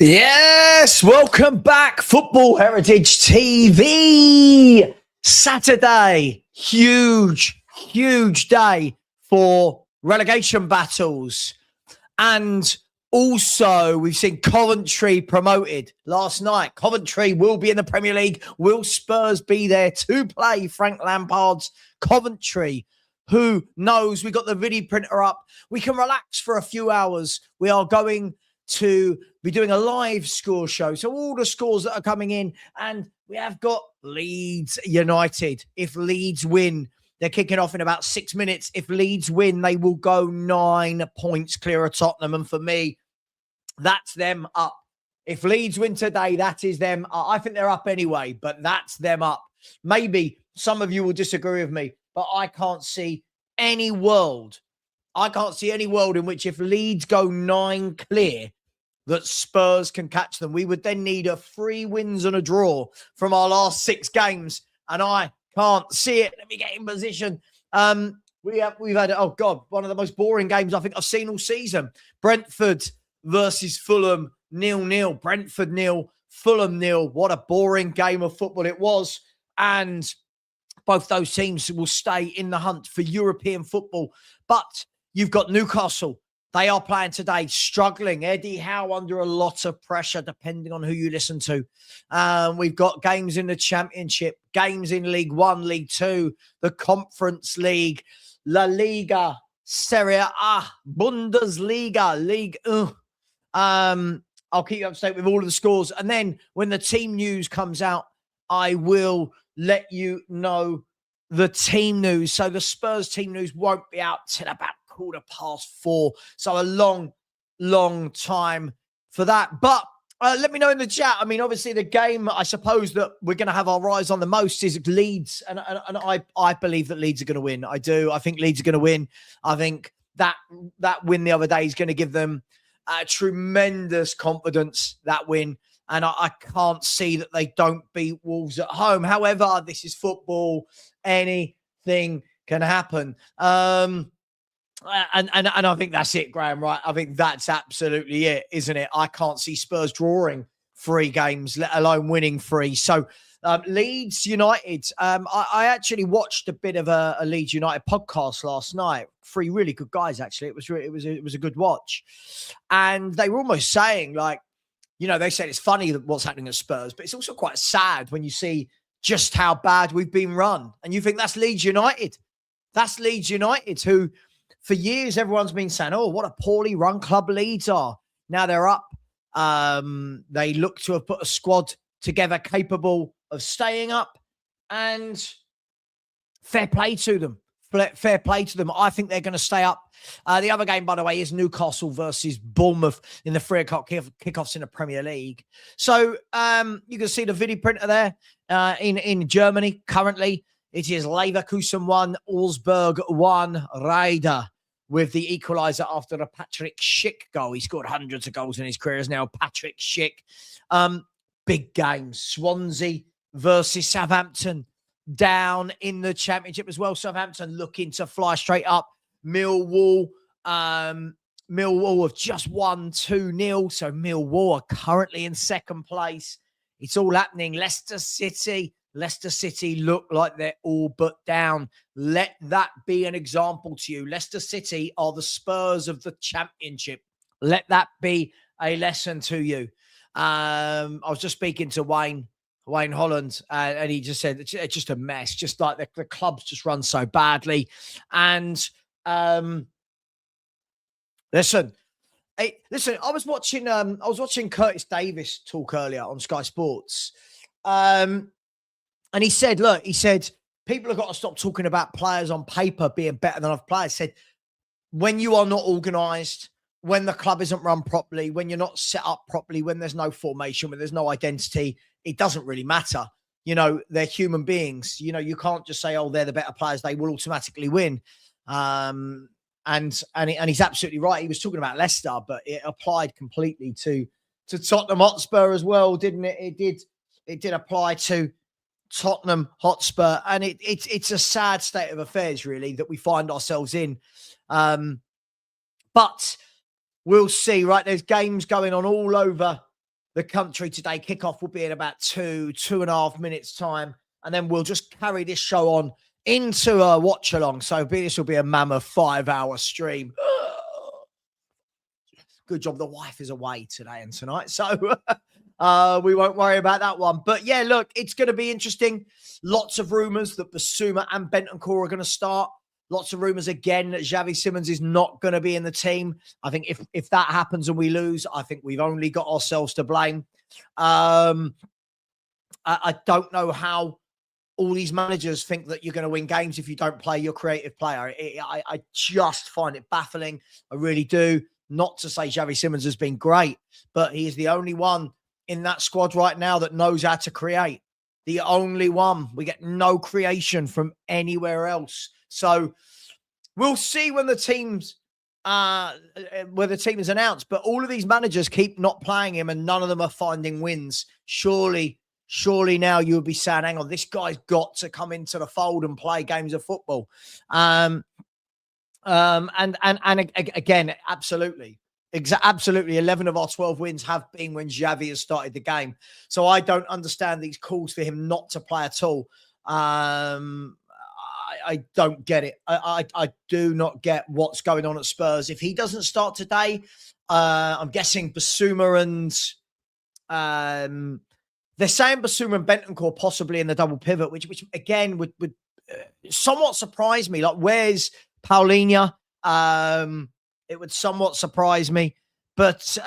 Yes, welcome back, Football Heritage TV. Saturday, huge day for relegation battles. And also, we've seen Coventry promoted last night. Coventry will be in the Premier League. Will Spurs be there to play Frank Lampard's Coventry? Who knows? We got the video printer up. We can relax for a few hours. We are going to be doing a live score show. So all the scores that are coming in, and we have got Leeds United. If Leeds win, they're kicking off in about 6 minutes. If Leeds win, they will go 9 points clear of Tottenham. And for me, that's them up. If Leeds win today, that is them up. I think they're up anyway, but that's them up. Maybe some of you will disagree with me, but I can't see any world. I can't see any world in which if Leeds go 9 clear, that Spurs can catch them. We would then need 3 wins and a draw from our last 6 games, and I can't see it. Let me get in position. We've had, oh God, one of the most boring games I think I've seen all season. Brentford versus Fulham, 0-0. Brentford 0, Fulham 0. What a boring game of football it was. And both those teams will stay in the hunt for European football. But you've got Newcastle. They are playing today, struggling. Eddie Howe under a lot of pressure, depending on who you listen to. We've got games in the Championship, games in League One, League Two, the Conference League, La Liga, Serie A, Bundesliga, League. I'll keep you up to date with all of the scores. And then when the team news comes out, I will let you know the team news. So the Spurs team news won't be out till about 4:15. So a long time for that. But let me know in the chat. I mean, obviously the game, I suppose that we're going to have our eyes on the most is Leeds. And I believe that Leeds are going to win. I do. I think Leeds are going to win. I think that win the other day is going to give them tremendous confidence, that win. And I can't see that they don't beat Wolves at home. However, this is football. Anything can happen. And I think that's it, Graham, right? I think that's absolutely it, isn't it? I can't see Spurs drawing 3 games, let alone winning 3. So Leeds United, I actually watched a bit of a Leeds United podcast last night. 3 really good guys, actually. It was a good watch. And they were almost saying, like, you know, they said it's funny that what's happening at Spurs, but it's also quite sad when you see just how bad we've been run. And you think that's Leeds United. That's Leeds United, who for years everyone's been saying, oh, what a poorly run club Leeds are. Now they're up. They look to have put a squad together capable of staying up. And fair play to them. Fair play to them. I think they're going to stay up. The other game, by the way, is Newcastle versus Bournemouth in the 3 o'clock kickoffs in the Premier League. So you can see the video printer there in Germany currently. It is Leverkusen 1, Augsburg 1, Raider with the equaliser after a Patrick Schick goal. He scored hundreds of goals in his career as now Patrick Schick. Big games. Swansea versus Southampton down in the Championship as well. Southampton looking to fly straight up. Millwall have just won 2-0. So Millwall are currently in 2nd place. It's all happening. Leicester City look like they're all but down. Let that be an example to you. Leicester City are the Spurs of the Championship. Let that be a lesson to you. I was just speaking to Wayne Holland, and he just said it's just a mess. Just like the club's just run so badly. And listen, I was watching Curtis Davis talk earlier on Sky Sports. And he said, people have got to stop talking about players on paper being better than other players. He said, when you are not organised, when the club isn't run properly, when you're not set up properly, when there's no formation, when there's no identity, it doesn't really matter. You know, they're human beings. You know, you can't just say, oh, they're the better players, they will automatically win. And he's absolutely right. He was talking about Leicester, but it applied completely to Tottenham Hotspur as well, didn't it? It did apply to Tottenham Hotspur, and it's a sad state of affairs, really, that we find ourselves in. But we'll see, right? There's games going on all over the country today. Kickoff will be in about 2.5 minutes time. And then we'll just carry this show on into a watch along. So this will be a mammoth 5-hour stream. Good job the wife is away today and tonight. So we won't worry about that one. But yeah, look, it's going to be interesting. Lots of rumours that Basuma and Bentancur are going to start. Lots of rumours again that Xavi Simons is not going to be in the team. I think if that happens and we lose, I think we've only got ourselves to blame. I don't know how all these managers think that you're going to win games if you don't play your creative player. I just find it baffling. I really do. Not to say Xavi Simons has been great, but he is the only one in that squad right now that knows how to create. The only one. We get no creation from anywhere else. So we'll see when the team's where the team is announced. But all of these managers keep not playing him, and none of them are finding wins. Surely now you would be saying, hang on, this guy's got to come into the fold and play games of football. And again, absolutely. Absolutely. 11 of our 12 wins have been when Xavi has started the game. So I don't understand these calls for him not to play at all. I don't get it. I do not get what's going on at Spurs. If he doesn't start today, I'm guessing Basuma and they're saying Basuma and Bentancur possibly in the double pivot, which again would somewhat surprise me. Like, where's Paulinho? It would somewhat surprise me, but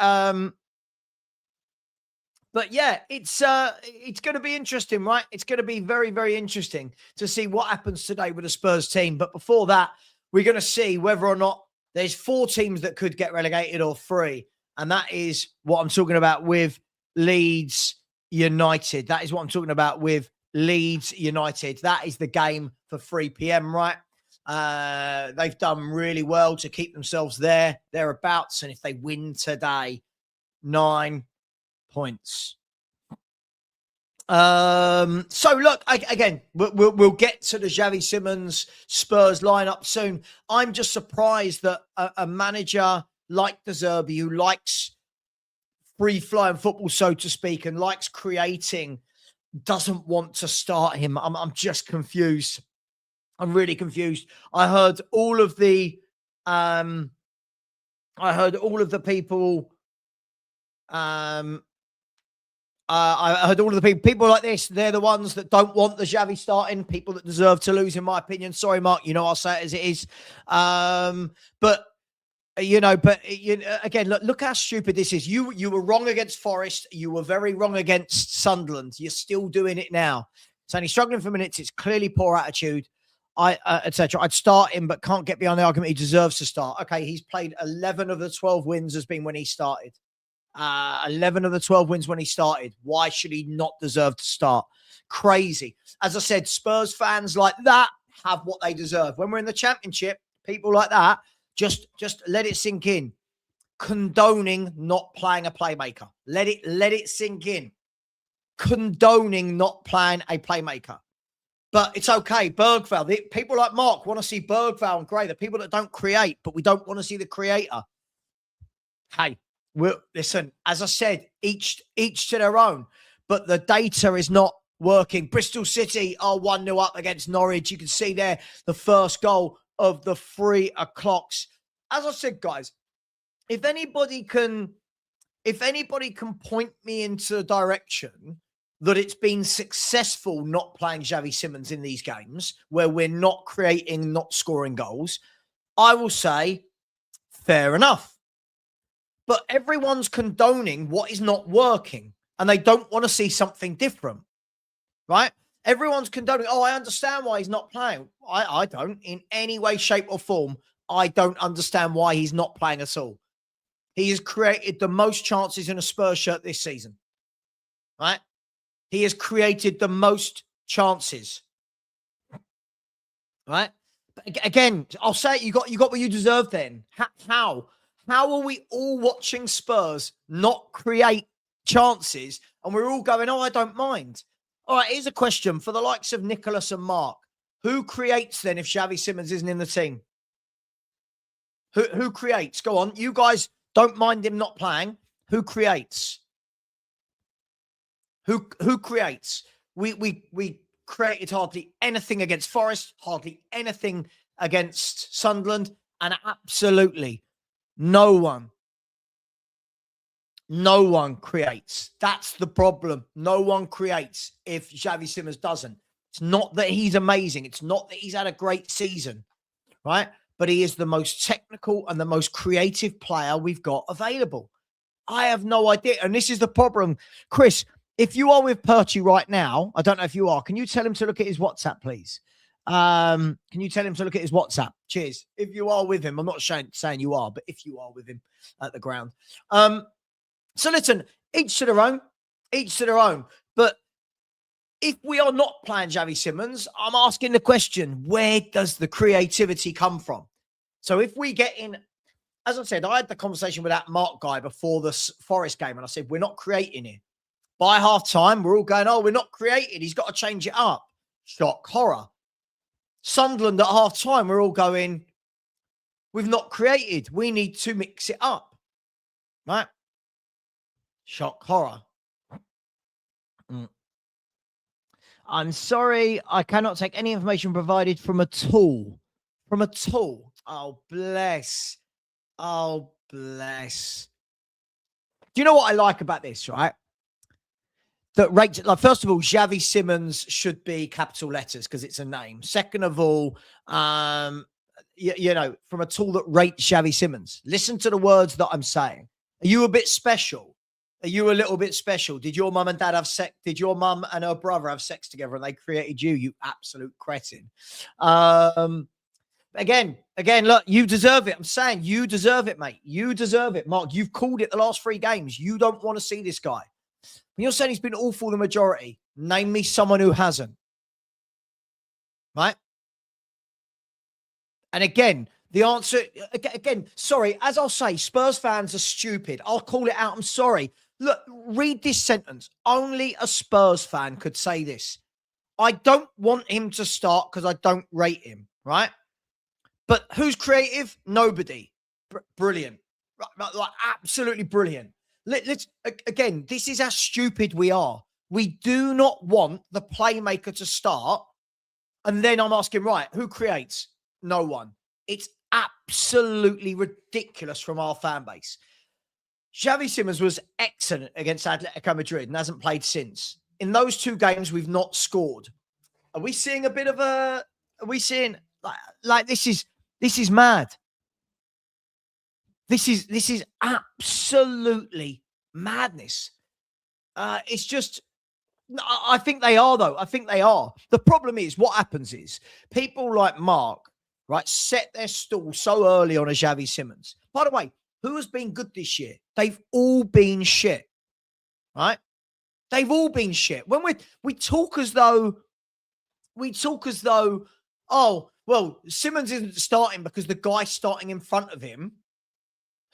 yeah, it's going to be interesting, right? It's going to be very, very interesting to see what happens today with the Spurs team. But before that, we're going to see whether or not there's 4 teams that could get relegated or 3, and that is what I'm talking about with Leeds United. That is what I'm talking about with Leeds United. That is the game for 3 p.m. right? They've done really well to keep themselves thereabouts, and if they win today, 9 points. So look, again, we'll get to the Xavi Simons Spurs lineup soon. I'm just surprised that a manager like De Zerbi, who likes free-flying football, so to speak, and likes creating, doesn't want to start him. I'm just confused. I'm really confused. I heard all of the people. I heard all of the people like this. They're the ones that don't want the Xavi starting. People that deserve to lose, in my opinion. Sorry, Mark. You know, I'll say it as it is. Again, look how stupid this is. You were wrong against Forest. You were very wrong against Sunderland. You're still doing it now. It's only struggling for minutes. It's clearly poor attitude. Etc. I'd start him, but can't get behind the argument he deserves to start. Okay, he's played 11 of the 12 wins has been when he started. 11 of the 12 wins when he started. Why should he not deserve to start? Crazy. As I said, Spurs fans like that have what they deserve. When we're in the Championship, people like that, just let it sink in. Condoning not playing a playmaker. Let it sink in. Condoning not playing a playmaker. But it's okay. Bergvall. People like Mark want to see Bergvall and Gray. The people that don't create, but we don't want to see the creator. Hey, listen, as I said, each to their own. But the data is not working. Bristol City are 1-0 up against Norwich. You can see there the first goal of the 3 o'clocks. As I said, guys, if anybody can point me into the direction that it's been successful not playing Xavi Simons in these games where we're not creating, not scoring goals, I will say fair enough. But everyone's condoning what is not working and they don't want to see something different, right? Everyone's condoning, I understand why he's not playing. I don't. In any way, shape or form, I don't understand why he's not playing at all. He has created the most chances in a Spurs shirt this season, right? He has created the most chances, right? But again, I'll say it, you got what you deserve then. How are we all watching Spurs not create chances and we're all going, I don't mind? All right, here's a question for the likes of Nicholas and Mark. Who creates then if Xavi Simons isn't in the team? Who creates? Go on. You guys don't mind him not playing. Who creates? Who creates? We created hardly anything against Forest, hardly anything against Sunderland, and absolutely no one creates. That's the problem. No one creates if Xavi Simons doesn't. It's not that he's amazing. It's not that he's had a great season, right? But he is the most technical and the most creative player we've got available. I have no idea. And this is the problem. Chris, if you are with Perchy right now, I don't know if you are, can you tell him to look at his WhatsApp, please? Can you tell him to look at his WhatsApp? Cheers. If you are with him, I'm not saying you are, but if you are with him at the ground. So listen, each to their own, But if we are not playing Xavi Simons, I'm asking the question, where does the creativity come from? So if we get in, as I said, I had the conversation with that Mark guy before the Forest game, and I said, we're not creating it. By half time, we're all going, oh, we're not creating. He's got to change it up. Shock, horror. Sunderland at half time, we're all going, we've not created. We need to mix it up. Right? Shock, horror. I'm sorry, I cannot take any information provided from a tool. From a tool. Oh, bless. Oh, bless. Do you know what I like about this, right? That rates, like, first of all, Xavi Simons should be capital letters because it's a name. Second of all, you know, from a tool that rates Xavi Simons. Listen to the words that I'm saying. Are you a bit special? Are you a little bit special? Did your mum and dad have sex? Did your mum and her brother have sex together and they created you? You absolute cretin. Again, look, you deserve it. I'm saying you deserve it, mate. You deserve it. Mark, you've called it the last 3 games. You don't want to see this guy. When you're saying he's been awful the majority, name me someone who hasn't. Right? And again, the answer, again, sorry, as I'll say, Spurs fans are stupid. I'll call it out. I'm sorry. Look, read this sentence. Only a Spurs fan could say this. I don't want him to start because I don't rate him, right? But who's creative? Nobody. Brilliant. Like, absolutely brilliant. Let's again, this is how stupid we are. We do not want the playmaker to start. And then I'm asking, right, who creates? No one. It's absolutely ridiculous from our fan base. Xavi Simons was excellent against Atletico Madrid and hasn't played since. In those 2 games, we've not scored. Are we seeing a bit of a... Are we seeing... Like this is mad. This is absolutely madness. It's just... I think they are, though. I think they are. The problem is, what happens is, people like Mark, right, set their stall so early on a Xavi Simons. By the way, who has been good this year? They've all been shit, right? They've all been shit. When we talk as though, oh, well, Simons isn't starting because the guy starting in front of him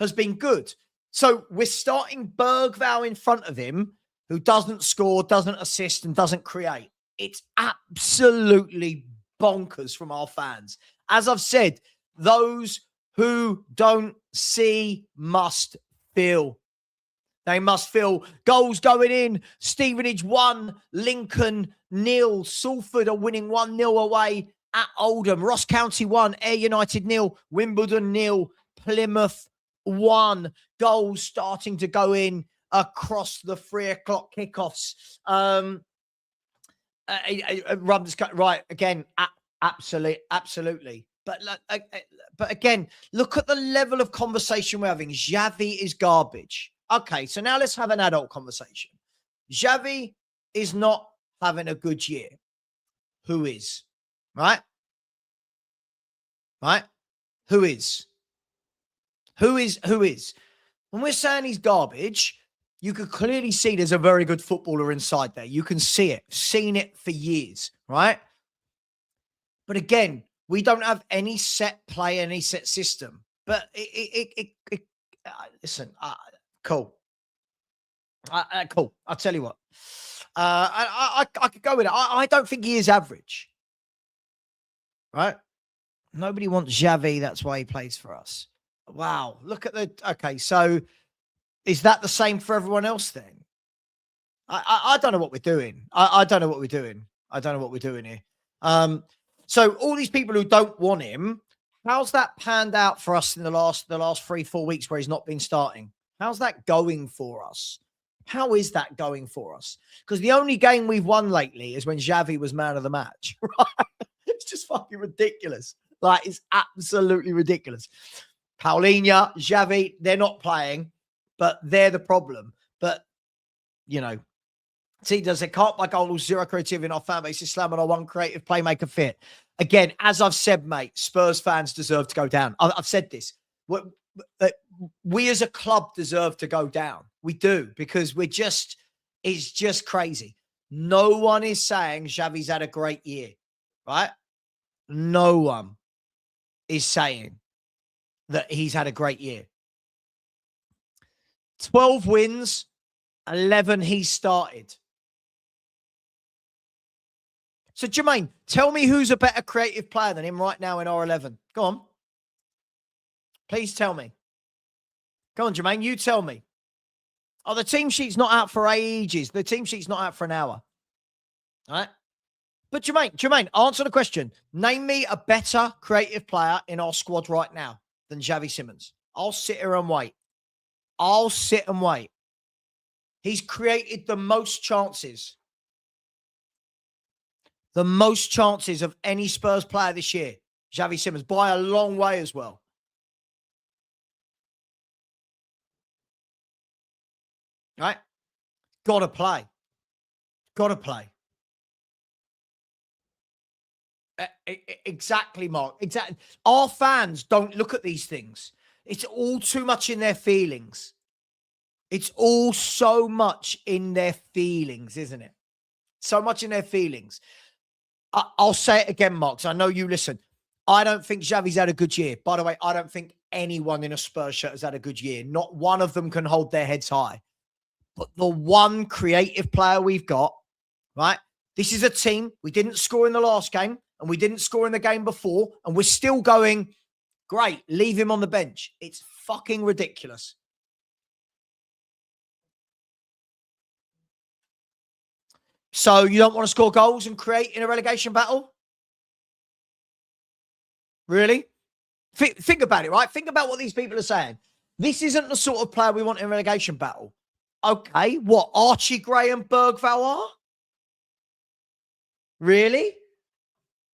has been good. So we're starting Bergvall in front of him, who doesn't score, doesn't assist, and doesn't create. It's absolutely bonkers from our fans. As I've said, those who don't see must feel. They must feel. Goals going in. Stevenage 1, Lincoln 0. Salford are winning 1-0 away at Oldham. Ross County 1, Ayr United 0, Wimbledon 0, Plymouth 1. Goals starting to go in across the 3 o'clock kickoffs. Right, again, absolutely. But again, look at the level of conversation we're having. Xavi is garbage. Okay, so now let's have an adult conversation. Xavi is not having a good year. Who is? Right? Who is? When we're saying he's garbage, you could clearly see there's a very good footballer inside there. You can see it. Seen it for years, right? But again, we don't have any set play, any set system. But listen, cool. Cool. I'll tell you what. I could go with it. I don't think he is average. Right? Nobody wants Xavi. That's why he plays for us. Wow. Look at the... Okay, so is that the same for everyone else then? I don't know what we're doing. I don't know what we're doing. I don't know what we're doing here. So all these people who don't want him, how's that panned out for us in the last 3-4 weeks where he's not been starting? How's that going for us? How is that going for us? Because the only game we've won lately is when Xavi was man of the match. Right? It's just fucking ridiculous. Like, it's absolutely ridiculous. Paulinho, Xavi, they're not playing, but they're the problem. But, you know, see, does it can't buy goals, zero creativity in our fan base is slamming our one creative playmaker fit. Again, as I've said, mate, Spurs fans deserve to go down. I've said this. We as a club deserve to go down. We do, because it's just crazy. No one is saying Xavi's had a great year, right? No one is saying that he's had a great year. 12 wins, 11 he started. So, Jermaine, tell me who's a better creative player than him right now in R11. Go on. Please tell me. Go on, Jermaine, you tell me. Oh, the team sheet's not out for ages. The team sheet's not out for an hour. All right? But Jermaine, answer the question. Name me a better creative player in our squad right now than Xavi Simons. I'll sit here and wait. I'll sit and wait. He's created the most chances. The most chances of any Spurs player this year. Xavi Simons, by a long way as well. Right? Gotta play. Gotta play. Exactly, Mark. Exactly. Our fans don't look at these things. It's all too much in their feelings. It's all so much in their feelings, isn't it? So much in their feelings. I'll say it again, Mark, so I know you listen. I don't think Xavi's had a good year. By the way, I don't think anyone in a Spurs shirt has had a good year. Not one of them can hold their heads high. But the one creative player we've got, right? This is a team. We didn't score in the last game, and we didn't score in the game before, and we're still going, great, leave him on the bench. It's fucking ridiculous. So you don't want to score goals and create in a relegation battle? Really? Think about it, right? Think about what these people are saying. This isn't the sort of player we want in a relegation battle. Okay, what? Archie Gray and Bergvall are? Really?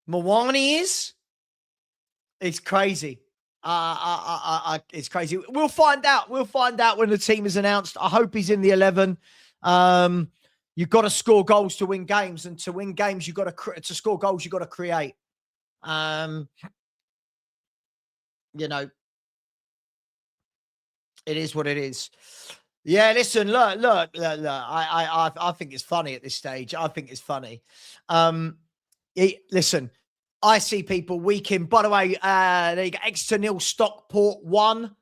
Mawani is? It's crazy. It's crazy. We'll find out. We'll find out when the team is announced. I hope he's in the 11. You've got to score goals to win games, and to win games, you've got to score goals. You've got to create. You know, it is what it is. Yeah, listen, look. I think it's funny at this stage. I think it's funny. Listen, I see people week in. By the way, there you go. Exeter 0, Stockport 1.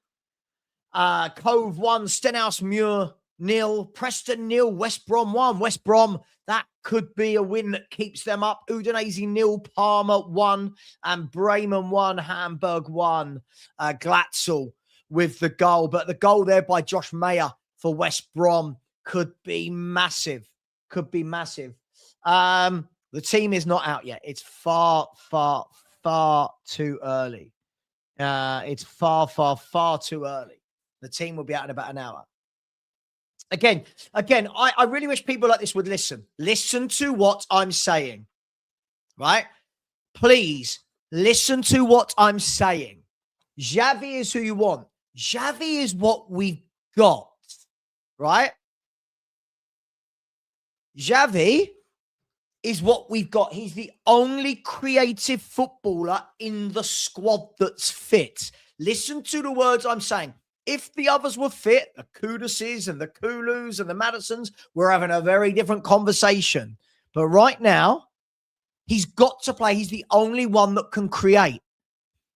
Cove 1, Stenhouse Muir 0, Preston 0, West Brom 1. West Brom, that could be a win that keeps them up. Udinese 0, Parma 1, and Bremen 1, Hamburg 1. Glatzel with the goal. But the goal there by Josh Mayer for West Brom could be massive. Could be massive. The team is not out yet. It's far too early. It's far too early. The team will be out in about an hour. Again, I really wish people like this would listen. Listen to what I'm saying, right? Please listen to what I'm saying. Xavi is who you want. Xavi is what we've got, right? Xavi is what we've got. He's the only creative footballer in the squad that's fit. Listen to the words I'm saying. If the others were fit, the Kuduses and the Kulus and the Madisons, we're having a very different conversation. But right now, he's got to play. He's the only one that can create.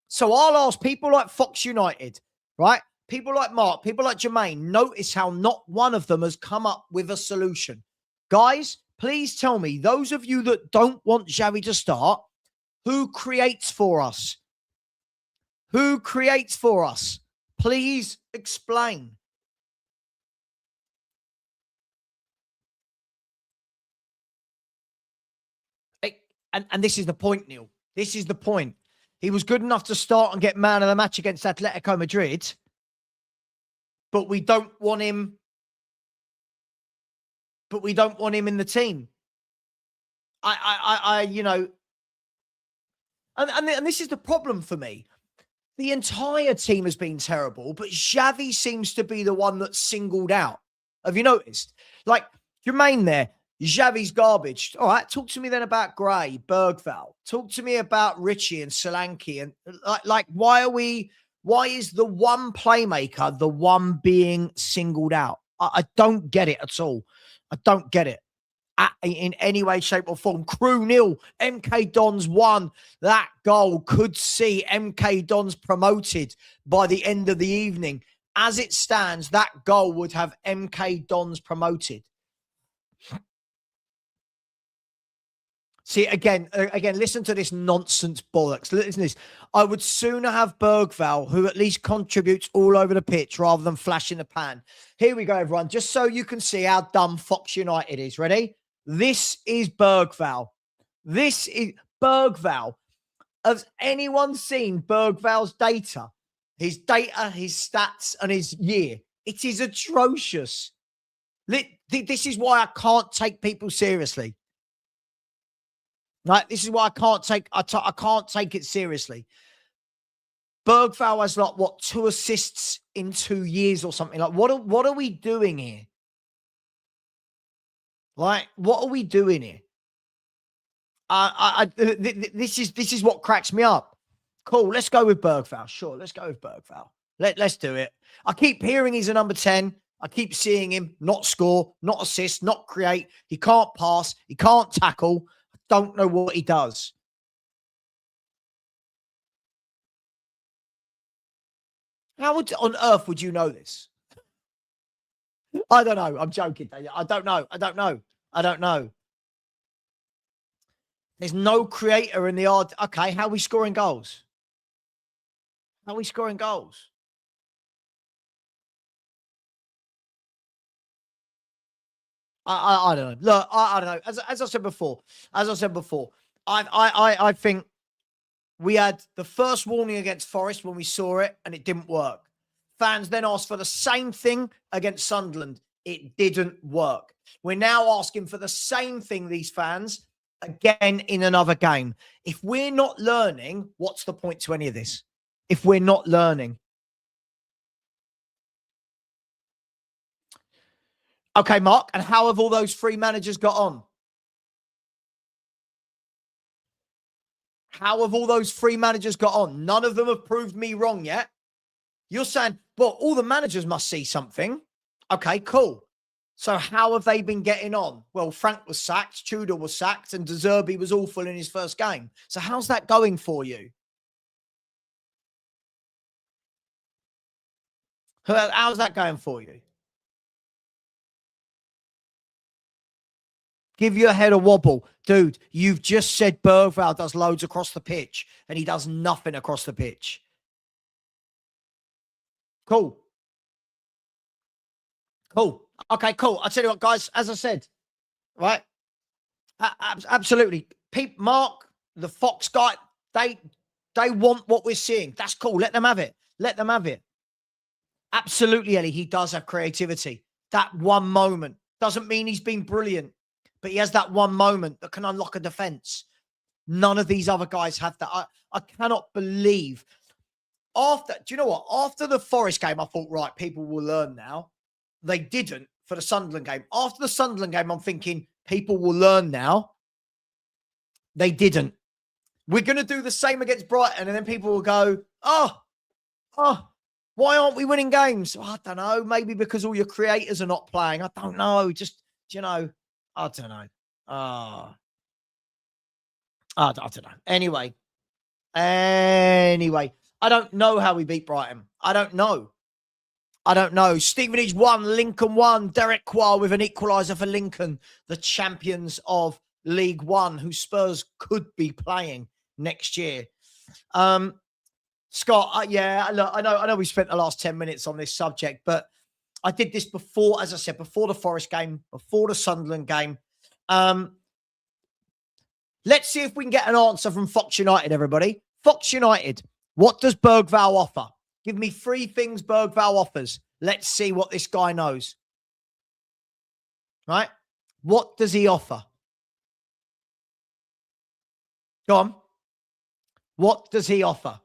So I'll ask people like Fox United, right? People like Mark, people like Jermaine, notice how not one of them has come up with a solution. Guys, please tell me, those of you that don't want Xavi to start, who creates for us? Who creates for us? Please explain. And this is the point, Neil. This is the point. He was good enough to start and get man of the match against Atletico Madrid, but we don't want him. But we don't want him in the team. You know, and this is the problem for me. The entire team has been terrible, but Xavi seems to be the one that's singled out. Have you noticed? Like, Jermaine there, Xavi's garbage. All right, talk to me then about Gray, Bergvall. Talk to me about Richie and Solanke. And why is the one playmaker the one being singled out? I don't get it at all. I don't get it in any way, shape or form. Crew nil, MK Dons 1. That goal could see MK Dons promoted by the end of the evening. As it stands, that goal would have MK Dons promoted. See, again, listen to this nonsense bollocks. Listen to this. I would sooner have Bergvall, who at least contributes all over the pitch, rather than flash in the pan. Here we go, everyone. Just so you can see how dumb Fox United is. Ready? This is Bergvall. This is Bergvall. Has anyone seen Bergvall's data? His data, his stats, and his year. It is atrocious. This is why I can't take people seriously. Right? This is why I can't take it seriously. Bergvall has like, what, 2 assists in 2 years or something. Like, what are we doing here? Like, what are we doing here? This is what cracks me up. Cool, let's go with Bergvall. Sure, let's go with Bergvall. Let's do it. I keep hearing he's a number 10. I keep seeing him not score, not assist, not create. He can't pass. He can't tackle. I don't know what he does. How on earth would you know this? I don't know. I'm joking. I don't know. There's no creator in the odd. Okay, how are we scoring goals? I don't know. Look, I don't know. As I said before, I think we had the first warning against Forest when we saw it and it didn't work. Fans then asked for the same thing against Sunderland. It didn't work. We're now asking for the same thing, these fans, again in another game. If we're not learning, what's the point to any of this? If we're not learning. Okay, Mark, and how have all those 3 managers got on? How have all those 3 managers got on? None of them have proved me wrong yet. You're saying, well, all the managers must see something. Okay, cool. So how have they been getting on? Well, Frank was sacked, Tudor was sacked, and De Zerbi was awful in his first game. So how's that going for you? How's that going for you? Give your head a wobble. Dude, you've just said Bergvall does loads across the pitch, and he does nothing across the pitch. Cool. Okay, cool. I'll tell you what, guys, as I said, right? Absolutely. Mark, the Fox guy, they want what we're seeing. That's cool. Let them have it. Absolutely, Ellie. He does have creativity. That one moment doesn't mean he's been brilliant, but he has that one moment that can unlock a defense. None of these other guys have that. I cannot believe. Do you know what? After the Forest game, I thought, right, people will learn now. They didn't for the Sunderland game. After the Sunderland game, I'm thinking people will learn now. They didn't. We're going to do the same against Brighton, and then people will go, oh, why aren't we winning games? I don't know. Maybe because all your creators are not playing. I don't know. Just, I don't know. I don't know. Anyway, I don't know how we beat Brighton. I don't know. Stevenage 1, Lincoln 1. Derek Qua with an equaliser for Lincoln, the champions of League One, who Spurs could be playing next year. Scott, yeah, look, I know we spent the last 10 minutes on this subject, but I did this before, as I said, before the Forest game, before the Sunderland game. Let's see if we can get an answer from Fox United, everybody. Fox United, what does Bergvall offer? Give me 3 things Bergvall offers. Let's see what this guy knows. Right? What does he offer? Go on. What does he offer?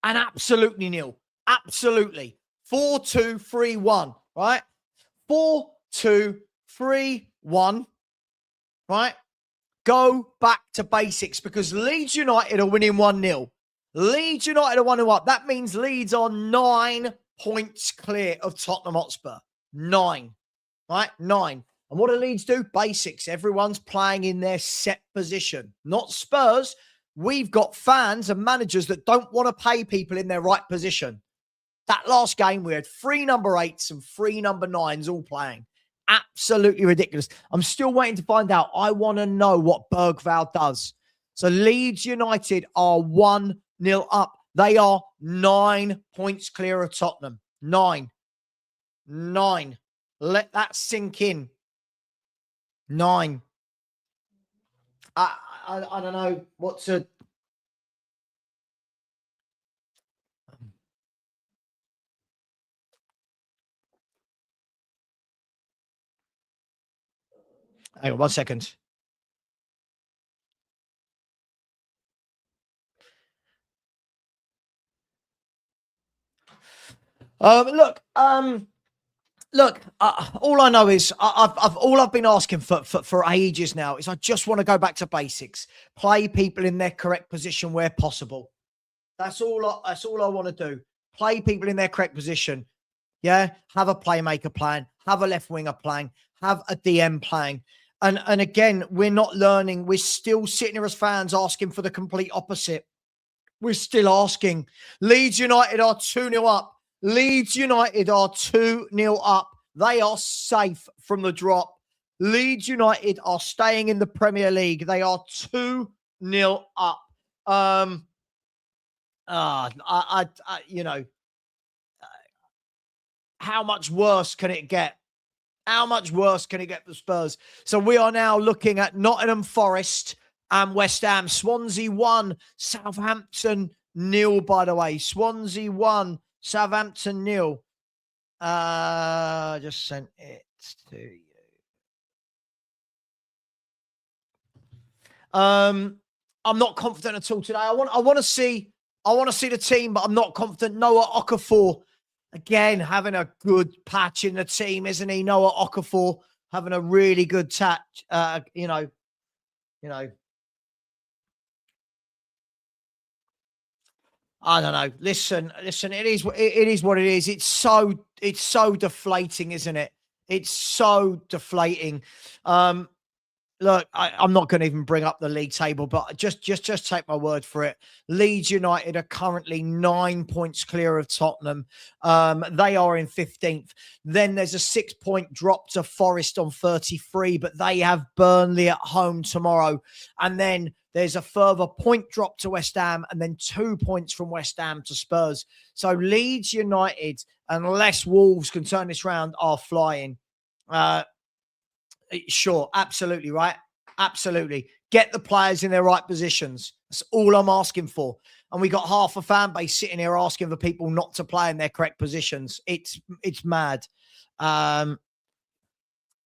And absolutely nil. Absolutely. 4-2-3-1. Right? 4-2-3-1. Right? Go back to basics because Leeds United are winning 1-0. Leeds United are 1-0 up. That means Leeds are 9 points clear of Tottenham Hotspur. 9. Right? 9. And what do Leeds do? Basics. Everyone's playing in their set position. Not Spurs. We've got fans and managers that don't want to pay people in their right position. That last game, we had 3 number 8s and 3 number 9s all playing. Absolutely ridiculous. I'm still waiting to find out. I want to know what Bergvall does. So Leeds United are 1-0 up. They are 9 points clear of Tottenham. 9. Let that sink in. 9. I don't know what to... Hang on 1 second. Look, all I know is I've been asking for ages now is I just want to go back to basics. Play people in their correct position where possible. That's all I want to do. Play people in their correct position. Yeah, have a playmaker playing, have a left winger playing, have a DM playing. And again, we're not learning. We're still sitting here as fans asking for the complete opposite. We're still asking. Leeds United are 2-0 up. Leeds United are 2-0 up. They are safe from the drop. Leeds United are staying in the Premier League. They are 2-0 up. How much worse can it get? How much worse can it get for Spurs? So we are now looking at Nottingham Forest and West Ham. Swansea 1, Southampton 0, by the way. Swansea 1, Southampton 0. Just sent it to you. I'm not confident at all today. I want to see the team, but I'm not confident. Noah Okafor, again, having a good patch in the team, isn't he? Noah Okafor having a really good touch. You know. I don't know. Listen. It is what it is. It's so deflating, isn't it? It's so deflating. Look, I'm not going to even bring up the league table, but just take my word for it. Leeds United are currently 9 points clear of Tottenham. They are in 15th. Then there's a 6-point drop to Forest on 33, but they have Burnley at home tomorrow. And then there's a further point drop to West Ham and then 2 points from West Ham to Spurs. So Leeds United, unless Wolves can turn this round, are flying. Sure, absolutely, right? Absolutely. Get the players in their right positions. That's all I'm asking for. And we got half a fan base sitting here asking for people not to play in their correct positions. It's mad. I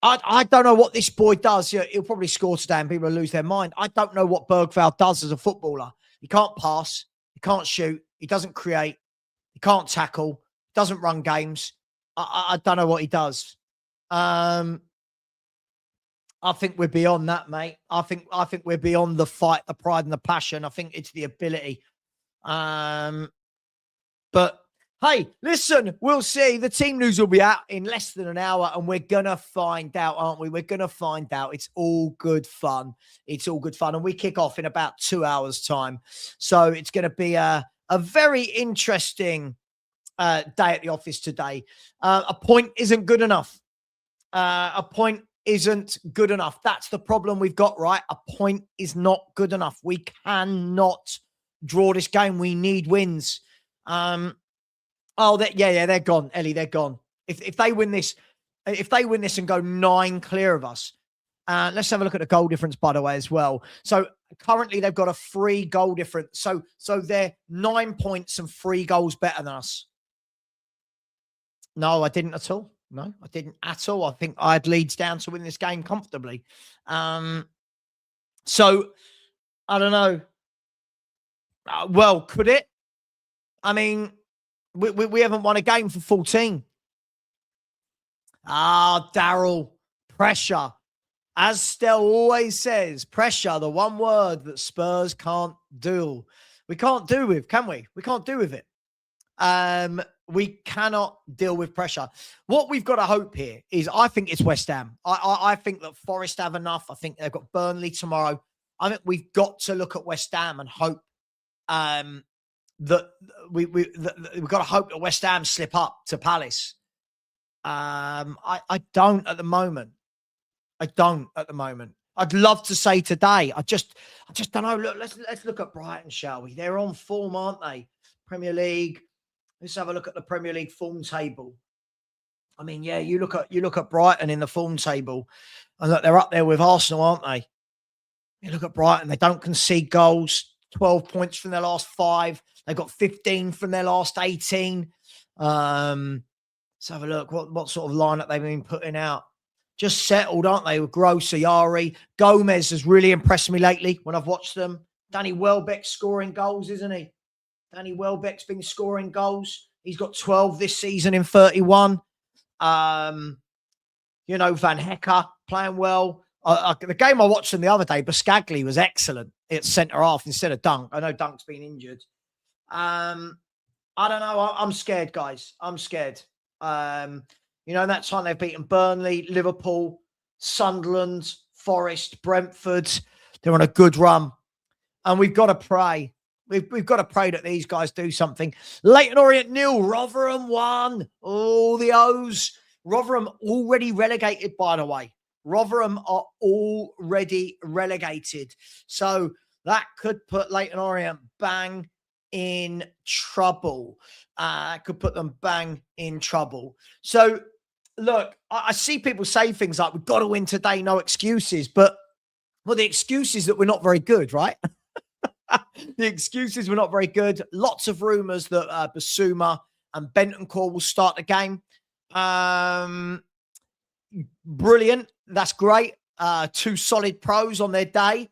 don't know what this boy does. He'll probably score today and people will lose their mind. I don't know what Bergvall does as a footballer. He can't pass. He can't shoot. He doesn't create. He can't tackle. Doesn't run games. I don't know what he does. I think we're beyond that, mate. I think we're beyond the fight, the pride, and the passion. I think it's the ability. But hey, listen, we'll see. The team news will be out in less than an hour, and we're gonna find out, aren't we? We're gonna find out. It's all good fun. It's all good fun, and we kick off in about 2 hours' time. So it's gonna be a very interesting day at the office today. A point isn't good enough. A point isn't good enough. That's the problem we've got, right? A point is not good enough. We cannot draw this game. We need wins. They're gone, Ellie. They're gone. If they win this and go 9 clear of us, Let's have a look at the goal difference, by the way, as well. So currently they've got a 3 goal difference. So they're 9 points and 3 goals better than us. No, I didn't at all. No, I didn't at all. I think I had Leeds down to win this game comfortably. So I don't know. Well, could it? I mean, we haven't won a game for 14. Daryl, pressure. As Stell always says, pressure, the one word that Spurs can't do. We can't do with, can we? We can't do with it. We cannot deal with pressure. What we've got to hope here is, I think it's West Ham. I think that Forest have enough. I think they've got Burnley tomorrow. I think we've got to look at West Ham and hope that we've got to hope that West Ham slip up to Palace. I don't at the moment. I don't at the moment. I'd love to say today. I just don't know. Look, let's look at Brighton, shall we? They're on form, aren't they? Premier League. Let's have a look at the Premier League form table. I mean, yeah, you look at Brighton in the form table, and look, they're up there with Arsenal, aren't they? You look at Brighton; they don't concede goals. 12 points from their last 5. They've got 15 from their last 18. Let's have a look. What sort of lineup they've been putting out? Just settled, aren't they? With Gross, Ayari. Gomez has really impressed me lately when I've watched them. Danny Welbeck scoring goals, isn't he? Danny Welbeck's been scoring goals. He's got 12 this season in 31. Van Hecker playing well. The game I watched them the other day, Buscagli was excellent at centre half instead of Dunk. I know Dunk's been injured. I don't know. I'm scared, guys. I'm scared. In that time they've beaten Burnley, Liverpool, Sunderland, Forest, Brentford. They're on a good run. And we've got to pray. We've got to pray that these guys do something. Leyton Orient 0, Rotherham 1. Oh, the O's. Rotherham already relegated, by the way. Rotherham are already relegated. So that could put Leyton Orient bang in trouble. Could put them bang in trouble. So, look, I see people say things like, we've got to win today, no excuses. But, well, the excuse is that we're not very good, right? The excuses were not very good. Lots of rumours that Basuma and Bentancur will start the game. Brilliant. That's great. 2 solid pros on their day.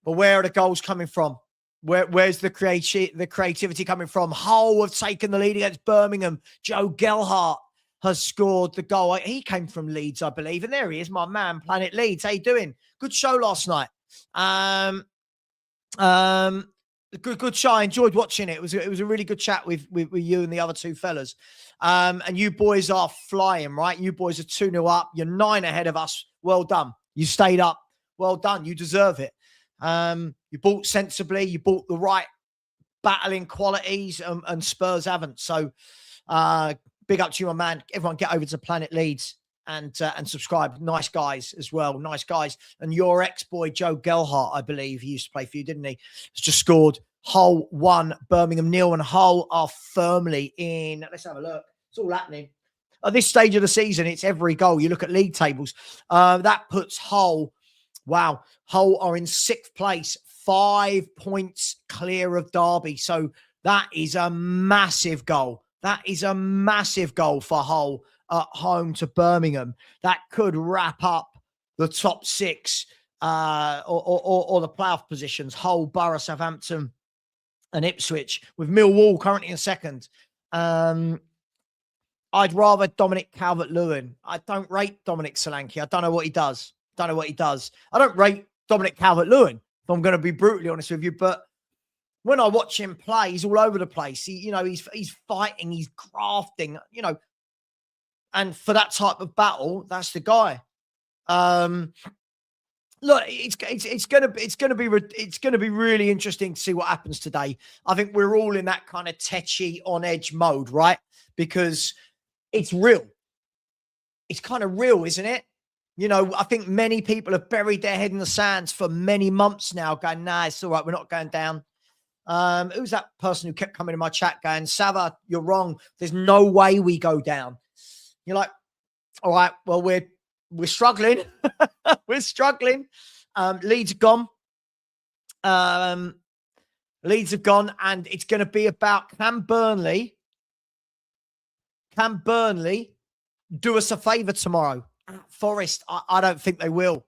But where are the goals coming from? Where's the creativity coming from? Hull have taken the lead against Birmingham. Joe Gelhardt has scored the goal. He came from Leeds, I believe. And there he is, my man, Planet Leeds. How you doing? Good show last night. Good show. I enjoyed watching it. It was a really good chat with you and the other 2 fellas. And you boys are flying, right? You boys are 2-0 up. You're 9 ahead of us. Well done. You stayed up. Well done. You deserve it. You bought sensibly. You bought the right battling qualities, and Spurs haven't. So big up to you, my man. Everyone get over to Planet Leeds and subscribe. Nice guys as well. Nice guys. And your ex-boy, Joe Gelhardt, I believe, he used to play for you, didn't he? Has just scored. Hull 1, Birmingham 0, and Hull are firmly in. Let's have a look. It's all happening. At this stage of the season, it's every goal. You look at league tables. That puts Hull, wow, Hull are in 6th place, 5 points clear of Derby. So that is a massive goal. That is a massive goal for Hull at home to Birmingham. That could wrap up the top 6 or the playoff positions. Hull, Borough, Southampton, and Ipswich, with Millwall currently in 2nd. I'd rather Dominic Calvert-Lewin. I don't rate Dominic Solanke. I don't know what he does. I don't rate Dominic Calvert-Lewin, if I'm going to be brutally honest with you. But when I watch him play, he's all over the place. He's fighting, he's grafting, and for that type of battle, that's the guy. Look, it's gonna be really interesting to see what happens today. I think we're all in that kind of tetchy on edge mode, right? Because it's real. It's kind of real, isn't it? I think many people have buried their head in the sands for many months now, going, nah, it's all right, we're not going down. Who's that person who kept coming in my chat going, Savva, you're wrong. There's no way we go down. You're like, all right, well, we're we're struggling. We're struggling. Leeds have gone. Leeds have gone, and it's going to be about can Burnley do us a favour tomorrow at Forest? I don't think they will.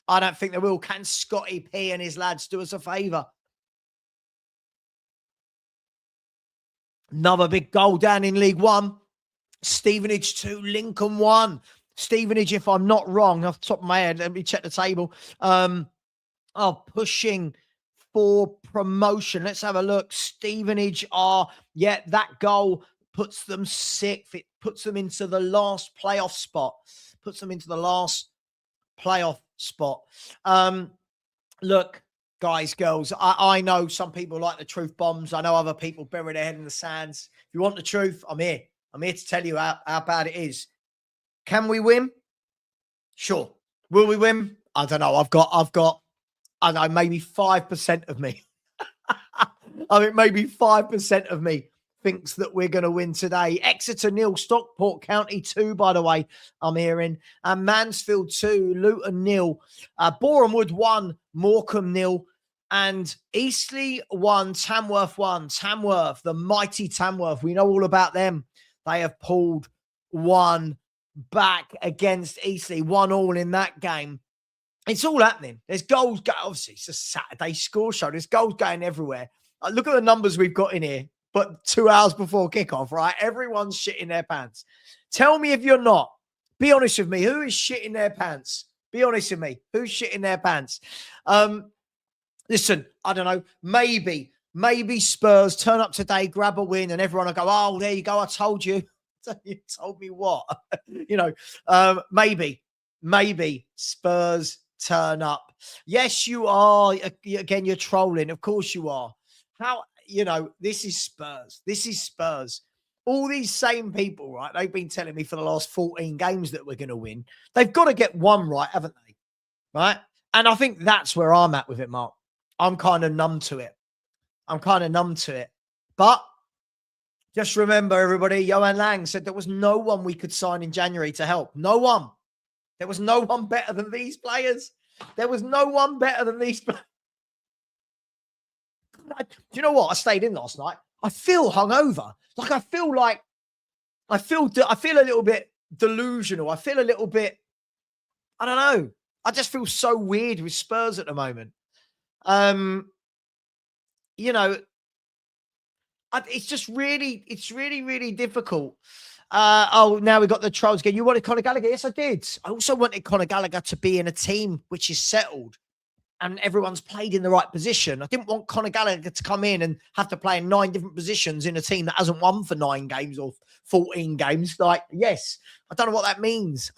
I don't think they will. Can Scotty P and his lads do us a favour? Another big goal down in League One. Stevenage 2, Lincoln 1. Stevenage, if I'm not wrong, off the top of my head, let me check the table, are pushing for promotion. Let's have a look. Stevenage are, that goal puts them sixth. It puts them into the last playoff spot. Look, guys, girls, I know some people like the truth bombs. I know other people bury their head in the sands. If you want the truth, I'm here. I'm here to tell you how bad it is. Can we win? Sure. Will we win? I don't know. I've got, I don't know, maybe 5% of me. I mean, maybe 5% of me thinks that we're going to win today. Exeter 0, Stockport County 2, by the way, I'm hearing. And Mansfield 2, Luton 0. Boreham Wood 1, Morecambe 0. And Eastleigh 1, Tamworth 1. Tamworth, the mighty Tamworth. We know all about them. They have pulled one back against Eastleigh, 1-1 in that game. It's all happening. There's goals going. Obviously, it's a Saturday score show. There's goals going everywhere. Look at the numbers we've got in here, but 2 hours before kickoff, right? Everyone's shitting their pants. Tell me if you're not. Be honest with me. Who is shitting their pants? Be honest with me. Who's shitting their pants? Listen, I don't know. Maybe Spurs turn up today, grab a win, and everyone will go, oh, there you go. I told you. You told me what? Maybe Spurs turn up. Yes, you are. Again, you're trolling. Of course you are. How, this is Spurs. This is Spurs. All these same people, right? They've been telling me for the last 14 games that we're going to win. They've got to get one right, haven't they? Right? And I think that's where I'm at with it, Mark. I'm kind of numb to it. But just remember, everybody, Johan Lang said there was no one we could sign in January to help. No one. There was no one better than these players. Do you know what? I stayed in last night. I feel hungover. I feel a little bit delusional. I feel a little bit, I don't know. I just feel so weird with Spurs at the moment. It's really difficult. Now we got the trolls again. You wanted Conor Gallagher? Yes, I did. I also wanted Conor Gallagher to be in a team which is settled and everyone's played in the right position. I didn't want Conor Gallagher to come in and have to play in 9 different positions in a team that hasn't won for 9 games or 14 games. Yes, I don't know what that means.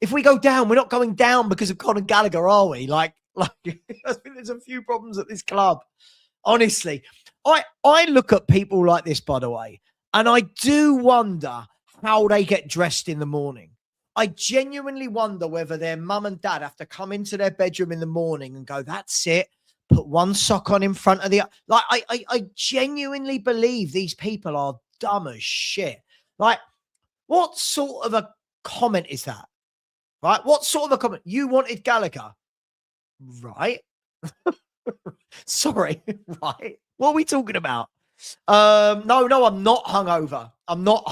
If we go down, we're not going down because of Conor Gallagher, are we? I think there's a few problems at this club. Honestly, I look at people like this, by the way, and I do wonder how they get dressed in the morning. I genuinely wonder whether their mum and dad have to come into their bedroom in the morning and go, that's it, put one sock on in front of the other. I genuinely believe these people are dumb as shit. What sort of a comment is that? Right? What sort of a comment? You wanted Gallagher. Right? Sorry. Right? What are we talking about? No, I'm not hungover. No,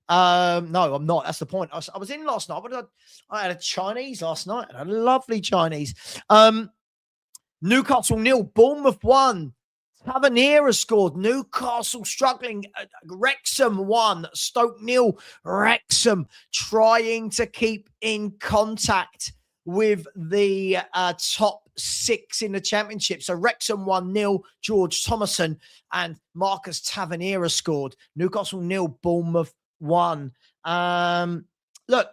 I'm not. That's the point. I was in last night. I had a Chinese last night. A lovely Chinese. Newcastle 0, Bournemouth 1. Tavernier scored. Newcastle struggling. Wrexham 1, Stoke 0. Wrexham trying to keep in contact with the top 6 in the championship. So Wrexham 1-0, George Thomason and Marcus Tavernier scored. Newcastle 0, Bournemouth 1. Look,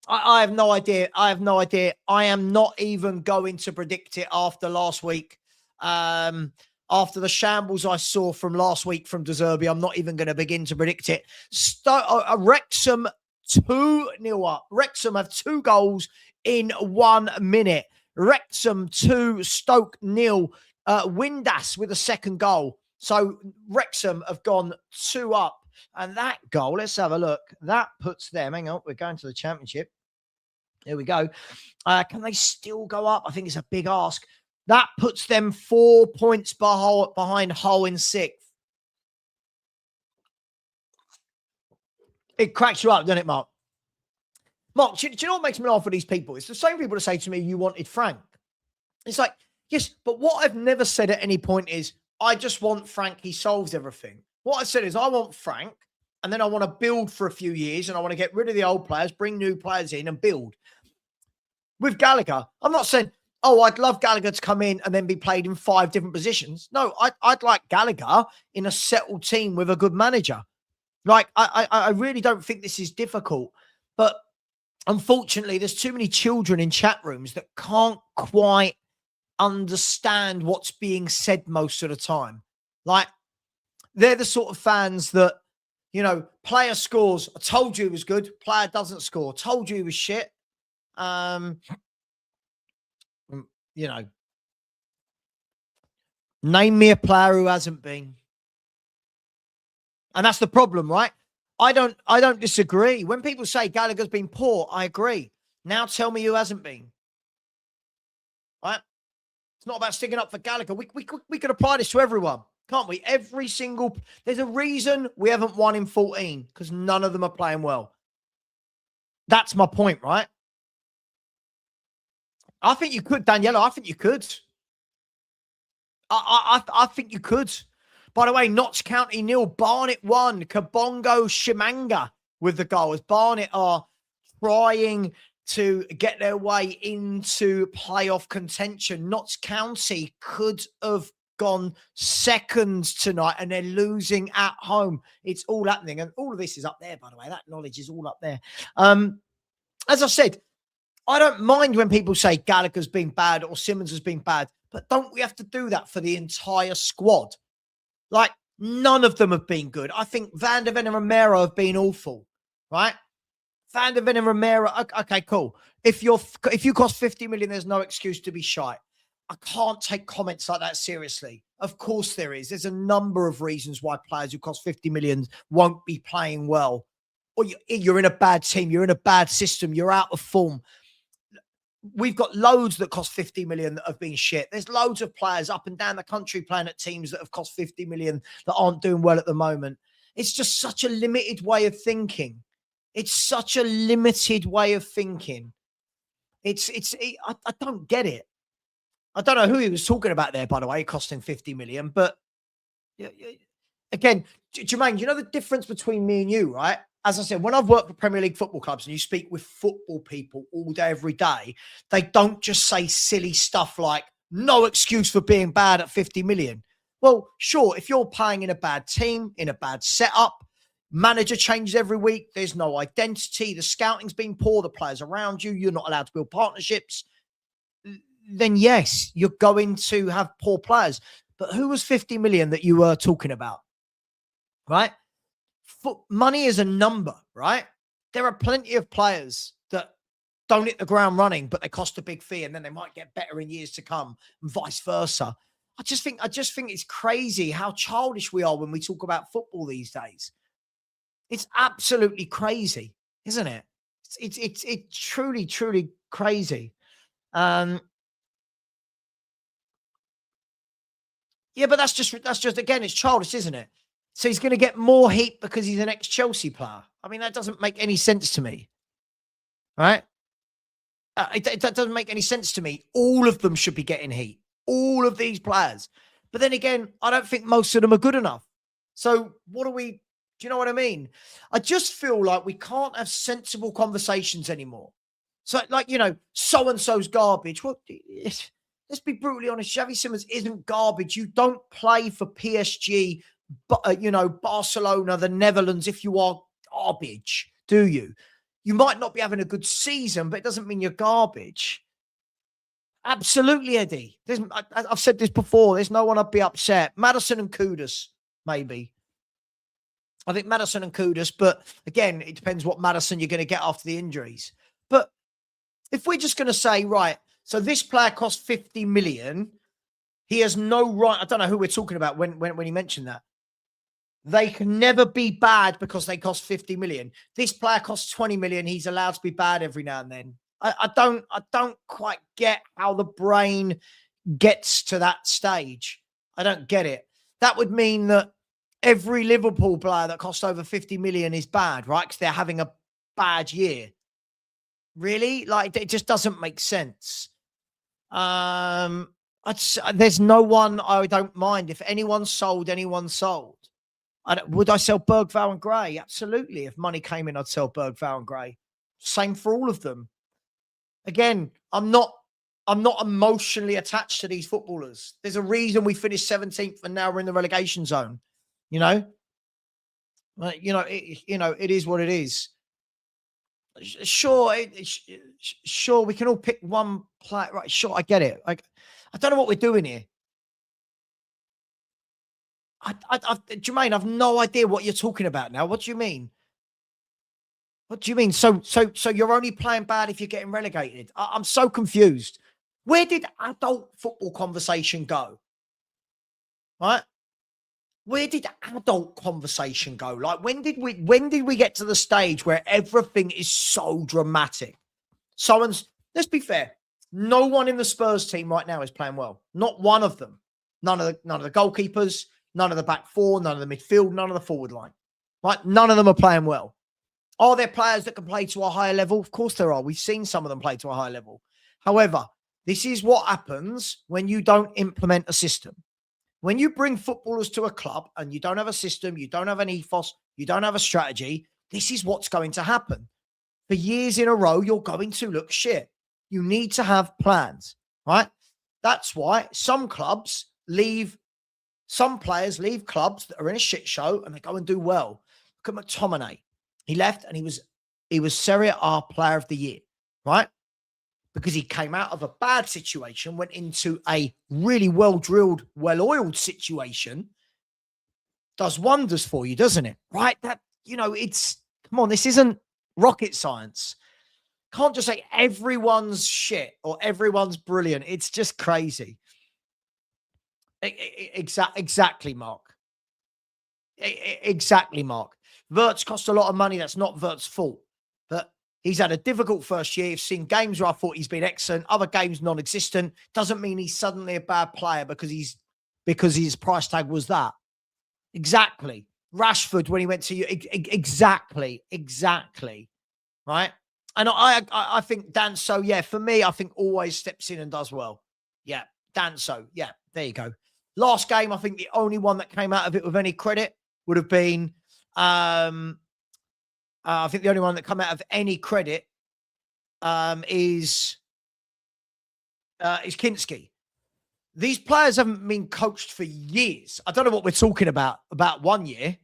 I have no idea. I am not even going to predict it after last week. After the shambles I saw from last week from De Zerbi, I'm not even going to begin to predict it. Wrexham 2-0 up. Wrexham have 2 goals in 1 minute. Wrexham 2, Stoke 0. Windass with a second goal. So Wrexham have gone 2 up And that goal, let's have a look. That puts them, hang on, we're going to the Championship. There we go. Can they still go up? I think it's a big ask. That puts them 4 points behind Hull in 6th. It cracks you up, doesn't it, Mark? Mark, do you know what makes me laugh with these people? It's the same people that say to me, you wanted Frank. It's like, yes, but what I've never said at any point is, I just want Frank, he solves everything. What I said is, I want Frank, and then I want to build for a few years, and I want to get rid of the old players, bring new players in and build. With Gallagher, I'm not saying, oh, I'd love Gallagher to come in and then be played in 5 different positions. No, I'd like Gallagher in a settled team with a good manager. Like, I really don't think this is difficult. But unfortunately, there's too many children in chat rooms that can't quite understand what's being said most of the time. Like, they're the sort of fans that, you know, player scores. I told you he was good. Player doesn't score. Told you he was shit. You know, name me a player who hasn't been. And that's the problem, right? I don't disagree. When people say Gallagher's been poor, I agree. Now tell me who hasn't been. Right? It's not about sticking up for Gallagher. We could apply this to everyone, can't we? Every single... There's a reason we haven't won in 14, because none of them are playing well. That's my point, right? I think you could, Daniela. I think you could. I think you could. By the way, Notts County 0, Barnet 1, Kabongo Shimanga with the goal. As Barnet are trying to get their way into playoff contention. Notts County could have gone seconds tonight, and they're losing at home. It's all happening. And all of this is up there, by the way. That knowledge is all up there. As I said, I don't mind when people say Gallagher's been bad or Simmons has been bad, but don't we have to do that for the entire squad? Like, none of them have been good. I think Van der Ven and Romero have been awful, right? Van der Ven and Romero, okay, cool. If you cost 50 million, there's no excuse to be shy. I can't take comments like that seriously. Of course there is. There's a number of reasons why players who cost 50 million won't be playing well. Or you're in a bad team, you're in a bad system, you're out of form. We've got loads that cost 50 million that have been shit. There's loads of players up and down the country playing at teams that have cost 50 million that aren't doing well at the moment. It's just such a limited way of thinking. It's such a limited way of thinking. I don't get it. I don't know who he was talking about there, by the way, costing 50 million. But again, Jermaine, you know the difference between me and you, right? As I said, when I've worked for Premier League football clubs and you speak with football people all day, every day, they don't just say silly stuff like, no excuse for being bad at 50 million. Well, sure, if you're playing in a bad team, in a bad setup, manager changes every week, there's no identity, the scouting's been poor, the players around you, you're not allowed to build partnerships, then yes, you're going to have poor players. But who was 50 million that you were talking about? Right? Money is a number, right? There are plenty of players that don't hit the ground running, but they cost a big fee, and then they might get better in years to come, and vice versa. I just think it's crazy how childish we are when we talk about football these days. It's absolutely crazy, isn't it? It's truly, truly crazy. Yeah, but that's just again, it's childish, isn't it? So he's going to get more heat because he's an ex-Chelsea player. I mean, that doesn't make any sense to me, right? That doesn't make any sense to me. All of them should be getting heat. All of these players. But then again, I don't think most of them are good enough. So do you know what I mean? I just feel like we can't have sensible conversations anymore. So, like, you know, so-and-so's garbage. Well, let's be brutally honest. Xavi Simons isn't garbage. You don't play for PSG, you know, Barcelona, the Netherlands, if you are garbage, do you? You might not be having a good season, but it doesn't mean you're garbage. Absolutely, Eddie. I've said this before. There's no one I'd be upset. Maddison and Kudus, maybe. I think Maddison and Kudus, but again, it depends what Maddison you're going to get after the injuries. But if we're just going to say, right, so this player cost 50 million, he has no right. I don't know who we're talking about when he mentioned that. They can never be bad because they cost 50 million. This player costs 20 million. He's allowed to be bad every now and then. I don't quite get how the brain gets to that stage. I don't get it. That would mean that every Liverpool player that costs over 50 million is bad, right? Because they're having a bad year. Really? Like, it just doesn't make sense. There's no one I don't mind. If anyone's sold, anyone's sold. Would I sell Bergvall and Gray? Absolutely. If money came in, I'd sell Bergvall and Gray. Same for all of them. Again, I'm not emotionally attached to these footballers. There's a reason we finished 17th and now we're in the relegation zone. You know, it is what it is. Sure, we can all pick one player. Right, sure, I get it. Like, I don't know what we're doing here. Jermaine, I've no idea what you're talking about now. What do you mean? What do you mean? So you're only playing bad if you're getting relegated? I'm so confused. Where did adult football conversation go? Right? Where did adult conversation go? Like, when did we get to the stage where everything is so dramatic? Let's be fair. No one in the Spurs team right now is playing well. Not one of them. None of the goalkeepers, none of the back four, none of the midfield, none of the forward line. Right? None of them are playing well. Are there players that can play to a higher level? Of course there are. We've seen some of them play to a higher level. However, this is what happens when you don't implement a system. When you bring footballers to a club and you don't have a system, you don't have an ethos, you don't have a strategy, this is what's going to happen. For years in a row, you're going to look shit. You need to have plans, right? That's why some players leave clubs that are in a shit show and they go and do well. Look at McTominay. He left and he was Serie A Player of the Year, right? Because he came out of a bad situation, went into a really well-drilled, well-oiled situation. Does wonders for you, doesn't it? Right? Come on, this isn't rocket science. Can't just say everyone's shit or everyone's brilliant. It's just crazy. Exactly, Mark. Exactly, Mark. Wirtz cost a lot of money. That's not Wirtz's fault. But he's had a difficult first year. I've seen games where I thought he's been excellent, other games non-existent. Doesn't mean he's suddenly a bad player because his price tag was that. Exactly. Rashford when he went to you. Exactly. Right? And I think Danso, yeah, for me, I think always steps in and does well. Yeah, Danso. Yeah, there you go. Last game, I think the only one that came out of it with any credit would have been, I think the only one that come out of any credit is Kinski. These players haven't been coached for years. I don't know what we're talking about 1 year.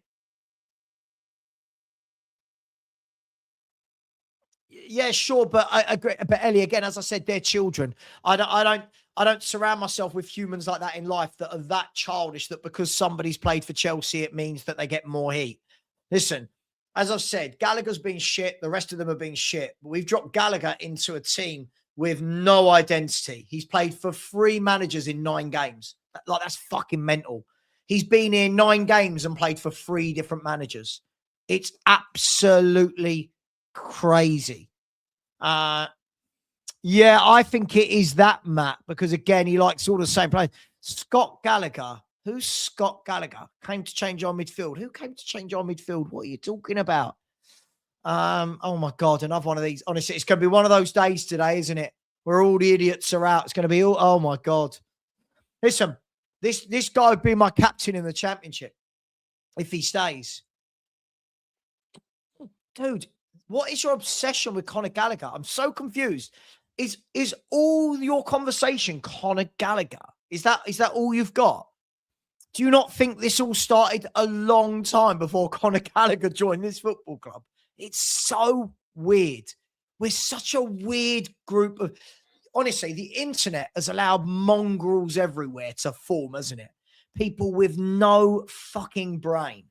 Yeah, sure, but I agree. But Ellie, again, as I said, they're children. I don't surround myself with humans like that in life that are that childish that because somebody's played for Chelsea, it means that they get more heat. Listen, as I've said, Gallagher's been shit. The rest of them have been shit. But we've dropped Gallagher into a team with no identity. He's played for 3 managers in 9 games. Like, that's fucking mental. He's been in 9 games and played for 3 different managers. It's absolutely crazy. Yeah, I think it is that, Matt, because again, he likes all the same players. Scott Gallagher. Who's Scott Gallagher? Came to change our midfield. Who came to change our midfield? What are you talking about? Oh my God, another one of these. Honestly, it's going to be one of those days today, isn't it? Where all the idiots are out. It's going to be all, oh my God. Listen, this guy would be my captain in the championship if he stays. Dude, what is your obsession with Conor Gallagher? I'm so confused. Is all your conversation Conor Gallagher? Is that all you've got? Do you not think this all started a long time before Conor Gallagher joined this football club? It's so weird. We're such a weird group of... Honestly, the internet has allowed mongrels everywhere to form, hasn't it? People with no fucking brain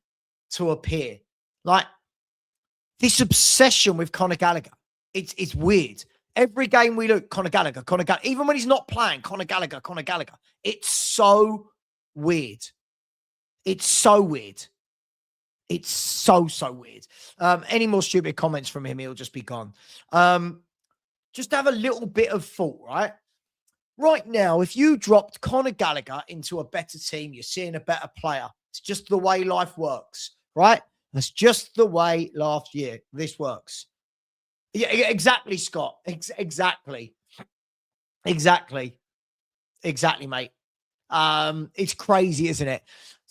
to appear. Like, this obsession with Conor Gallagher, it's weird. Every game we look, Conor Gallagher. Even when he's not playing, Conor Gallagher. It's so weird. It's so weird. It's so weird. Any more stupid comments from him, he'll just be gone. Just have a little bit of thought, right? Right now, if you dropped Conor Gallagher into a better team, you're seeing a better player. It's just the way life works, right? That's just the way this works. Yeah, exactly, Scott. Exactly, mate. It's crazy, isn't it?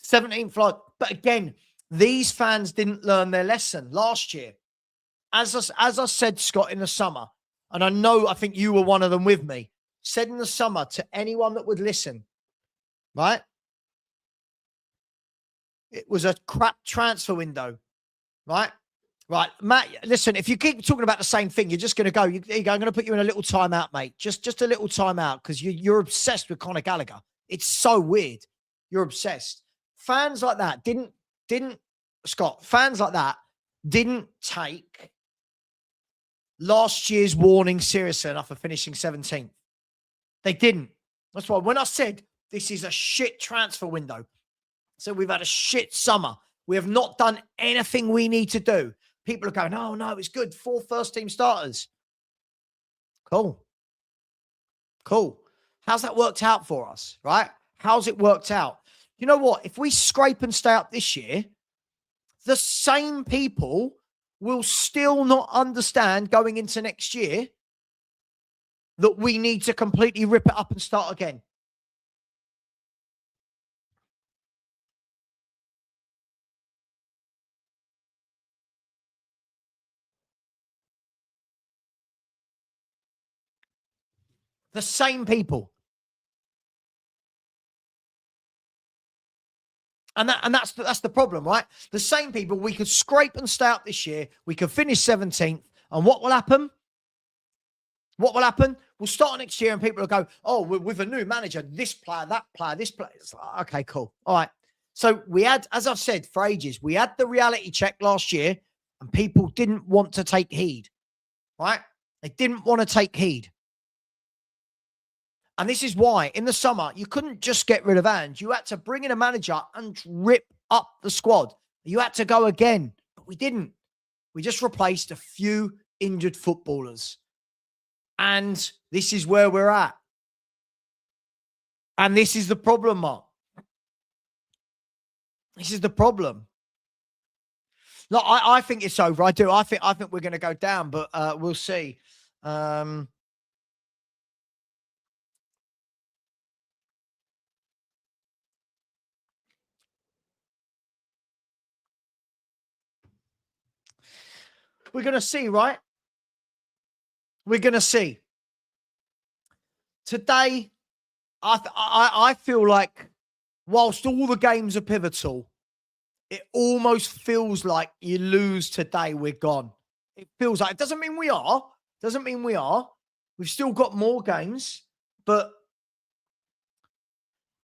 17th flight. But again, these fans didn't learn their lesson last year. As I said, Scott, in the summer, and I think you were one of them with me, said in the summer to anyone that would listen, right? It was a crap transfer window, right? Right, Matt, listen, if you keep talking about the same thing, you're just going to go, I'm going to put you in a little timeout, mate. Just a little timeout because you're obsessed with Conor Gallagher. It's so weird. You're obsessed. Fans like that didn't take last year's warning seriously enough for finishing 17th. They didn't. That's why when I said this is a shit transfer window, so we've had a shit summer. We have not done anything we need to do. People are going, oh, no, it's good. 4 first-team starters. Cool. How's that worked out for us, right? How's it worked out? You know what? If we scrape and stay up this year, the same people will still not understand going into next year that we need to completely rip it up and start again. The same people. And that's the problem, right? The same people, we could scrape and stay up this year. We could finish 17th. And what will happen? We'll start next year and people will go, oh, we're with a new manager, this player, that player, this player. It's like, okay, cool. All right. So we had, as I've said for ages, we had the reality check last year and people didn't want to take heed, right? They didn't want to take heed. And this is why in the summer, you couldn't just get rid of Ange. You had to bring in a manager and rip up the squad. You had to go again, but we didn't. We just replaced a few injured footballers. And this is where we're at. And this is the problem, Mark. This is the problem. Look, I think it's over. I do. I think we're going to go down, but we'll see. We're going to see, right? We're going to see. Today, I feel like whilst all the games are pivotal, it almost feels like you lose today, we're gone. It feels like, it doesn't mean we are. We've still got more games, but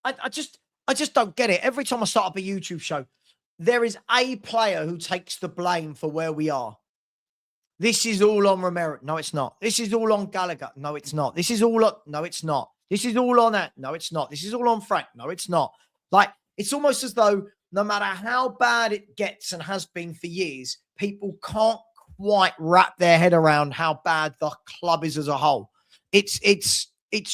I just don't get it. Every time I start up a YouTube show, there is a player who takes the blame for where we are. This is all on Romero. No, it's not. This is all on Gallagher. No, it's not. This is all on... No, it's not. This is all on that. No, it's not. This is all on Frank. No, it's not. Like, it's almost as though no matter how bad it gets and has been for years, people can't quite wrap their head around how bad the club is as a whole. It's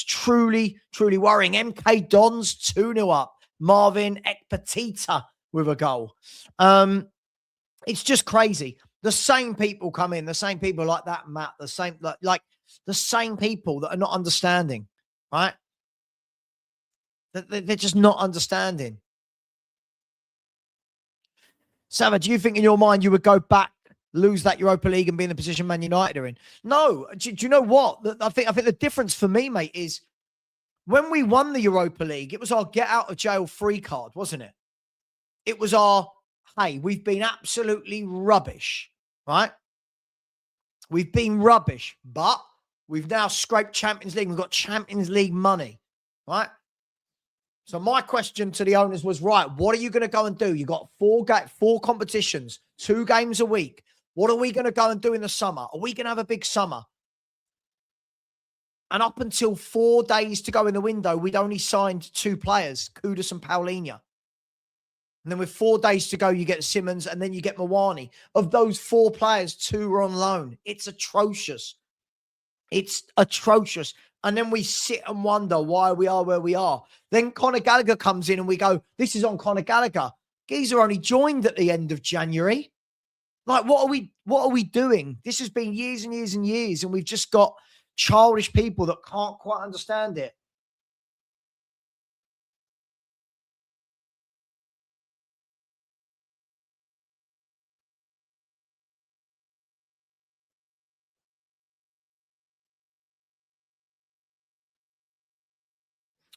truly worrying. MK Dons 2-0 up. Marvin Ekpatita with a goal. It's just crazy. The same people come in, the same people like that, Matt, the same, like the same people that are not understanding, right? They're just not understanding. Savva, do you think in your mind you would go back, lose that Europa League and be in the position Man United are in? No. Do you know what? I think the difference for me, mate, is when we won the Europa League, it was our get out of jail free card, wasn't it? It was our, hey, we've been absolutely rubbish, right? We've been rubbish, but we've now scraped Champions League. We've got Champions League money, right? So my question to the owners was, right, what are you going to go and do? You got four competitions, 2 games a week. What are we going to go and do in the summer? Are we going to have a big summer? And up until 4 days to go in the window, we'd only signed 2 players, Kudus and Paulinho. And then with 4 days to go, you get Simmons and then you get Mawani. Of those 4 players, 2 were on loan. It's atrocious. It's atrocious. And then we sit and wonder why we are where we are. Then Conor Gallagher comes in and we go, this is on Conor Gallagher. Geezer only joined at the end of January. Like, what are we doing? This has been years and years and years, and we've just got childish people that can't quite understand it.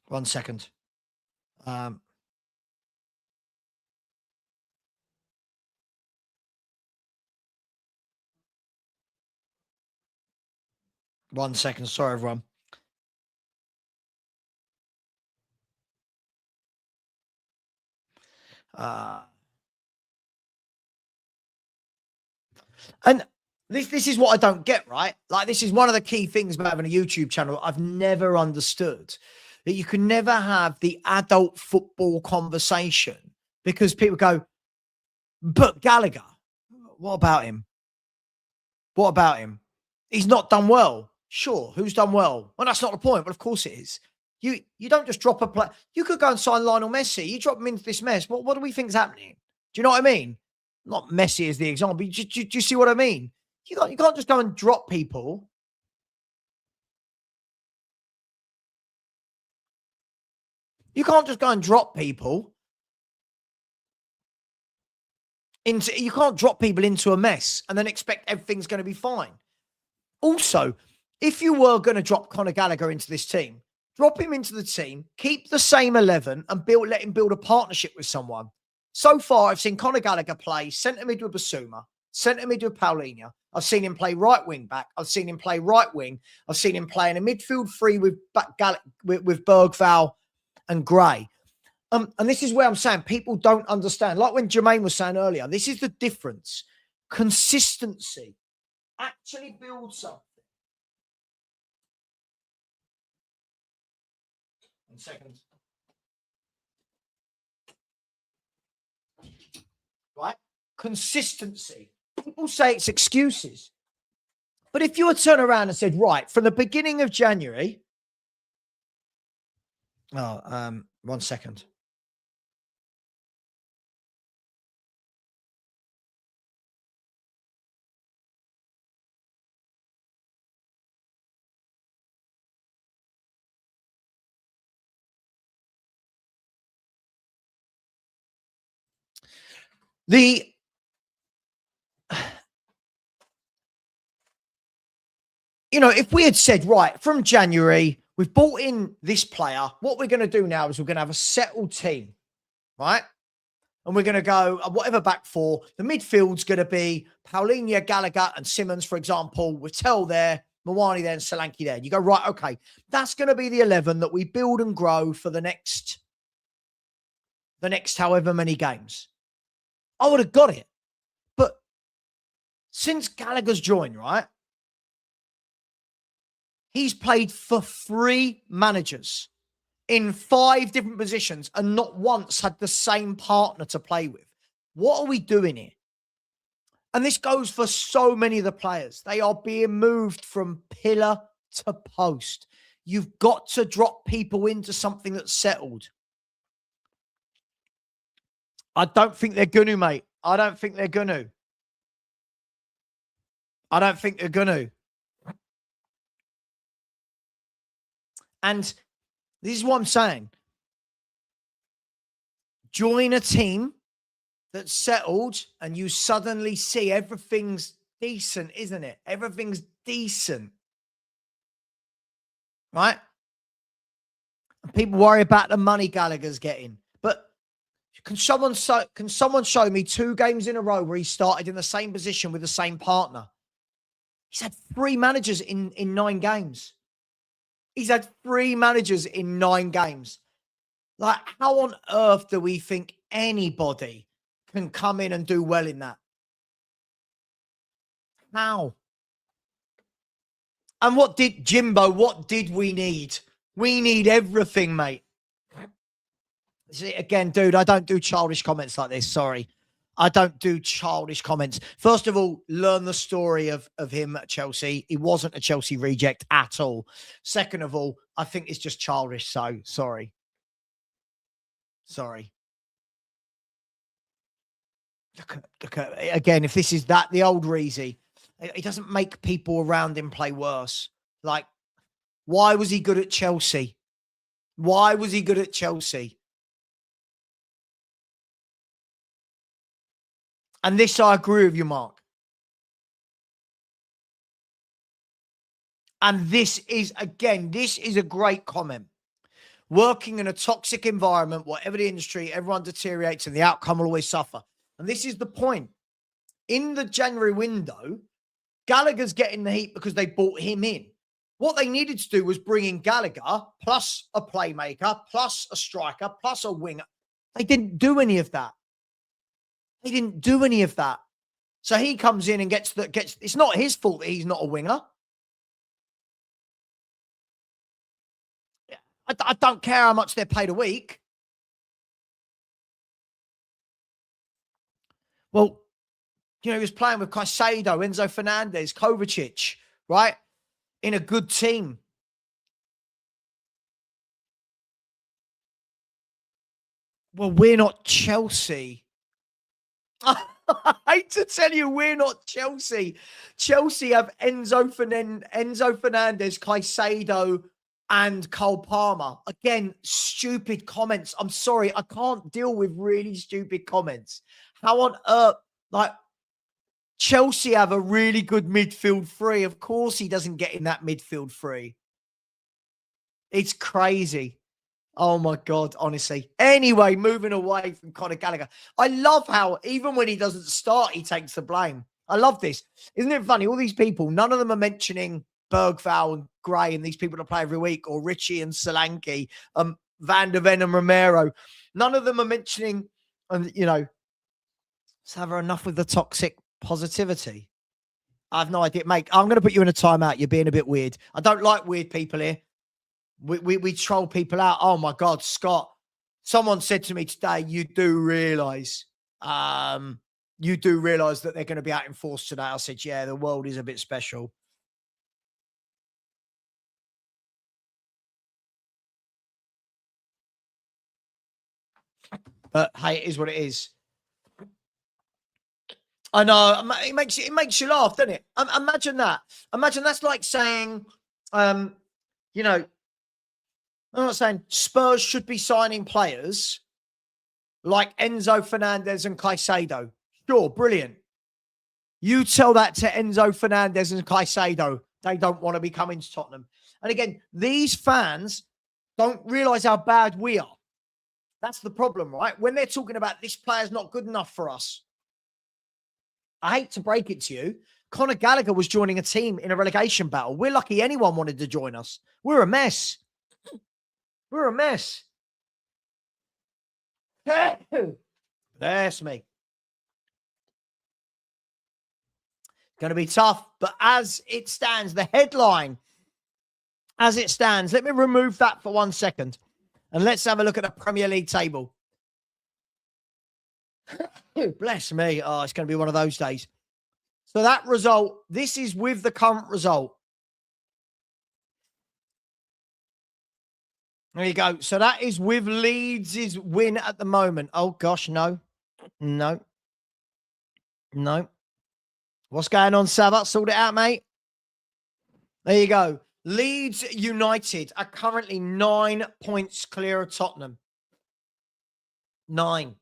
One second. One second. Sorry, everyone. And this is what I don't get, right? Like, this is one of the key things about having a YouTube channel I've never understood. That you can never have the adult football conversation because people go, but Gallagher, what about him? What about him? He's not done well. Sure, who's done well? Well, that's not the point, but of course it is. You don't just drop a play. You could go and sign Lionel Messi. You drop him into this mess. What do we think's happening? Do you know what I mean? Not Messi as the example. But do you see what I mean? You can't just go and drop people. You can't just go and drop people into. You can't drop people into a mess and then expect everything's going to be fine. Also, if you were going to drop Conor Gallagher into this team, drop him into the team, keep the same 11, and let him build a partnership with someone. So far, I've seen Conor Gallagher play centre mid with Basuma, centre mid with Paulinho. I've seen him play right wing back. I've seen him play right wing. I've seen him play in a midfield 3 with Bergval and Gray. And this is where I'm saying people don't understand. Like when Jermaine was saying earlier, this is the difference. Consistency. Actually build something. 1 second. Right? Consistency. People say it's excuses. But if you were to turn around and said, right, from the beginning of January. 1 second. If we had said, right, from January, we've bought in this player, what we're going to do now is we're going to have a settled team, right? And we're going to go, whatever back 4, the midfield's going to be Paulinho, Gallagher, and Simmons, for example, with Tell there, Mawani there, and Solanke there. You go, right, okay, that's going to be the 11 that we build and grow for the next however many games. I would have got it. But since Gallagher's joined, right, he's played for 3 managers in 5 different positions and not once had the same partner to play with. What are we doing here? And this goes for so many of the players. They are being moved from pillar to post. You've got to drop people into something that's settled. I don't think they're going to, mate. I don't think they're going to. I don't think they're going to. And this is what I'm saying. Join a team that's settled and you suddenly see everything's decent, isn't it? Everything's decent. Right? And people worry about the money Gallagher's getting. But can someone show me 2 games in a row where he started in the same position with the same partner? He's had 3 managers in 9 games. He's had 3 managers in 9 games. Like, how on earth do we think anybody can come in and do well in that? How? And what did we need? We need everything, mate. See, again, dude, I don't do childish comments like this. Sorry. I don't do childish comments. First of all, learn the story of him at Chelsea. He wasn't a Chelsea reject at all. Second of all, I think it's just childish. So sorry. Sorry. Look at, again, if this is that, the old Reezy, he doesn't make people around him play worse. Like, why was he good at Chelsea? Why was he good at Chelsea? And this, I agree with you, Mark. And this is, again, this is a great comment. Working in a toxic environment, whatever the industry, everyone deteriorates and the outcome will always suffer. And this is the point. In the January window, Gallagher's getting the heat because they bought him in. What they needed to do was bring in Gallagher, plus a playmaker, plus a striker, plus a winger. They didn't do any of that. They didn't do any of that. So he comes in and gets it's not his fault that he's not a winger. I don't care how much they're paid a week. Well, you know, he was playing with Caicedo, Enzo Fernandez, Kovacic, right? In a good team. Well, we're not Chelsea. I hate to tell you, we're not Chelsea. Chelsea have Enzo Fernandez, Caicedo, and Cole Palmer. Again, stupid comments. I'm sorry, I can't deal with really stupid comments. How on earth, like, Chelsea have a really good midfield three. Of course he doesn't get in that midfield three. It's crazy. Oh, my God, honestly. Anyway, moving away from Conor Gallagher. I love how even when he doesn't start, he takes the blame. I love this. Isn't it funny? All these people, none of them are mentioning Bergvall and Gray and these people that play every week, or Richie and Solanke, Van der Ven and Romero. None of them are mentioning, you know, Savva, enough with the toxic positivity. I have no idea. Mate, I'm going to put you in a timeout. You're being a bit weird. I don't like weird people here. We troll people out. Oh, my God, Scott. Someone said to me today, you do realise that they're going to be out in force today. I said, yeah, the world is a bit special. But hey, it is what it is. I know it makes you laugh, doesn't it? Imagine that. Imagine that's like saying, you know, I'm not saying Spurs should be signing players like Enzo Fernandez and Caicedo. Sure, brilliant. You tell that to Enzo Fernandez and Caicedo, they don't want to be coming to Tottenham. And again, these fans don't realise how bad we are. That's the problem, right? When they're talking about this player's not good enough for us. I hate to break it to you. Conor Gallagher was joining a team in a relegation battle. We're lucky anyone wanted to join us. We're a mess. We're a mess. Bless me. Going to be tough, but as it stands, the headline, as it stands, let me remove that for 1 second and let's have a look at the Premier League table. Bless me. Oh, it's going to be one of those days. So that result, this is with the current result. There you go. So that is with Leeds' win at the moment. Oh, gosh, no. No. No. What's going on, Savva? Sort it out, mate. There you go. Leeds United are currently 9 points clear of Tottenham. 9.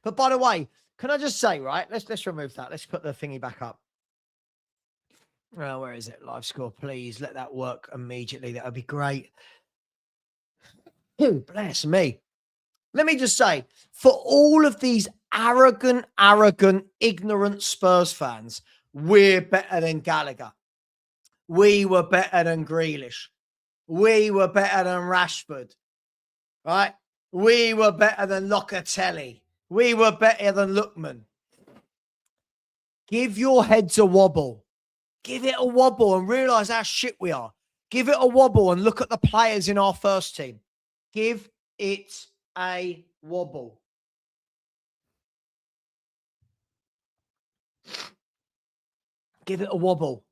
But by the way, can I just say, right? Let's remove that. Let's put the thingy back up. Well, where is it? Live score, please. Let that work immediately. That would be great. Oh, bless me. Let me just say, for all of these arrogant, ignorant Spurs fans, we're better than Gallagher. We were better than Grealish. We were better than Rashford. Right? We were better than Locatelli. We were better than Lookman. Give your heads a wobble. Give it a wobble and realise how shit we are. Give it a wobble and look at the players in our first team. Give it a wobble. Give it a wobble.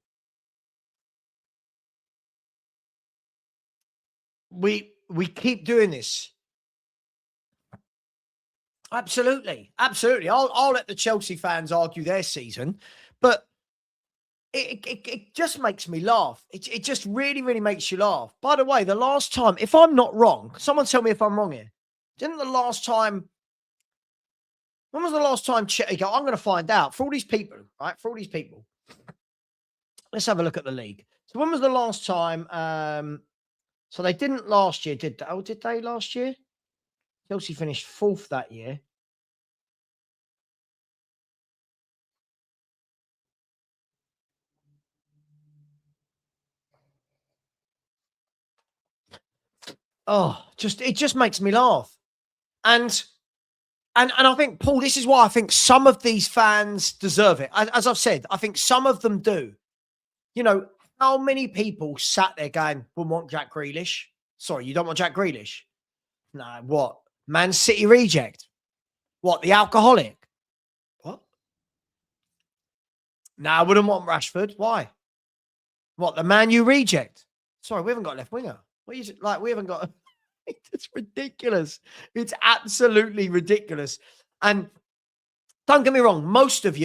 We keep doing this. Absolutely. Absolutely. I'll let the Chelsea fans argue their season, but it just makes me laugh. It just really, really makes you laugh. By the way, the last time, if I'm not wrong, someone tell me if I'm wrong here. Didn't the last time, when was the last time I'm going to find out for all these people, right? For all these people. Let's have a look at the league. So when was the last time? So they didn't last year, did they? Oh, did they last year? Chelsea finished 4th that year. Oh, it just makes me laugh. And I think, Paul, this is why I think some of these fans deserve it. As I've said, I think some of them do. You know, how many people sat there going, we want Jack Grealish? Sorry, you don't want Jack Grealish? No, what? Man City reject? What, the alcoholic? What? No, I wouldn't want Rashford. Why? What, the Man U reject? Sorry, we haven't got a left winger. What is it? Like, we haven't got... It's ridiculous. It's absolutely ridiculous. And don't get me wrong, most of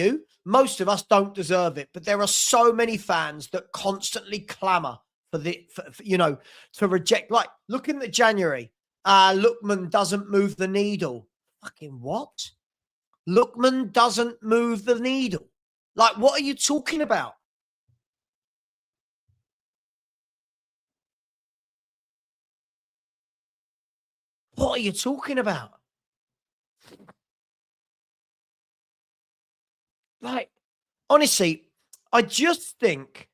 us don't deserve it. But there are so many fans that constantly clamour for to reject. Like, looking at January, Lookman doesn't move the needle. Fucking what? Lookman doesn't move the needle. Like, what are you talking about? What are you talking about? Like, honestly, I just think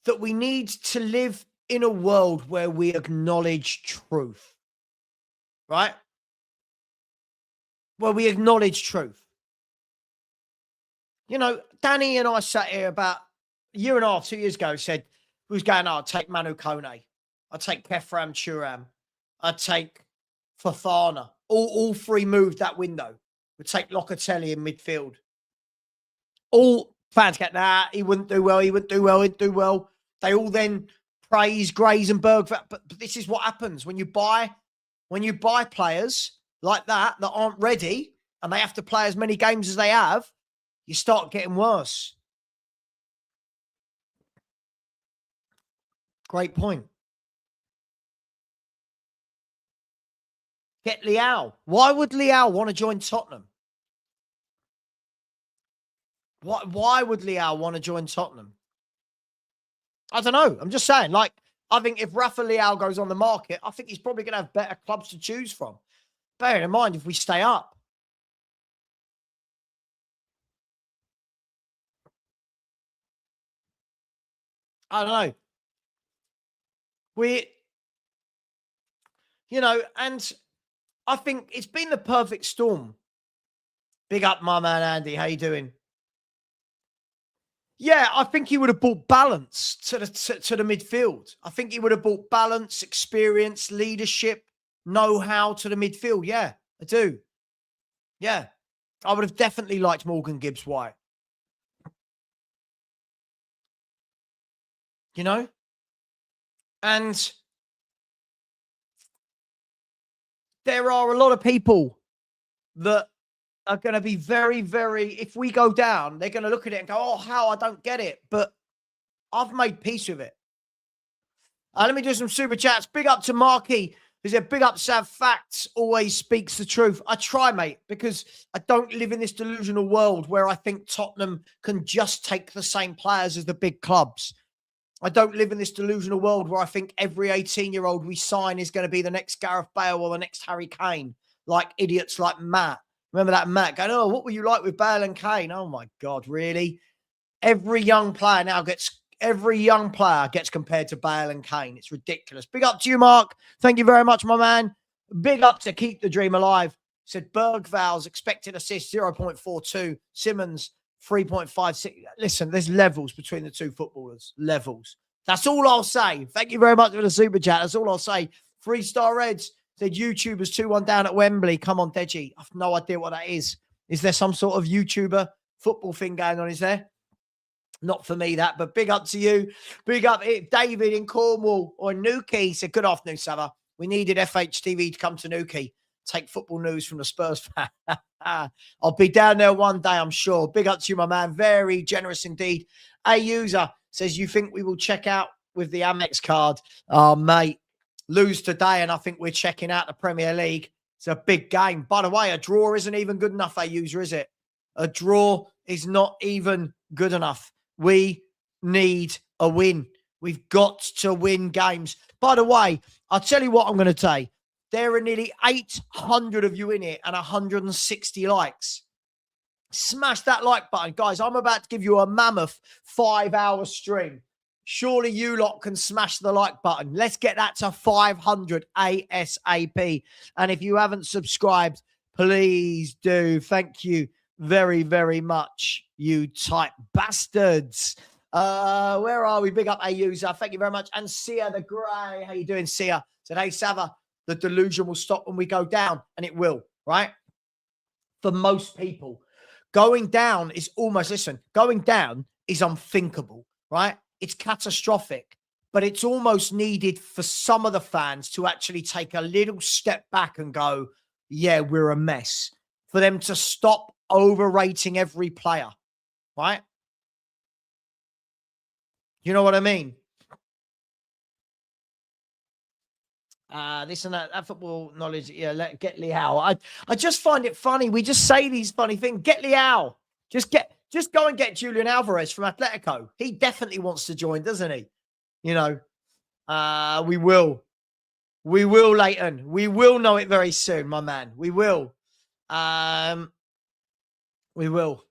that we need to live in a world where we acknowledge truth, right? Where we acknowledge truth. You know, Danny and I sat here about a year and a half, 2 years ago, said, we was going, I'd take Manu Kone. I'd take Kefram Turam. I'd take Fofana. All three moved that window. We'd take Locatelli in midfield. All fans get, nah, he wouldn't do well. He wouldn't do well. He'd do well. They all then praise Grays and Berg. But this is what happens when you buy players like that aren't ready and they have to play as many games as they have, you start getting worse. Great point. Get Leao. Why would Leao want to join Tottenham? Why would Leao want to join Tottenham? I don't know. I'm just saying, like, I think if Rafa Leao goes on the market, I think he's probably going to have better clubs to choose from. Bear in mind, if we stay up. I don't know. And I think it's been the perfect storm. Big up, my man, Andy. How you doing? Yeah, I think he would have brought balance to the midfield. I think he would have brought balance, experience, leadership, know-how to the midfield. Yeah, I do. Yeah, I would have definitely liked Morgan Gibbs-White. You know? And there are a lot of people that are going to be very, very, if we go down, they're going to look at it and go, oh, how? I don't get it. But I've made peace with it. Let me do some super chats. Big up to Marky. He said, big up Sav. Facts always speaks the truth. I try, mate, because I don't live in this delusional world where I think Tottenham can just take the same players as the big clubs. I don't live in this delusional world where I think every 18-year-old we sign is going to be the next Gareth Bale or the next Harry Kane, like idiots like Matt. Remember that Matt going, oh, what were you like with Bale and Kane? Oh, my God, really? Every young player gets compared to Bale and Kane. It's ridiculous. Big up to you, Mark. Thank you very much, my man. Big up to Keep the Dream Alive. Said Bergval's expected assist 0.42. Simmons 3.56. Listen, there's levels between the two footballers. Levels. That's all I'll say. Thank you very much for the super chat. That's all I'll say. 3-star Reds said YouTubers 2-1 down at Wembley. Come on, Deji. I've no idea what that is. Is there some sort of YouTuber football thing going on? Is there? Not for me, that, but big up to you. Big up David in Cornwall or Newquay. Said, good afternoon, Savva. We needed fhtv to come to Newquay. Take football news from the Spurs fan. I'll be down there one day, I'm sure. Big up to you, my man. Very generous indeed. A user says, you think we will check out with the Amex card? Oh, mate, lose today and I think we're checking out the Premier League. It's a big game. By the way, a draw isn't even good enough, A user, is it? A draw is not even good enough. We need a win. We've got to win games. By the way, I'll tell you what I'm going to say. There are nearly 800 of you in it and 160 likes. Smash that like button. Guys, I'm about to give you a mammoth 5-hour stream. Surely you lot can smash the like button. Let's get that to 500 ASAP. And if you haven't subscribed, please do. Thank you very, very much, you type bastards. Where are we? Big up A user. Thank you very much. And Sia the Grey. How you doing, Sia? Said, hey, Savva, the delusion will stop when we go down. And it will, right? For most people. Going down is almost, listen, going down is unthinkable, right? It's catastrophic, but it's almost needed for some of the fans to actually take a little step back and go, yeah, we're a mess. For them to stop overrating every player, right? You know what I mean? This and that football knowledge, yeah, get Liao. I just find it funny. We just say these funny things. Get Liao. Just go and get Julian Alvarez from Atletico. He definitely wants to join, doesn't he? You know, we will. We will, Leighton. We will know it very soon, my man. We will. We will.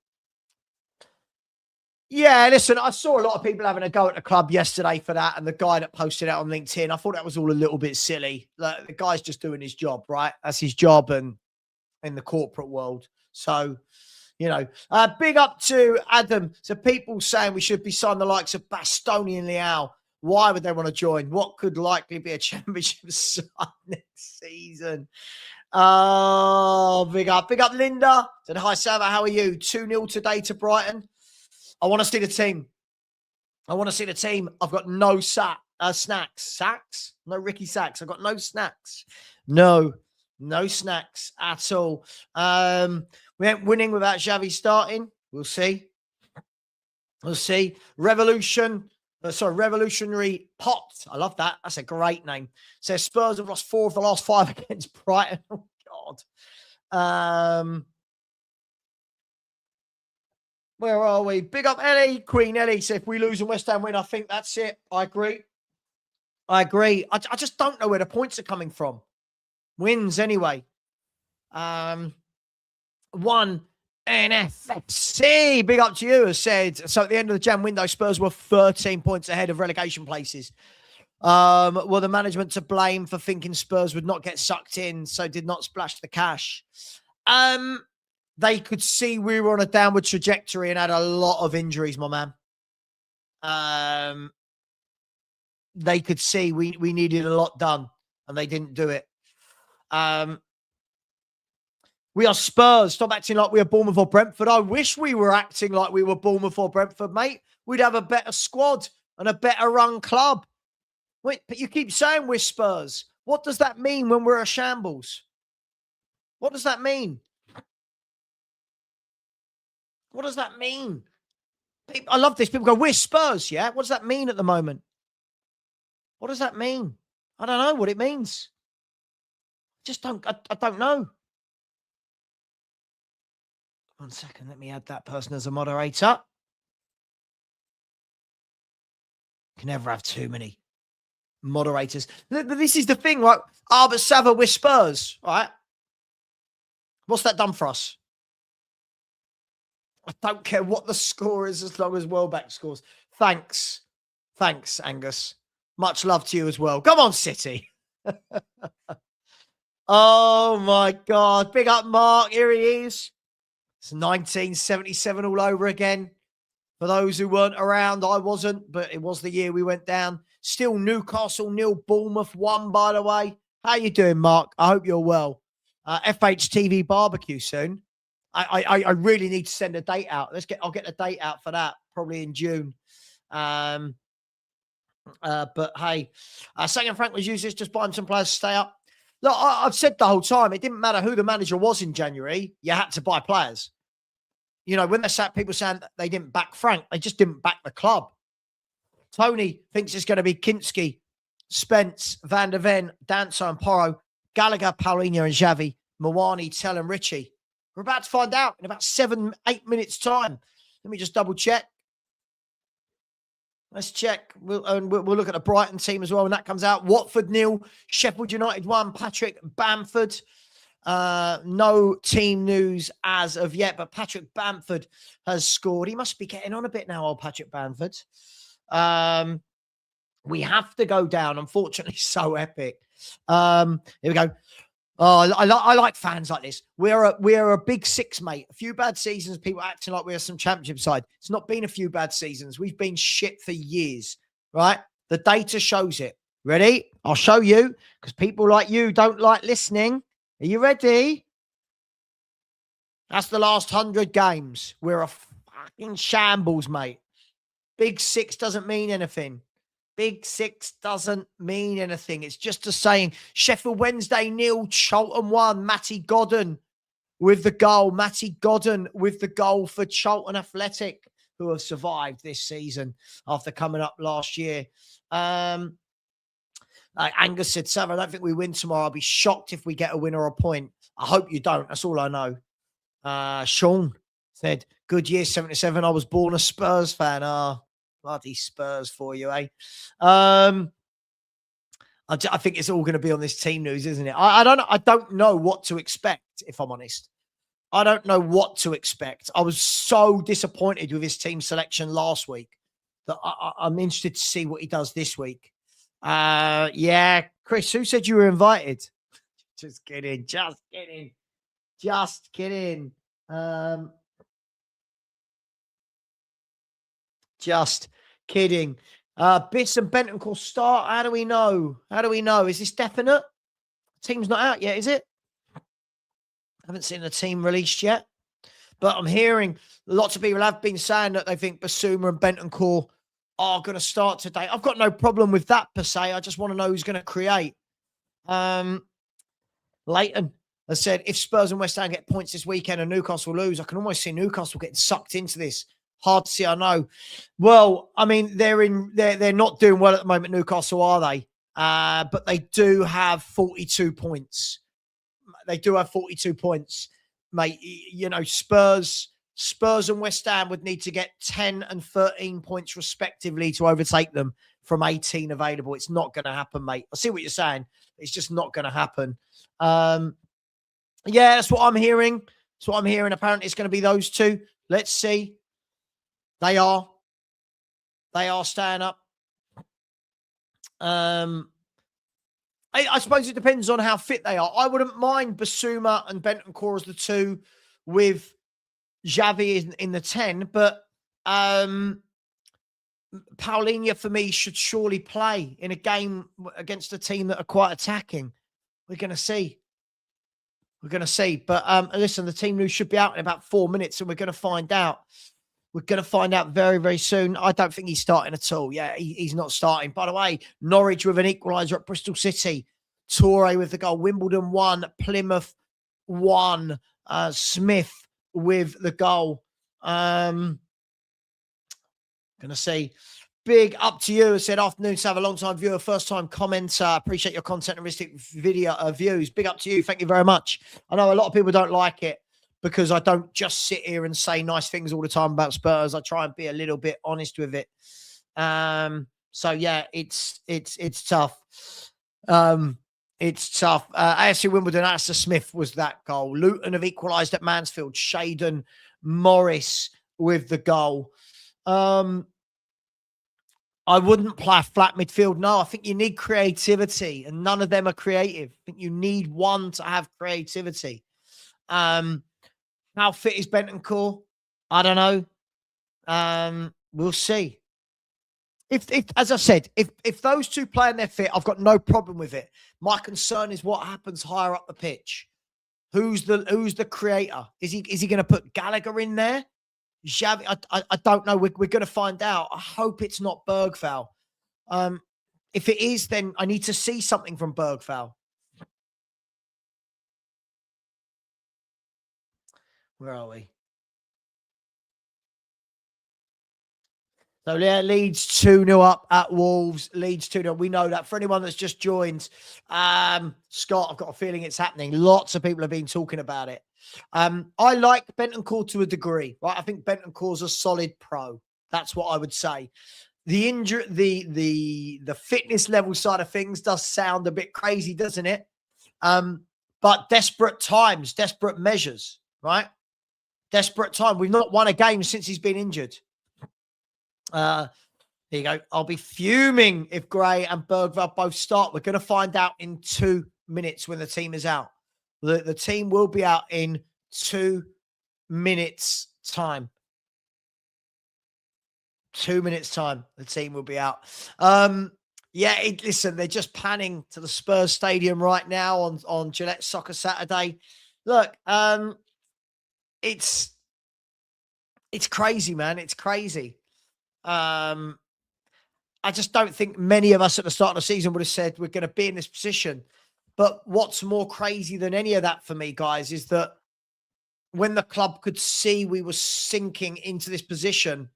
Yeah, listen, I saw a lot of people having a go at the club yesterday for that, and the guy that posted it on LinkedIn, I thought that was all a little bit silly. Like, the guy's just doing his job, right? That's his job and in the corporate world. So, you know, big up to Adam. So people saying we should be signing the likes of Bastoni and Liao. Why would they want to join? What could likely be a championship side next season? Oh, big up. Big up, Linda. Said, hi, Savva, how are you? 2-0 today to Brighton. I want to see the team. I want to see the team. I've got no snacks. Sacks? No Ricky Sacks. I've got no snacks. No snacks at all. We ain't winning without Xavi starting. We'll see. We'll see. Revolutionary Pot. I love that. That's a great name. Says Spurs have lost 4 of the last 5 against Brighton. Oh, God. Where are we? Big up Ellie. Queen Ellie said, if we lose and West Ham win, I think that's it. I agree. I just don't know where the points are coming from. Wins anyway. One nffc. Big up to you. Has said, so at the end of the Jan window, Spurs were 13 points ahead of relegation places. Were the management to blame for thinking Spurs would not get sucked in, so did not splash the cash? They could see we were on a downward trajectory and had a lot of injuries, my man. They could see we needed a lot done, and they didn't do it. We are Spurs. Stop acting like we are Bournemouth or Brentford. I wish we were acting like we were Bournemouth or Brentford, mate. We'd have a better squad and a better run club. Wait, but you keep saying we're Spurs. What does that mean when we're a shambles? What does that mean? What does that mean? I love this. People go, we're Spurs, yeah? What does that mean at the moment? What does that mean? I don't know what it means. I don't know. 1 second. Let me add that person as a moderator. Can never have too many moderators. This is the thing, right? But Savva, we're Spurs, right? What's that done for us? I don't care what the score is as long as Welbeck scores. Thanks, Angus. Much love to you as well. Come on, City. Oh, my God. Big up, Mark. Here he is. It's 1977 all over again For those who weren't around, I wasn't, but it was the year we went down. Still Newcastle 0, Bournemouth 1, by the way. How you doing, Mark? I hope you're well. fhtv barbecue soon. I really need to send a date out. I'll get the date out for that, probably in June. But hey, second Frank was used this, just buying some players to stay up. Look, I've said the whole time, it didn't matter who the manager was in January, you had to buy players. You know, when they sat people saying that they didn't back Frank, they just didn't back the club. Tony thinks it's going to be Kinski, Spence, Van der Ven, Danso and Porro, Gallagher, Paulinho and Xavi, Mawani, Tell and Richie. We're about to find out in about 7-8 minutes' time. Let me just double check. Let's check. We'll look at the Brighton team as well when that comes out. Watford 0, Sheffield United 1, Patrick Bamford. No team news as of yet, but Patrick Bamford has scored. He must be getting on a bit now, old Patrick Bamford. We have to go down. Unfortunately, so epic. Here we go. Oh, I like fans like this. We're a big six, mate. A few bad seasons, people acting like we're some championship side. It's not been a few bad seasons. We've been shit for years, right? The data shows it. Ready? I'll show you, because people like you don't like listening. Are you ready? That's the last 100 games. We're a fucking shambles, mate. Big six doesn't mean anything. Big six doesn't mean anything. It's just a saying. Sheffield Wednesday 0, Charlton 1. Matty Godden with the goal. Matty Godden with the goal for Charlton Athletic, who have survived this season after coming up last year. Angus said, Savva, I don't think we win tomorrow. I'll be shocked if we get a win or a point. I hope you don't. That's all I know. Sean said, good year, 77. I was born a Spurs fan. Bloody Spurs for you, eh? I think it's all going to be on this team news, isn't it? I don't know what to expect, if I'm honest. I don't know what to expect. I was so disappointed with his team selection last week that I'm interested to see what he does this week. Yeah, Chris, who said you were invited? Just kidding. Just kidding. Just kidding. Just kidding. Biss and Bentancur start. How do we know? How do we know? Is this definite? Team's not out yet, is it? I haven't seen the team released yet. But I'm hearing lots of people have been saying that they think Basuma and Bentancur are going to start today. I've got no problem with that per se. I just want to know who's going to create. Leighton has said, if Spurs and West Ham get points this weekend and Newcastle lose, I can almost see Newcastle getting sucked into this. Hard to see, I know. Well, I mean, they're not doing well at the moment, Newcastle, are they? But they do have 42 points. They do have 42 points, mate. You know, Spurs and West Ham would need to get 10 and 13 points respectively to overtake them from 18 available. It's not going to happen, mate. I see what you're saying. It's just not going to happen. Yeah, that's what I'm hearing. That's what I'm hearing. Apparently, it's going to be those two. Let's see. They are staying up. I suppose it depends on how fit they are. I wouldn't mind Basuma and Bentancur as the two with Xavi in the 10, but Paulinho for me should surely play in a game against a team that are quite attacking. We're going to see. We're going to see. But listen, the team news should be out in about 4 minutes, and we're going to find out. We're going to find out very, very soon. I don't think he's starting at all. Yeah, he's not starting. By the way, Norwich with an equaliser at Bristol City. Toure with the goal. Wimbledon 1. Plymouth 1. Smith with the goal. Going to see. Big up to you. I said, afternoon, Savva, long-time viewer, first-time commenter. Appreciate your content-ristic video views. Big up to you. Thank you very much. I know a lot of people don't like it, because I don't just sit here and say nice things all the time about Spurs. I try and be a little bit honest with it. So yeah, it's tough. It's tough. AFC Wimbledon, Alistair Smith was that goal. Luton have equalised at Mansfield. Shaden Morris with the goal. I wouldn't play a flat midfield. No, I think you need creativity, and none of them are creative. I think you need one to have creativity. How fit is Bentancur? I don't know. We'll see. If as I said, if those two play and they're fit, I've got no problem with it. My concern is what happens higher up the pitch. Who's the creator? Is he going to put Gallagher in there? Xavi, I don't know. We're going to find out. I hope it's not Bergvall. If it is, then I need to see something from Bergvall. Where are we? So yeah, Leeds 2-0 up at Wolves. Leeds 2-0. We know that. For anyone that's just joined, Scott, I've got a feeling it's happening. Lots of people have been talking about it. I like Bentancur to a degree, right? I think Bentancur's a solid pro. That's what I would say. The injury, the fitness level side of things does sound a bit crazy, doesn't it? But desperate times, desperate measures, right? Desperate time. We've not won a game since he's been injured. There you go. I'll be fuming if Gray and Bergvall both start. We're going to find out in 2 minutes when the team is out. The team will be out in 2 minutes' time. 2 minutes' time, the team will be out. Listen, they're just panning to the Spurs Stadium right now on Gillette Soccer Saturday. Look, it's crazy, man. It's crazy. I just don't think many of us at the start of the season would have said we're going to be in this position. But what's more crazy than any of that for me, guys, is that when the club could see we were sinking into this position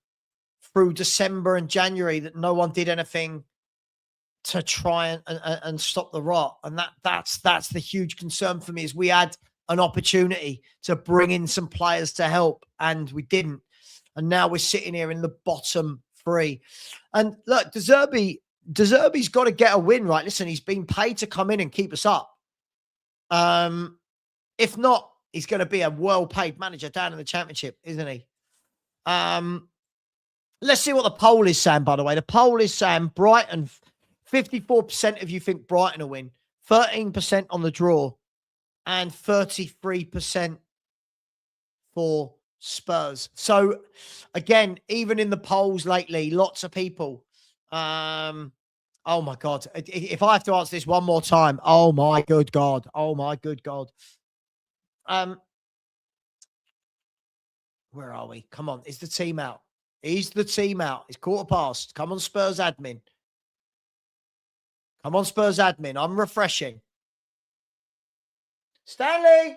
through December and January, that no one did anything to try and stop the rot. And that's the huge concern for me, is we had an opportunity to bring in some players to help and we didn't. And now we're sitting here in the bottom 3. And look, De Zerbi's got to get a win, right? Listen, he's been paid to come in and keep us up. If not, he's going to be a well-paid manager down in the Championship, isn't he? Let's see what the poll is saying, by the way. The poll is saying Brighton, 54% of you think Brighton will win, 13% on the draw, and 33% for Spurs. So, again, even in the polls lately, lots of people. Oh, my God. If I have to answer this one more time, oh, my good God. Oh, my good God. Where are we? Come on. Is the team out? Is the team out? It's 15:15. Come on, Spurs admin. Come on, Spurs admin. I'm refreshing. Stanley!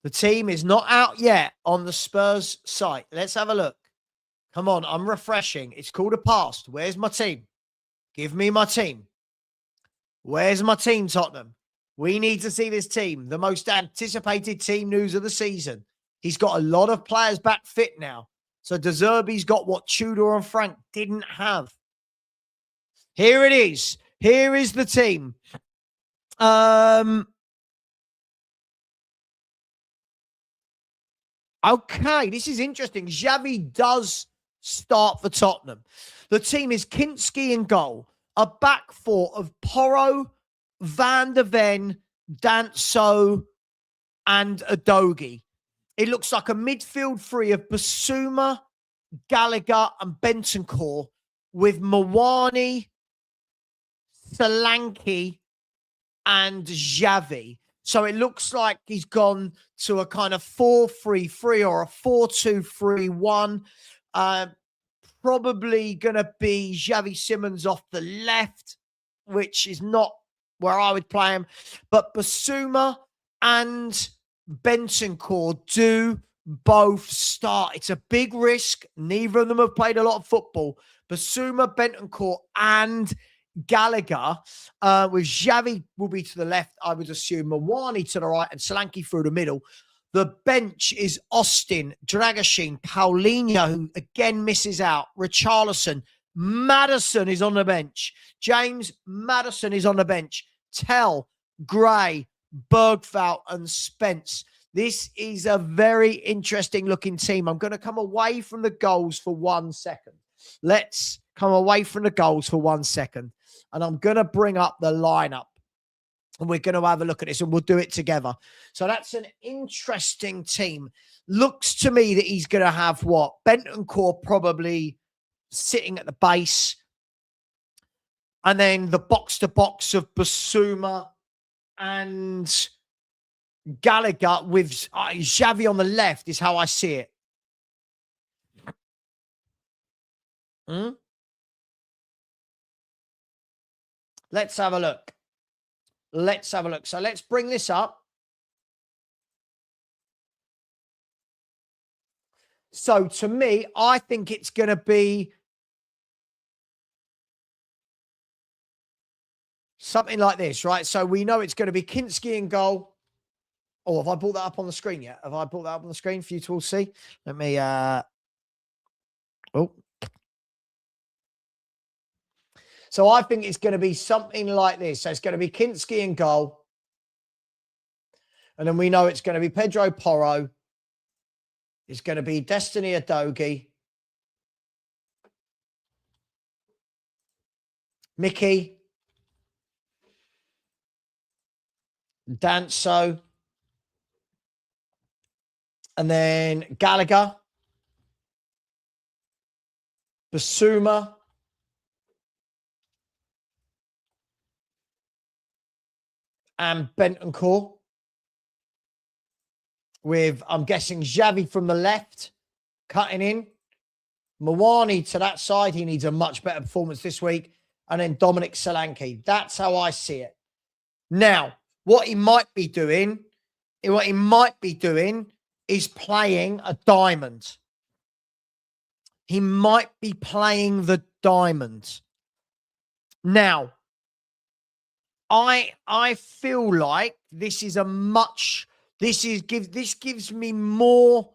The team is not out yet on the Spurs site. Let's have a look. Come on, I'm refreshing. It's called a past. Where's my team? Give me my team. Where's my team, Tottenham? We need to see this team, the most anticipated team news of the season. He's got a lot of players back fit now. So De Zerbi's got what Tudor and Frank didn't have. Here it is. Here is the team. Okay, this is interesting. Xavi does start for Tottenham. The team is Kinski in goal. A back four of Porro, Van der Ven, Danso, and Udogie. It looks like a midfield three of Basuma, Gallagher, and Bentancur with Mawani, Solanke, and Xavi. So it looks like he's gone to a kind of 4-3-3 or a 4-2-3-1. Probably going to be Xavi Simons off the left, which is not where I would play him. But Basuma and Bentancur do both start. It's a big risk. Neither of them have played a lot of football. Basuma, Bentancur, and Gallagher, with Xavi will be to the left, I would assume. Mawani to the right and Solanke through the middle. The bench is Austin, Dragashin, Paulinho, who again misses out, Richarlison, Maddison is on the bench. James Maddison is on the bench. Tell, Gray, Bergvall, and Spence. This is a very interesting looking team. I'm going to come away from the goals for 1 second. Let's come away from the goals for 1 second. And I'm going to bring up the lineup. And we're going to have a look at this and we'll do it together. So that's an interesting team. Looks to me that he's going to have what? Bentancur probably sitting at the base. And then the box-to-box of Basuma and Gallagher with Xavi on the left is how I see it. Let's have a look. Let's have a look. So let's bring this up. So to me, I think it's going to be something like this, right? So we know it's going to be Kinski in goal. Oh, have I brought that up on the screen yet? Have I brought that up on the screen for you to all see? Let me, So I think it's going to be something like this. So it's going to be Kinski in goal. And then we know it's going to be Pedro Porro. It's going to be Destiny Adogi. Mickey. Danso. And then Gallagher. Basuma. And Bentancur with, I'm guessing, Xavi from the left, cutting in. Mawani to that side. He needs a much better performance this week. And then Dominic Solanke. That's how I see it. Now, what he might be doing is playing a diamond. He might be playing the diamond. Now, I feel like this gives me more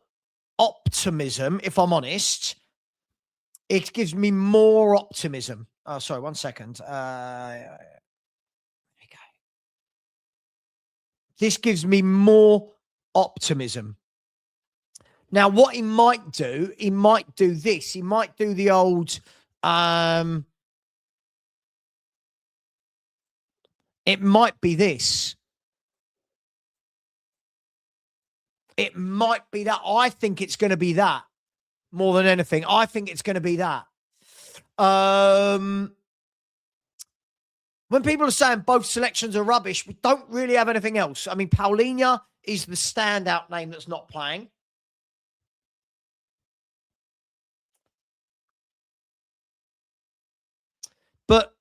optimism, if I'm honest. It gives me more optimism. Oh, sorry, 1 second. Okay. This gives me more optimism. Now, what he might do this. He might do the old it might be this. It might be that. I think it's going to be that more than anything. I think it's going to be that. When people are saying both selections are rubbish, we don't really have anything else. I mean, Paulinho is the standout name that's not playing. But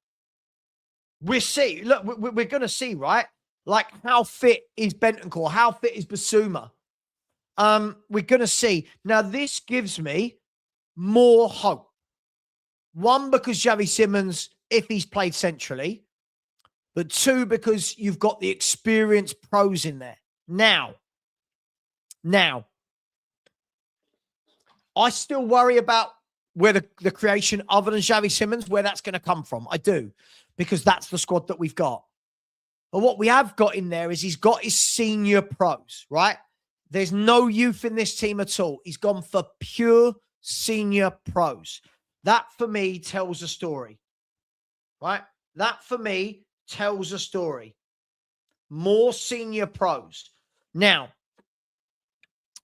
we'll see. Look, we're going to see, right? Like, how fit is Bentancur? How fit is Basuma? We're going to see. Now, this gives me more hope. One, because Xavi Simons, if he's played centrally. But two, because you've got the experienced pros in there. Now, I still worry about where the creation other than Xavi Simons, where that's going to come from. I do. Because that's the squad that we've got. But what we have got in there is he's got his senior pros, right? There's no youth in this team at all. He's gone for pure senior pros. That, for me, tells a story, right? That, for me, tells a story. More senior pros. Now,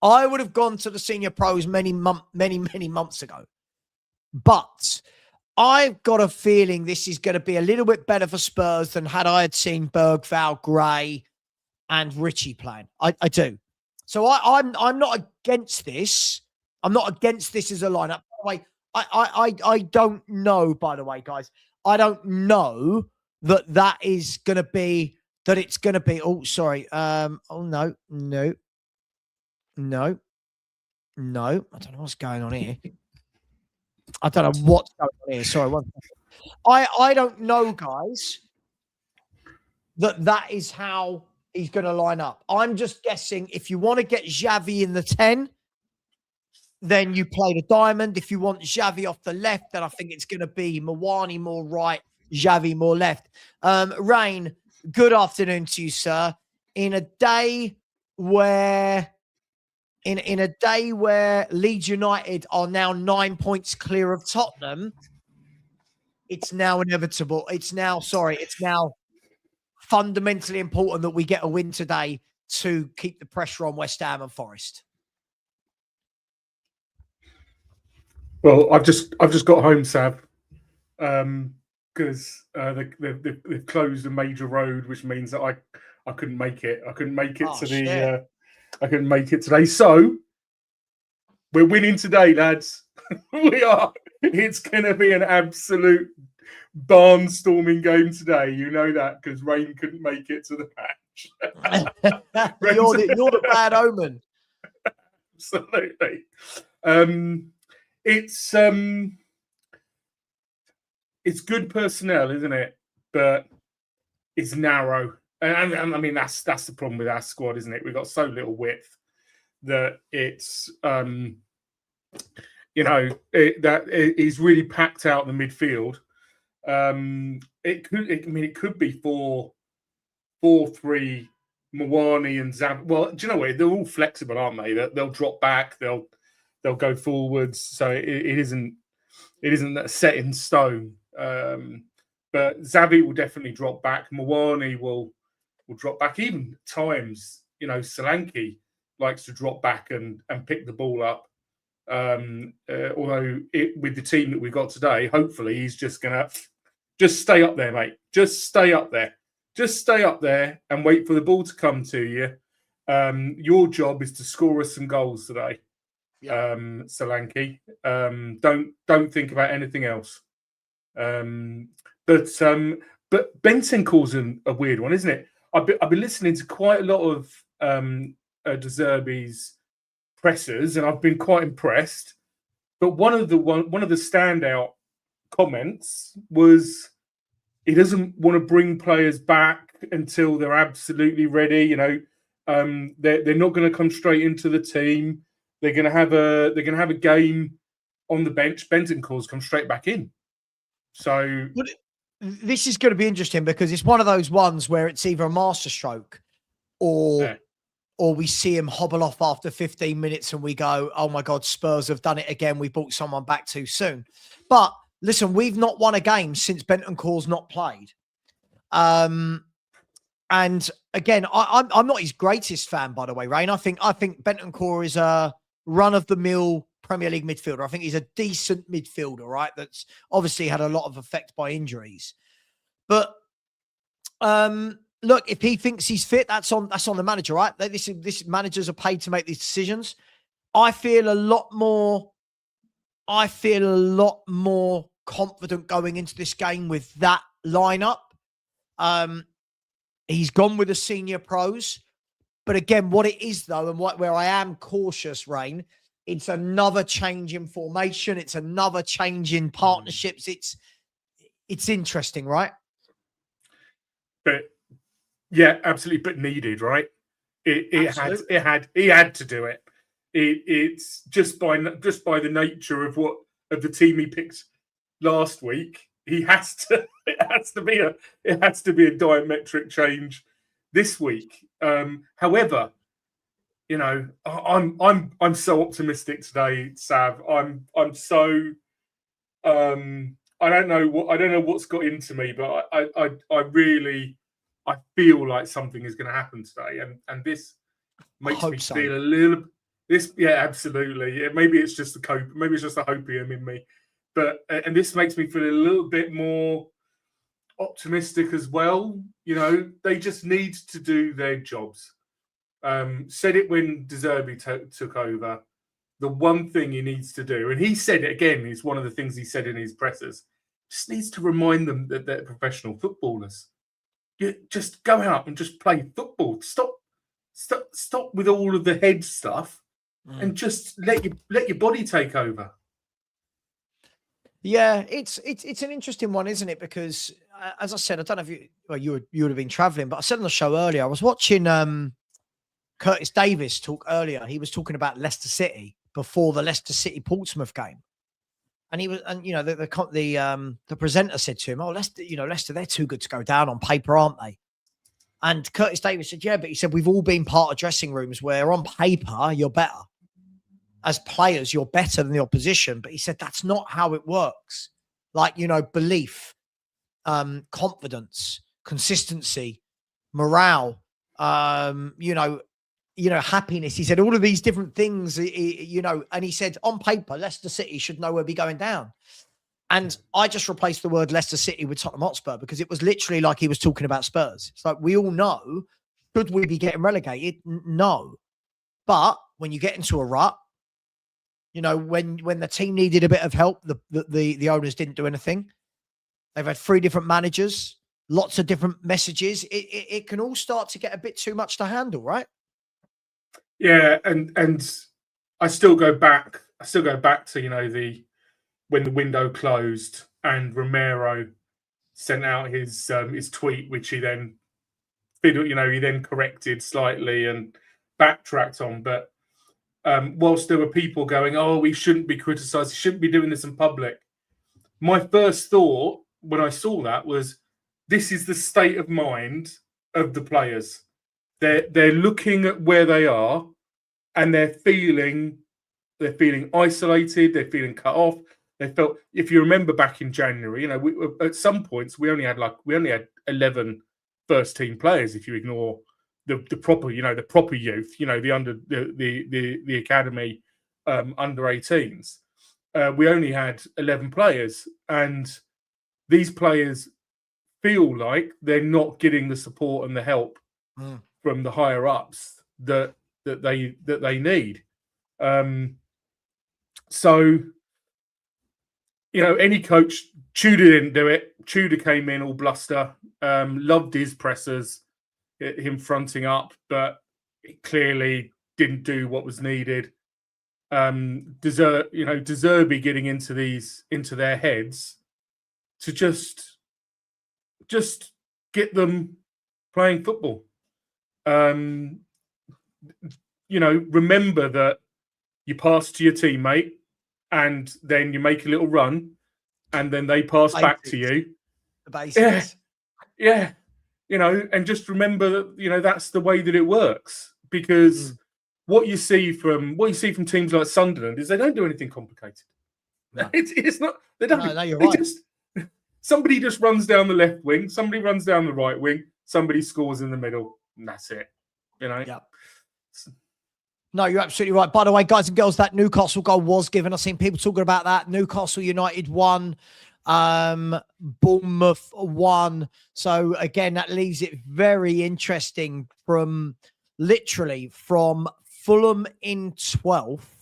I would have gone to the senior pros many months ago. But I've got a feeling this is going to be a little bit better for Spurs than had I had seen Bergvall, Gray, and Richie playing. I do. So I'm not against this. I'm not against this as a lineup. By the way, I don't know, by the way, guys. I don't know that is going to be, that it's going to be, oh, sorry. No. I don't know what's going on here. I don't know what's going on here. Sorry. I don't know, guys, that is how he's going to line up. I'm just guessing if you want to get Xavi in the 10, then you play the diamond. If you want Xavi off the left, then I think it's going to be Mawani more right, Xavi more left. Rain, good afternoon to you, sir. In a day where Leeds United are now 9 points clear of Tottenham, it's now inevitable. It's now fundamentally important that we get a win today to keep the pressure on West Ham and Forest? Well, I've just got home, Sav, because they've closed a major road, which means that I couldn't make it. I couldn't make it I couldn't make it today. So we're winning today, lads. We are. It's going to be an absolute barnstorming game today. You know that because Rain couldn't make it to the match. You're the bad omen. Absolutely. It's good personnel, isn't it? But it's narrow, and I mean that's the problem with our squad, isn't it? We've got so little width that it's it is really packed out in the midfield. It could be 4-4-3, Mawani and Zab. Well, do you know what? They're all flexible, aren't they? They'll drop back, they'll go forwards. So it isn't that set in stone. But Zavi will definitely drop back. Mawani will drop back. Even at times, Solanke likes to drop back and pick the ball up. Although with the team that we've got today, hopefully he's just going to stay up there, mate. Just stay up there. Just stay up there and wait for the ball to come to you. Your job is to score us some goals today, Solanke. Don't think about anything else. But Bentancur's a weird one, isn't it? I've been listening to quite a lot of De Zerbi's pressers, and I've been quite impressed. But one of the standout comments was he doesn't want to bring players back until they're absolutely ready. They're not going to come straight into the team. They're going to have a game on the bench. Bentancur's come straight back in. So this is going to be interesting because it's one of those ones where it's either a masterstroke or we see him hobble off after 15 minutes and we go, oh my God, Spurs have done it again. We brought someone back too soon. But listen, we've not won a game since Bentancur's not played. And again, I'm not his greatest fan, by the way, Rain. I think Bentancur is a run-of-the-mill Premier League midfielder. I think he's a decent midfielder, right? That's obviously had a lot of effect by injuries. But look, if he thinks he's fit, that's on the manager, right? This managers are paid to make these decisions. I feel a lot more confident going into this game with that lineup. He's gone with the senior pros. But again, what it is though, and where I am cautious, Rain, it's another change in formation. It's another change in partnerships. It's interesting, right? But yeah, absolutely. But needed, right? He had to do it. It's just by the nature of the team he picked last week. It has to be a diametric change this week. However, I'm so optimistic today, Sav. I'm so I don't know what's got into me, but I feel like something is going to happen today, and this makes me feel a little. Absolutely. Maybe it's just the hopium in me, but and this makes me feel a little bit more optimistic as well. They just need to do their jobs. Said it when De Zerbi took over. The one thing he needs to do, and he said it again, is one of the things he said in his pressers, just needs to remind them that they're professional footballers. You just go out and just play football. Stop with all of the head stuff, and just let your body take over. Yeah, it's an interesting one, isn't it? Because as I said, I don't know if you would have been traveling, but I said on the show earlier, I was watching Curtis Davis talk earlier. He was talking about Leicester City before the Leicester City Portsmouth game, and the presenter said to him, "Oh, Leicester, they're too good to go down on paper, aren't they?" And Curtis Davis said, "Yeah, but he said we've all been part of dressing rooms where on paper you're better." As players, you're better than the opposition. But he said that's not how it works. Like, belief, confidence, consistency. morale, happiness. He said all of these different things, and he said on paper, Leicester City should nowhere be going down. And I just replaced the word Leicester City with Tottenham Hotspur because it was literally like he was talking about Spurs. It's like, we all know, should we be getting relegated? No. But when you get into a rut, when the team needed a bit of help, the owners didn't do anything. They've had 3 different managers, lots of different messages. It can all start to get a bit too much to handle, right? Yeah, and I still go back to when the window closed and Romero sent out his tweet, which he then corrected slightly and backtracked on. But whilst there were people going, "Oh, we shouldn't be criticised, shouldn't be doing this in public," my first thought when I saw that was, this is the state of mind of the players. They're looking at where they are, and they're feeling isolated. They're feeling cut off. They felt, if you remember back in January, at some points we only had 11 first team players. If you ignore the proper youth, the academy under 18s, we only had 11 players, and these players feel like they're not getting the support and the help from the higher ups that they need. So, any coach, Tudor didn't do it. Tudor came in all bluster, loved his pressers, him fronting up, but it clearly didn't do what was needed. De Zerbi getting into their heads to just get them playing football. Remember that you pass to your teammate, and then you make a little run, and then they pass back to you. The basics. Yeah. And just remember that, that's the way that it works. Because what you see from teams like Sunderland is they don't do anything complicated. No. It's not. They don't. No, you're right. Somebody just runs down the left wing, somebody runs down the right wing, somebody scores in the middle, and that's it. Yeah. No, you're absolutely right. By the way, guys and girls, that Newcastle goal was given. I've seen people talking about that. Newcastle United won, Bournemouth won. So again, that leaves it very interesting from Fulham in 12th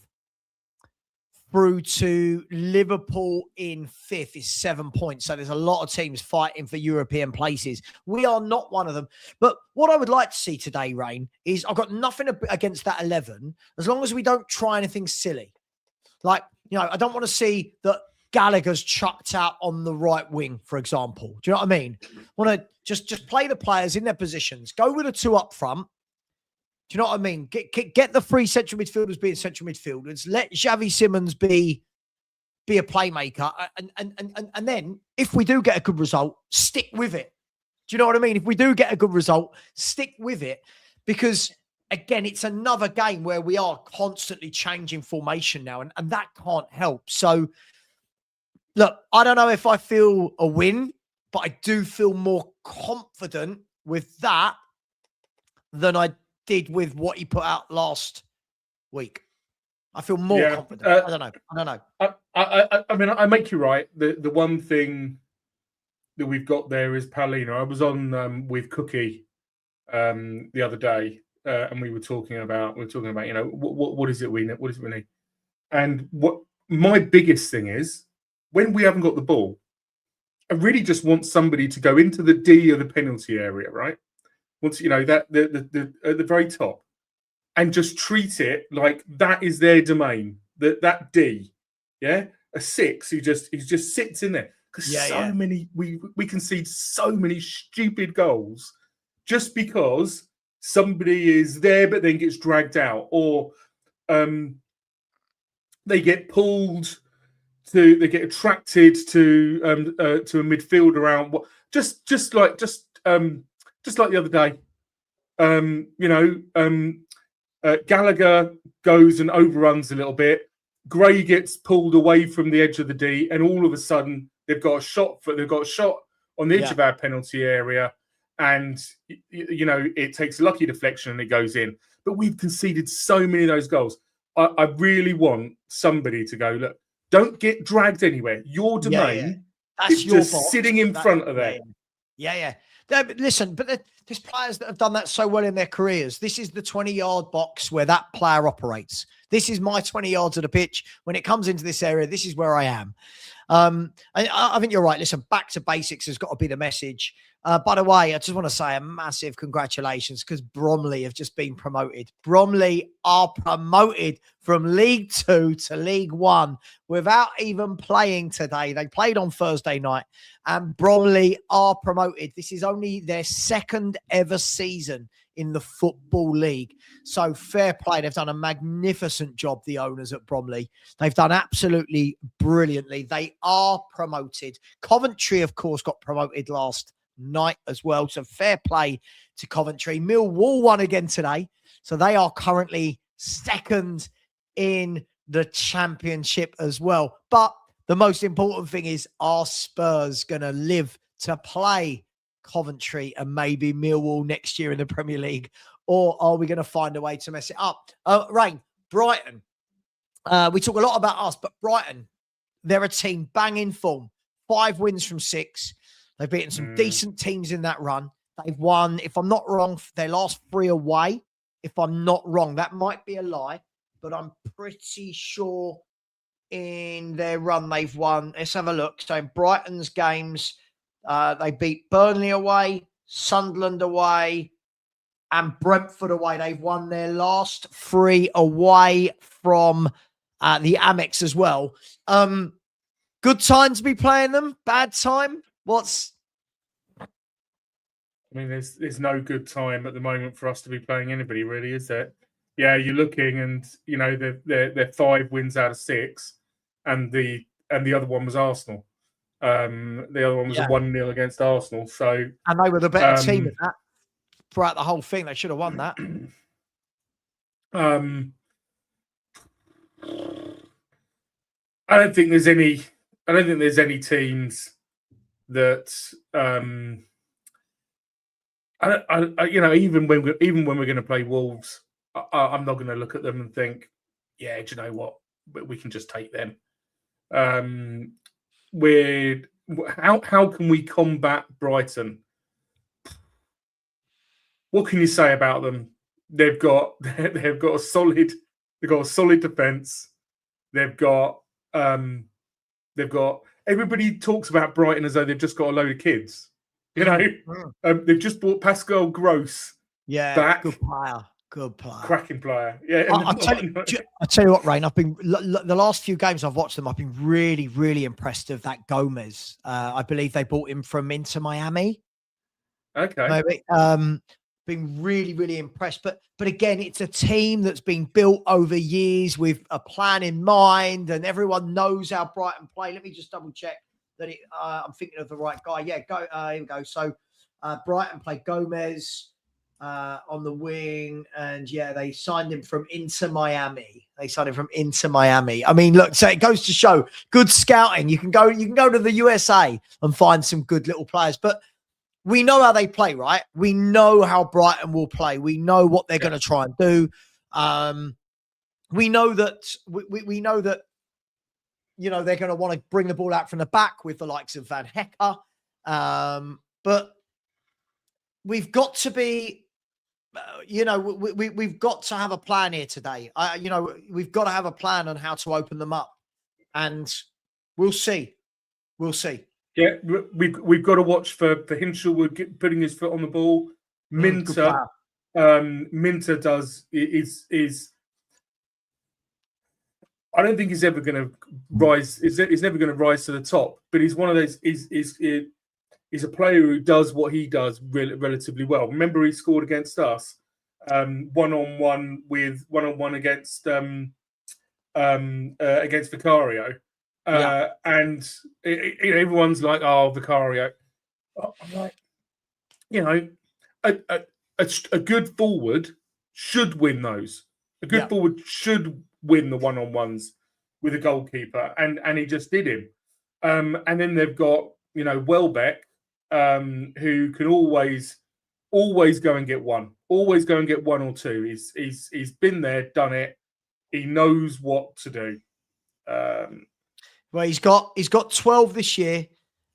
through to Liverpool in 5th is 7 points. So there's a lot of teams fighting for European places. We are not one of them. But what I would like to see today, Rain, is I've got nothing against that 11, as long as we don't try anything silly. Like, I don't want to see that Gallagher's chucked out on the right wing, for example. Do you know what I mean? I want to just play the players in their positions. Go with the 2 up front. Do you know what I mean? Get the 3 central midfielders being central midfielders. Let Xavi Simons be a playmaker. And then if we do get a good result, stick with it. Do you know what I mean? If we do get a good result, stick with it. Because, again, it's another game where we are constantly changing formation now. And that can't help. So, look, I don't know if I feel a win, but I do feel more confident with that than I did with what he put out last week. I feel more confident. I don't know. I mean, I make you right. The one thing that we've got there is Paulino. I was on with Cookie the other day, and we were talking about what is it we need, and what my biggest thing is, when we haven't got the ball, I really just want somebody to go into the D of the penalty area, right? Once that the at the very top, and just treat it like that is their domain. That D, a 6 who just sits in there, because many we concede so many stupid goals just because somebody is there but then gets dragged out, or they get attracted to a midfield around just like the other day, Gallagher goes and overruns a little bit. Gray gets pulled away from the edge of the D, and all of a sudden they've got a shot on the edge of our penalty area, and it takes a lucky deflection and it goes in. But we've conceded so many of those goals. I really want somebody to go, look, don't get dragged anywhere. Your domain is just sitting in front of there. Yeah. But listen, but there's players that have done that so well in their careers. This is the 20-yard box where that player operates. This is my 20 yards of the pitch. When it comes into this area, this is where I am. I think you're right. Listen, back to basics has got to be the message. By the way, I just want to say a massive congratulations because Bromley have just been promoted. Bromley are promoted from League 2 to League 1 without even playing today. They played on Thursday night and Bromley are promoted. This is only their second ever season in the Football League. So fair play. They've done a magnificent job, the owners at Bromley. They've done absolutely brilliantly. They are promoted. Coventry, of course, got promoted last night as well. So fair play to Coventry. Millwall won again today. So they are currently second in the Championship as well. But the most important thing is, are Spurs going to live to play Coventry and maybe Millwall next year in the Premier League? Or are we going to find a way to mess it up? Rain, Brighton. We talk a lot about us, but Brighton, they're a team banging form. 5 wins from 6. They've beaten some decent teams in that run. They've won, if I'm not wrong, their last 3 away. If I'm not wrong, that might be a lie, but I'm pretty sure in their run they've won. Let's have a look. So in Brighton's games, they beat Burnley away, Sunderland away, and Brentford away. They've won their last 3 away from the Amex as well. Good time to be playing them? Bad time? I mean, there's no good time at the moment for us to be playing anybody, really, is there? Yeah, you're looking, and they're 5 wins out of 6, and the other one was Arsenal. The other one was a 1-0 against Arsenal. So, and they were the better team at that throughout the whole thing. They should have won that. I don't think there's any teams that even when we're going to play Wolves, I'm not going to look at them and think, yeah, do you know what? We can just take them. How can we combat Brighton? What can you say about them? They've got a solid defense. They've got everybody talks about Brighton as though they've just got a load of kids. They've just bought Pascal Gross. Back. Good player. Cracking player. Yeah. I'll tell you what, Rain, I've been the last few games I've watched them, I've been really, really impressed with that Gomez. I believe they bought him from Inter Miami. Okay. Maybe. Been really, really impressed. But again, it's a team that's been built over years with a plan in mind, and everyone knows how Brighton play. Let me just double check that I'm thinking of the right guy. Yeah, here we go. So Brighton played Gomez on the wing, and they signed him from Inter Miami. I mean, look, so it goes to show good scouting. You can go to the USA and find some good little players, but we know how they play, right? We know how Brighton will play. We know what they're going to try and do. We know that we know that they're going to want to bring the ball out from the back with the likes of Van Hecker. But we've got to be, we've got to have a plan here today. We've got to have a plan on how to open them up, and we'll see. Yeah, we've got to watch for Hinshelwood putting his foot on the ball. Minter is. I don't think he's ever going to rise. He's never going to rise to the top. But he's one of those. He's a player who does what he does relatively well. Remember, he scored against us, 1-on-1 against Vicario. And everyone's like, "Oh, Vicario." I'm like, a good forward should win those. A good forward should win the 1-on-1s with a goalkeeper, and he just did him. And then they've got Welbeck, who can always always go and get one. Always go and get one or two. He's been there, done it. He knows what to do. Well, he's got 12 this year,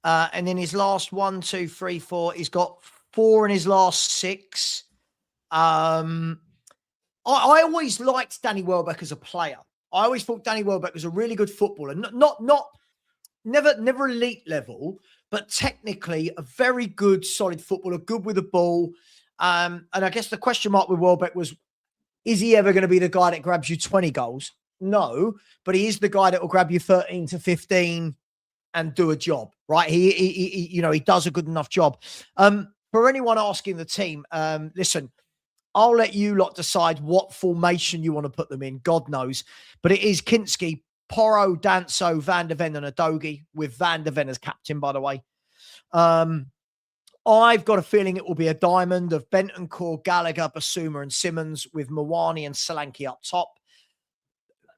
and in his last 1, 2, 3, 4, he's got 4 in his last 6. I always liked Danny Welbeck as a player. I always thought Danny Welbeck was a really good footballer. Never elite level, but technically a very good, solid footballer, good with the ball. And I guess the question mark with Welbeck was, is he ever going to be the guy that grabs you 20 goals? No, but he is the guy that will grab you 13 to 15 and do a job, right? He does a good enough job. For anyone asking the team, listen, I'll let you lot decide what formation you want to put them in. God knows. But it is Kinski, Porro, Danso, Van der Ven and Adogi, with Van der Ven as captain, by the way. I've got a feeling it will be a diamond of Bentancur, Gallagher, Basuma and Simmons, with Mawani and Solanke up top.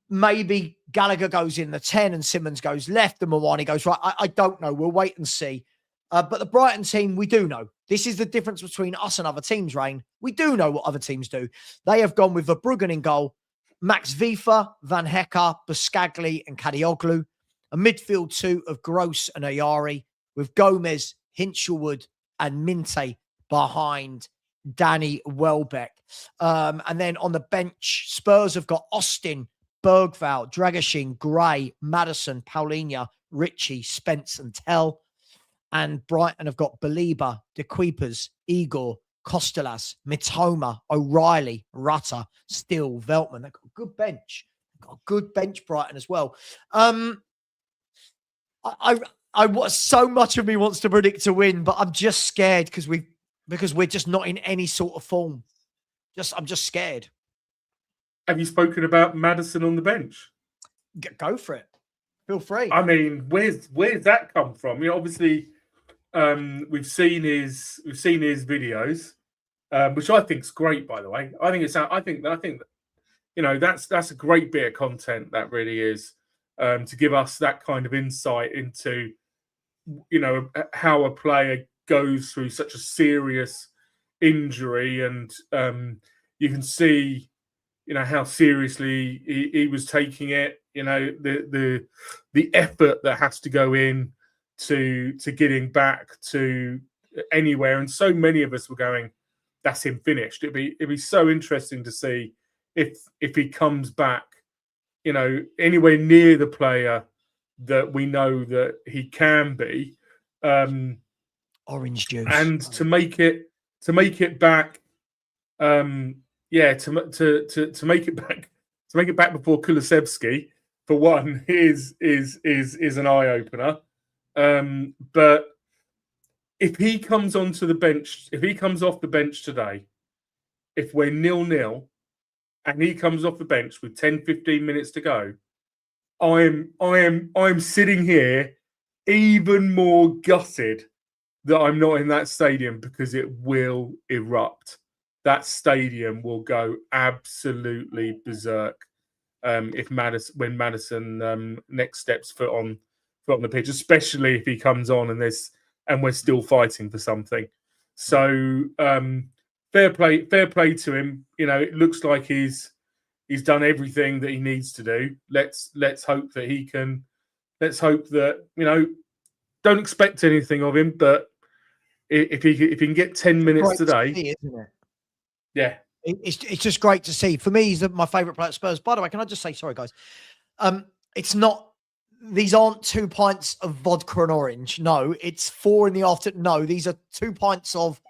Maybe Gallagher goes in the 10 and Simmons goes left and Mawani goes right. I don't know. We'll wait and see. But the Brighton team, we do know. This is the difference between us and other teams, Rain. We do know what other teams do. They have gone with Verbruggen in goal, Max Vifa, Van Hecke, Buscagli and Kadioglu. A midfield 2 of Gross and Ayari, with Gomez, Hinchelwood and Minte behind Danny Welbeck. And then on the bench, Spurs have got Austin, Bergvall, Dragashin, Gray, Madison, Paulinho, Ritchie, Spence and Tell. And Brighton have got Baliba, De Kuipers, Igor, Costellas, Mitoma, O'Reilly, Rutter, Still, Veltman. They've got a good bench. They've got a good bench, Brighton, as well. So much of me wants to predict to win, but I'm just scared because we're just not in any sort of form. I'm just scared. Have you spoken about Madison on the bench? Go for it. Feel free. I mean, where's that come from? Obviously, we've seen his videos, which I think is great. By the way, I think that's a great bit of content. That really is, to give us that kind of insight into, how a player goes through such a serious injury, and you can see, how seriously he was taking it. The effort that has to go in to getting back to anywhere, and so many of us were going, "That's him finished." It'd be so interesting to see if he comes back, anywhere near the player that we know that he can be. Orange juice, and to make it back. To make it back before Kulusevski, for one, is an eye opener. But if he comes onto the bench, if he comes off the bench today, if we're 0-0 and he comes off the bench with 10-15 minutes to go, I'm sitting here even more gutted that I'm not in that stadium, because it will erupt. That stadium will go absolutely berserk when Madison next steps foot on the pitch, especially if he comes on and we're still fighting for something. So fair play to him. It looks like he's done everything that he needs to do. Let's hope that he can. Let's hope that don't expect anything of him, but if he can get 10 minutes today, isn't it? Yeah. It's just great to see. For me, he's my favourite player at Spurs. By the way, can I just say, sorry, guys, these aren't 2 pints of vodka and orange. No, it's 4 in the afternoon. No, these are 2 pints of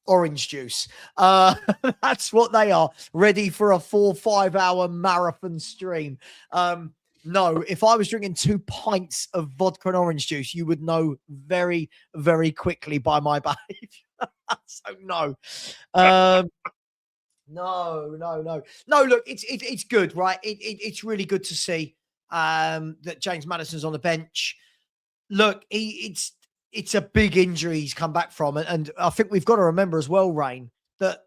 orange juice. That's what they are, ready for a 4-5 hour marathon stream. No, if I was drinking 2 pints of vodka and orange juice, you would know very, very quickly by my behaviour. So no. No. Look, it's good, right? It's really good to see that James Maddison's on the bench. Look, it's a big injury he's come back from, and I think we've got to remember as well, Rain, that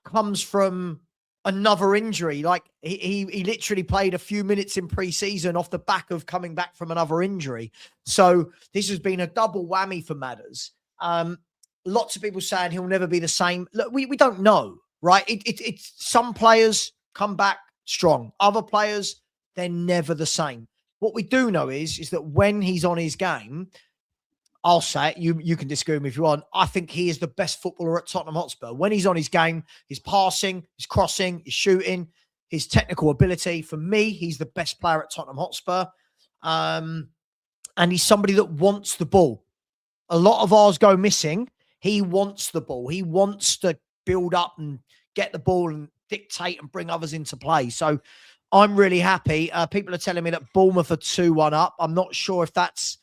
comes from another injury. Like he literally played a few minutes in pre-season off the back of coming back from another injury. So this has been a double whammy for Madders. lots of people saying he'll never be the same. Look, we don't know, right? It's some players come back strong. Other players, they're never the same. What we do know is that when he's on his game, I'll say it, you can disagree with me if you want. I think he is the best footballer at Tottenham Hotspur. When he's on his game, his passing, his crossing, his shooting, his technical ability. For me, he's the best player at Tottenham Hotspur. And he's somebody that wants the ball. A lot of ours go missing. He wants the ball. He wants to build up and get the ball and dictate and bring others into play. So I'm really happy. People are telling me that Bournemouth are 2-1 up. I'm not sure if that's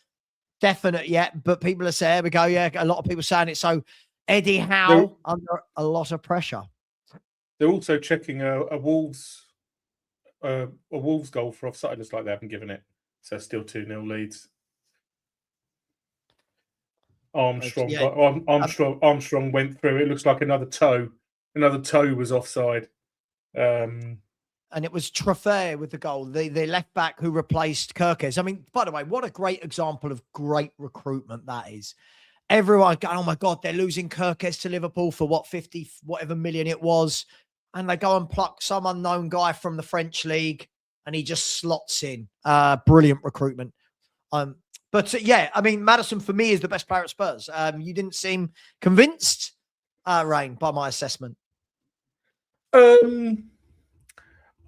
definite yet, but people are saying, there we go. Yeah, a lot of people saying it. So Eddie Howe under a lot of pressure. They're also checking a Wolves goal for offside. Looks like they haven't given it. So still 2-0 leads. Armstrong went through. It looks like another toe. Another toe was offside. And it was Trofea with the goal, the left back who replaced Kirkes. I mean, by the way, what a great example of great recruitment that is. Everyone going, oh my God, they're losing Kirkes to Liverpool for what, 50, whatever million it was. And they go and pluck some unknown guy from the French league and he just slots in. Brilliant recruitment. But yeah, I mean, Maddison for me is the best player at Spurs. You didn't seem convinced, Rain, by my assessment. I'm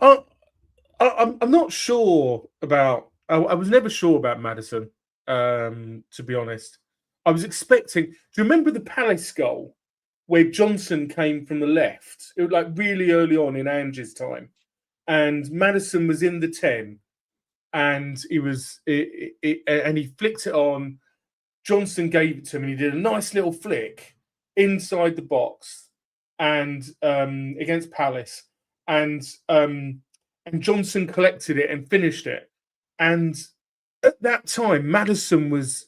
not sure about. I was never sure about Maddison. To be honest, I was expecting. Do you remember the Palace goal where Johnson came from the left? It was like really early on in Ange's time, and Maddison was in the 10, and and he flicked it on. Johnson gave it to him, and he did a nice little flick inside the box, and against Palace, and Johnson collected it and finished it. And at that time, Maddison was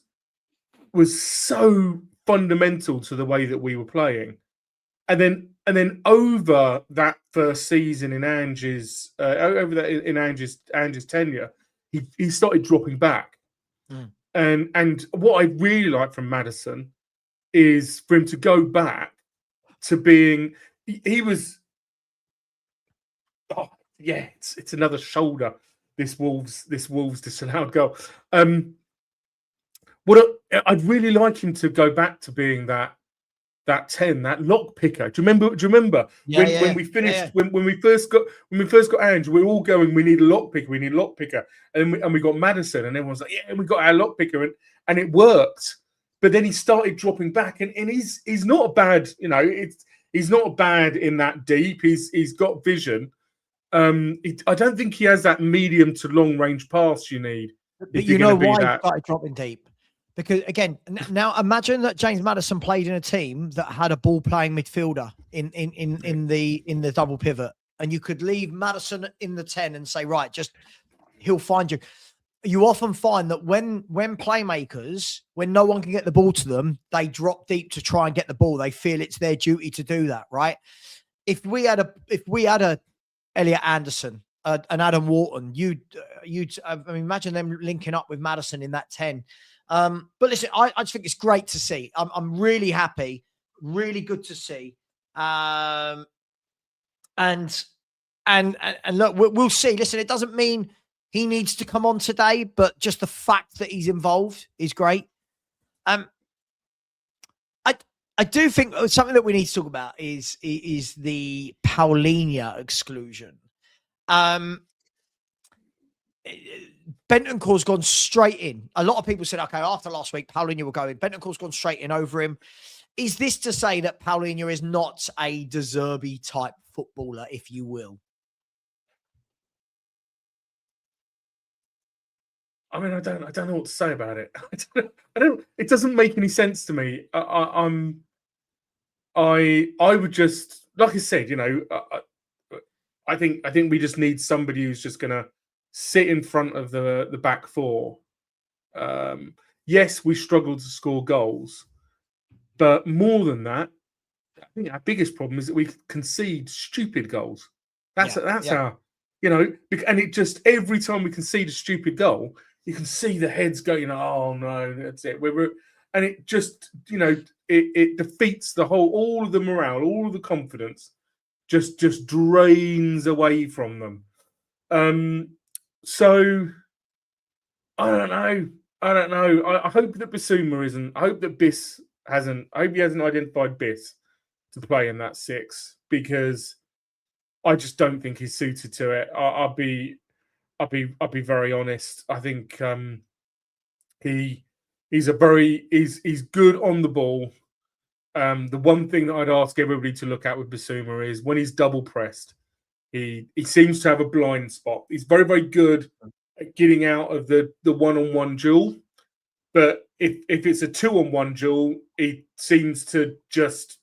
so fundamental to the way that we were playing. And then over that first season in Ange's Ange's tenure, he started dropping back. And what I really like from Maddison is for him to go back to being he was. Oh yeah, it's another shoulder. This Wolves disallowed goal. I'd really like him to go back to being that 10, that lock picker. Do you remember when we finished when we first got Ange, we were all going, we need a lock picker, and we got Maddison, and everyone's like, yeah, we got our lock picker, and it worked. But then he started dropping back, and he's not a bad, he's not bad in that deep. He's got vision. I don't think he has that medium to long range pass you need. But you know why he started dropping deep? Because again, now imagine that James Maddison played in a team that had a ball playing midfielder in the double pivot, and you could leave Maddison in the 10 and say, right, just he'll find you. You often find that when playmakers, when no one can get the ball to them, they drop deep to try and get the ball. They feel it's their duty to do that, right? If we had a Elliot Anderson, and Adam Wharton, you'd imagine them linking up with Maddison in that 10. But listen, I just think it's great to see. I'm really happy, really good to see. And look, we'll see. Listen, it doesn't mean he needs to come on today, but just the fact that he's involved is great. I do think something that we need to talk about is the Paulinho exclusion. Bentancur's gone straight in. A lot of people said, okay, after last week, Paulinho will go in. Bentancur's gone straight in over him. Is this to say that Paulinho is not a De Zerbi type footballer, if you will? I mean, I don't know what to say about it. I don't. It doesn't make any sense to me. I would just, like I said, I think we just need somebody who's just going to sit in front of the back four. Yes, we struggle to score goals, but more than that, I think our biggest problem is that we concede stupid goals. That's our, and it just, every time we concede a stupid goal, you can see the heads going, oh no, that's it. And it just, it defeats all of the morale, all of the confidence, just drains away from them. So I don't know. I hope that Bissouma isn't. I hope that Biss hasn't. I hope he hasn't identified Biss to play in that 6, because I just don't think he's suited to it. I'll be very honest. I think he's good on the ball. The one thing that I'd ask everybody to look at with Bissouma is when he's double pressed, he seems to have a blind spot. He's very, very good at getting out of the one-on-one duel, but if it's a 2-on-1 duel, he seems to just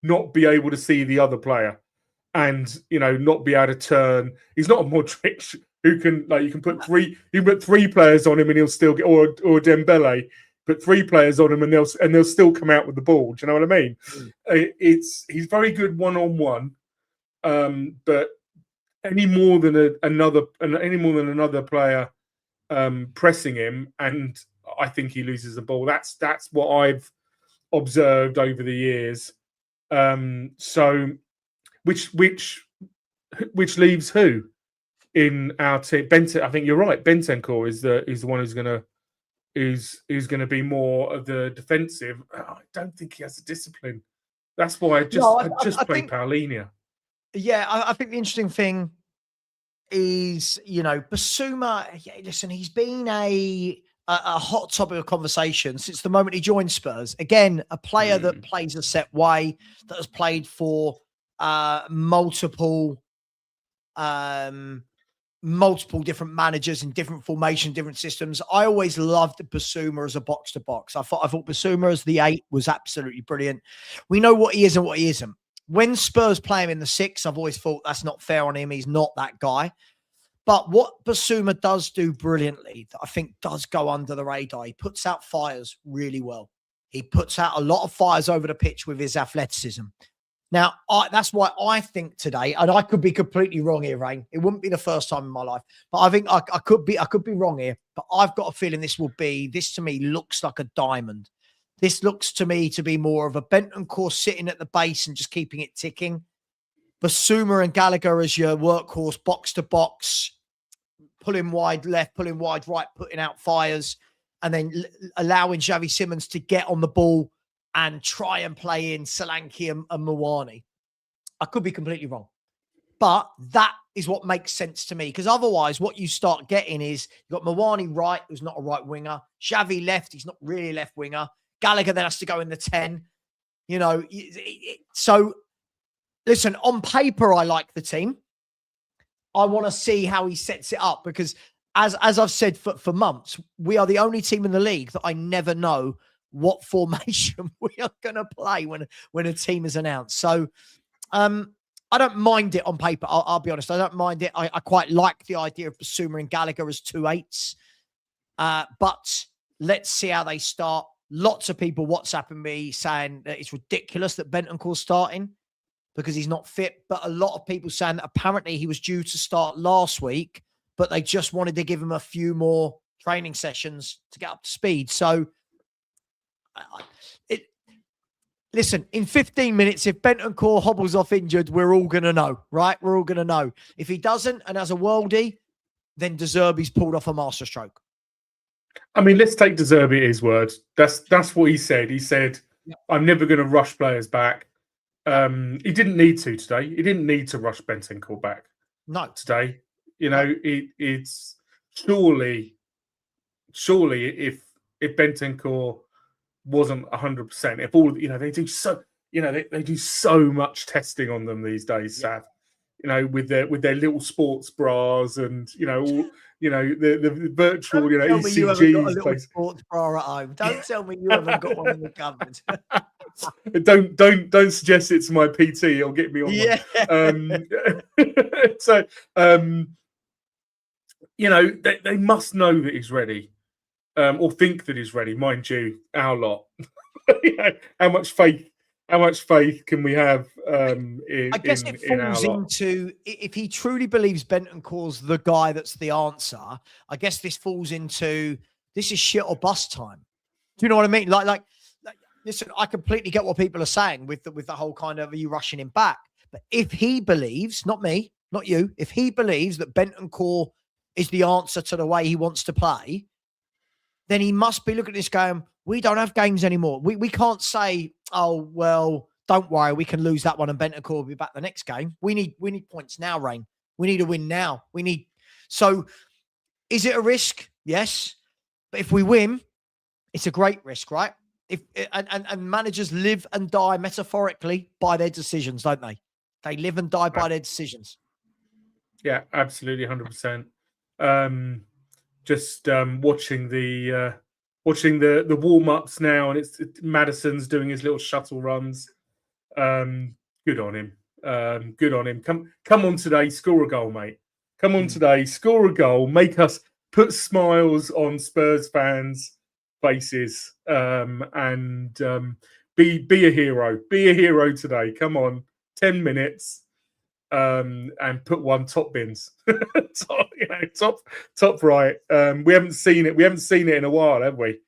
not be able to see the other player, and not be able to turn. He's not a Modric who can, like, you can put three players on him and he'll still get, or Dembele, put 3 players on him and they'll still come out with the ball. Do you know what I mean? He's very good one-on-one, but any more than another player pressing him, and I think he loses the ball. That's what I've observed over the years. So which leaves who in our team? I think you're right. Bentancur is the one who's gonna be more of the defensive. I don't think he has the discipline. That's why I just play Paulinho. Yeah, I think the interesting thing is, Bissouma. Yeah, listen, he's been a hot topic of conversation since the moment he joined Spurs. Again, a player that plays a set way, that has played for multiple different managers in different formations, different systems. I always loved Bissouma as a box to box. I thought Bissouma as the 8 was absolutely brilliant. We know what he is and what he isn't. When Spurs play him in the 6, I've always thought that's not fair on him. He's not that guy. But what Bissouma does do brilliantly, that I think does go under the radar, he puts out fires really well. He puts out a lot of fires over the pitch with his athleticism. Now, that's why I think today, and I could be completely wrong here, Rain. It wouldn't be the first time in my life, but I think I could be wrong here. But I've got a feeling this to me looks like a diamond. This looks to me to be more of a Bentancur sitting at the base and just keeping it ticking. Bissouma and Gallagher as your workhorse, box to box, pulling wide left, pulling wide right, putting out fires, and then allowing Xavi Simons to get on the ball and try and play in Solanke and Mawani. I could be completely wrong. But that is what makes sense to me, because otherwise what you start getting is you've got Mawani right, who's not a right winger. Xavi left, he's not really a left winger. Gallagher then has to go in the 10. So listen, on paper, I like the team. I want to see how he sets it up, because as I've said for months, we are the only team in the league that I never know what formation we are going to play when a team is announced. So I don't mind it on paper. I'll be honest. I don't mind it. I quite like the idea of Bissouma and Gallagher as 2 8s. But let's see how they start. Lots of people WhatsApping me saying that it's ridiculous that Bentancur's starting because he's not fit. But a lot of people saying that apparently he was due to start last week, but they just wanted to give him a few more training sessions to get up to speed. So listen, in 15 minutes, if Bentancur hobbles off injured, we're all going to know, right? We're all going to know. If he doesn't, and as a worldie, then De Zerbi's pulled off a masterstroke. I mean, let's take De Zerbi at his word. That's what he said. He said, I'm never going to rush players back. He didn't need to today. He didn't need to rush Bentancur back. No. Today. It's surely if Bentancur wasn't 100%, if all they do so much testing on them these days, Sav. With their little sports bras and the virtual Don't ECGs. you haven't got a little sports bra at home. Don't tell me you haven't got one in the cupboard. Don't suggest it's my PT. It'll get me on. So they must know that he's ready, or think that he's ready. Mind you, our lot. How much faith can we have? I guess it falls into, if he truly believes Bentancur's the guy that's the answer, I guess this falls into, this is shit or bust time. Do you know what I mean? Like listen, I completely get what people are saying with the whole kind of, are you rushing him back? But if he believes, not me, not you, if he believes that Bentancur is the answer to the way he wants to play, then he must be looking at this going, we don't have games anymore. We can't say, oh, well, don't worry, we can lose that one and Bentancur will be back the next game. We need points now, Rain. We need a win now. So is it a risk? Yes. But if we win, it's a great risk, right? And managers live and die metaphorically by their decisions, don't they? They live and die by their decisions. Yeah, absolutely, 100%. Just watching the warm ups now, and it's Maddison's doing his little shuttle runs. Good on him. Good on him. Come on today, score a goal, mate. Come on today, score a goal. Make us put smiles on Spurs fans' faces, and be a hero. Be a hero today. Come on, 10 minutes. And put one top bins, top right. We haven't seen it. We haven't seen it in a while, have we?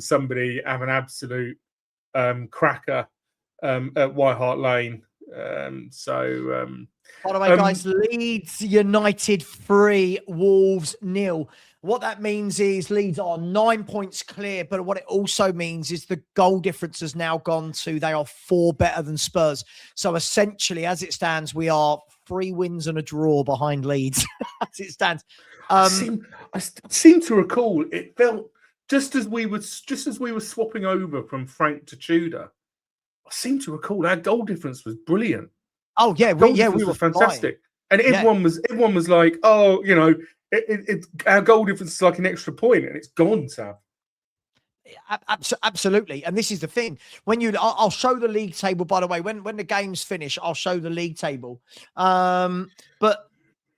Somebody have an absolute cracker at White Hart Lane. By the way, guys, Leeds United 3, Wolves 0. What that means is Leeds are 9 points clear, but what it also means is the goal difference has now gone to, they are 4 better than Spurs. So essentially, as it stands, we are 3 wins and a draw behind Leeds as it stands. I seem to recall it felt just as we were swapping over from Frank to Tudor. I seem to recall our goal difference was brilliant. Oh yeah, we were fantastic, and everyone was like, oh, you know. Our goal difference is like an extra point, and it's gone, Sav. Absolutely, and this is the thing. I'll show the league table. By the way, when the games finish, I'll show the league table. But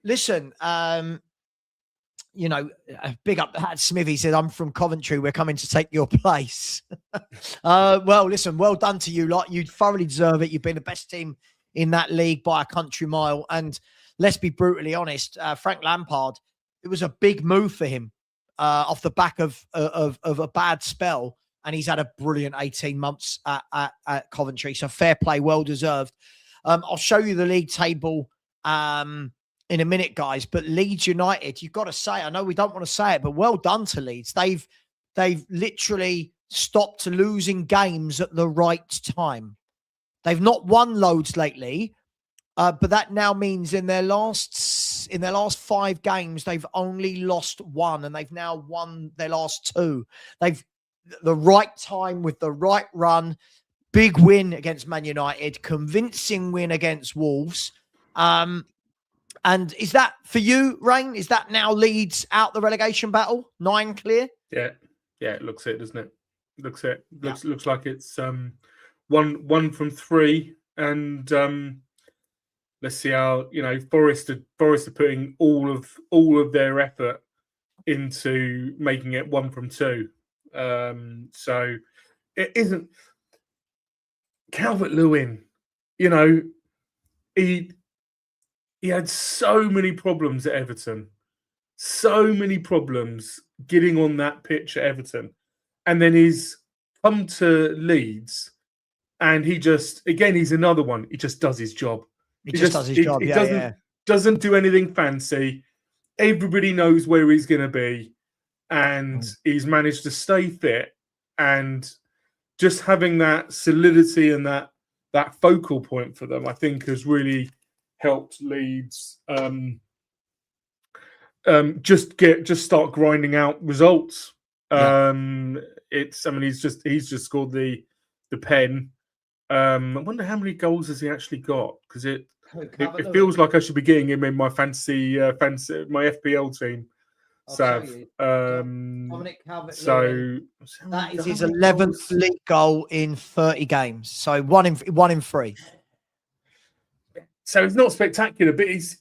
listen, big up Smithy said, "I'm from Coventry. We're coming to take your place." Well, listen, well done to you. Like, you thoroughly deserve it. You've been the best team in that league by a country mile. And let's be brutally honest, Frank Lampard. It was a big move for him off the back of a bad spell, and he's had a brilliant 18 months at Coventry. So fair play, well deserved. I'll show you the league table in a minute, guys. But Leeds United, you've got to say, I know we don't want to say it, but well done to Leeds. They've literally stopped losing games at the right time. They've not won loads lately. But that now means in their last 5 games, they've only lost 1, and they've now won their last 2. They've the right time with the right run, big win against Man United, convincing win against Wolves. And is that for you, Rain? Is that now Leeds out the relegation battle? 9 clear? Yeah, it looks it, doesn't it? Looks like it's one from 3, and let's see how, Forest are putting all of their effort into making it 1 from 2. So it isn't Calvert-Lewin. He had so many problems at Everton, so many problems getting on that pitch at Everton, and then he's come to Leeds, and he's another one. He just does his job. He just does his job. Doesn't do anything fancy. Everybody knows where he's going to be, and he's managed to stay fit, and just having that solidity and that focal point for them, I think, has really helped Leeds just start grinding out results. He's just scored the pen. I wonder how many goals has he actually got, because it feels like I should be getting him in my fancy my FPL team. So that is his 11th league goal in 30 games. So one in 3. So it's not spectacular, but he's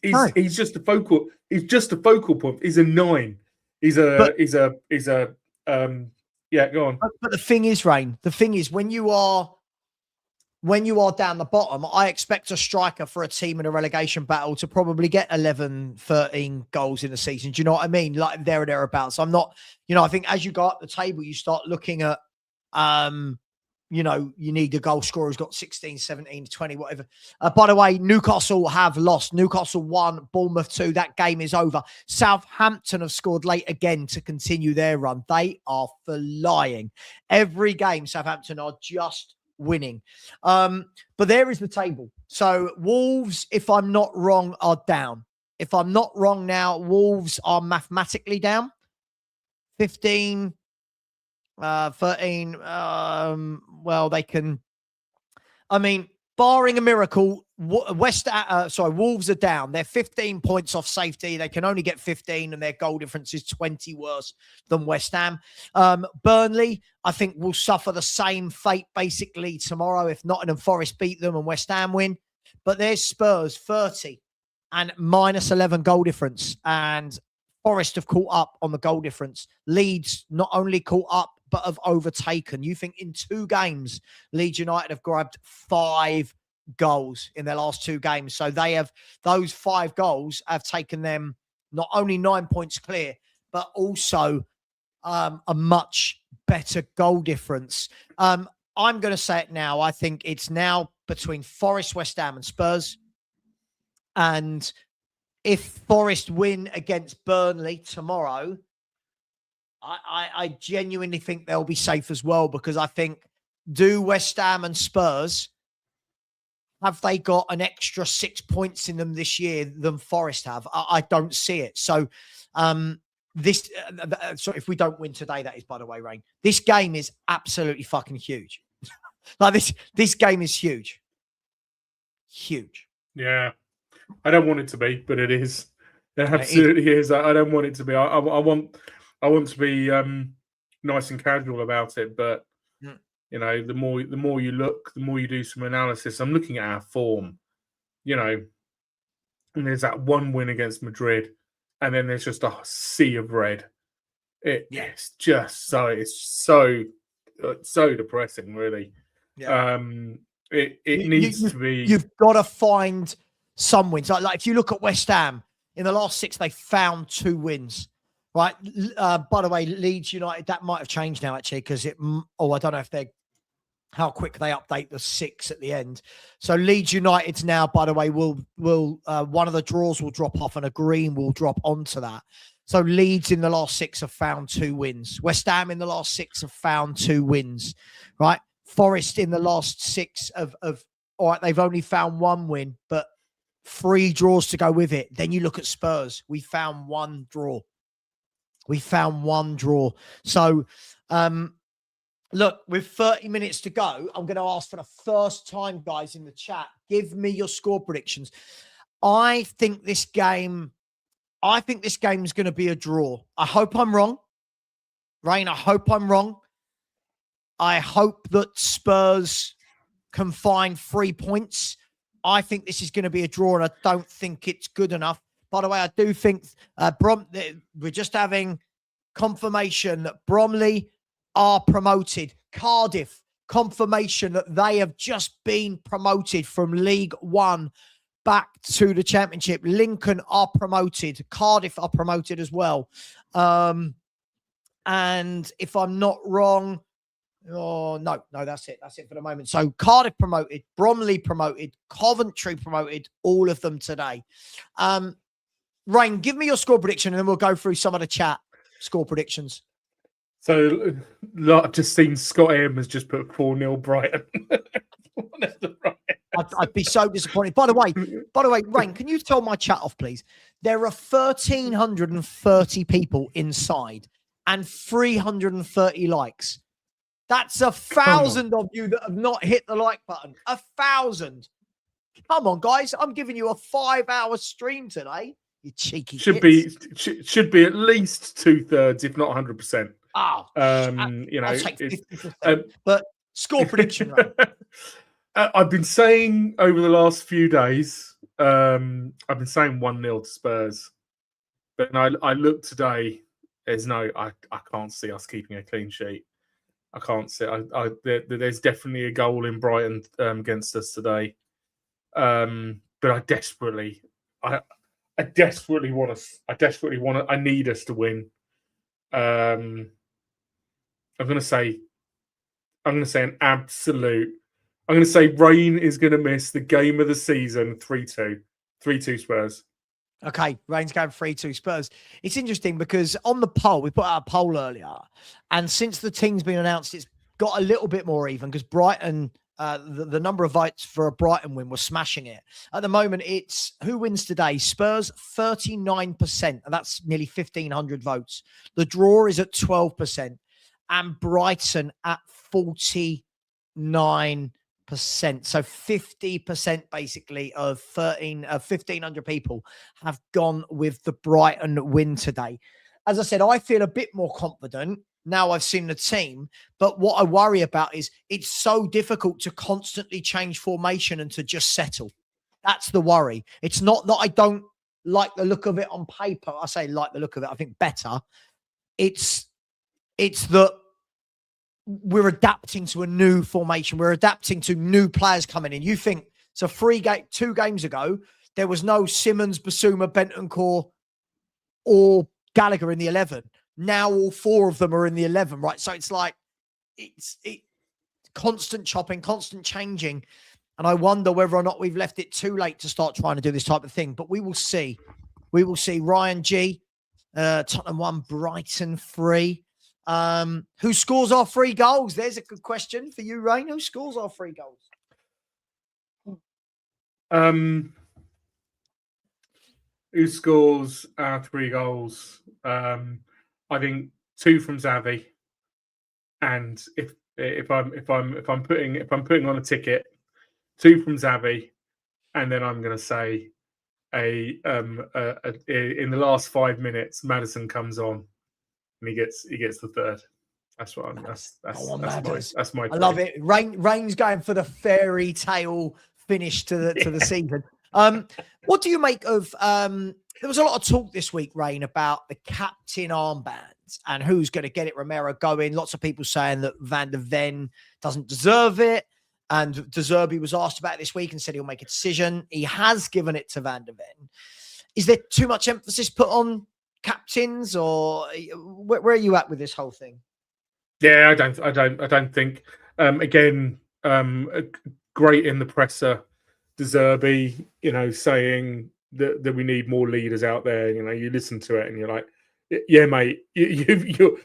just a focal. He's just a focal point. He's a 9. Go on. But the thing is, Rain, when you are down the bottom, I expect a striker for a team in a relegation battle to probably get 11, 13 goals in a season. Do you know what I mean? Like there or thereabouts. I'm not, I think as you go up the table, you start looking at you know, you need a goal scorer who's got 16, 17, 20, whatever. By the way, Newcastle have lost. Newcastle 1, Bournemouth 2. That game is over. Southampton have scored late again to continue their run. They are flying. Every game, Southampton are just winning. But there is the table. So Wolves, if I'm not wrong, are down. If I'm not wrong now, Wolves are mathematically down. 15... 13. Well, they can. I mean, barring a miracle, Wolves are down. They're 15 points off safety. They can only get 15, and their goal difference is 20 worse than West Ham. Burnley, I think, will suffer the same fate basically tomorrow if Nottingham Forest beat them and West Ham win. But there's Spurs 30 and minus 11 goal difference, and Forest have caught up on the goal difference. Leeds not only caught up, but have overtaken. You think in 2 games, Leeds United have grabbed 5 goals in their last 2 games. So they have, those 5 goals have taken them not only 9 points clear, but also a much better goal difference. I'm going to say it now. I think it's now between Forest, West Ham and Spurs. And if Forest win against Burnley tomorrow, I genuinely think they'll be safe as well, because I think, do West Ham and Spurs, have they got an extra 6 points in them this year than Forest have? I don't see it. So so if we don't win today, that is, by the way, Rain, this game is absolutely fucking huge. Like this game is huge. Huge. Yeah. I don't want it to be, but it is. It absolutely is. I don't want it to be. I want to be nice and casual about it, but you know, the more you look, the more you do some analysis. I'm looking at our form, you know, and there's that one win against Madrid, and then there's just a sea of red. It's just so depressing, really. Yeah. It needs to be. You've got to find some wins. Like if you look at West Ham, in the last 6, they found 2 wins. Right. By the way, Leeds United, that might have changed now, actually, because I don't know how quick they update the 6 at the end. So Leeds United's now, by the way, will one of the draws will drop off and a green will drop onto that. So Leeds in the last 6 have found 2 wins. West Ham in the last 6 have found 2 wins. Right. Forest in the last 6 of all right, they've only found 1 win, but 3 draws to go with it. Then you look at Spurs. We found 1 draw. So, look, with 30 minutes to go, I'm going to ask for the first time, guys, in the chat, give me your score predictions. I think this game is going to be a draw. I hope I'm wrong. Rain, I hope I'm wrong. I hope that Spurs can find 3 points. I think this is going to be a draw, and I don't think it's good enough. By the way, I do think we're just having confirmation that Bromley are promoted. Cardiff, confirmation that they have just been promoted from League One back to the Championship. Lincoln are promoted. Cardiff are promoted as well. And if I'm not wrong, no, that's it. That's it for the moment. So Cardiff promoted, Bromley promoted, Coventry promoted, all of them today. Rain, give me your score prediction and then we'll go through some of the chat score predictions. So I've just seen Scott M has just put 4-0 Brighton. I'd be so disappointed. By the way, Rain, can you tell my chat off, please? There are 1,330 people inside and 330 likes. That's 1,000 of you that have not hit the like button. 1,000. Come on, guys. I'm giving you a 5-hour stream today. You cheeky should kids. be at least 2/3, if not 100%. Oh, you know, I'll take 50%. But score prediction, right? I've been saying over the last few days, I've been saying 1-0 to Spurs, but I looked today. I can't see us keeping a clean sheet. I can't see. There's definitely a goal in Brighton against us today, but I desperately want us. I need us to win. I'm going to say I'm going to say an absolute. I'm going to say Rain is going to miss the game of the season 3-2. 3-2 Spurs. Okay, Rain's going 3-2 Spurs. It's interesting because on the poll, we put out a poll earlier, and since the team's been announced, it's got a little bit more even because Brighton, the number of votes for a Brighton win was smashing it. At the moment, it's who wins today? Spurs 39%, and that's nearly 1,500 votes. The draw is at 12%, and Brighton at 49%. So 50% basically of 1,500 people have gone with the Brighton win today. As I said, I feel a bit more confident now I've seen the team, but what I worry about is it's so difficult to constantly change formation and to just settle. That's the worry. It's not that I don't like the look of it on paper. I say like the look of it, I think better. It's that we're adapting to a new formation. We're adapting to new players coming in. You think, so 2 games ago, there was no Simmons, Basuma, Bentancur, or Gallagher in the 11. Now all 4 of them are in the 11, right? So it's like, it's constant chopping, constant changing. And I wonder whether or not we've left it too late to start trying to do this type of thing. But we will see. We will see. Ryan G, Tottenham 1, Brighton 3. Who scores our 3 goals? There's a good question for you, Rain. Who scores our 3 goals? Who scores our 3 goals? I think 2 from Xavi, and if I'm putting on a ticket, 2 from Xavi, and then I'm going to say in the last 5 minutes, Maddison comes on and he gets the 3rd. That's what I'm. That's my. I love it. Rain's going for the fairy tale finish to the season. What do you make of? There was a lot of talk this week, Rain, about the captain armbands and who's going to get it. Romero going. Lots of people saying that Van der Ven doesn't deserve it. And De Zerbi was asked about it this week and said he'll make a decision. He has given it to Van der Ven. Is there too much emphasis put on captains, or where are you at with this whole thing? Yeah, I don't think. Again, great in the presser, De Zerbi, saying that we need more leaders out there. You listen to it and you're like, yeah, mate. You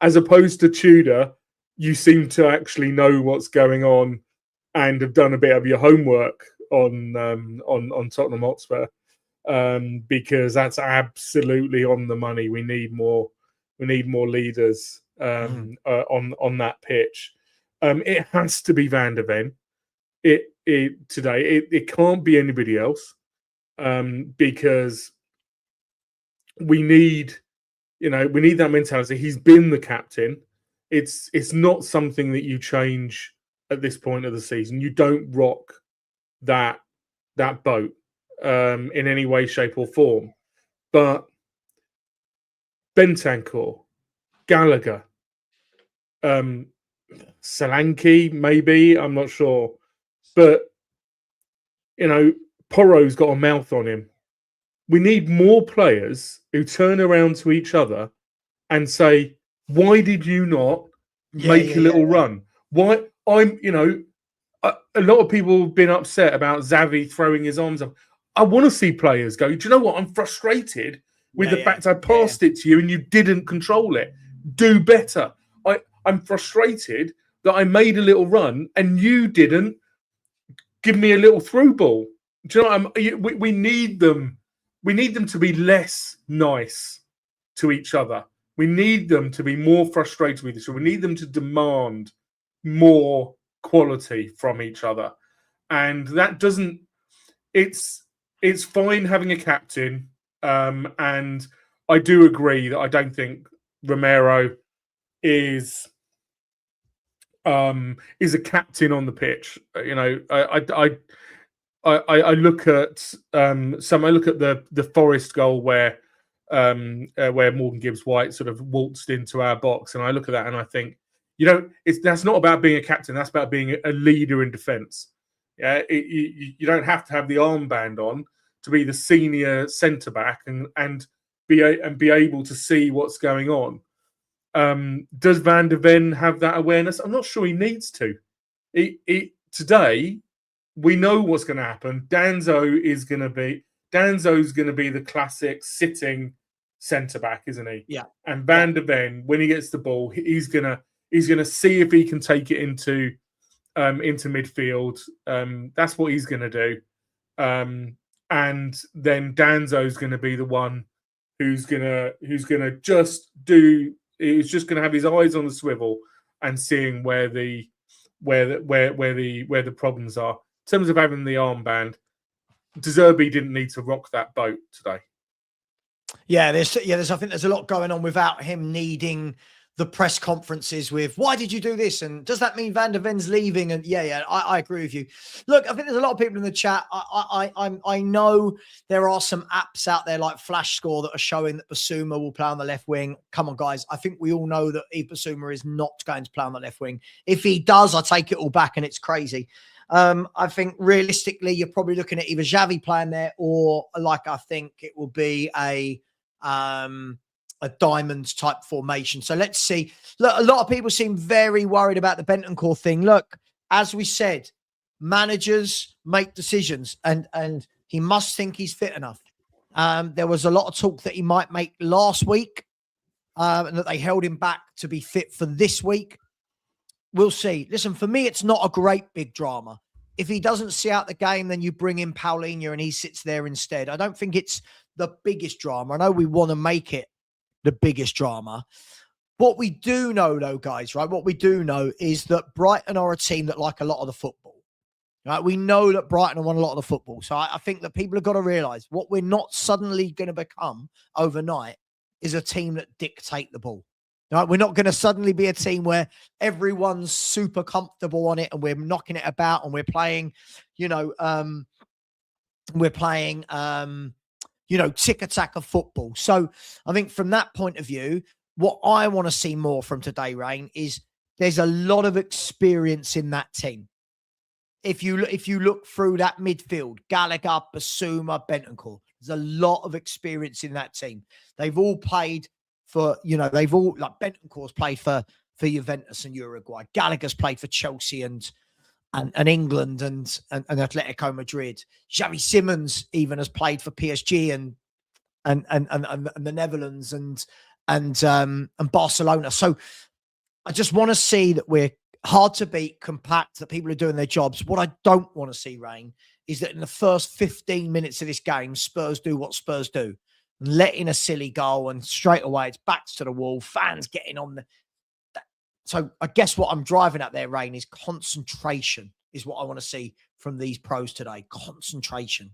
as opposed to Tudor, you seem to actually know what's going on and have done a bit of your homework on Tottenham Hotspur, because that's absolutely on the money. We need more leaders on that pitch. It has to be Van der Ven. It can't be anybody else, because we need that mentality. He's been the captain. It's not something that you change at this point of the season. You don't rock that boat in any way, shape, or form. But Bentancur, Gallagher, Solanke, maybe, I'm not sure. But, Porro's got a mouth on him. We need more players who turn around to each other and say, why did you not make a little run? Why? A lot of people have been upset about Xavi throwing his arms up. I want to see players go, do you know what? I'm frustrated with the fact I passed it to you and you didn't control it. Do better. I'm frustrated that I made a little run and you didn't give me a little through ball. Do you know what we need them? We need them to be less nice to each other. We need them to be more frustrated with each other. We need them to demand more quality from each other. And that doesn't... It's fine having a captain. And I do agree that I don't think Romero is a captain on the pitch. I look at the Forest goal where Morgan Gibbs-White sort of waltzed into our box, and I look at that and I think, that's not about being a captain. That's about being a leader in defence. Yeah, you don't have to have the armband on to be the senior centre back and be able to see what's going on. Does Van der Ven have that awareness? I'm not sure he needs to. Today, we know what's going to happen. Danzo's going to be the classic sitting centre back, isn't he? Yeah. And Van der Ven, when he gets the ball, he's gonna see if he can take it into midfield. That's what he's gonna do. And then Danzo's gonna be the one who's gonna just have his eyes on the swivel and seeing where the problems are. In terms of having the armband, De Zerbi didn't need to rock that boat today. I think there's a lot going on without him needing the press conferences with, why did you do this? And does that mean Van der Ven's leaving? And I agree with you. Look, I think there's a lot of people in the chat. I know there are some apps out there like Flash Score that are showing that Basuma will play on the left wing. Come on, guys. I think we all know that Basuma is not going to play on the left wing. If he does, I take it all back and it's crazy. I think realistically, you're probably looking at either Xavi playing there or I think it will be a diamond type formation. So let's see. Look, a lot of people seem very worried about the Bentancur thing. Look, as we said, managers make decisions and he must think he's fit enough. There was a lot of talk that he might make last week and that they held him back to be fit for this week. We'll see. Listen, for me, it's not a great big drama. If he doesn't see out the game, then you bring in Paulinho and he sits there instead. I don't think it's the biggest drama. I know we want to make it the biggest drama. What we do know, though, guys, right? What we do know is that Brighton are a team that like a lot of the football. Right? We know that Brighton have won a lot of the football. So I think that people have got to realise what we're not suddenly going to become overnight is a team that dictate the ball. Right? We're not going to suddenly be a team where everyone's super comfortable on it and we're knocking it about and we're playing, tick-attack of football. So I think from that point of view, what I want to see more from today, Rain, is there's a lot of experience in that team. If you look through that midfield, Gallagher, Basuma, Bentancur, there's a lot of experience in that team. They've all played for, Bentancur's played for Juventus and Uruguay. Gallagher's played for Chelsea and England and Atletico Madrid. Xavi Simons even has played for PSG and the Netherlands and Barcelona. So I just want to see that we're hard to beat, compact, that people are doing their jobs. What I don't want to see, Rain, is that in the first 15 minutes of this game, Spurs do what Spurs do. Let in a silly goal and straight away it's backs to the wall, fans getting on So I guess what I'm driving at there, Rain, is concentration is what I want to see from these pros today. Concentration.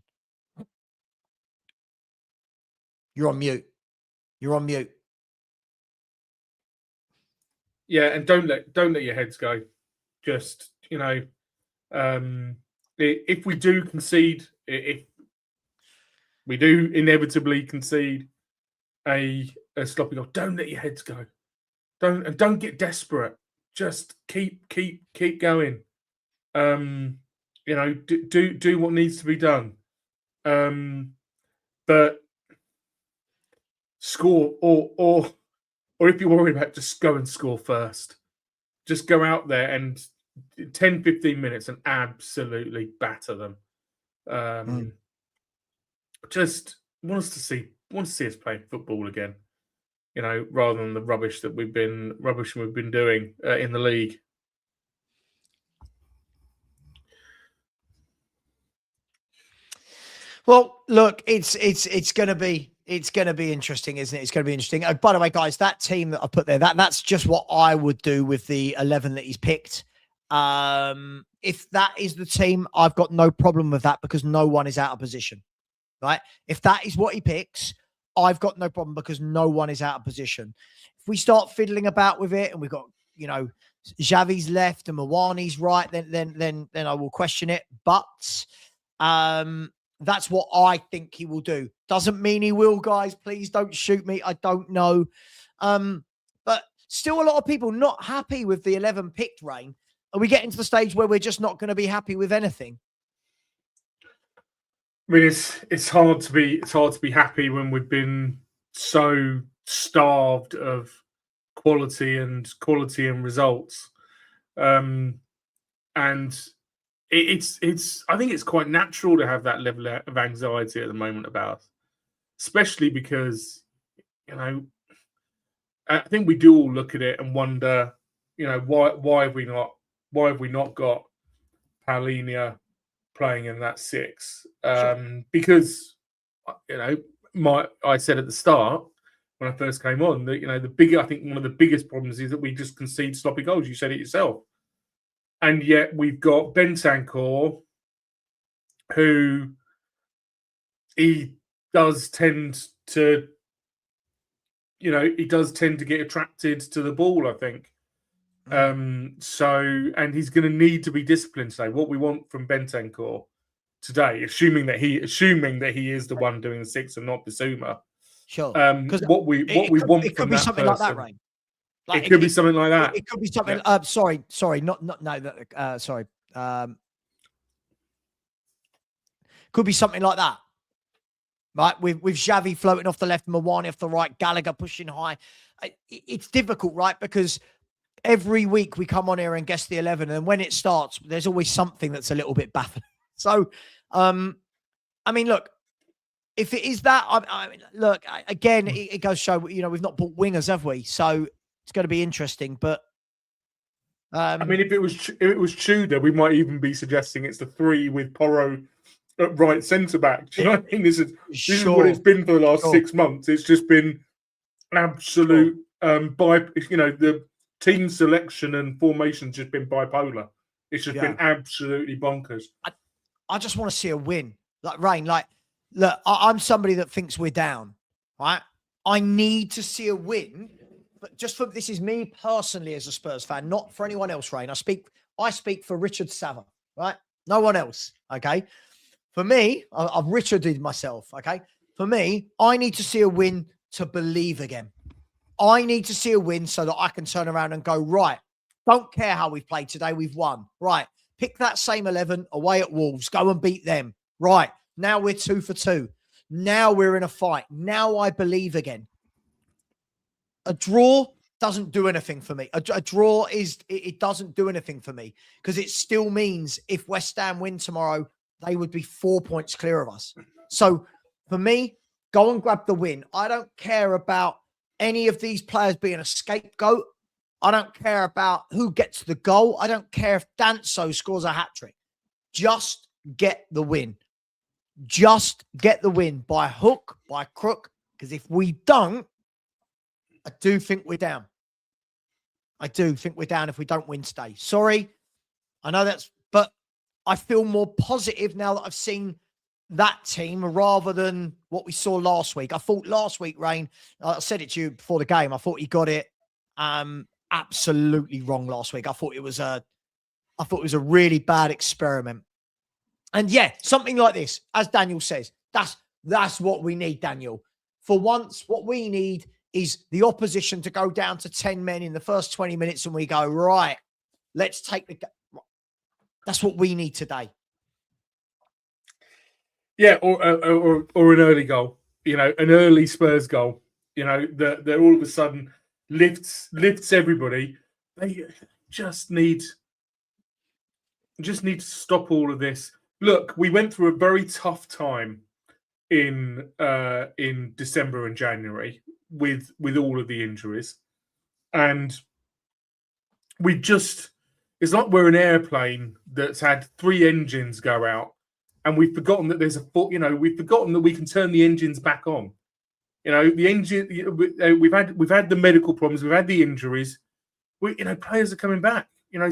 You're on mute. You're on mute. Yeah, and don't let your heads go. Just, if we do concede, if we do inevitably concede a sloppy goal, don't let your heads go. Don't get desperate. Just keep going. Do what needs to be done. But score or if you're worried about, just go and score first. Just go out there and 10, 15 minutes and absolutely batter them. Just want to see us playing football again. Rather than the rubbish we've been doing in the league. Well, look, it's going to be interesting, isn't it? It's going to be interesting. By the way, guys, that team that I put there, that's just what I would do with the 11 that he's picked. If that is the team, I've got no problem with that because no one is out of position, right? If that is what he picks, I've got no problem because no one is out of position. If we start fiddling about with it and we've got, Xavi's left and Mawani's right, then I will question it. But that's what I think he will do. Doesn't mean he will, guys. Please don't shoot me. I don't know. But still a lot of people not happy with the 11 picked, Rain. Are we getting to the stage where we're just not going to be happy with anything? I mean, it's hard to be happy when we've been so starved of quality and results. And it's I think it's quite natural to have that level of anxiety at the moment about us, especially because, you know, I think we do all look at it and wonder, you know, why have we not got Paulinho playing in that six? Sure. Because, you know, I said at the start when I first came on that, you know, I think one of the biggest problems is that we just concede sloppy goals. You said it yourself. And yet we've got Bentancur, who he does tend to get attracted to the ball, I think. And he's going to need to be disciplined today. What we want from Bentancur today, assuming that he is the one doing the six and not Bissouma. Sure. What we want it from could be that something person, like that, Rain. Like, it could be something like that. It could be something. Yeah. Sorry. Sorry. Could be something like that, right? With Xavi floating off the left, Mawani off the right, Gallagher pushing high. It's difficult, right? Because every week we come on here and guess the 11, and when it starts, there's always something that's a little bit baffling. So, I mean, look, if it is that, I mean, look, again, it goes show, you know, we've not bought wingers, have we? So it's going to be interesting. But I mean, if it was Tudor, we might even be suggesting it's the three with Porro at right centre back. Do you know what I mean? This is what it's been for the last 6 months. It's just been absolute the team selection and formation's just been bipolar. It's just been absolutely bonkers. I just want to see a win. Like, Rain, like, look, I'm somebody that thinks we're down, right? I need to see a win. But this is me personally as a Spurs fan, not for anyone else, Rain. I speak for Richard Savva, right? No one else, okay? For me, I've Richarded myself, okay? For me, I need to see a win to believe again. I need to see a win so that I can turn around and go, right, don't care how we've played today, we've won. Right, pick that same 11 away at Wolves, go and beat them. Right, now we're 2 for 2. Now we're in a fight. Now I believe again. A draw doesn't do anything for me. A draw it doesn't do anything for me because it still means if West Ham win tomorrow, they would be 4 points clear of us. So for me, go and grab the win. I don't care about any of these players being a scapegoat. I don't care about who gets the goal. I don't care if Danso scores a hat-trick. Just get the win. Just get the win by hook, by crook. Because if we don't, I do think we're down. I do think we're down if we don't win today. Sorry. I know but I feel more positive now that I've seen that team rather than what we saw last week. I thought last week, Rain, I said it to you before the game, I thought he got it absolutely wrong last week. I thought it was a really bad experiment. And yeah, something like this, as Daniel says, that's what we need, Daniel. For once, what we need is the opposition to go down to 10 men in the first 20 minutes and we go, right, let's take the... That's what we need today. Yeah, or an early goal, you know, an early Spurs goal, you know, that all of a sudden lifts everybody. They just need to stop all of this. Look, we went through a very tough time in December and January with all of the injuries, and it's like we're an airplane that's had 3 engines go out, and we've forgotten that we've forgotten that we can turn the engines back on. You know, the engine. We've had the medical problems. We've had the injuries. Players are coming back. You know,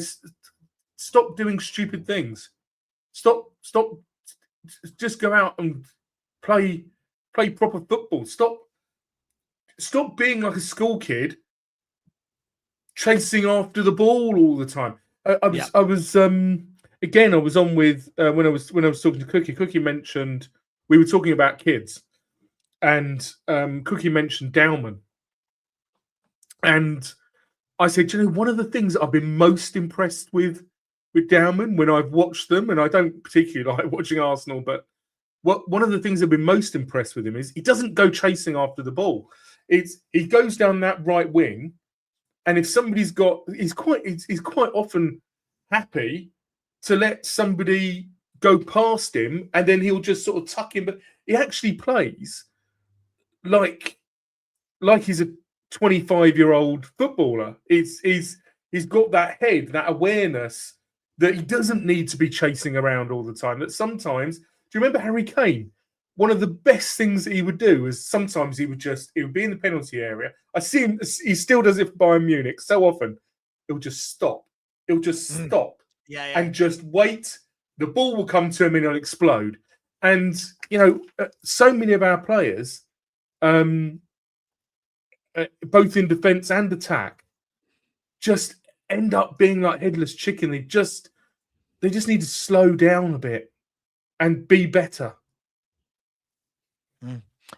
stop doing stupid things. Stop. Just go out and play proper football. Stop being like a school kid, chasing after the ball all the time. I was on with when I was talking to Cookie. Cookie mentioned we were talking about kids, and Cookie mentioned Dowman, and I said, one of the things that I've been most impressed with Dowman when I've watched them, and I don't particularly like watching Arsenal, but one of the things I've been most impressed with him is he doesn't go chasing after the ball. He goes down that right wing, And if somebody's got, he's quite often happy to let somebody go past him, and then he'll just sort of tuck him. But he actually plays like he's a 25-year-old footballer. He's got that head, that awareness that he doesn't need to be chasing around all the time. That sometimes, do you remember Harry Kane? One of the best things that he would do is sometimes he would be in the penalty area. I see him, he still does it for Bayern Munich so often. He'll just stop. He'll just stop and just wait. The ball will come to him and he'll explode. And, so many of our players, both in defence and attack, just end up being like headless chicken. They just need to slow down a bit and be better.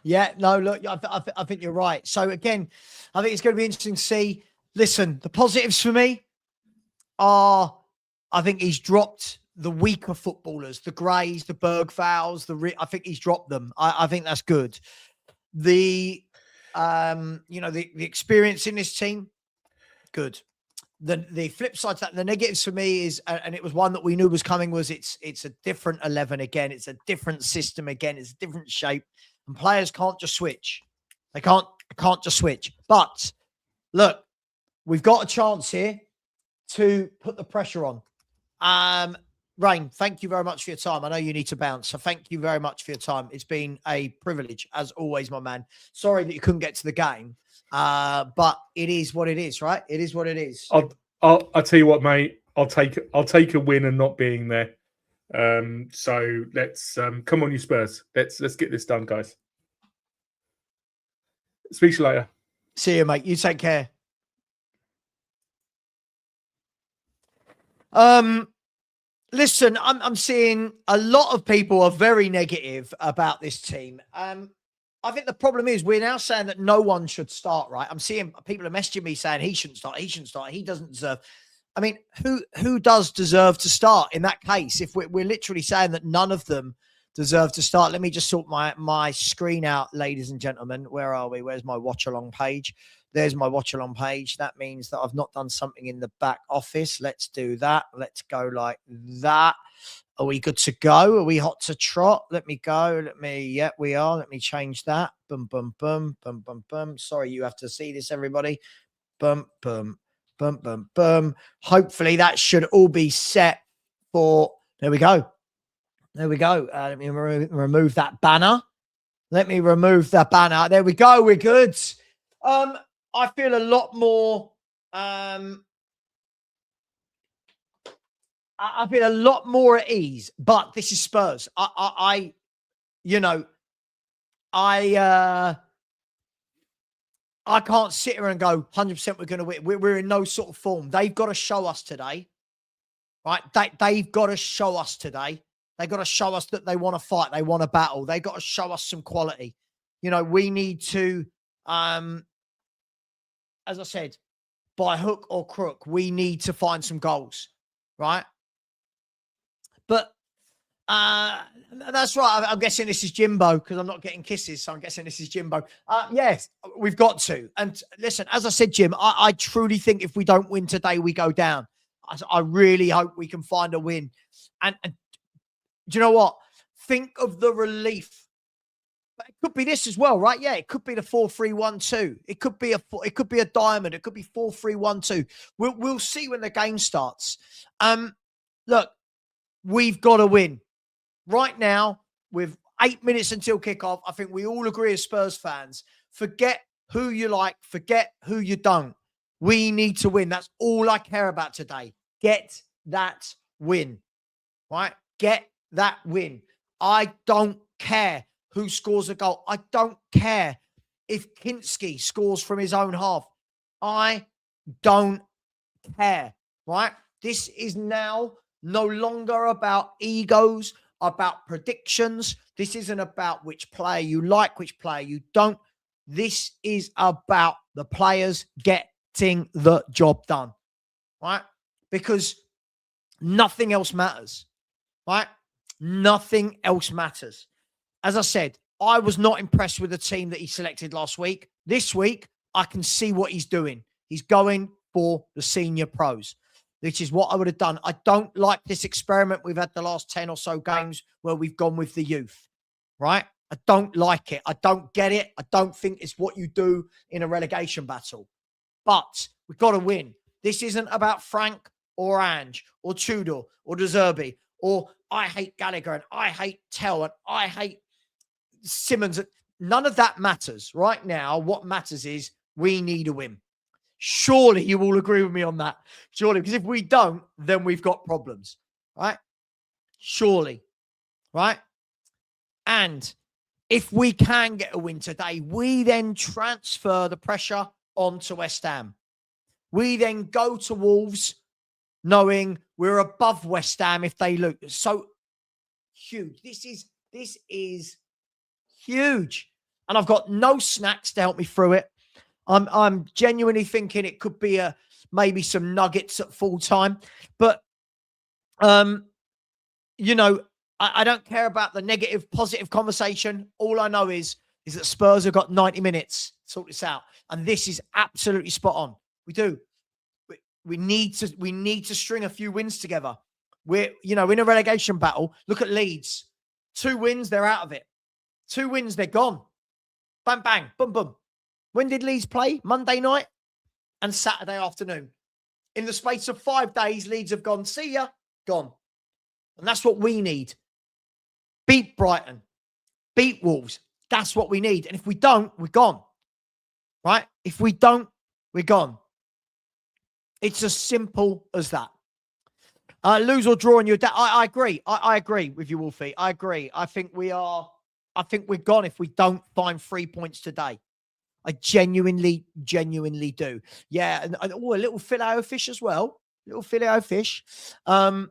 Yeah, no, look, I think you're right. So again, I think it's going to be interesting to see. Listen, the positives for me are, I think he's dropped the weaker footballers, the Greys, the Bergvals, I think he's dropped them. I think that's good. The experience in this team, good. The flip side to that, the negatives for me is, and it was one that we knew was coming, was it's a different 11 again. It's a different system again. It's a different shape. And players can't just switch. They can't just switch. But look, we've got a chance here to put the pressure on. Rain, thank you very much for your time. I know you need to bounce, so thank you very much for your time. It's been a privilege, as always, my man. Sorry that you couldn't get to the game, but it is what it is, right? It is what it is. I'll tell you what, mate. I'll take a win and not being there. So let's come on, you Spurs. Let's get this done, guys. Speak to you later. See you, mate. You take care. Listen, I'm seeing a lot of people are very negative about this team. I think the problem is we're now saying that no one should start, right? I'm seeing people are messaging me saying he shouldn't start. He doesn't deserve. I mean, who does deserve to start in that case? If we're literally saying that none of them deserve to start. Let me just sort my screen out, ladies and gentlemen. Where are we? Where's my watch-along page? There's my watch-along page. That means that I've not done something in the back office. Let's do that. Let's go like that. Are we good to go? Are we hot to trot? Let me go. Yeah, we are. Let me change that. Boom, boom, boom, boom, boom, boom. Sorry, you have to see this, everybody. Boom, boom, boom, boom, boom. Hopefully that should all be set for, there we go. There we go. Let me remove that banner. Let me remove that banner. There we go. We're good. I feel a lot more. I feel a lot more at ease. But this is Spurs. I can't sit here and go 100% we're going to win. We're in no sort of form. They've got to show us today, right? They've got to show us today. They've got to show us that they want to fight. They want to battle. They've got to show us some quality. We need to, as I said, by hook or crook, we need to find some goals, right? But that's right. I'm guessing this is Jimbo because I'm not getting kisses. So I'm guessing this is Jimbo. Yes, we've got to. And listen, as I said, Jim, I truly think if we don't win today, we go down. I really hope we can find a win. And do you know what? Think of the relief. But it could be this as well, right? Yeah, it could be the 4-3-1-2. It could be a diamond. It could be 4-3-1-2. We'll see when the game starts. Look, we've got to win. Right now, with 8 minutes until kickoff, I think we all agree as Spurs fans, forget who you like, forget who you don't. We need to win. That's all I care about today. Get that win, right? Get that win. I don't care who scores a goal. I don't care if Kinski scores from his own half. I don't care, right? This is now no longer about egos, about predictions. This isn't about which player you like, which player you don't. This is about the players getting the job done, right? Because nothing else matters, right? Nothing else matters. As I said, I was not impressed with the team that he selected last week. This week, I can see what he's doing. He's going for the senior pros, which is what I would have done. I don't like this experiment we've had the last 10 or so games where we've gone with the youth, right? I don't like it. I don't get it. I don't think it's what you do in a relegation battle. But we've got to win. This isn't about Frank or Ange or Tudor or De Zerbi or I hate Gallagher and I hate Tell and I hate Simmons. None of that matters right now. What matters is we need a win. Surely you all agree with me on that. Surely, because if we don't, then we've got problems, right? Surely, right? And if we can get a win today, we then transfer the pressure onto West Ham. We then go to Wolves knowing we're above West Ham if they lose. So huge. This is huge. And I've got no snacks to help me through it. I'm genuinely thinking it could be maybe some nuggets at full time. But, you know, I don't care about the negative, positive conversation. All I know is that Spurs have got 90 minutes to sort this out. And this is absolutely spot on. We do. We need to string a few wins together. We're, you know, in a relegation battle. Look at Leeds. 2 wins, they're out of it. 2 wins, they're gone. Bang, bang, boom, boom. When did Leeds play? Monday night and Saturday afternoon. In the space of 5 days, Leeds have gone, see ya, gone. And that's what we need. Beat Brighton. Beat Wolves. That's what we need. And if we don't, we're gone. Right? If we don't, we're gone. It's as simple as that. Lose or draw on your I agree. I agree with you, Wolfie. I agree. I think we're gone if we don't find 3 points today. I genuinely do. Yeah. And a little filet o fish as well. Little filet o fish. I'm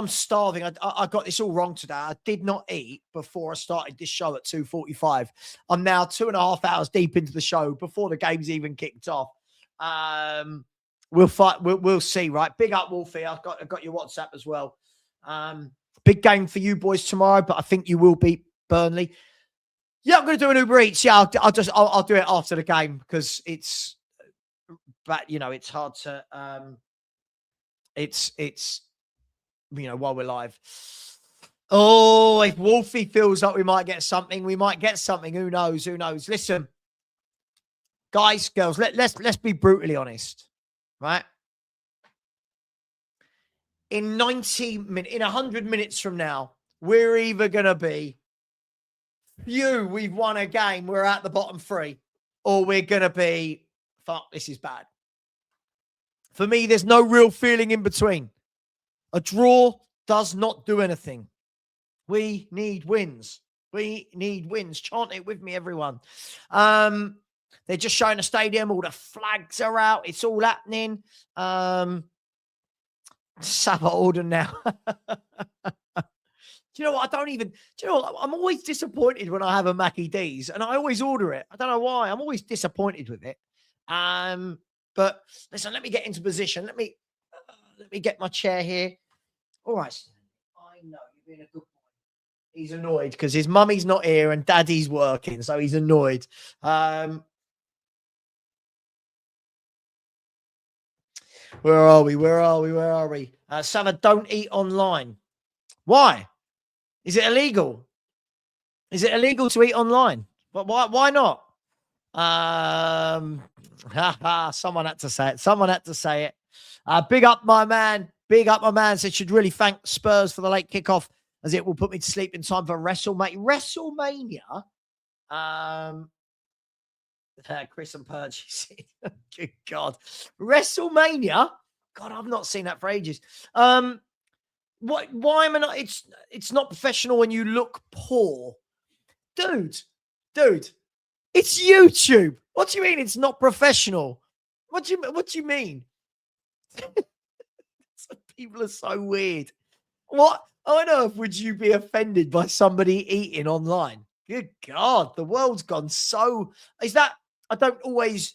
starving. I got this all wrong today. I did not eat before I started this show at 2:45. I'm now 2.5 hours deep into the show before the game's even kicked off. We'll fight. We'll see, right? Big up, Wolfie. I've got your WhatsApp as well. Big game for you boys tomorrow, but I think you will beat Burnley. Yeah, I'm going to do an Uber Eats. Yeah, I'll do it after the game because it's, but you know, it's hard to, it's, you know, while we're live. Oh, if Wolfie feels like we might get something, we might get something. Who knows? Who knows? Listen, guys, girls, let's be brutally honest, right? In 100 minutes from now, we're either going to be, we've won a game, we're at the bottom 3, or we're going to be, fuck, this is bad. For me, there's no real feeling in between. A draw does not do anything. We need wins. We need wins. Chant it with me, everyone. They're just showing the stadium. All the flags are out. It's all happening. Savva order now. Do you know what? Do you know what? I'm always disappointed when I have a Mackie D's and I always order it. I don't know why. I'm always disappointed with it. But listen, let me get into position. Let me get my chair here. All right. I know you're being a good boy. He's annoyed because his mummy's not here and daddy's working. So he's annoyed. Where are we? Savva, don't eat online. Why? Is it illegal? Is it illegal to eat online? But why not? Someone had to say it. Big up my man. Said should really thank Spurs for the late kickoff as it will put me to sleep in time for WrestleMania. Chris and Purge. Good God. WrestleMania? God, I've not seen that for ages. Why am I not? It's not professional when you look poor. Dude, it's YouTube. What do you mean it's not professional? What do you mean? People are so weird. What on earth would you be offended by somebody eating online? Good God, the world's gone so. Is that? I don't always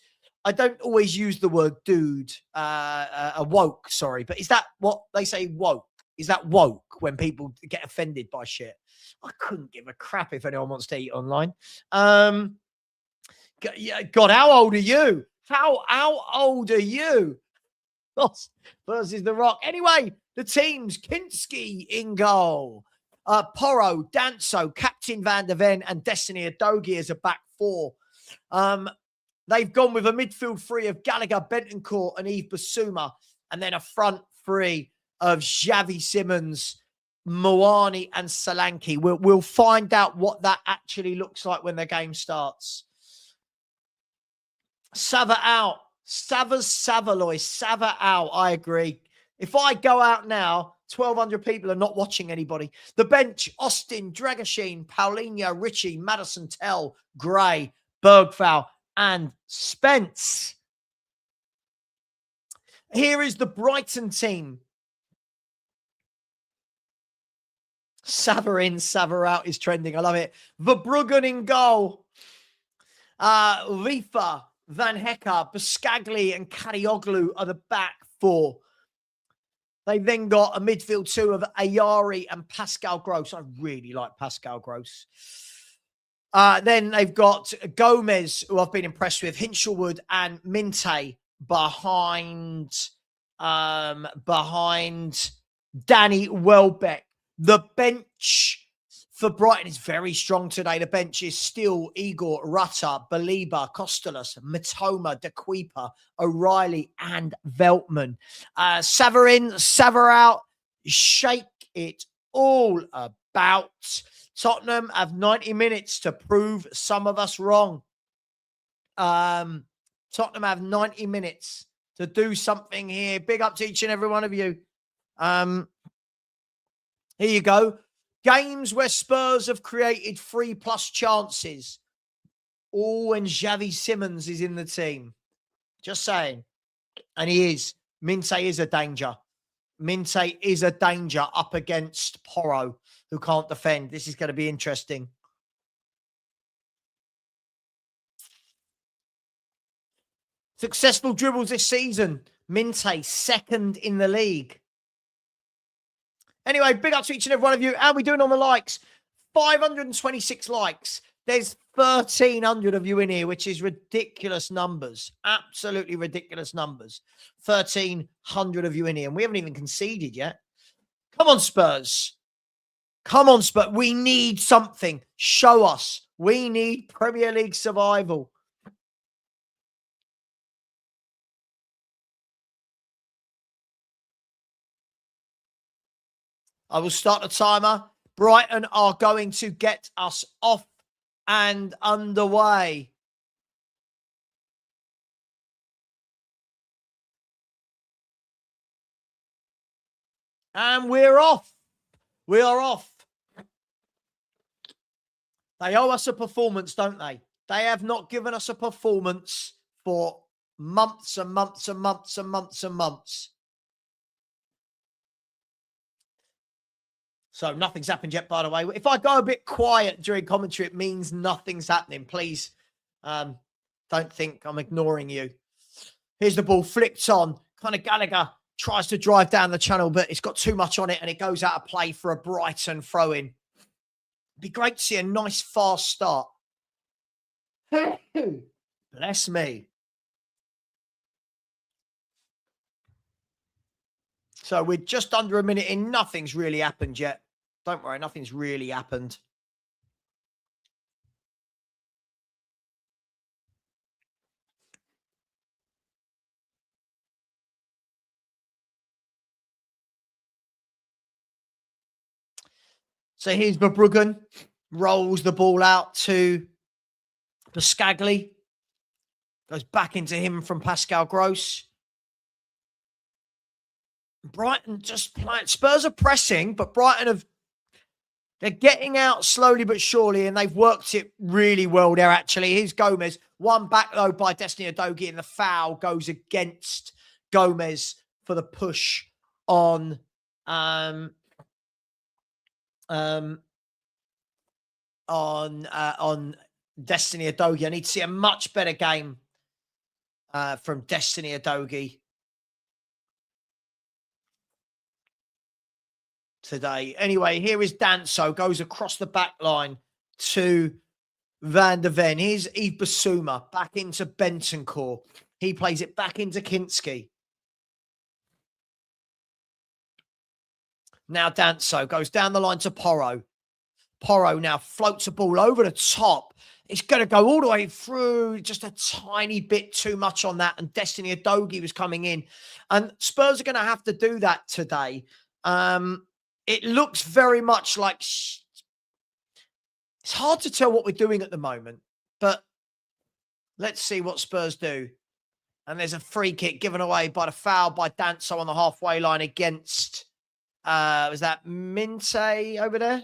use the word dude, woke, sorry, but is that what they say woke? Is that woke when people get offended by shit? I couldn't give a crap if anyone wants to eat online. God, how old are you? How old are you? Versus the Rock. Anyway, the teams: Kinski in goal, Porro, Danso, Captain Van der Ven, and Destiny Adogi as a back four. They've gone with a midfield three of Gallagher, Bentoncourt, and Yves Basuma, and then a front three of Xavi Simons, Moani, and Solanke. We'll find out what that actually looks like when the game starts. Savva out. Savaloy. Savva out. I agree. If I go out now, 1,200 people are not watching anybody. The bench: Austin, Dragoshin, Paulinho, Ritchie, Madison, Tell, Gray, Bergfowl, and Spence. Here is the Brighton team. Savva in, Savva out is trending. I love it. Verbruggen in goal. Rifa, Van Hecke, Buscagli, and Kadioglu are the back four. They've then got a midfield two of Ayari and Pascal Gross. I really like Pascal Gross. Then they've got Gomez, who I've been impressed with, Hinchelwood, and Minte behind Danny Welbeck. The bench for Brighton is very strong today. The bench is still Igor, Rutter, Baliba, Kostelos, Matoma, De Kuiper, O'Reilly, and Veltman. Savva in, Savva out. Shake it all about. Tottenham have 90 minutes to prove some of us wrong. Tottenham have 90 minutes to do something here. Big up to each and every one of you. Here you go. Games where Spurs have created 3+ chances. All when Xavi Simons is in the team. Just saying. And he is. Minte is a danger. Minte is a danger up against Porro, who can't defend. This is going to be interesting. Successful dribbles this season. Minte, second in the league. Anyway, big up to each and every one of you. How are we doing on the likes? 526 likes. There's 1,300 of you in here, which is ridiculous numbers. Absolutely ridiculous numbers. 1,300 of you in here. And we haven't even conceded yet. Come on, Spurs. Come on, Spurs. We need something. Show us. We need Premier League survival. I will start the timer. Brighton are going to get us off and underway. And we're off. We are off. They owe us a performance, don't they? They have not given us a performance for months and months and months and months and months. So nothing's happened yet, by the way. If I go a bit quiet during commentary, it means nothing's happening. Please don't think I'm ignoring you. Here's the ball flipped on. Kind of Gallagher tries to drive down the channel, but it's got too much on it and it goes out of play for a Brighton throw-in. Be great to see a nice fast start. Bless me. So we're just under a minute in. Nothing's really happened yet. Don't worry, nothing's really happened. So here's Verbruggen. Rolls the ball out to Buscagli. Goes back into him from Pascal Gross. Brighton just playing. Spurs are pressing, but Brighton they're getting out slowly but surely, and they've worked it really well there, actually. Here's Gomez. One back, though, by Destiny Adogi, and the foul goes against Gomez for the push on Destiny Adogi. I need to see a much better game from Destiny Adogi today. Anyway, here is Danso, goes across the back line to van der Ven. Here's Yves Bissouma back into Bentancur. He plays it back into Kinski. Now Danso goes down the line to Porro. Porro now floats a ball over the top. It's going to go all the way through, just a tiny bit too much on that. And Destiny Udogie was coming in. And Spurs are going to have to do that today. It looks very much like... It's hard to tell what we're doing at the moment. But let's see what Spurs do. And there's a free kick given away by the foul by Danso on the halfway line against... was that Minte over there?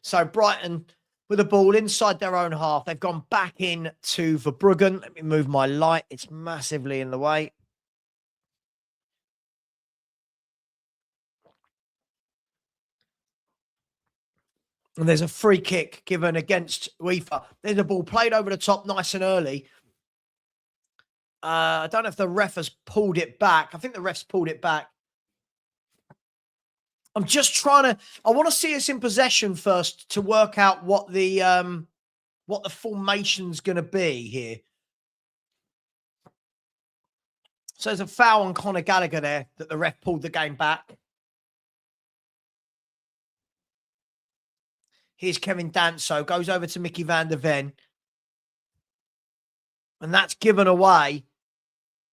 So Brighton with the ball inside their own half. They've gone back in to Verbruggen. Let me move my light. It's massively in the way. And there's a free kick given against whufc. There's a ball played over the top nice and early. I don't know if the ref has pulled it back. I think the ref's pulled it back. I'm just trying to... I want to see us in possession first to work out what the formation's going to be here. So there's a foul on Conor Gallagher there that the ref pulled the game back. Here's Kevin Danso. Goes over to Mickey van der Ven. And that's given away.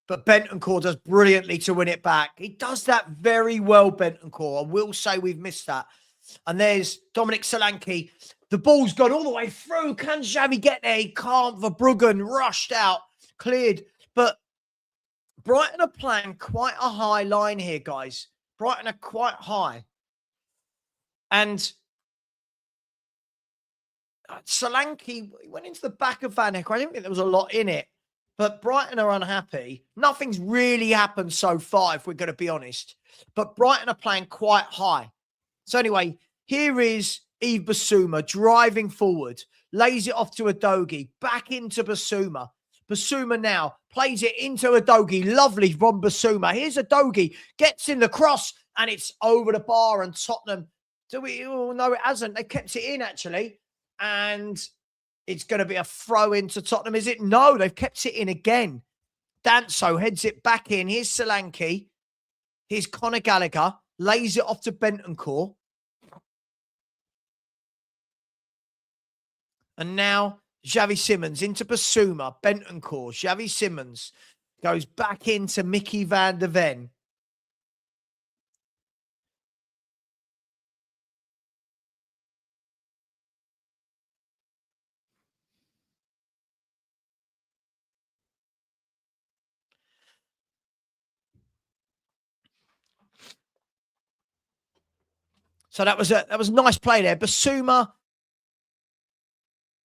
But Bentancur does brilliantly to win it back. He does that very well, Bentancur. I will say we've missed that. And there's Dominic Solanke. The ball's gone all the way through. Can Xavi get there? He can't. Verbruggen rushed out, cleared. But Brighton are playing quite a high line here, guys. Brighton are quite high. And Solanke went into the back of Van Hecker. I didn't think there was a lot in it. But Brighton are unhappy. Nothing's really happened so far, if we're going to be honest. But Brighton are playing quite high. So anyway, here is Yves Bissouma driving forward. Lays it off to Udogie. Back into Bissouma. Bissouma now plays it into Udogie. Lovely from Bissouma. Here's Udogie. Gets in the cross. And it's over the bar. And Tottenham... Oh, no, it hasn't. They kept it in, actually. And... it's going to be a throw into Tottenham, is it? No, they've kept it in again. Danso heads it back in. Here's Solanke. Here's Conor Gallagher. Lays it off to Bentancur. And now Xavi Simons into Bissouma. Bentancur. Xavi Simons goes back into Mickey van der Ven. So that was a nice play there. Bissouma,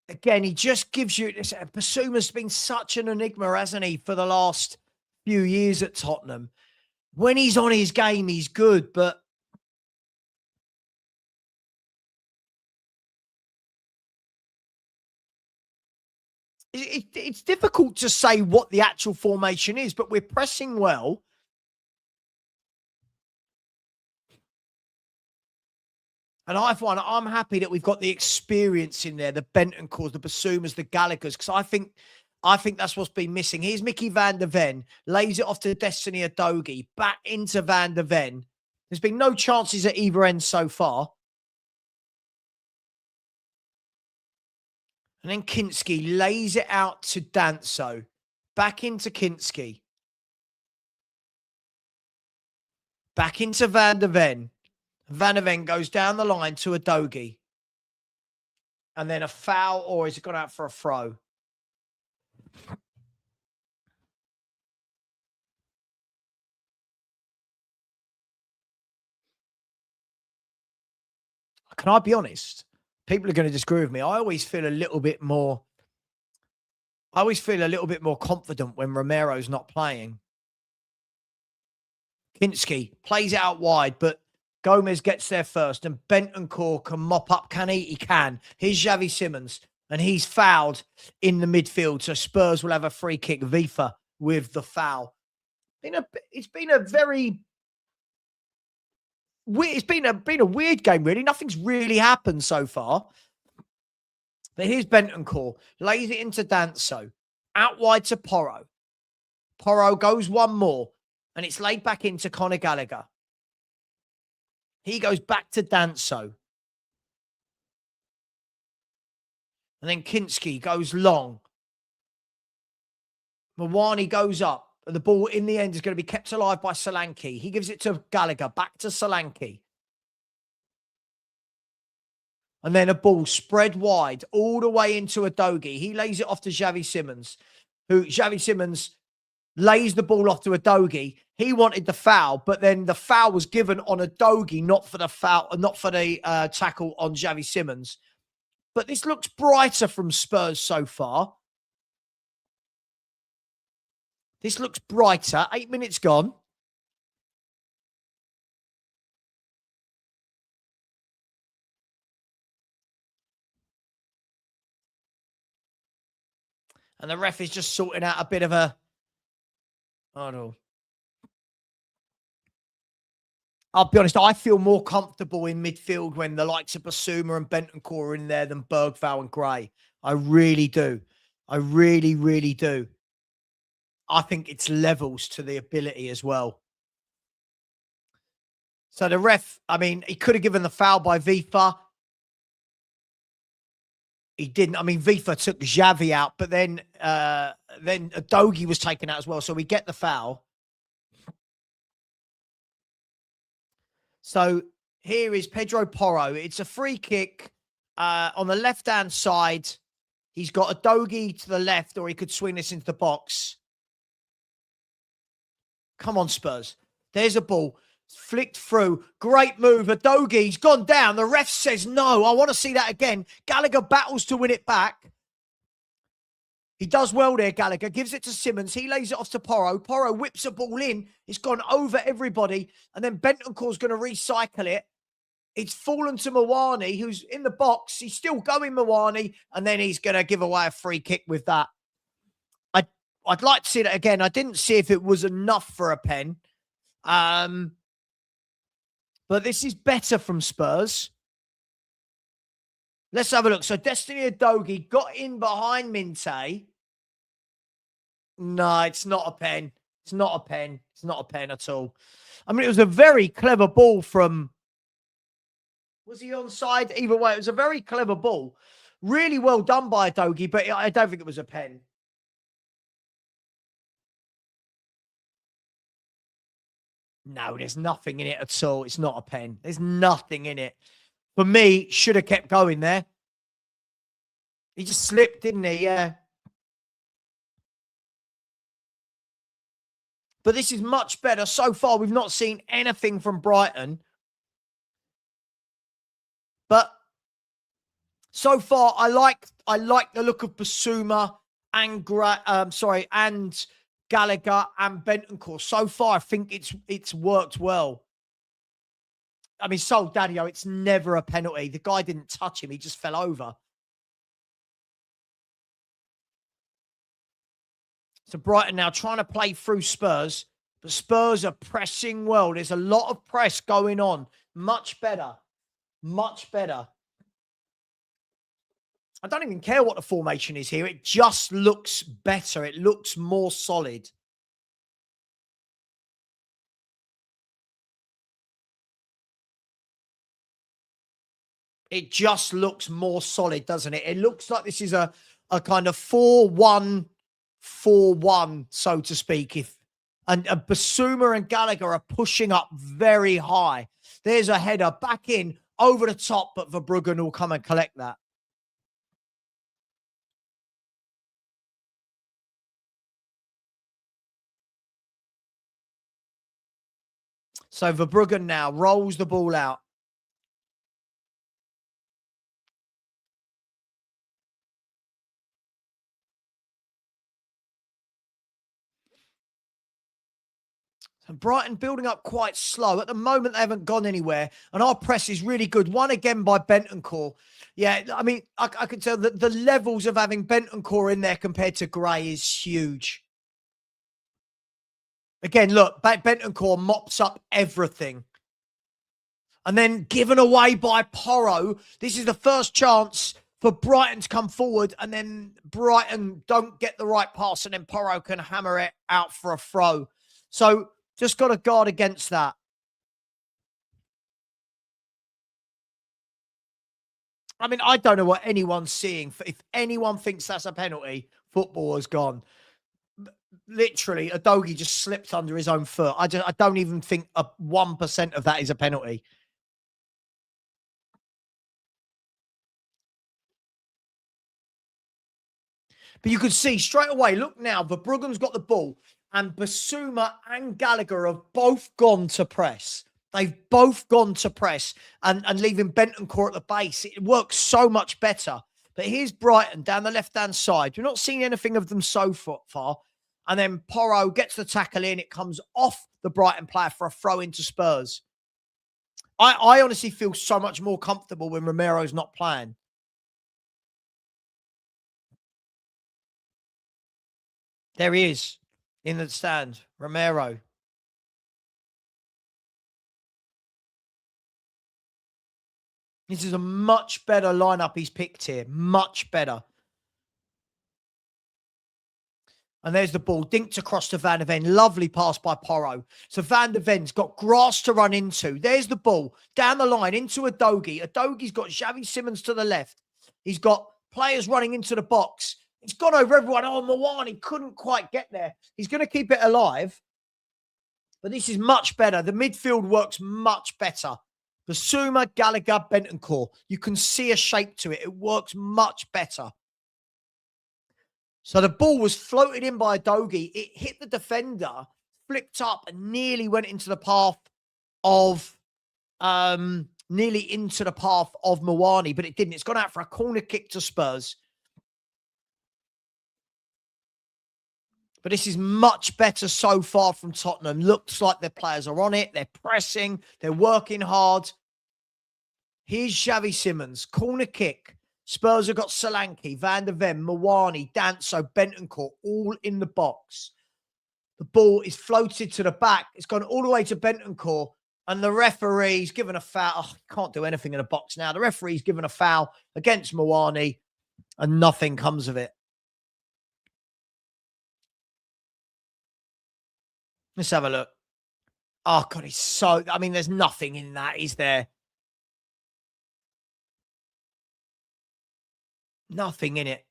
again, he just gives you this. Bissouma's been such an enigma, hasn't he, for the last few years at Tottenham. When he's on his game, he's good, but it's difficult to say what the actual formation is, but we're pressing well. And I'm happy that we've got the experience in there, the Bentancurs, the Bissoumas, the Gallaghers, because I think that's what's been missing. Here's Mickey van der Ven, lays it off to Destiny Udogie, back into van der Ven. There's been no chances at either end so far. And then Kinski lays it out to Danso, back into Kinski. Back into van der Ven. Van der Ven goes down the line to Udogie. And then a foul, or is it gone out for a throw? Can I be honest? People are going to disagree with me. I always feel a little bit more confident when Romero's not playing. Kinski plays it out wide, but Gomez gets there first, and Bentancur can mop up. Can he? He can. Here's Xavi Simons, and he's fouled in the midfield, so Spurs will have a free kick. Vifa with the foul. It's been a weird game, really. Nothing's really happened so far. But here's Bentancur, lays it into Danso, out wide to Porro. Porro goes one more, and it's laid back into Conor Gallagher. He goes back to Danso. And then Kinski goes long. Mawani goes up. And the ball in the end is going to be kept alive by Solanke. He gives it to Gallagher, back to Solanke. And then a ball spread wide all the way into Udogie. He lays it off to Xavi Simons, Xavi Simons lays the ball off to Udogie. He wanted the foul, but then the foul was given on Udogie, not for the tackle on Xavi Simons. But this looks brighter from Spurs so far. This looks brighter. 8 minutes gone. And the ref is just sorting out a bit of a... Oh, no. I'll be honest, I feel more comfortable in midfield when the likes of Basuma and Bentancur are in there than Bergvall and Gray. I really do. I really, really do. I think it's levels to the ability as well. So the ref, I mean, he could have given the foul by Vifa. He didn't. I mean, Vifa took Xavi out, but then Udogie was taken out as well. So we get the foul. So here is Pedro Porro. It's a free kick on the left-hand side. He's got Udogie to the left, or he could swing this into the box. Come on, Spurs. There's a ball. Flicked through. Great move. Udogie's gone down. The ref says no. I want to see that again. Gallagher battles to win it back. He does well there, Gallagher. Gives it to Simons. He lays it off to Porro. Porro whips a ball in. It's gone over everybody. And then Bentancur's going to recycle it. It's fallen to Mawani, who's in the box. He's still going, Mawani. And then he's going to give away a free kick with that. I'd like to see that again. I didn't see if it was enough for a pen. But this is better from Spurs. Let's have a look. So Destiny Udogie got in behind Minte. No, it's not a pen. It's not a pen. It's not a pen at all. I mean, it was a very clever ball from... Was he onside? Either way, it was a very clever ball. Really well done by Udogie, but I don't think it was a pen. No, there's nothing in it at all. It's not a pen. There's nothing in it. For me, should have kept going there. He just slipped, didn't he? Yeah. But this is much better. So far, we've not seen anything from Brighton. But so far, I like the look of Basuma and Gallagher and Bentancur. So far, I think it's worked well. I mean, Soldadio, it's never a penalty. The guy didn't touch him. He just fell over. So Brighton now trying to play through Spurs. But Spurs are pressing well. There's a lot of press going on. Much better. Much better. I don't even care what the formation is here. It just looks better. It looks more solid. It just looks more solid, doesn't it? It looks like this is a kind of 4-1-4-1, so to speak. And Basuma and Gallagher are pushing up very high. There's a header back in over the top, but Verbruggen will come and collect that. So Verbruggen now rolls the ball out. And Brighton building up quite slow. At the moment, they haven't gone anywhere. And our press is really good. One again by Bentancur. Yeah, I mean, I can tell that the levels of having Bentancur in there compared to Gray is huge. Again, look, Bentancur mops up everything. And then given away by Porro. This is the first chance for Brighton to come forward. And then Brighton don't get the right pass. And then Porro can hammer it out for a throw. So just got to guard against that. I mean, I don't know what anyone's seeing. If anyone thinks that's a penalty, football has gone. Literally, Udogie just slipped under his own foot. I don't even think 1% of that is a penalty. But you could see straight away, look now, Verbruggen's got the ball. And Basuma and Gallagher have both gone to press. They've both gone to press and leaving Bentancur at the base. It works so much better. But here's Brighton down the left-hand side. You're not seeing anything of them so far. And then Porro gets the tackle in. It comes off the Brighton player for a throw into Spurs. I honestly feel so much more comfortable when Romero's not playing. There he is. In the stand, Romero. This is a much better lineup he's picked here. Much better. And there's the ball. Dinked across to Van der Ven. Lovely pass by Porro. So Van der Ven's got grass to run into. There's the ball. Down the line into Udogie. Udogie's got Xavi Simons to the left. He's got players running into the box. It's gone over everyone. Oh, Mawani couldn't quite get there. He's going to keep it alive. But this is much better. The midfield works much better. Basuma, Gallagher, Bentancur. You can see a shape to it. It works much better. So the ball was floated in by Udogie. It hit the defender, flicked up, and nearly went into the path of Mawani, but it didn't. It's gone out for a corner kick to Spurs. But this is much better so far from Tottenham. Looks like their players are on it. They're pressing. They're working hard. Here's Xavi Simons. Corner kick. Spurs have got Solanke, Van der Ven, Mawani, Danso, Bentancur, all in the box. The ball is floated to the back. It's gone all the way to Bentancur. And the referee's given a foul. Oh, can't do anything in the box now. The referee's given a foul against Mawani. And nothing comes of it. Let's have a look. Oh, God, he's so... I mean, there's nothing in that, is there? Nothing in it.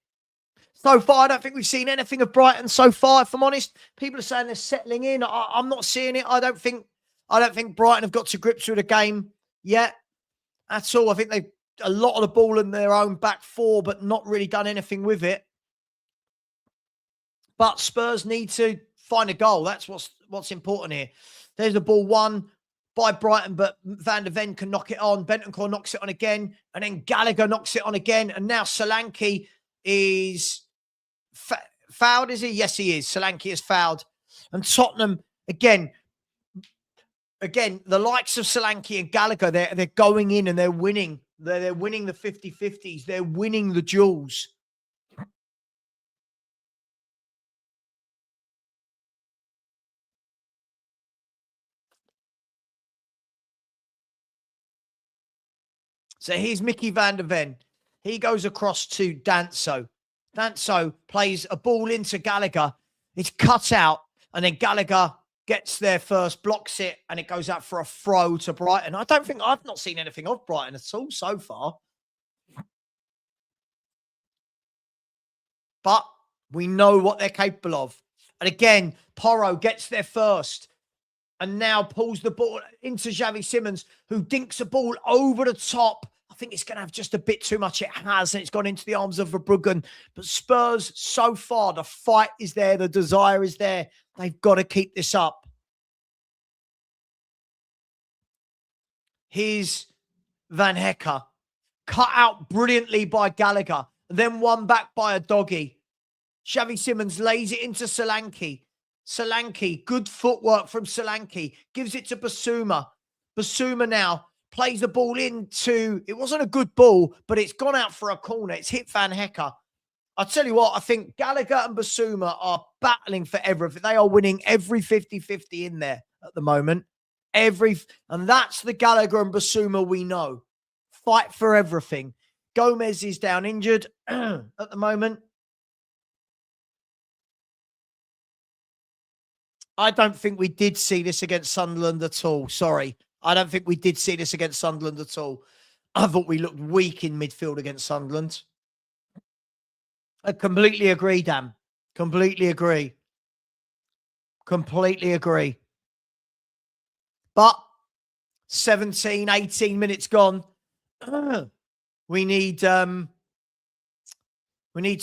So far, I don't think we've seen anything of Brighton so far, if I'm honest. People are saying they're settling in. I'm not seeing it. I don't think Brighton have got to grips with the game yet. That's all. I think they've a lot of the ball in their own back four, but not really done anything with it. But Spurs need to find a goal. That's what's important here. There's the ball won by Brighton, but Van der Ven can knock it on. Bentancur knocks it on again, and then Gallagher knocks it on again. And now Solanke is fouled, is he? Yes, he is. Solanke is fouled. And Tottenham, again, the likes of Solanke and Gallagher, they're going in and they're winning. They're winning the 50-50s. They're winning the duels. So here's Mickey Van der Ven. He goes across to Danso. Danso plays a ball into Gallagher. It's cut out, and then Gallagher gets there first, blocks it, and it goes out for a throw to Brighton. I've not seen anything of Brighton at all so far. But we know what they're capable of. And again, Porro gets there first and now pulls the ball into Xavi Simons, who dinks the ball over the top. I think it's going to have just a bit too much. It has, and it's gone into the arms of Verbruggen. But Spurs, so far, the fight is there. The desire is there. They've got to keep this up. Here's Van Hecker. Cut out brilliantly by Gallagher. Then won back by Udogie. Xavi Simons lays it into Solanke. Solanke, good footwork from Solanke. Gives it to Basuma. Basuma now plays the ball into, it wasn't a good ball, but it's gone out for a corner. It's hit Van Hecker. I'll tell you what, I think Gallagher and Basuma are battling for everything. They are winning every 50-50 in there at the moment. And that's the Gallagher and Basuma we know. Fight for everything. Gomez is down injured at the moment. I don't think we did see this against Sunderland at all. Sorry. I don't think we did see this against Sunderland at all. I thought we looked weak in midfield against Sunderland. I completely agree, Dan. Completely agree. Completely agree. But 17, 18 minutes gone. We need to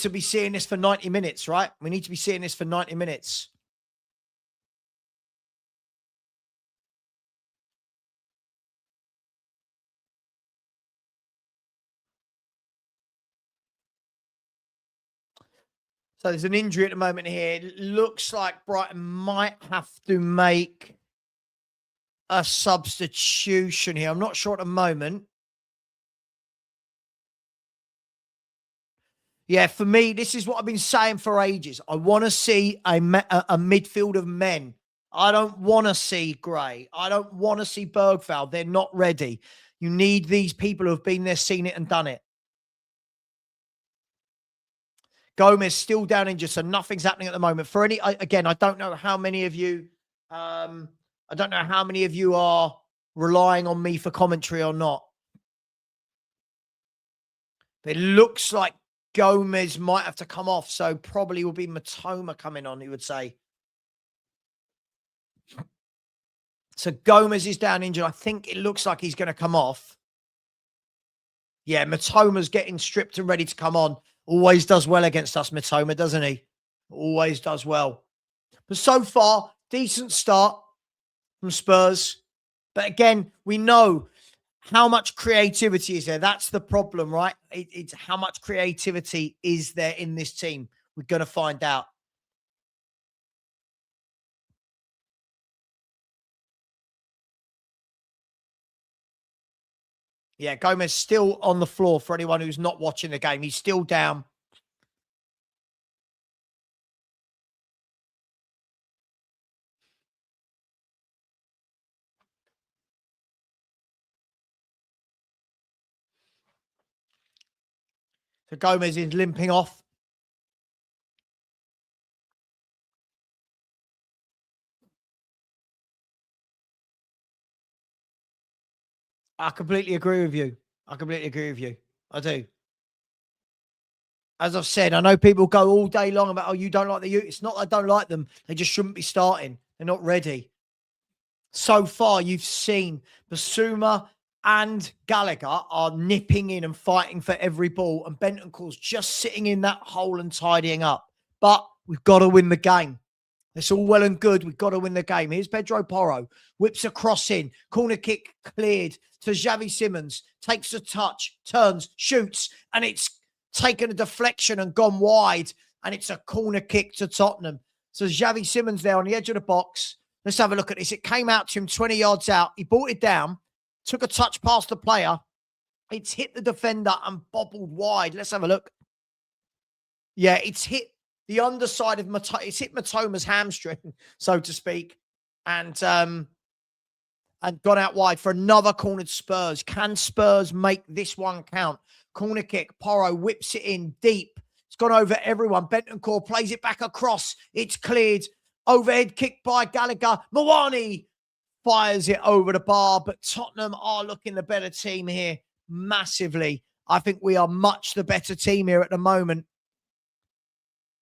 be seeing this for 90 minutes, right? We need to be seeing this for 90 minutes. So there's an injury at the moment here. It looks like Brighton might have to make a substitution here. I'm not sure at the moment. Yeah, for me, this is what I've been saying for ages. I want to see a midfield of men. I don't want to see Gray. I don't want to see Bergvall. They're not ready. You need these people who have been there, seen it, and done it. Gomez still down injured, so nothing's happening at the moment. For any, again, I don't know how many of you, are relying on me for commentary or not. But it looks like Gomez might have to come off, so probably will be Matoma coming on, he would say. So Gomez is down injured. I think it looks like he's going to come off. Yeah, Matoma's getting stripped and ready to come on. Always does well against us, Matoma, doesn't he? Always does well. But so far, decent start from Spurs. But again, we know how much creativity is there. That's the problem, right? It's how much creativity is there in this team. We're going to find out. Yeah, Gomez still on the floor for anyone who's not watching the game. He's still down. So Gomez is limping off. I completely agree with you. I completely agree with you. I do. As I've said, I know people go all day long about, oh, you don't like the youth. It's not that I don't like them. They just shouldn't be starting. They're not ready. So far, you've seen Basuma and Gallagher are nipping in and fighting for every ball, and Bentancur's just sitting in that hole and tidying up. But we've got to win the game. It's all well and good. We've got to win the game. Here's Pedro Porro. Whips a cross in. Corner kick cleared to Xavi Simons. Takes a touch. Turns. Shoots. And it's taken a deflection and gone wide. And it's a corner kick to Tottenham. So Xavi Simons there on the edge of the box. Let's have a look at this. It came out to him 20 yards out. He brought it down. Took a touch past the player. It's hit the defender and bobbled wide. Let's have a look. Yeah, it's hit the underside of it's hit Matoma's hamstring, so to speak, and gone out wide for another cornered Spurs. Can Spurs make this one count? Corner kick. Porro whips it in deep. It's gone over everyone. Bentancur plays it back across. It's cleared. Overhead kick by Gallagher. Mawani fires it over the bar, but Tottenham are looking the better team here massively. I think we are much the better team here at the moment.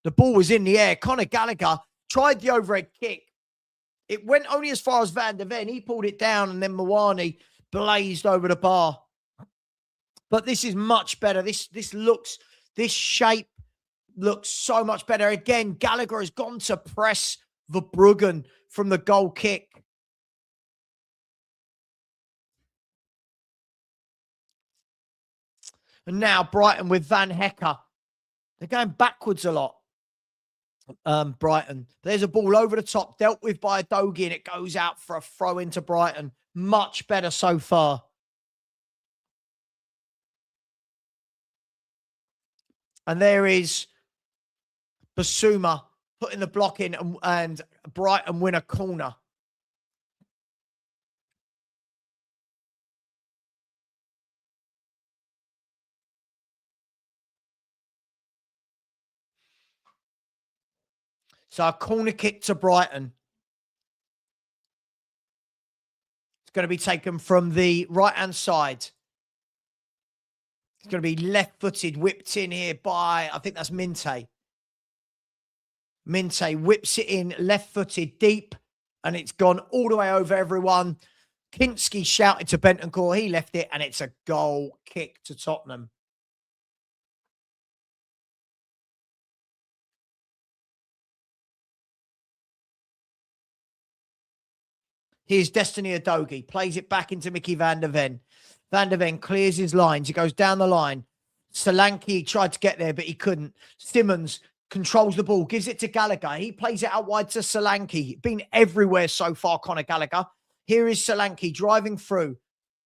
The ball was in the air. Conor Gallagher tried the overhead kick. It went only as far as Van der Ven. He pulled it down, and then Mawani blazed over the bar. But this is much better. This shape looks so much better. Again, Gallagher has gone to press Verbruggen from the goal kick. And now Brighton with Van Hecker. They're going backwards a lot. Brighton. There's a ball over the top, dealt with by a Dogie, and it goes out for a throw into Brighton. Much better so far. And there is Basuma putting the block in, and Brighton win a corner. So a corner kick to Brighton. It's going to be taken from the right-hand side. It's going to be left-footed, whipped in here by, I think that's Minte. Minte whips it in left-footed deep, and it's gone all the way over everyone. Kinski shouted to Bentancur. He left it, and it's a goal kick to Tottenham. Here's Destiny Udogie. Plays it back into Mickey van der Ven. Van der Ven clears his lines. He goes down the line. Solanke tried to get there, but he couldn't. Simmons controls the ball, gives it to Gallagher. He plays it out wide to Solanke. Been everywhere so far, Conor Gallagher. Here is Solanke driving through.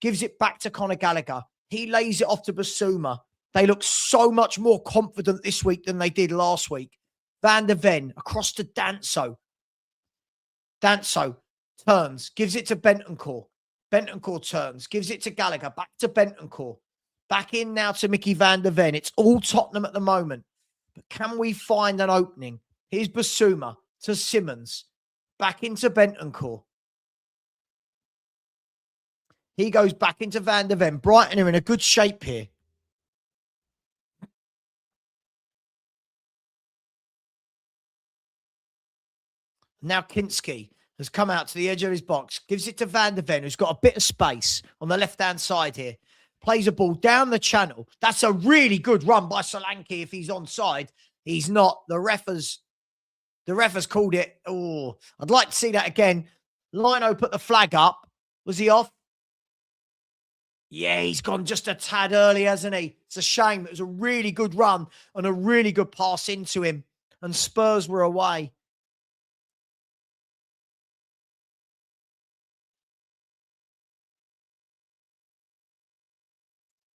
Gives it back to Conor Gallagher. He lays it off to Basuma. They look so much more confident this week than they did last week. Van der Ven across to Danso. Danso turns, gives it to Bentancur. Bentancur turns, gives it to Gallagher, back to Bentancur. Back in now to Mickey van der Ven. It's all Tottenham at the moment. But can we find an opening? Here's Basuma to Simmons. Back into Bentancur. He goes back into Van der Ven. Brighton are in a good shape here. Now Kinski has come out to the edge of his box, gives it to Van der Ven, who's got a bit of space on the left-hand side here. Plays a ball down the channel. That's a really good run by Solanke if he's onside. He's not. The ref has called it. Oh, I'd like to see that again. Lino put the flag up. Was he off? Yeah, he's gone just a tad early, hasn't he? It's a shame. It was a really good run and a really good pass into him. And Spurs were away.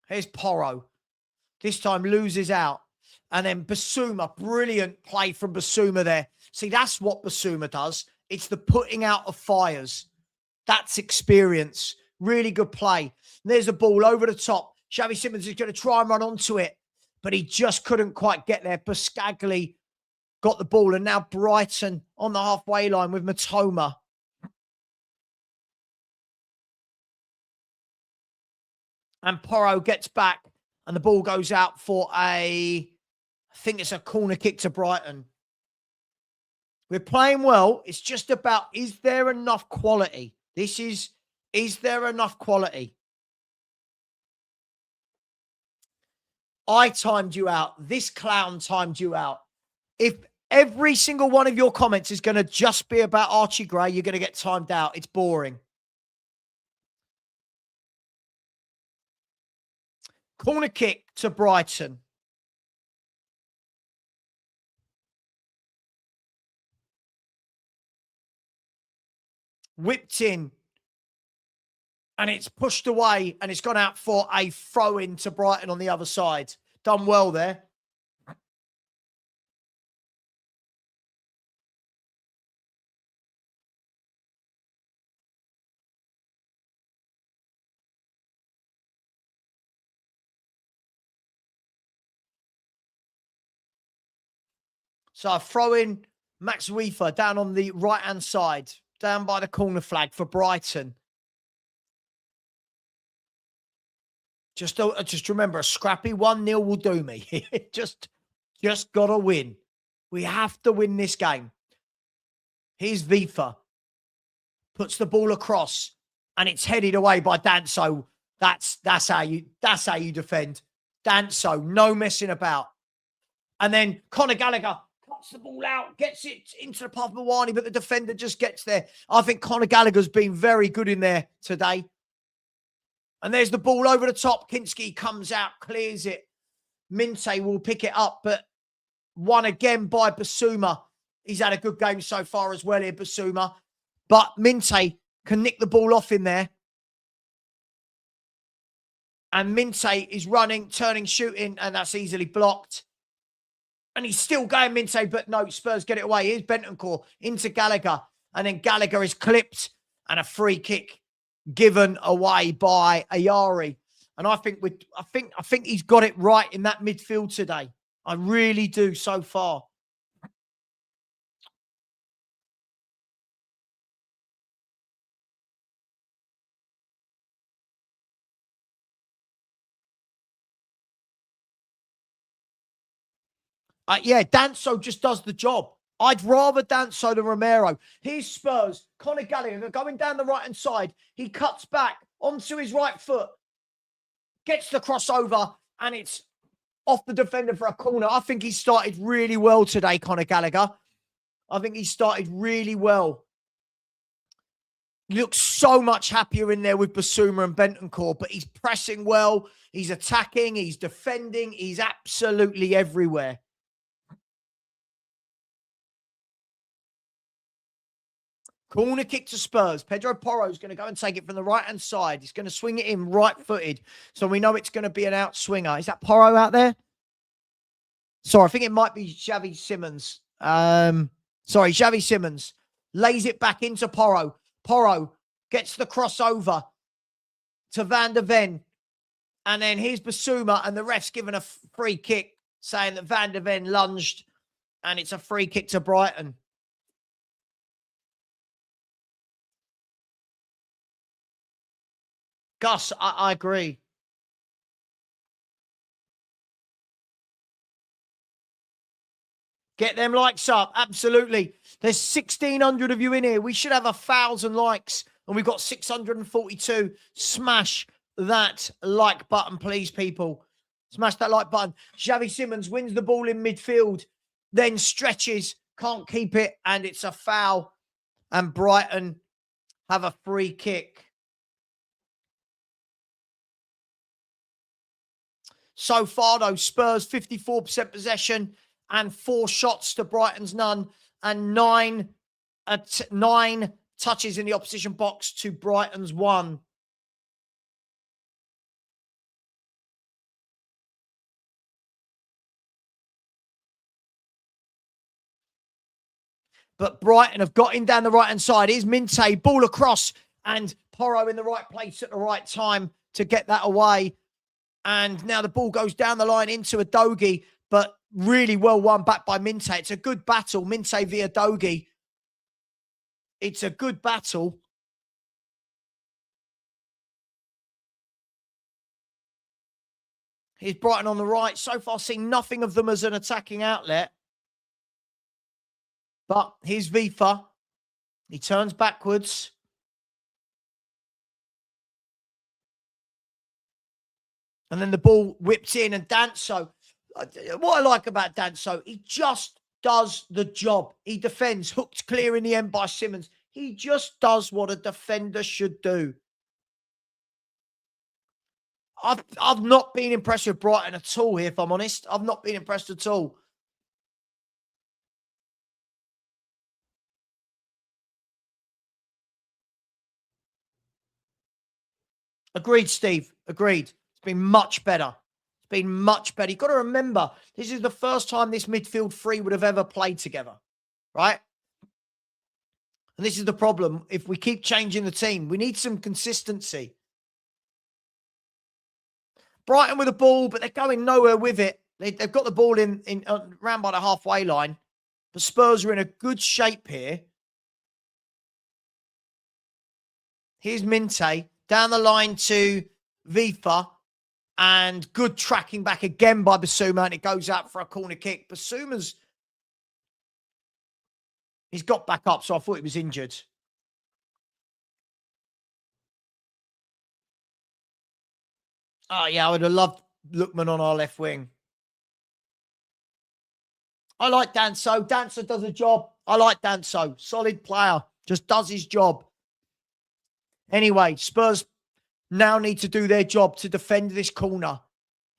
Here's Porro. This time loses out. And then Basuma, brilliant play from Basuma there. See, that's what Basuma does. It's the putting out of fires. That's experience. Really good play. And there's a ball over the top. Xavi Simmons is going to try and run onto it, but he just couldn't quite get there. Buscagli got the ball, and now Brighton on the halfway line with Matoma. And Porro gets back, and the ball goes out for I think it's a corner kick to Brighton. We're playing well. It's just about, is there enough quality? Is there enough quality? I timed you out. This clown timed you out. If every single one of your comments is going to just be about Archie Gray, you're going to get timed out. It's boring. Corner kick to Brighton. Whipped in. And it's pushed away, and it's gone out for a throw-in to Brighton on the other side. Done well there. So a throw-in, Max Weaver down on the right-hand side, down by the corner flag for Brighton. Just remember, a scrappy 1-0 will do me. just got to win. We have to win this game. Here's Vifa. Puts the ball across, and it's headed away by Danso. That's how you defend. Danso, no messing about. And then Conor Gallagher cuts the ball out, gets it into the path of Mawani, but the defender just gets there. I think Conor Gallagher's been very good in there today. And there's the ball over the top. Kinski comes out, clears it. Minte will pick it up, but won again by Basuma. He's had a good game so far as well here, Basuma. But Minte can nick the ball off in there. And Minte is running, turning, shooting, and that's easily blocked. And he's still going, Minte, but no, Spurs get it away. Here's Bentancur into Gallagher. And then Gallagher is clipped and a free kick given away by Ayari. And I think he's got it right in that midfield today. I really do so far. Yeah, Danso just does the job. I'd rather Danso than Romero. Here's Spurs. Conor Gallagher going down the right-hand side. He cuts back onto his right foot. Gets the crossover, and it's off the defender for a corner. I think he started really well today, Conor Gallagher. I think he started really well. He looks so much happier in there with Basuma and Bentancur, but he's pressing well. He's attacking. He's defending. He's absolutely everywhere. Corner kick to Spurs. Pedro Porro is going to go and take it from the right-hand side. He's going to swing it in right-footed. So we know it's going to be an outswinger. Is that Porro out there? Sorry, I think it might be Xavi Simons. Xavi Simons. Lays it back into Porro. Porro gets the crossover to Van der Ven. And then here's Basuma, and the ref's given a free kick, saying that Van der Ven lunged, and it's a free kick to Brighton. Gus, I agree. Get them likes up. Absolutely. There's 1,600 of you in here. We should have 1,000 likes, and we've got 642. Smash that like button, please, people. Smash that like button. Xavi Simons wins the ball in midfield, then stretches, can't keep it, and it's a foul. And Brighton have a free kick. So far, though, Spurs 54% possession and 4 shots to Brighton's none, and 9 touches in the opposition box to Brighton's 1. But Brighton have got him down the right-hand side. Here's Minte, ball across, and Porro in the right place at the right time to get that away. And now the ball goes down the line into Udogie, but really well won back by Minte. It's a good battle, Minte via Udogie. It's a good battle. Here's Brighton on the right. So far, seen nothing of them as an attacking outlet. But here's Vifa. He turns backwards. And then the ball whips in, and Danso. What I like about Danso, he just does the job. He defends, hooked clear in the end by Simons. He just does what a defender should do. I've not been impressed with Brighton at all here, if I'm honest. I've not been impressed at all. Agreed, Steve. Agreed. It's been much better. It's been much better. You've got to remember, this is the first time this midfield three would have ever played together, right? And this is the problem. If we keep changing the team, we need some consistency. Brighton with the ball, but they're going nowhere with it. They've got the ball in around by the halfway line. The Spurs are in a good shape here. Here's Minte down the line to Vifa, and good tracking back again by Basuma, and it goes out for a corner kick. He's got back up, so I thought he was injured. Oh, yeah, I would have loved Lookman on our left wing. I like Danso. Danso does a job. I like Danso. Solid player. Just does his job. Anyway, Spurs now need to do their job to defend this corner.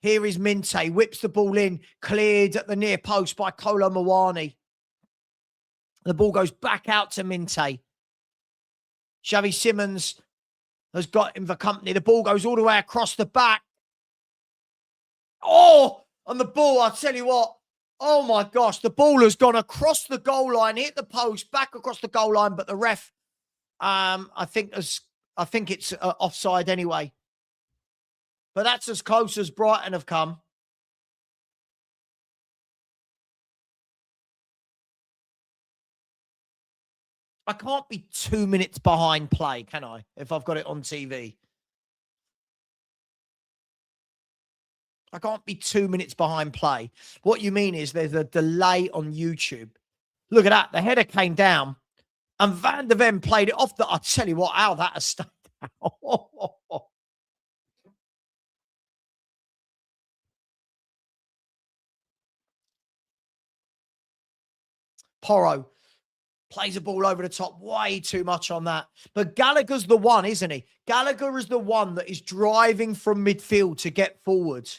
Here is Minte. Whips the ball in. Cleared at the near post by Kolo Muani. The ball goes back out to Minte. Xavi Simons has got him for company. The ball goes all the way across the back. Oh, and the ball, I'll tell you what. Oh, my gosh. The ball has gone across the goal line, hit the post, back across the goal line. But the ref, I think it's offside anyway. But that's as close as Brighton have come. I can't be 2 minutes behind play, can I? If I've got it on TV. I can't be 2 minutes behind play. What you mean is there's a delay on YouTube. Look at that. The header came down and Van de Ven played it off. I'll tell you what, how that has stayed down. Porro plays a ball over the top. Way too much on that. But Gallagher's the one, isn't he? Gallagher is the one that is driving from midfield to get forward.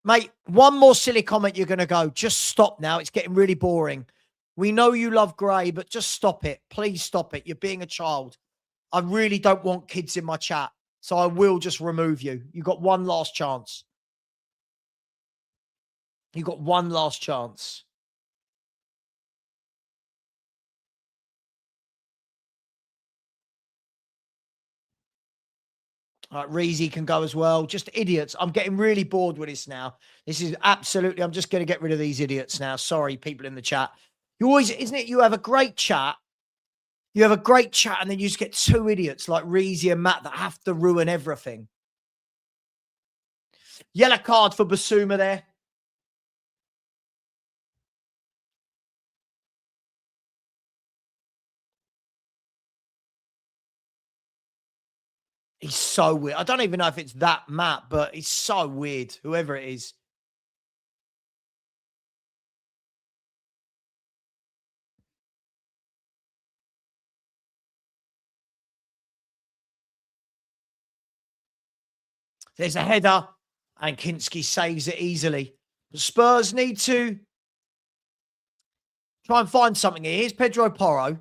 Mate, one more silly comment you're going to go. Just stop now. It's getting really boring. We know you love Gray, but just stop it. Please stop it. You're being a child. I really don't want kids in my chat, so I will just remove you. You got one last chance. You got one last chance. All right, Reezy can go as well. Just idiots. I'm getting really bored with this now. This is absolutely, I'm just going to get rid of these idiots now. Sorry, people in the chat. You always, isn't it? You have a great chat. You have a great chat and then you just get two idiots like Reezy and Matt that have to ruin everything. Yellow card for Basuma there. He's so weird. I don't even know if it's that Matt, but he's so weird, whoever it is. There's a header, and Kinski saves it easily. The Spurs need to try and find something here. Here's Pedro Porro.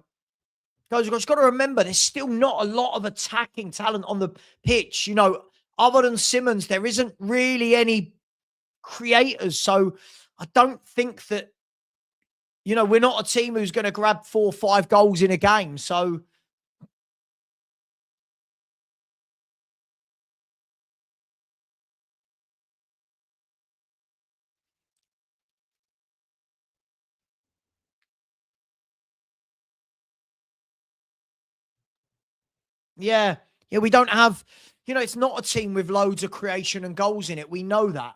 Guys, you've got to remember, there's still not a lot of attacking talent on the pitch. You know, other than Simmons, there isn't really any creators. So I don't think that, you know, we're not a team who's going to grab 4 or 5 goals in a game. So yeah, we don't have, you know, it's not a team with loads of creation and goals in it. We know that.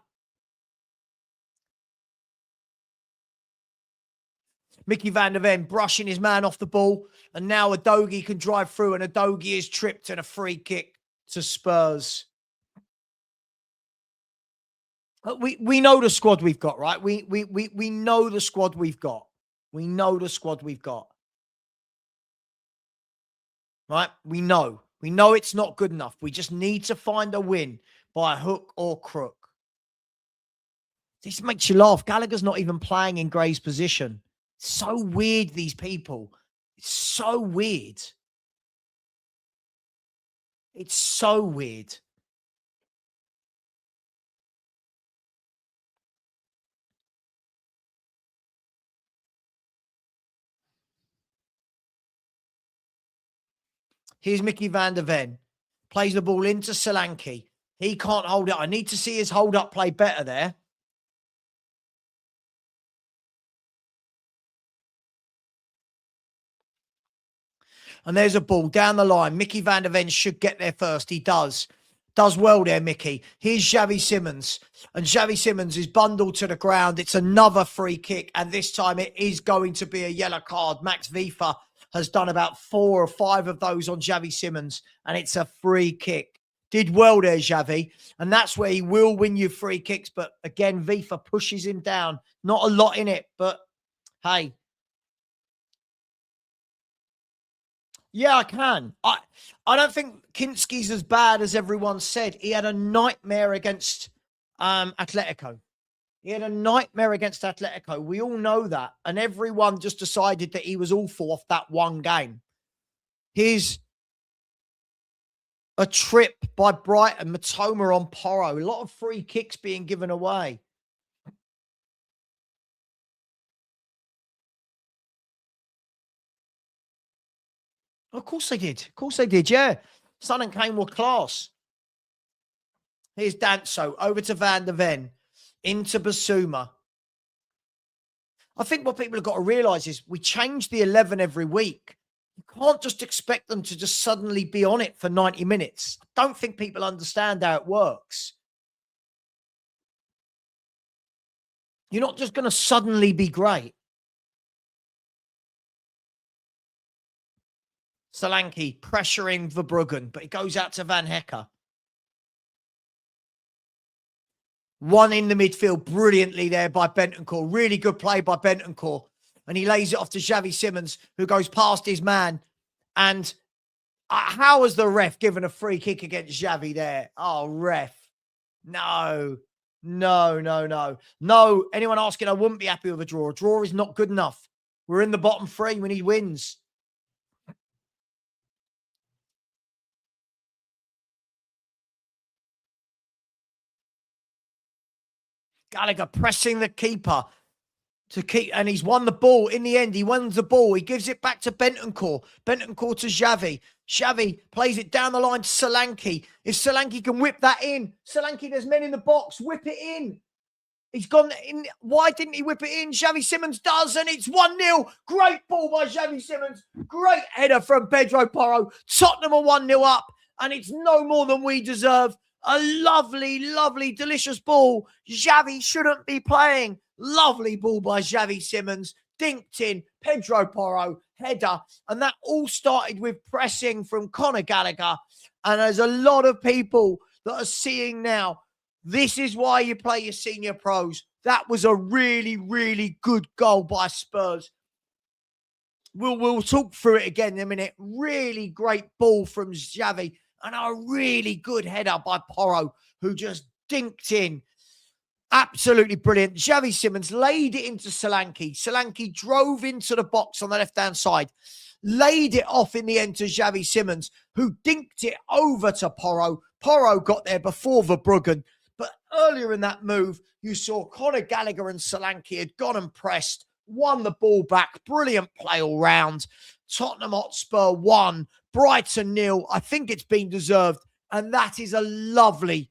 Mickey van der Ven brushing his man off the ball. And now Udogie can drive through and Udogie is tripped and a free kick to Spurs. We know the squad we've got, right? We know the squad we've got. We know the squad we've got. Right? We know it's not good enough. We just need to find a win by hook or crook. This makes you laugh. Gallagher's not even playing in Gray's position. It's so weird, these people. It's so weird. It's so weird. Here's Mickey van der Ven. Plays the ball into Solanke. He can't hold it. I need to see his hold-up play better there. And there's a ball down the line. Mickey van der Ven should get there first. He does. Does well there, Mickey. Here's Xavi Simons. And Xavi Simons is bundled to the ground. It's another free kick. And this time it is going to be a yellow card. Max Vifa has done about 4 or 5 of those on Xavi Simons. And it's a free kick. Did well there, Xavi. And that's where he will win you free kicks. But again, Vifa pushes him down. Not a lot in it. But hey. Yeah, I can. I don't think Kinski's as bad as everyone said. He had a nightmare against Atletico. He had a nightmare against Atletico. We all know that. And everyone just decided that he was awful off that one game. Here's a trip by Brighton, Matoma on Porro. A lot of free kicks being given away. Of course they did. Of course they did, yeah. Son and Kane were class. Here's Danso over to Van der Ven, into Basuma. I think what people have got to realise is we change the 11 every week. You can't just expect them to just suddenly be on it for 90 minutes. I don't think people understand how it works. You're not just going to suddenly be great. Solanke pressuring Verbruggen, but it goes out to Van Hecker. One in the midfield, brilliantly there by Bentancur. Really good play by Bentancur. And he lays it off to Xavi Simons, who goes past his man. And how has the ref given a free kick against Xavi there? Oh, ref. No. Anyone asking, I wouldn't be happy with a draw. A draw is not good enough. We're in the bottom three. We need wins. Gallagher pressing the keeper to keep, and he's won the ball. In the end, he wins the ball. He gives it back to Bentancur. Bentancur to Xavi. Xavi plays it down the line to Solanke. If Solanke can whip that in, Solanke, there's men in the box. Whip it in. He's gone in. Why didn't he whip it in? Xavi Simons does, and it's 1-0. Great ball by Xavi Simons. Great header from Pedro Porro. Tottenham are 1-0 up, and it's no more than we deserve. A lovely, lovely, delicious ball. Xavi shouldn't be playing. Lovely ball by Xavi Simons. Dinked in. Pedro Porro. Header. And that all started with pressing from Conor Gallagher. And there's a lot of people that are seeing now, this is why you play your senior pros. That was a really, really good goal by Spurs. We'll talk through it again in a minute. Really great ball from Xavi. And a really good header by Porro, who just dinked in. Absolutely brilliant. Xavi Simons laid it into Solanke. Solanke drove into the box on the left-hand side. Laid it off in the end to Xavi Simons, who dinked it over to Porro. Porro got there before Verbruggen. But earlier in that move, you saw Conor Gallagher and Solanke had gone and pressed, won the ball back. Brilliant play all round. Tottenham Hotspur 1, Brighton 0. I think it's been deserved. And that is a lovely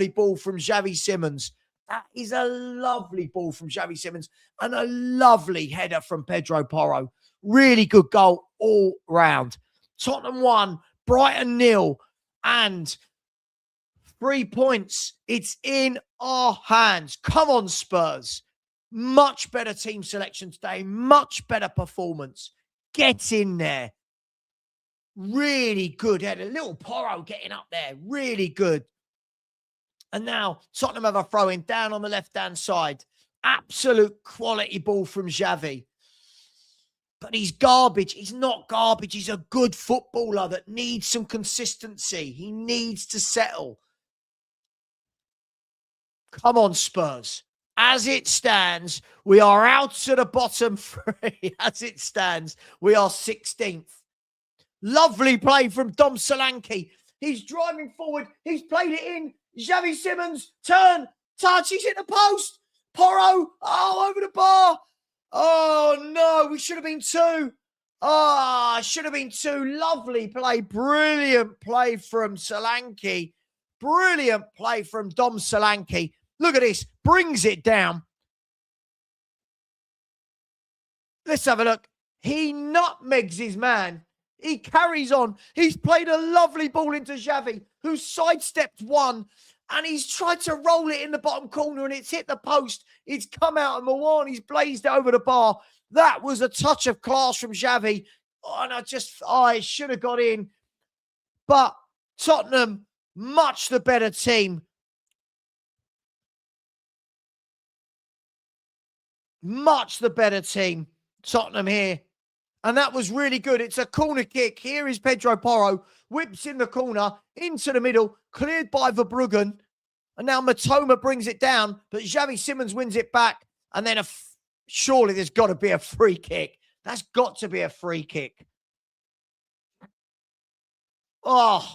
ball from Xavi Simons. That is a lovely ball from Xavi Simons and a lovely header from Pedro Porro. Really good goal all round. Tottenham 1, Brighton 0, and 3 points. It's in our hands. Come on, Spurs. Much better team selection today. Much better performance. Get in there. Really good header. Little Porro getting up there. Really good. And now Tottenham have a throw-in down on the left-hand side. Absolute quality ball from Xavi. But he's garbage. He's not garbage. He's a good footballer that needs some consistency. He needs to settle. Come on, Spurs. As it stands, we are out to the bottom three. As it stands, we are 16th. Lovely play from Dom Solanke. He's driving forward. He's played it in. Xavi Simons, turn, touch. He's hit the post. Porro, over the bar. Oh, no, we should have been 2. Should have been 2. Lovely play. Brilliant play from Solanke. Brilliant play from Dom Solanke. Look at this. Brings it down. Let's have a look. He nutmegs his man. He carries on. He's played a lovely ball into Xavi, who sidestepped one, and he's tried to roll it in the bottom corner, and it's hit the post. It's come out, and Mawani's blazed it over the bar. That was a touch of class from Xavi. And it should have got in. But Tottenham, much the better team. Much the better team. Tottenham here. And that was really good. It's a corner kick. Here is Pedro Porro. Whips in the corner, into the middle, cleared by Verbruggen. And now Matoma brings it down, but Xavi Simons wins it back. And then surely there's got to be a free kick. That's got to be a free kick. Oh,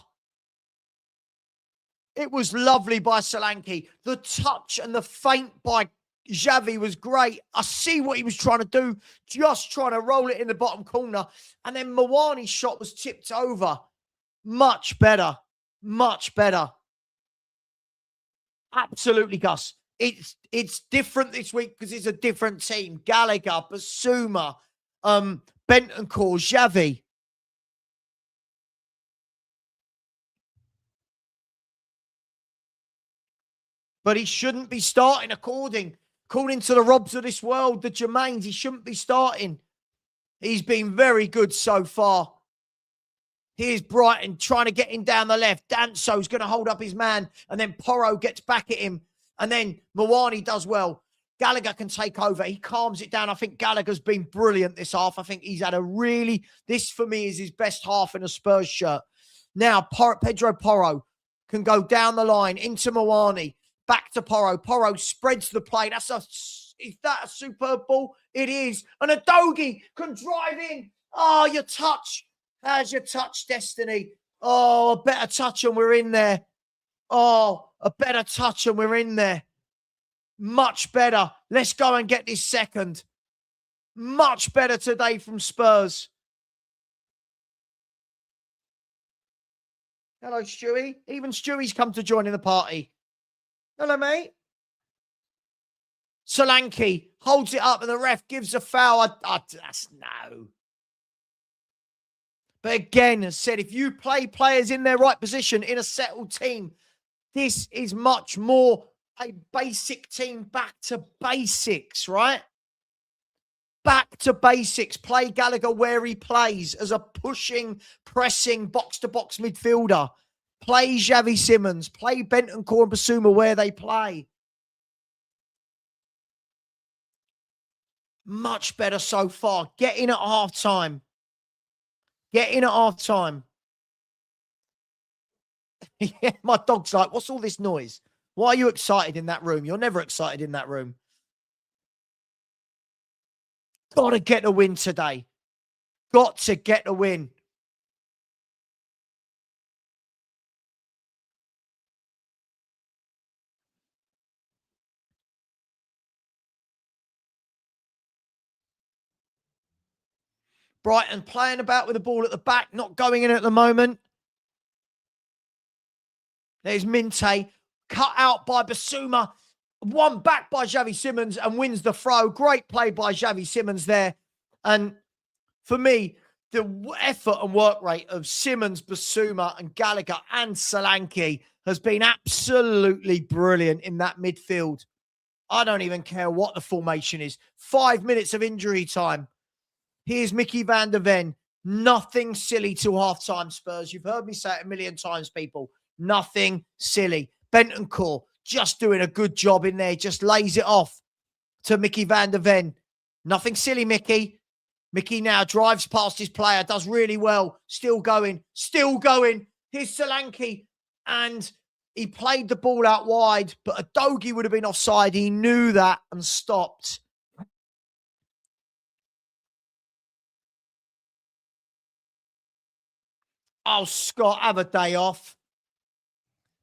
it was lovely by Solanke. The touch and the feint by Xavi was great. I see what he was trying to do, just trying to roll it in the bottom corner. And then Mwani's shot was tipped over. Much better. Much better. Absolutely, Gus. It's different this week because it's a different team. Gallagher, Basuma, Bentancur, Xavi. But he shouldn't be starting according to the Robs of this world, the Jermaines. He shouldn't be starting. He's been very good so far. Here's Brighton trying to get him down the left. Danso's going to hold up his man. And then Porro gets back at him. And then Mwani does well. Gallagher can take over. He calms it down. I think Gallagher's been brilliant this half. I think he's had this for me is his best half in a Spurs shirt. Now, Pedro Porro can go down the line into Mwani. Back to Porro. Porro spreads the play. Is that a superb ball? It is. And Udogie can drive in. Oh, your touch. How's your touch, Destiny? Oh, a better touch and we're in there. Oh, a better touch and we're in there. Much better. Let's go and get this second. Much better today from Spurs. Hello, Stewie. Even Stewie's come to join in the party. Hello, mate. Solanke holds it up and the ref gives a foul. That's no. But again, as said, if you play players in their right position in a settled team, this is much more a basic team, back to basics, right? Back to basics. Play Gallagher where he plays as a pushing, pressing, box-to-box midfielder. Play Xavi Simons. Play Bentancur and Basuma where they play. Much better so far. Get in at half-time. Get in at half-time. Yeah, my dog's like, what's all this noise? Why are you excited in that room? You're never excited in that room. Got to get a win today. Got to get a win. Brighton playing about with the ball at the back, not going in at the moment. There's Minte, cut out by Basuma, won back by Xavi Simons and wins the throw. Great play by Xavi Simons there. And for me, the effort and work rate of Simons, Basuma and Gallagher and Solanke has been absolutely brilliant in that midfield. I don't even care what the formation is. 5 minutes of injury time. Here's Mickey van der Ven. Nothing silly till half-time, Spurs. You've heard me say it a million times, people. Nothing silly. Bentancur just doing a good job in there. Just lays it off to Mickey van der Ven. Nothing silly, Mickey. Mickey now drives past his player. Does really well. Still going. Still going. Here's Solanke. And he played the ball out wide. But Udogie would have been offside. He knew that and stopped. Oh, Scott, have a day off.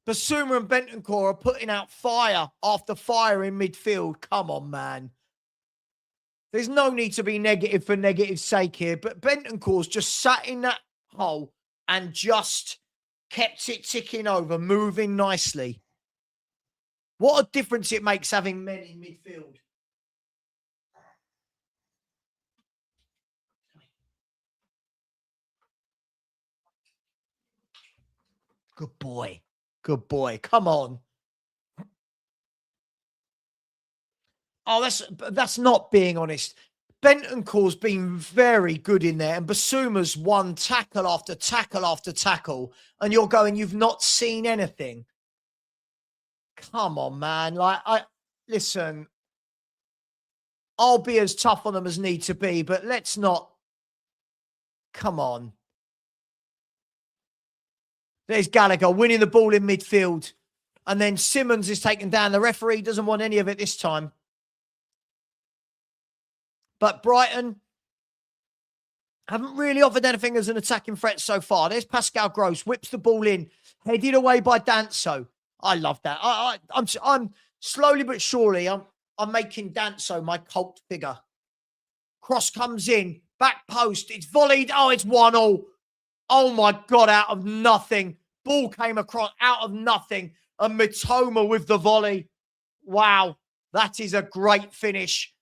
Basuma and Bentancur are putting out fire after fire in midfield. Come on, man. There's no need to be negative for negative's sake here, but Bentancur's just sat in that hole and just kept it ticking over, moving nicely. What a difference it makes having men in midfield. Good boy. Good boy. Come on. Oh, that's not being honest. Bentancur's been very good in there, and Basuma's won tackle after tackle after tackle, and you're going, you've not seen anything. Come on, man. Listen, I'll be as tough on them as need to be, but let's not. Come on. There's Gallagher winning the ball in midfield. And then Simmons is taken down. The referee doesn't want any of it this time. But Brighton haven't really offered anything as an attacking threat so far. There's Pascal Gross, whips the ball in, headed away by Danso. I love that. I'm slowly but surely, I'm making Danso my cult figure. Cross comes in, back post, it's volleyed. Oh, it's 1-1. Oh my God, out of nothing. Ball came across out of nothing. And Mitoma with the volley. Wow, that is a great finish.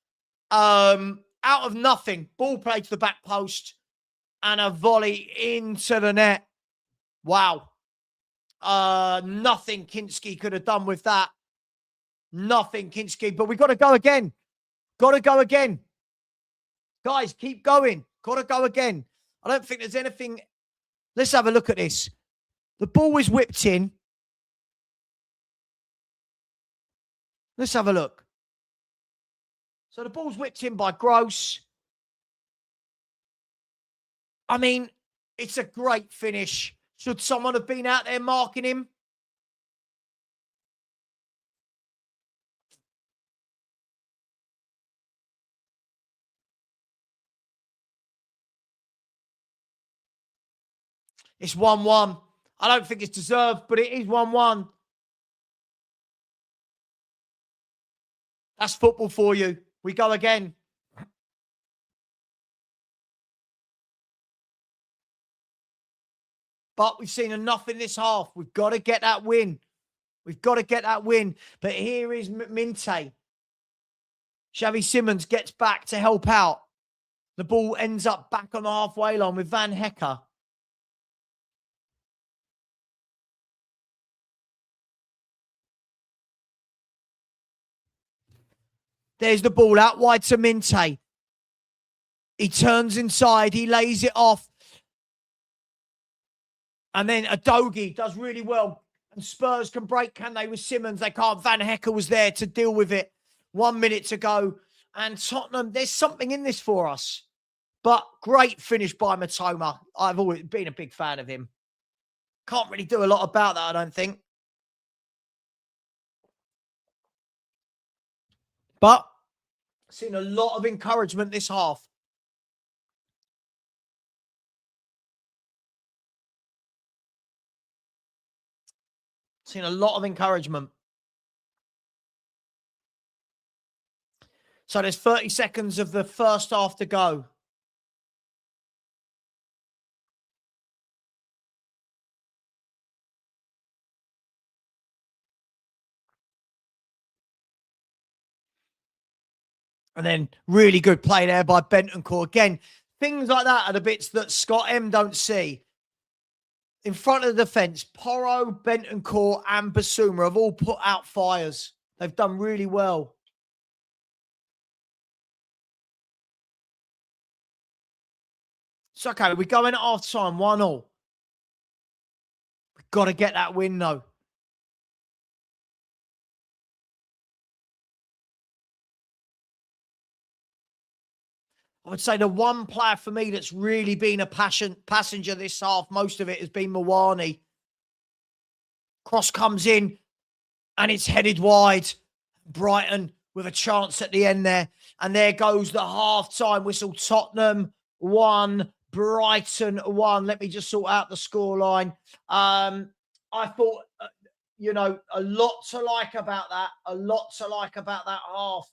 Out of nothing, ball played to the back post and a volley into the net. Wow. Nothing Kinski could have done with that. Nothing Kinski, but we got to go again. Got to go again. Guys, keep going. Got to go again. I don't think there's anything. Let's have a look at this. The ball was whipped in. Let's have a look. So the ball's whipped in by Gross. I mean, it's a great finish. Should someone have been out there marking him? It's 1-1. I don't think it's deserved, but it is 1-1. That's football for you. We go again. But we've seen enough in this half. We've got to get that win. We've got to get that win. But here is Minte. Xavi Simmons gets back to help out. The ball ends up back on the halfway line with Van Hecker. There's the ball out wide to Minte. He turns inside. He lays it off. And then Adogi does really well. And Spurs can break, can they, with Simmons? They can't. Van Hecker was there to deal with it. 1 minute to go. And Tottenham, there's something in this for us. But great finish by Mitoma. I've always been a big fan of him. Can't really do a lot about that, I don't think. But seen a lot of encouragement this half. Seen a lot of encouragement. So there's 30 seconds of the first half to go. And then really good play there by Bentancur. Again, things like that are the bits that Scott M don't see. In front of the defence, Porro, Bentancur and Basuma have all put out fires. They've done really well. It's okay. We're going at half time, 1-1. We've got to get that win, though. I would say the one player for me that's really been a passenger this half, most of it has been Mawani. Cross comes in and it's headed wide. Brighton with a chance at the end there. And there goes the half-time whistle. Tottenham 1, Brighton 1. Let me just sort out the scoreline. I thought, you know, a lot to like about that. A lot to like about that half.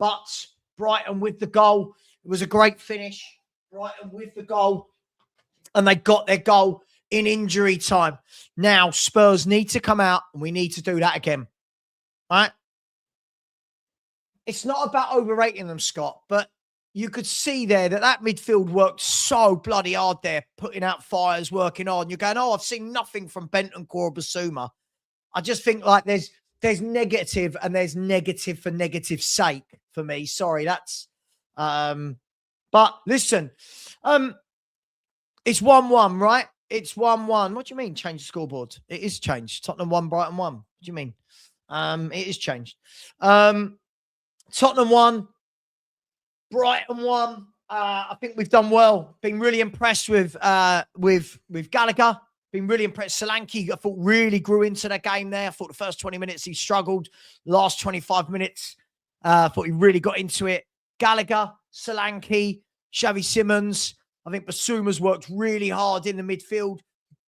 But Brighton with the goal. It was a great finish. Brighton with the goal. And they got their goal in injury time. Now, Spurs need to come out and we need to do that again. All right? It's not about overrating them, Scott, but you could see there that midfield worked so bloody hard there, putting out fires, working on. You're going, oh, I've seen nothing from Bentancur or Basuma. I just think like there's negative and there's negative for negative's sake for me. Sorry, that's... but listen, it's 1-1, right? It's 1-1. What do you mean change the scoreboard? It is changed. Tottenham 1, Brighton 1. What do you mean? It is changed. Tottenham 1, Brighton 1. I think we've done well. Been really impressed with Gallagher. been really impressed. Solanke, I thought, really grew into the game there. I thought the first 20 minutes he struggled. Last 25 minutes, I thought he really got into it. Gallagher, Solanke, Xavi Simons. I think Basuma's worked really hard in the midfield.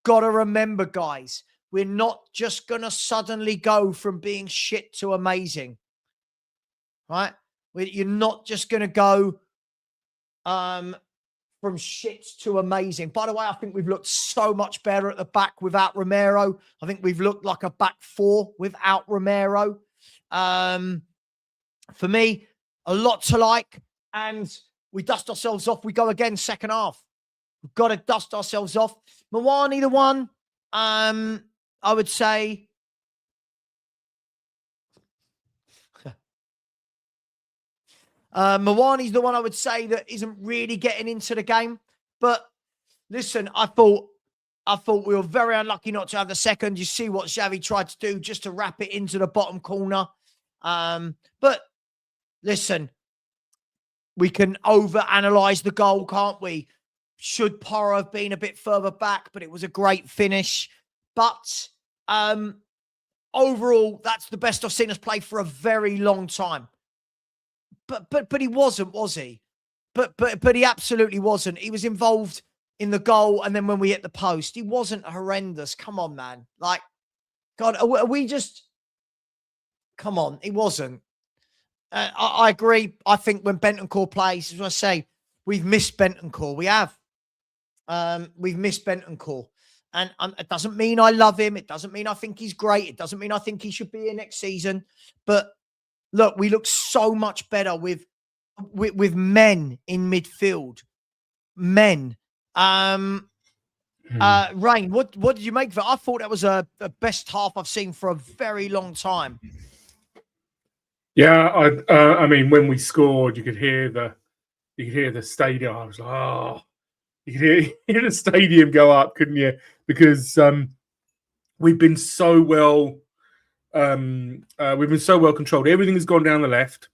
Got to remember, guys, we're not just going to suddenly go from being shit to amazing, right? You're not just going to go from shit to amazing. By the way, I think we've looked so much better at the back without Romero. I think we've looked like a back four without Romero. For me, a lot to like. And we dust ourselves off. We go again second half. We've got to dust ourselves off. Mawani, the one, I would say... Mawani's the one I would say that isn't really getting into the game. But listen, I thought we were very unlucky not to have the second. You see what Xavi tried to do just to wrap it into the bottom corner. But listen, we can overanalyze the goal, can't we? Should Porro have been a bit further back, but it was a great finish. But overall, that's the best I've seen us play for a very long time. But he wasn't, was he? But he absolutely wasn't. He was involved in the goal, and then when we hit the post, he wasn't horrendous. Come on, man. Like, God, are we just... Come on, he wasn't. I agree. I think when Bentancur plays, as I say, we've missed Bentancur. We have. We've missed Bentancur. And it doesn't mean I love him. It doesn't mean I think he's great. It doesn't mean I think he should be here next season. But look, we look so much better with men in midfield. Men. Rain, what did you make of it? I thought that was the best half I've seen for a very long time. Yeah, I mean, when we scored, you could hear the stadium. I was like, oh, you could hear the stadium go up, couldn't you? Because we've been so well. We've been so well controlled. Everything has gone down the left.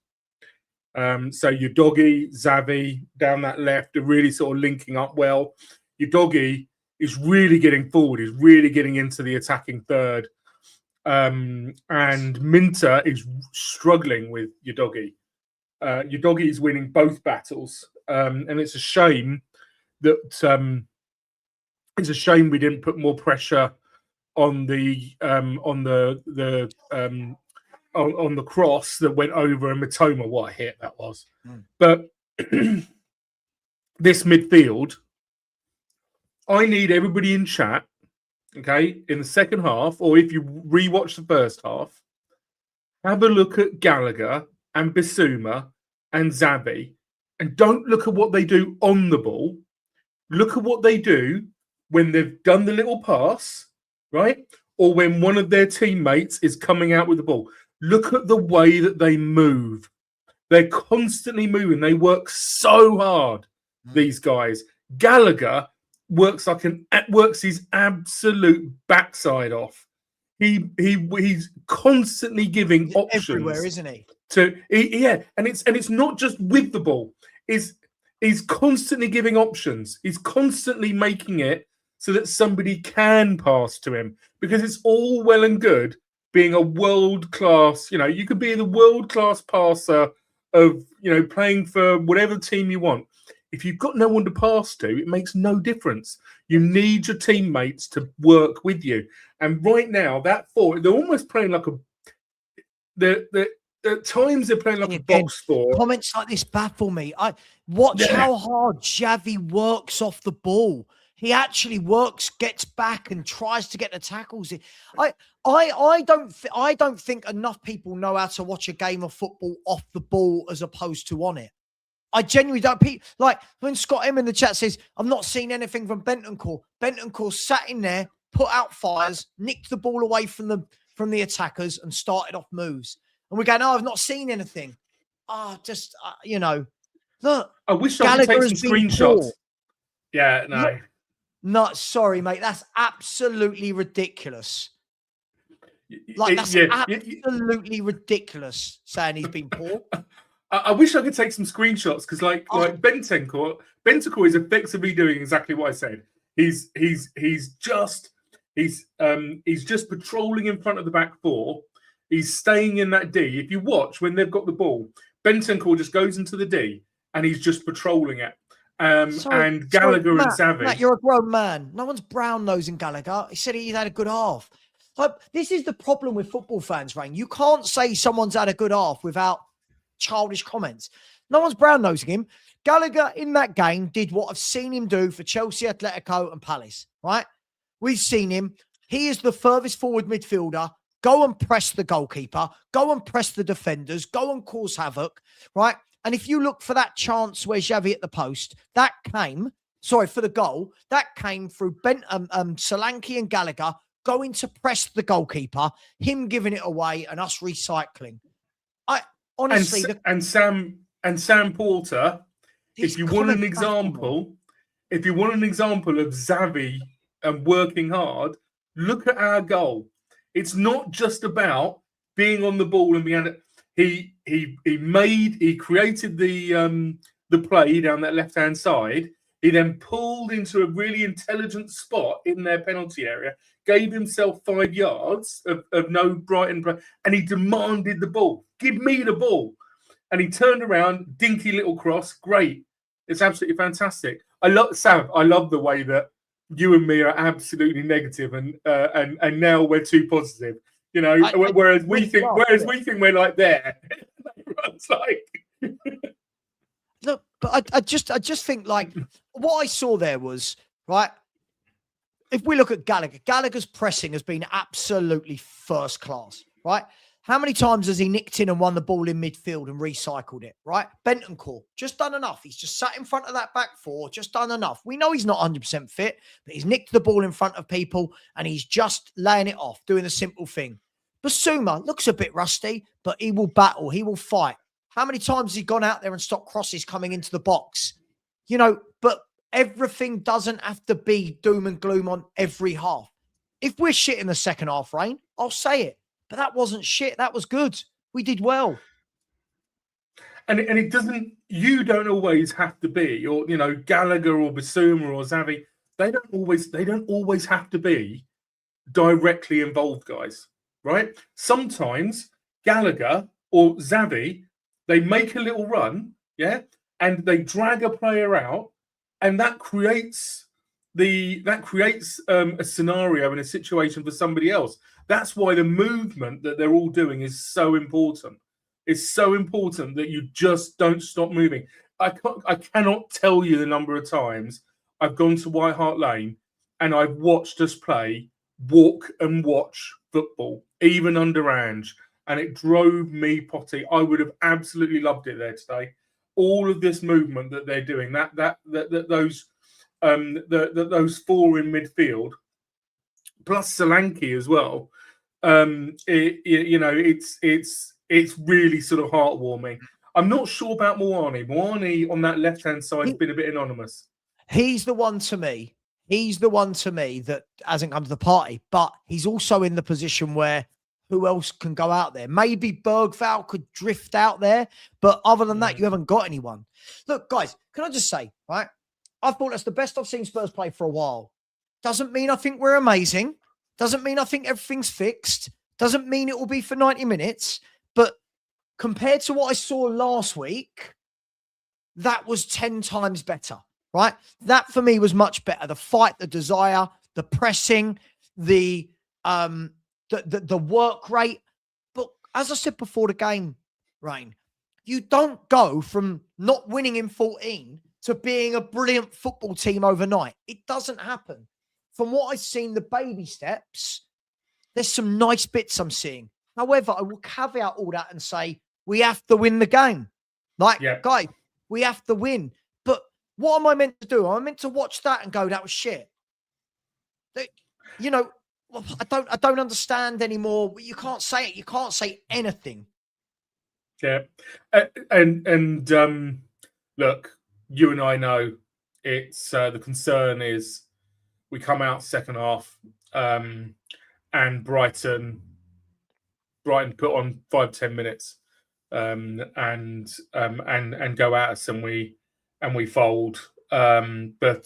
So your doggy, Xavi down that left are really sort of linking up well. Your doggy is really getting forward, is really getting into the attacking third. And Minter is struggling with your doggy. Your doggy is winning both battles. And it's a shame that we didn't put more pressure on the cross that went over, and Matoma, what a hit that was. But this midfield, I need everybody in chat, okay, in the second half, or if you rewatch the first half, have a look at Gallagher and Bissouma and Xavi, and don't look at what they do on the ball. Look at what they do when they've done the little pass, right? Or when one of their teammates is coming out with the ball. Look at the way that they move. They're constantly moving. They work so hard, these guys. Gallagher works his absolute backside off. He's constantly giving options everywhere, isn't he? And it's not just with the ball. He's constantly giving options. He's constantly making it so that somebody can pass to him, because it's all well and good being a world-class, you could be the world-class passer of, playing for whatever team you want. If you've got no one to pass to, it makes no difference. You need your teammates to work with you. And right now, that four, they're almost playing like at times they're playing like a box four. Comments like this baffle me. Watch how hard Xavi works off the ball. He actually works, gets back, and tries to get the tackles in. I don't think enough people know how to watch a game of football off the ball as opposed to on it. I genuinely don't. Like when Scott M in the chat says, "I've not seen anything from Bentancur." Bentancur sat in there, put out fires, nicked the ball away from the attackers, and started off moves. And we go, "No, I've not seen anything." Look. I wish I could take some screenshots. Poor. Yeah, no. No, sorry, mate. That's absolutely ridiculous. Absolutely ridiculous saying he's been poor. I wish I could take some screenshots because, like Bentancur is effectively doing exactly what I said. He's just He's just patrolling in front of the back four. He's staying in that D. If you watch when they've got the ball, Bentancur just goes into the D and he's just patrolling it. And Gallagher and Savage. Matt, you're a grown man. No one's brown-nosing Gallagher. He said he's had a good half. Like, this is the problem with football fans, Rain. You can't say someone's had a good half without childish comments. No one's brown-nosing him. Gallagher in that game did what I've seen him do for Chelsea, Atletico and Palace, right? We've seen him. He is the furthest forward midfielder. Go and press the goalkeeper. Go and press the defenders. Go and cause havoc, right? And if you look for that chance where Xavi at the post, that came, for the goal, that came through Solanke and Gallagher going to press the goalkeeper, him giving it away and us recycling. I honestly... Sam Porter, if you want an example of Xavi and working hard, look at our goal. It's not just about being on the ball and being... He created the play down that left-hand side. He then pulled into a really intelligent spot in their penalty area, gave himself 5 yards of no Brighton play, and he demanded the ball. Give me the ball. And he turned around, dinky little cross. Great. It's absolutely fantastic. I love the way that you and me are absolutely negative and now we're too positive. You know, whereas we think we're like there. It's like look, but I just think like what I saw there was right. If we look at Gallagher's pressing has been absolutely first class, right? How many times has he nicked in and won the ball in midfield and recycled it, right? Bentancur, just done enough. He's just sat in front of that back four, just done enough. We know he's not 100% fit, but he's nicked the ball in front of people and he's just laying it off, doing the simple thing. Basuma looks a bit rusty, but he will battle. He will fight. How many times has he gone out there and stopped crosses coming into the box? You know, but everything doesn't have to be doom and gloom on every half. If we're shit in the second half, Rain, I'll say it. But that wasn't shit. That was good. We did well. And it doesn't, you don't always have to be, or, you know, Gallagher or Basuma or Xavi, they don't always have to be directly involved guys, right? Sometimes Gallagher or Xavi, they make a little run, yeah, and they drag a player out, and that creates a scenario and a situation for somebody else. That's why the movement that they're all doing is so important. It's so important that you just don't stop moving. I cannot tell you the number of times I've gone to White Hart Lane and I've watched us play walk and watch football, even under Ange, and it drove me potty. I would have absolutely loved it there today. All of this movement that they're doing, those four in midfield, plus Solanke as well. It's really sort of heartwarming. I'm not sure about Moani. Moani on that left-hand side has been a bit anonymous. He's the one to me. That hasn't come to the party, but he's also in the position where who else can go out there? Maybe Bergvall could drift out there, but other than that, you haven't got anyone. Look, guys, can I just say, right? I thought that's the best I've seen Spurs play for a while. Doesn't mean I think we're amazing. Doesn't mean I think everything's fixed. Doesn't mean it will be for 90 minutes. But compared to what I saw last week, that was 10 times better, right? That for me was much better. The fight, the desire, the pressing, the work rate. But as I said before the game, Rain, you don't go from not winning in 14 to being a brilliant football team overnight. It doesn't happen. From what I've seen, the baby steps, there's some nice bits I'm seeing. However, I will caveat all that and say, we have to win the game. Guys, we have to win. But what am I meant to do? Am I meant to watch that and go, that was shit? You know, I don't understand anymore. You can't say it. You can't say anything. Yeah. And look, you and I know it's the concern is we come out second half and Brighton put on 5-10 minutes and go at us and we fold. But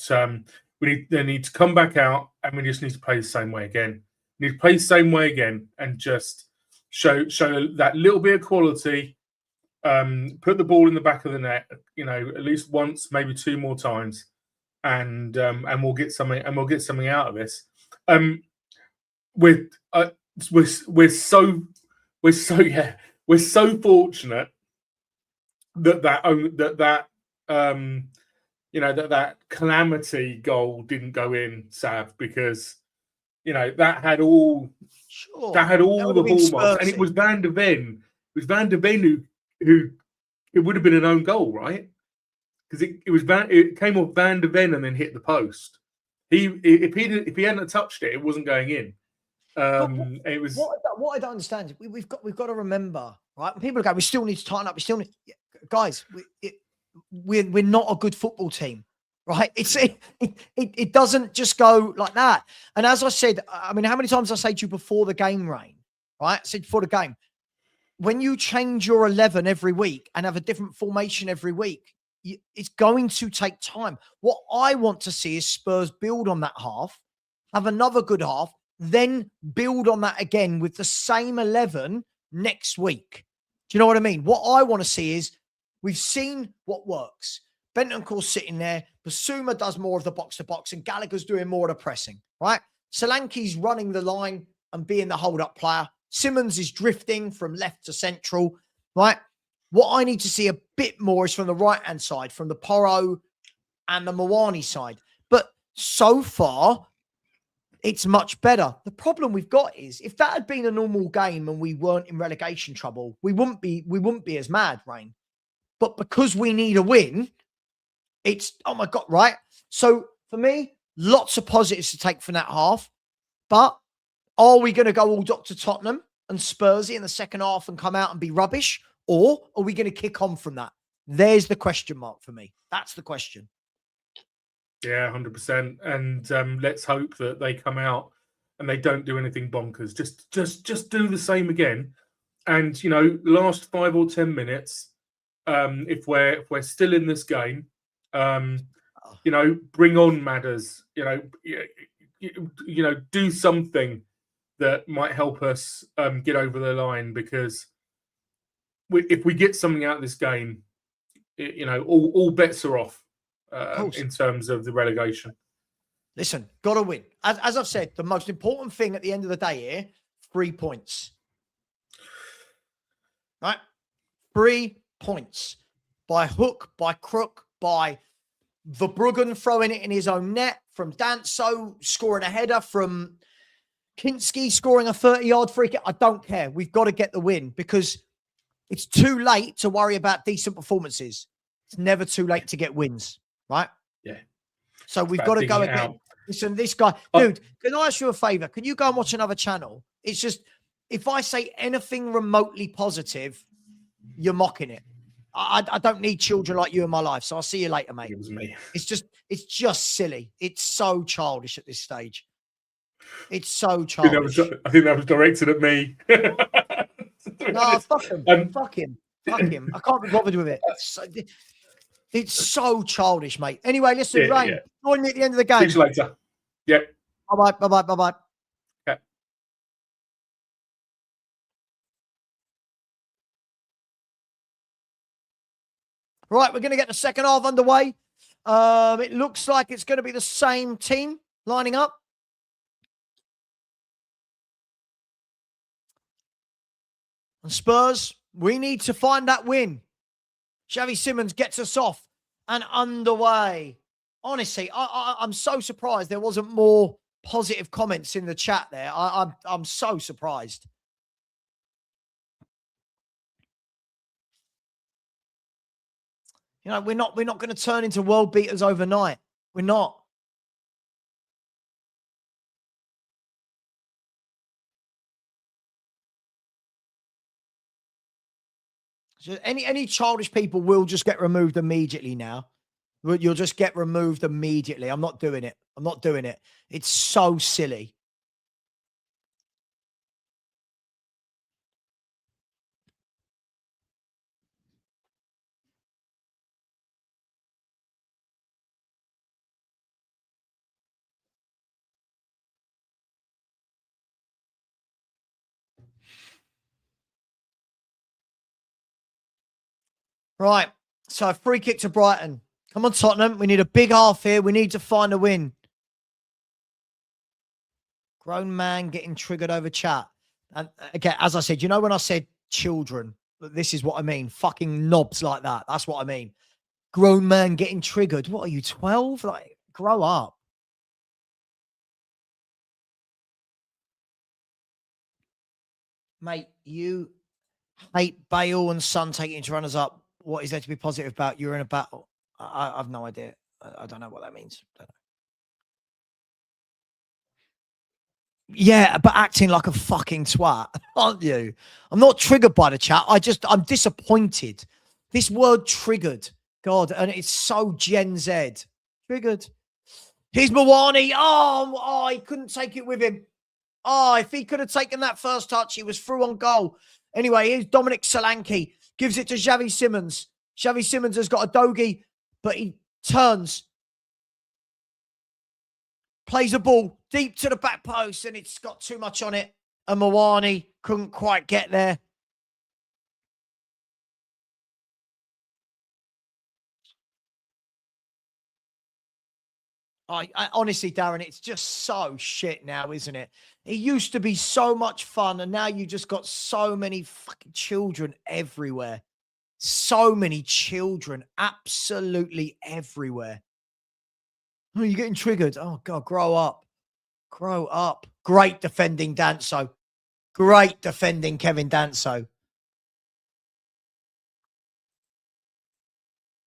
They need to come back out, and we just need to play the same way again. We need to play the same way again, and just show that little bit of quality. Put the ball in the back of the net, at least once, maybe 2 more times, and we'll get something. And we'll get something out of this. We're so fortunate that calamity goal didn't go in, Sav, because that had all the hallmarks, and it was Van der Ven. It was Van der Ven who it would have been an own goal, right? Because it came off Van der Ven and then hit the post. If he hadn't touched it, it wasn't going in. It was what I don't understand. We've got to remember, right? When people go, we still need to tighten up. We still need, guys. We're not a good football team, right? It doesn't just go like that. And as I said, I mean, how many times I say to you before the game, Rain, right? I said before the game, when you change your 11 every week and have a different formation every week, it's going to take time. What I want to see is Spurs build on that half, have another good half, then build on that again with the same 11 next week. Do you know what I mean? What I want to see is we've seen what works. Bentancur's sitting there. Basuma does more of the box-to-box, and Gallagher's doing more of the pressing, right? Solanke's running the line and being the hold-up player. Simmons is drifting from left to central, right? What I need to see a bit more is from the right-hand side, from the Porro and the Mawani side. But so far, it's much better. The problem we've got is if that had been a normal game and we weren't in relegation trouble, we wouldn't be as mad, Rain. But because we need a win, it's, oh my God, right? So for me, lots of positives to take from that half. But are we going to go all Dr. Tottenham and Spursy in the second half and come out and be rubbish? Or are we going to kick on from that? There's the question mark for me. That's the question. Yeah, 100%. And let's hope that they come out and they don't do anything bonkers. Just do the same again. And, the last 5 or 10 minutes, if we're still in this game, bring on Madders, do something that might help us get over the line, because if we get something out of this game, all bets are off in terms of the relegation. Listen, got to win. As I've said, the most important thing at the end of the day here, 3 points. Right? 3 points. By hook, by crook, by Verbruggen throwing it in his own net, from Danso scoring a header, from Kinski scoring a 30-yard free kick. I don't care. We've got to get the win, because it's too late to worry about decent performances. It's never too late to get wins, right? Yeah. So we've got to go again. Listen, this guy, dude, can I ask you a favor? Can you go and watch another channel? It's just, if I say anything remotely positive, you're mocking it. I don't need children like you in my life. So I'll see you later, mate. It was me. It's just silly. It's so childish at this stage. It's so childish. I think that was directed at me. No, fuck him. Fuck him. I can't be bothered with it. It's so childish, mate. Anyway, listen, Rain, join me at the end of the game. See you later. Yeah. Bye-bye. Okay. Right, we're going to get the second half underway. It looks like it's going to be the same team lining up. And Spurs, we need to find that win. Xavi Simons gets us off and underway. Honestly, I'm so surprised there wasn't more positive comments in the chat there. I'm so surprised. We're not going to turn into world beaters overnight. We're not. So any childish people will just get removed immediately now. You'll just get removed immediately. I'm not doing it. It's so silly. Right. So free kick to Brighton. Come on, Tottenham. We need a big half here. We need to find a win. Grown man getting triggered over chat. And again, as I said, you know when I said children, this is what I mean. Fucking knobs like that. That's what I mean. Grown man getting triggered. What are you, 12? Like, grow up. Mate, you hate Bale and Son taking into runners up. What is there to be positive about? You're in a battle. I have no idea. I don't know what that means. Yeah, but acting like a fucking twat, aren't you? I'm not triggered by the chat. I'm disappointed. This word triggered. God, and it's so Gen Z. Triggered. Here's Mawani. Oh, he couldn't take it with him. Oh, if he could have taken that first touch, he was through on goal. Anyway, here's Dominic Solanke. Gives it to Xavi Simons. Xavi Simons has got a doggy, but he turns. Plays a ball deep to the back post, and it's got too much on it. And Mawani couldn't quite get there. I honestly, Darren, it's just so shit now, isn't it? It used to be so much fun, and now you just got so many fucking children everywhere. So many children, absolutely everywhere. Oh, you're getting triggered. Oh, God, grow up. Grow up. Great defending, Danso. Great defending, Kevin Danso.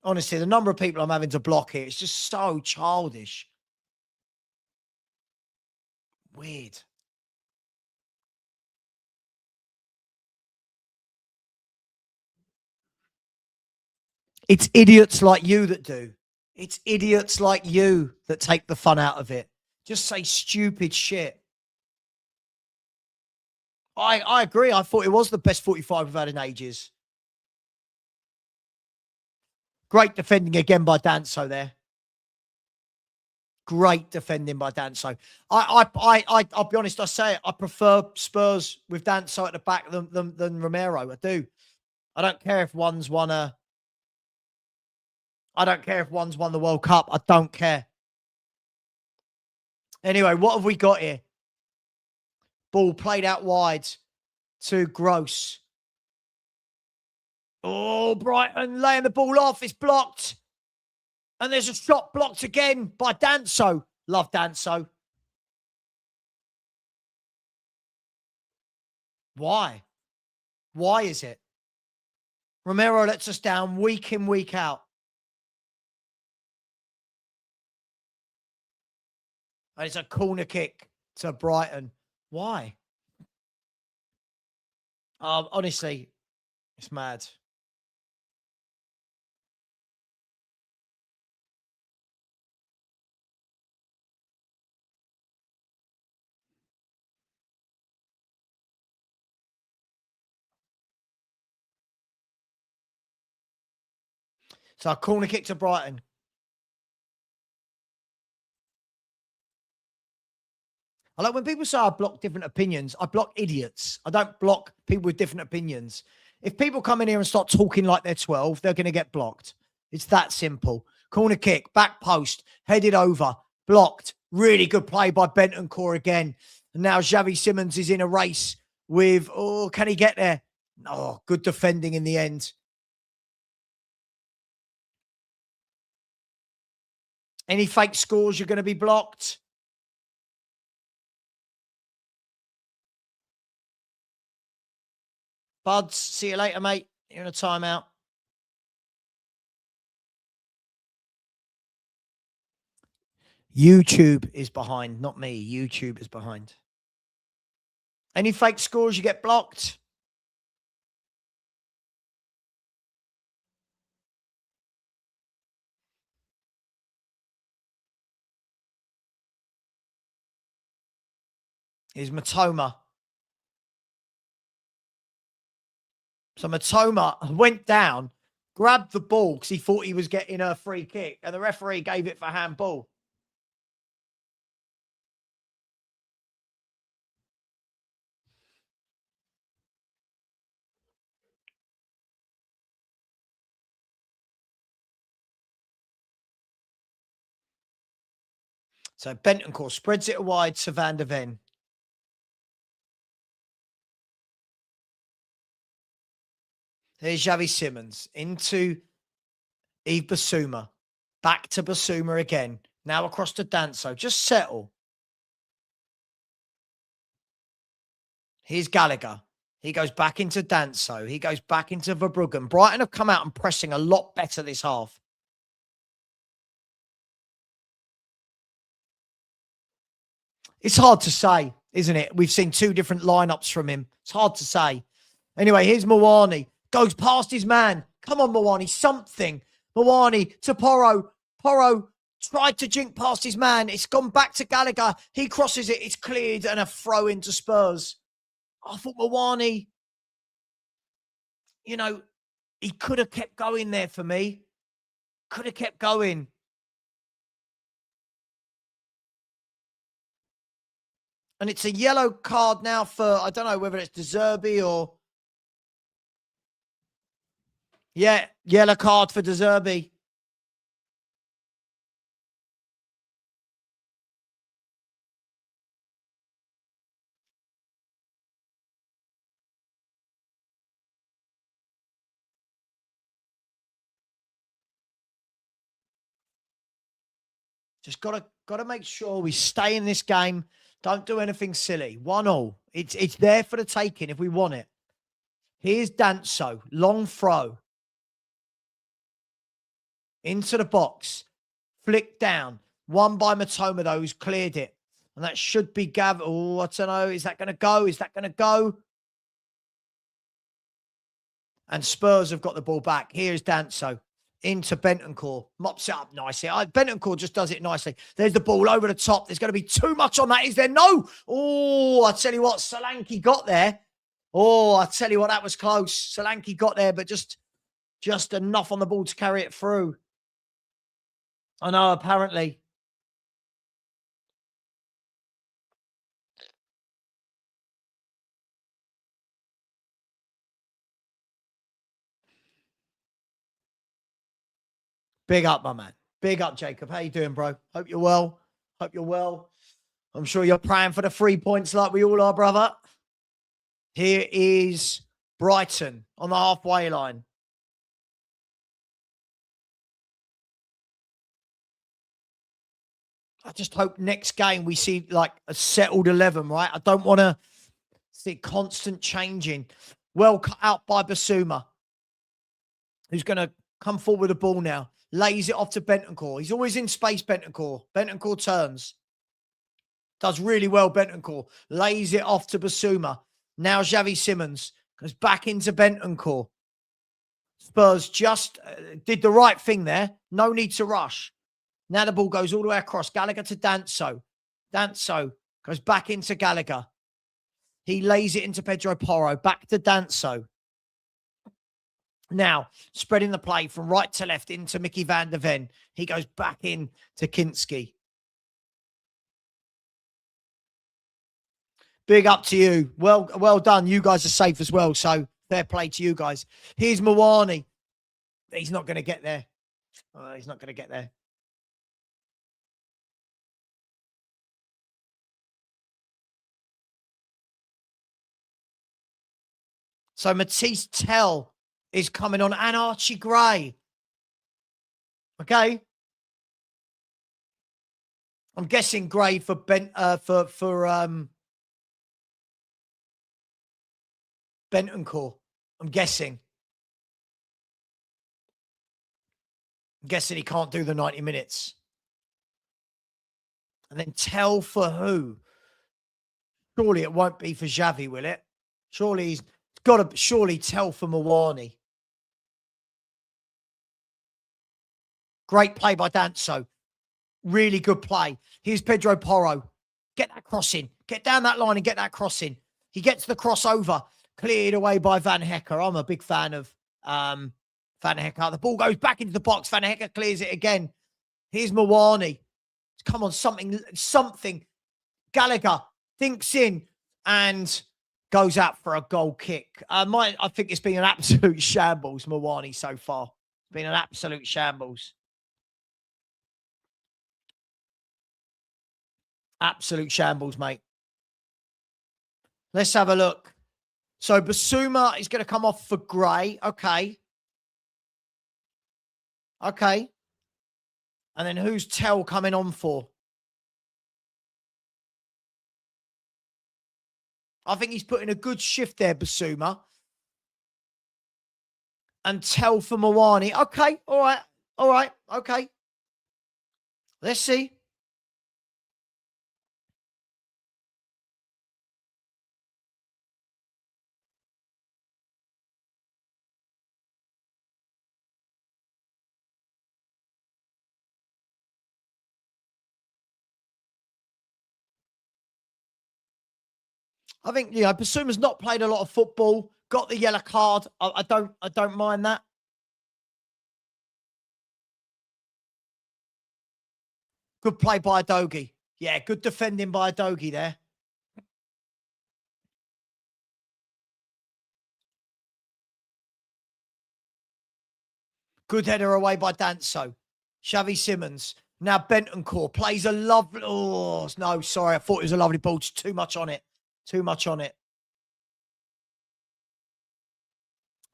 Honestly, the number of people I'm having to block here, it's just so childish. Weird. It's idiots like you that do. It's idiots like you that take the fun out of it. Just say stupid shit. I agree. I thought it was the best 45 we've had in ages. Great defending again by Danso there. Great defending by Danso. I'll be honest. I say it. I prefer Spurs with Danso at the back than Romero. I do. I don't care if one's won a. I don't care if one's won the World Cup. I don't care. Anyway, what have we got here? Ball played out wide to Gross. Oh, Brighton laying the ball off. It's blocked. And there's a shot blocked again by Danso. Love Danso. Why? Why is it? Romero lets us down week in, week out. And it's a corner kick to Brighton. Why? Honestly, it's mad. So a corner kick to Brighton. I like when people say I block different opinions. I block idiots. I don't block people with different opinions. If people come in here and start talking like they're 12, they're going to get blocked. It's that simple. Corner kick, back post, headed over, blocked. Really good play by Bentancur again. And now Xavi Simons is in a race with, oh, can he get there? Oh, good defending in the end. Any fake scores, you're going to be blocked. Buds, see you later, mate. You're in a timeout. YouTube is behind, not me. YouTube is behind. Any fake scores, you get blocked. Is Matoma. So Matoma went down, grabbed the ball because he thought he was getting a free kick, and the referee gave it for handball. So Bentancur spreads it wide to Van der Ven. There's Xavi Simons into Yves Bissouma. Back to Bissouma again. Now across to Danso. Just settle. Here's Gallagher. He goes back into Danso. He goes back into Verbruggen. Brighton have come out and pressing a lot better this half. It's hard to say, isn't it? We've seen two different lineups from him. It's hard to say. Anyway, here's Mawani. Goes past his man. Come on, Mawani. Something. Mawani to Porro. Porro tried to jink past his man. It's gone back to Gallagher. He crosses it. It's cleared and a throw into Spurs. I thought Mawani, you know, he could have kept going there for me. Could have kept going. And it's a yellow card now for, I don't know whether it's De Zerbi or... Yeah, yellow card for De Zerbi. Just gotta make sure we stay in this game. Don't do anything silly. 1-1. It's there for the taking if we want it. Here's Danso. Long throw. Into the box. Flick down. One by Matoma, though, who's cleared it. And that should be Gav. Oh, I don't know. Is that going to go? Is that going to go? And Spurs have got the ball back. Here's Danso. Into Bentancur. Mops it up nicely. Bentancur just does it nicely. There's the ball over the top. There's going to be too much on that. Is there? No. Oh, I tell you what. Solanke got there. Oh, I tell you what. That was close. Solanke got there, but just enough on the ball to carry it through. I know, apparently. Big up, my man. Big up, Jacob. How you doing, bro? Hope you're well. Hope you're well. I'm sure you're praying for the 3 points like we all are, brother. Here is Brighton on the halfway line. I just hope next game we see like a settled 11, right? I don't want to see constant changing. Well cut out by Bissouma, who's going to come forward with the ball now. Lays it off to Bentancur. He's always in space, Bentancur. Bentancur turns. Does really well, Bentancur. Lays it off to Bissouma. Now Xavi Simons goes back into Bentancur. Spurs just did the right thing there. No need to rush. Now the ball goes all the way across. Gallagher to Danso. Danso goes back into Gallagher. He lays it into Pedro Porro. Back to Danso. Now, spreading the play from right to left into Mickey van der Ven. He goes back in to Kinski. Big up to you. Well done. You guys are safe as well, so fair play to you guys. Here's Mawani. He's not going to get there. He's not going to get there. So Matisse Tell is coming on and Archie Gray. Okay. I'm guessing Gray for Bentancur. I'm guessing. He can't do the 90 minutes. And then Tell for who? Surely it won't be for Xavi, will it? Surely he's got to surely Tell for Mawani. Great play by Danso. Really good play. Here's Pedro Porro. Get that cross in. Get down that line and get that cross in. He gets the crossover. Cleared away by Van Hecker. I'm a big fan of Van Hecker. The ball goes back into the box. Van Hecker clears it again. Here's Mawani. Come on, something. Gallagher thinks in and goes out for a goal kick. I think it's been an absolute shambles, Mawani, so far. It's been an absolute shambles. Absolute shambles, mate. Let's have a look. So Basuma is going to come off for Gray. Okay. Okay. And then who's Tell coming on for? I think he's putting a good shift there, Basuma. And Tell for Mawani. Okay. All right. All right. Okay. Let's see. I think, Basuma's not played a lot of football, got the yellow card. I don't mind that. Good play by Adogi. Yeah, good defending by Adogi there. Good header away by Danso. Xavi Simmons. Now Bentancur plays a lovely... Oh, no, sorry. I thought it was a lovely ball. Just too much on it. Too much on it.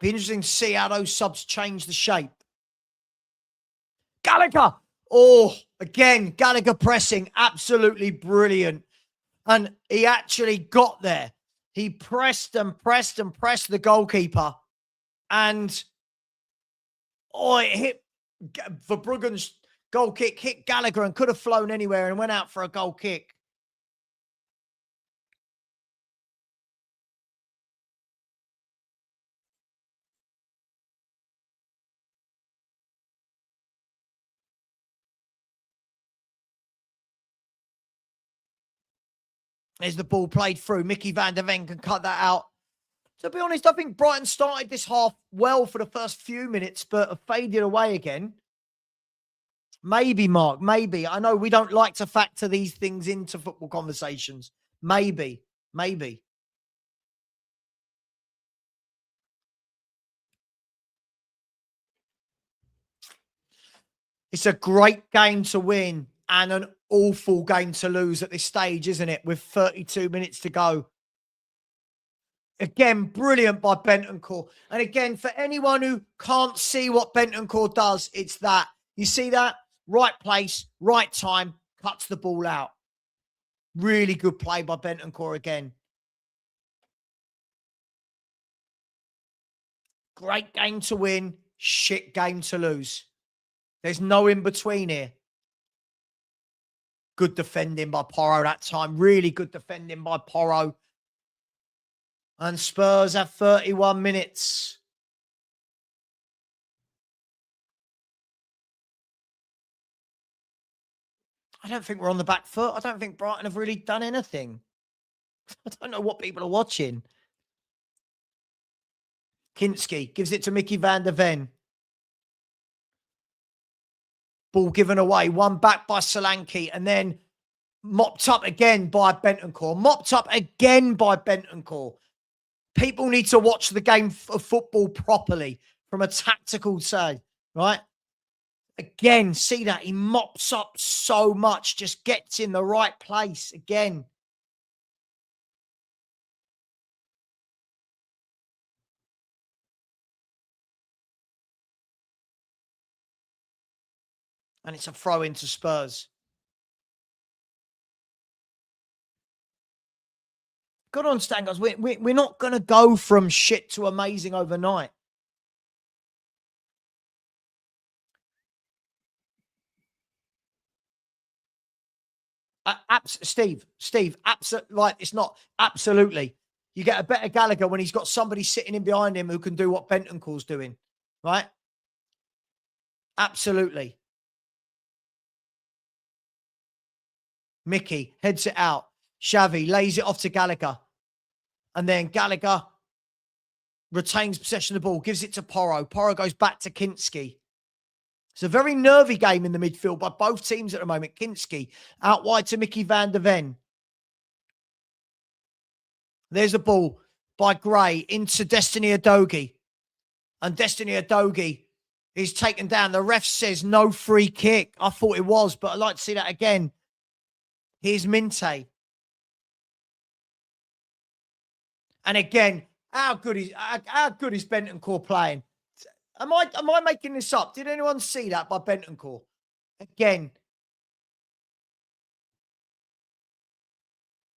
Be interesting to see how those subs change the shape. Gallagher. Oh, again, Gallagher pressing. Absolutely brilliant. And he actually got there. He pressed and pressed and pressed the goalkeeper. And, it hit Verbruggen's goal kick, hit Gallagher and could have flown anywhere and went out for a goal kick. There's the ball played through. Mickey van der Ven can cut that out. To be honest, I think Brighton started this half well for the first few minutes, but have faded away again. Maybe, Mark, maybe. I know we don't like to factor these things into football conversations. Maybe. It's a great game to win and an awful game to lose at this stage, isn't it? With 32 minutes to go. Again, brilliant by Bentancur. And again, for anyone who can't see what Bentancur does, it's that. You see that? Right place, right time, cuts the ball out. Really good play by Bentancur again. Great game to win, shit game to lose. There's no in-between here. Good defending by Porro that time. Really good defending by Porro. And Spurs have 31 minutes. I don't think we're on the back foot. I don't think Brighton have really done anything. I don't know what people are watching. Kinski gives it to Mickey van der Ven. Ball given away. One back by Solanke. And then mopped up again by Bentancur. Mopped up again by Bentancur. People need to watch the game of football properly from a tactical side, right? Again, see that? He mops up so much, just gets in the right place again. And it's a throw into Spurs. Got to understand, guys, we're not going to go from shit to amazing overnight. Steve, like it's not absolutely. You get a better Gallagher when he's got somebody sitting in behind him who can do what Bentancur's doing, right? Absolutely. Mickey heads it out. Xavi lays it off to Gallagher. And then Gallagher retains possession of the ball, gives it to Porro. Porro goes back to Kinski. It's a very nervy game in the midfield by both teams at the moment. Kinski out wide to Mickey van der Ven. There's a ball by Gray into Destiny Udogie. And Destiny Udogie is taken down. The ref says no free kick. I thought it was, but I'd like to see that again. Here's Minte. And again, how good is Bentancur playing? Am I making this up? Did anyone see that by Bentancur? Again,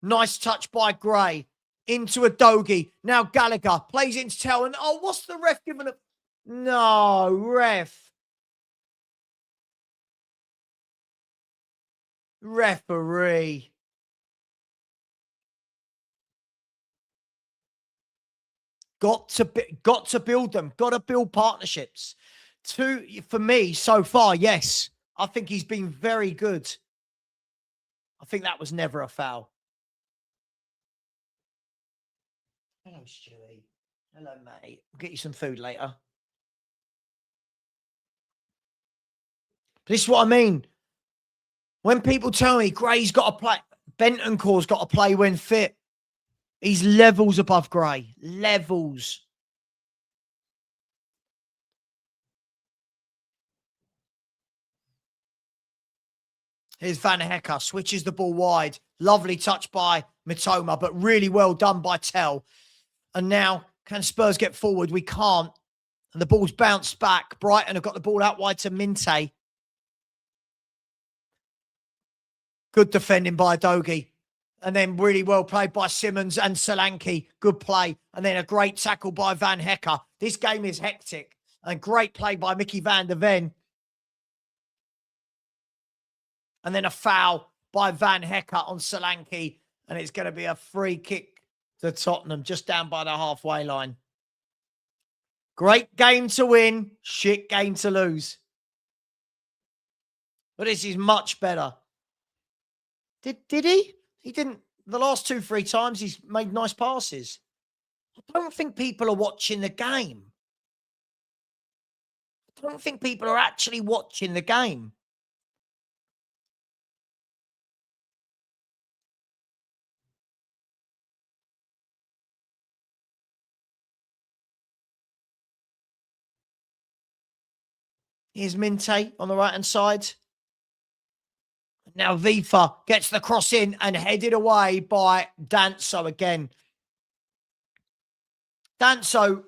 nice touch by Gray into a Dogie. Now Gallagher plays into Tell, and oh, what's the ref giving a? No, ref. Referee. Got to build them. Got to build partnerships. For me, so far, yes. I think he's been very good. I think that was never a foul. Hello, Stewie. Hello, mate. I'll get you some food later. This is what I mean. When people tell me Gray's got to play, Bentancur's got to play when fit. He's levels above Gray. Levels. Here's Van Hecker. Switches the ball wide. Lovely touch by Mitoma, but really well done by Tell. And now, can Spurs get forward? We can't. And the ball's bounced back. Brighton have got the ball out wide to Minte. Good defending by Dogie. And then really well played by Simmons and Solanke. Good play. And then a great tackle by Van Hecker. This game is hectic. And great play by Mickey van der Ven. And then a foul by Van Hecker on Solanke. And it's going to be a free kick to Tottenham just down by the halfway line. Great game to win. Shit game to lose. But this is much better. Did he? He didn't. The last 2-3 times he's made nice passes. I don't think people are watching the game. I don't think people are actually watching the game. Here's Minte on the right-hand side. Now Vifa gets the cross in and headed away by Danso again. Danso,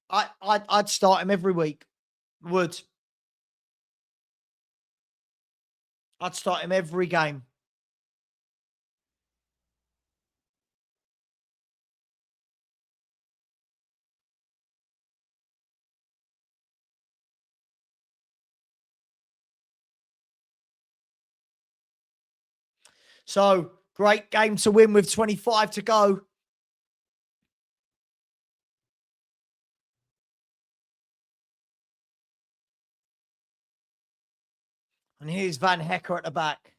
I'd start him every week. Would. I'd start him every game. So, great game to win with 25 to go. And here's Van Hecker at the back.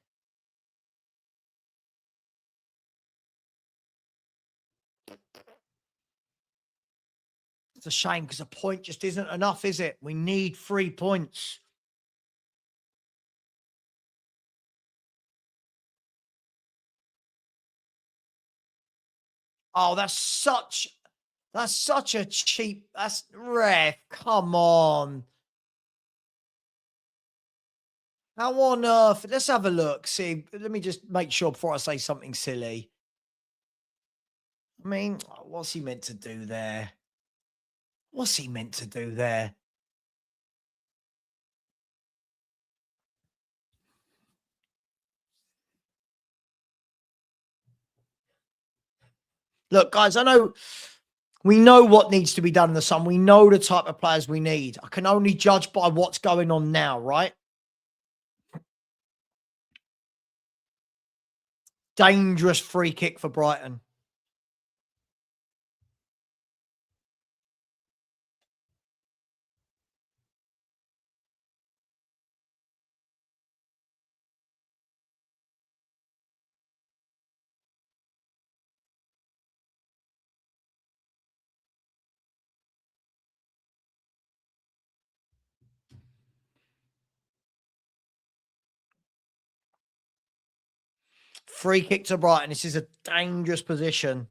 It's a shame because a point just isn't enough, is it? We need 3 points. Oh, that's such a cheap, that's ref. Come on. How on earth? Let's have a look. See, let me just make sure before I say something silly. I mean, what's he meant to do there? What's he meant to do there? Look, guys, I know we know what needs to be done in the sun. We know the type of players we need. I can only judge by what's going on now, right? Dangerous free kick for Brighton. Free kick to Brighton. This is a dangerous position.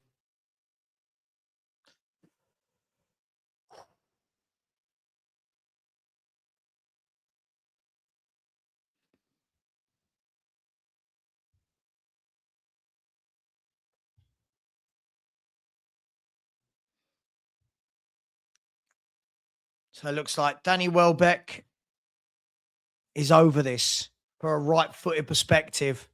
So it looks like Danny Welbeck is over this for a right-footed perspective.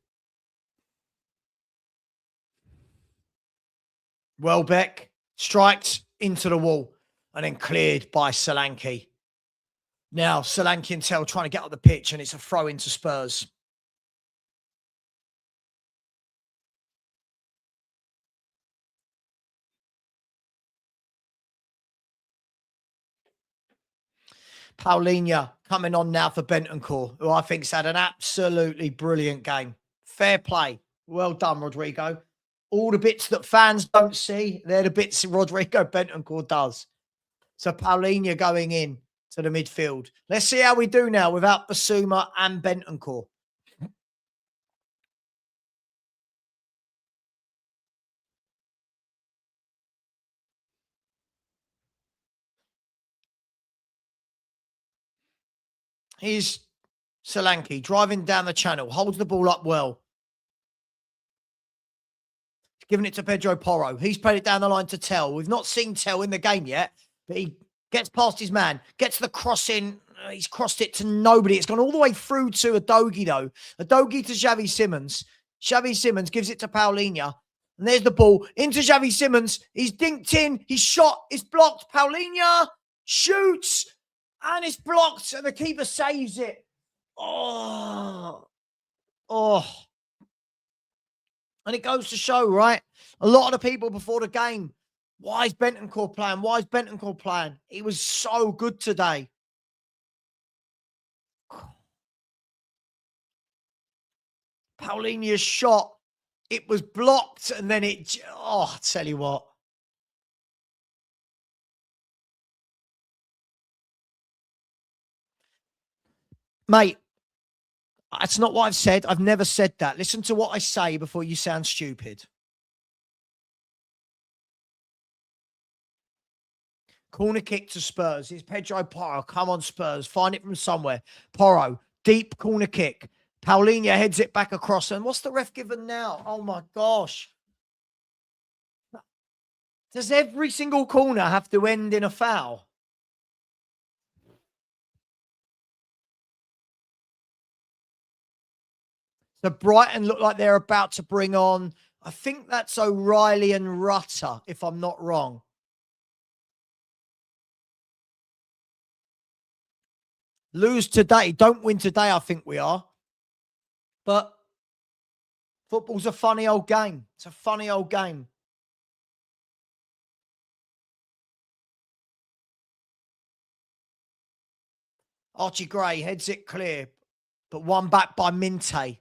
Welbeck strikes into the wall and then cleared by Solanke. Now Solanke and Tell trying to get up the pitch, and it's a throw into Spurs. Paulinho coming on now for Bentancur, who I think's had an absolutely brilliant game. Fair play. Well done, Rodrigo. All the bits that fans don't see, they're the bits Rodrigo Bentancur does. So Paulinho going in to the midfield. Let's see how we do now without Basuma and Bentancur. Here's Solanke driving down the channel, holds the ball up well. Giving it to Pedro Porro. He's played it down the line to Tell. We've not seen Tell in the game yet, but he gets past his man, gets the cross in. He's crossed it to nobody. It's gone all the way through to Adogi, though. Adogi to Xavi Simons. Xavi Simons gives it to Paulinho. And there's the ball into Xavi Simons. He's dinked in. He's shot. It's blocked. Paulinho shoots. And it's blocked. And the keeper saves it. Oh. And it goes to show, right? A lot of the people before the game, why is Bentancur playing? Why is Bentancur playing? He was so good today. Paulinho's shot, it was blocked, and then I tell you what. Mate, that's not what I've said. I've never said that. Listen to what I say before you sound stupid. Corner kick to Spurs. It's Pedro Porro. Come on, Spurs. Find it from somewhere. Porro, deep corner kick. Paulinho heads it back across. And what's the ref given now? Oh, my gosh. Does every single corner have to end in a foul? So Brighton look like they're about to bring on, I think that's O'Reilly and Rutter, if I'm not wrong. Lose today. Don't win today, I think we are. But football's a funny old game. It's a funny old game. Archie Gray heads it clear, but one back by Minte.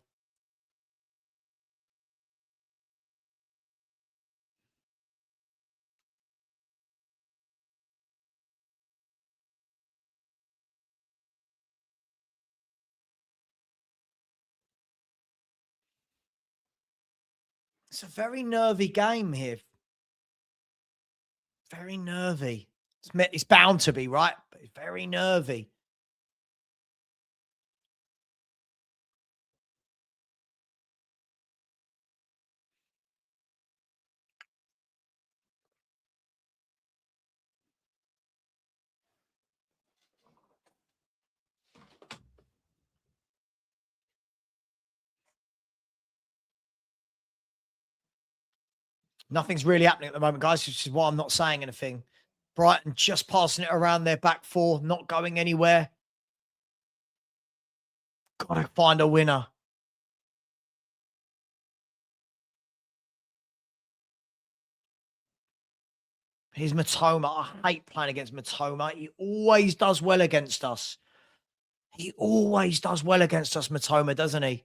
It's a very nervy game here. Very nervy. It's bound to be, right? But it's very nervy. Nothing's really happening at the moment, guys, which is why I'm not saying anything. Brighton just passing it around their back four, not going anywhere. Got to find a winner. Here's Matoma. I hate playing against Matoma. He always does well against us. He always does well against us, Matoma, doesn't he?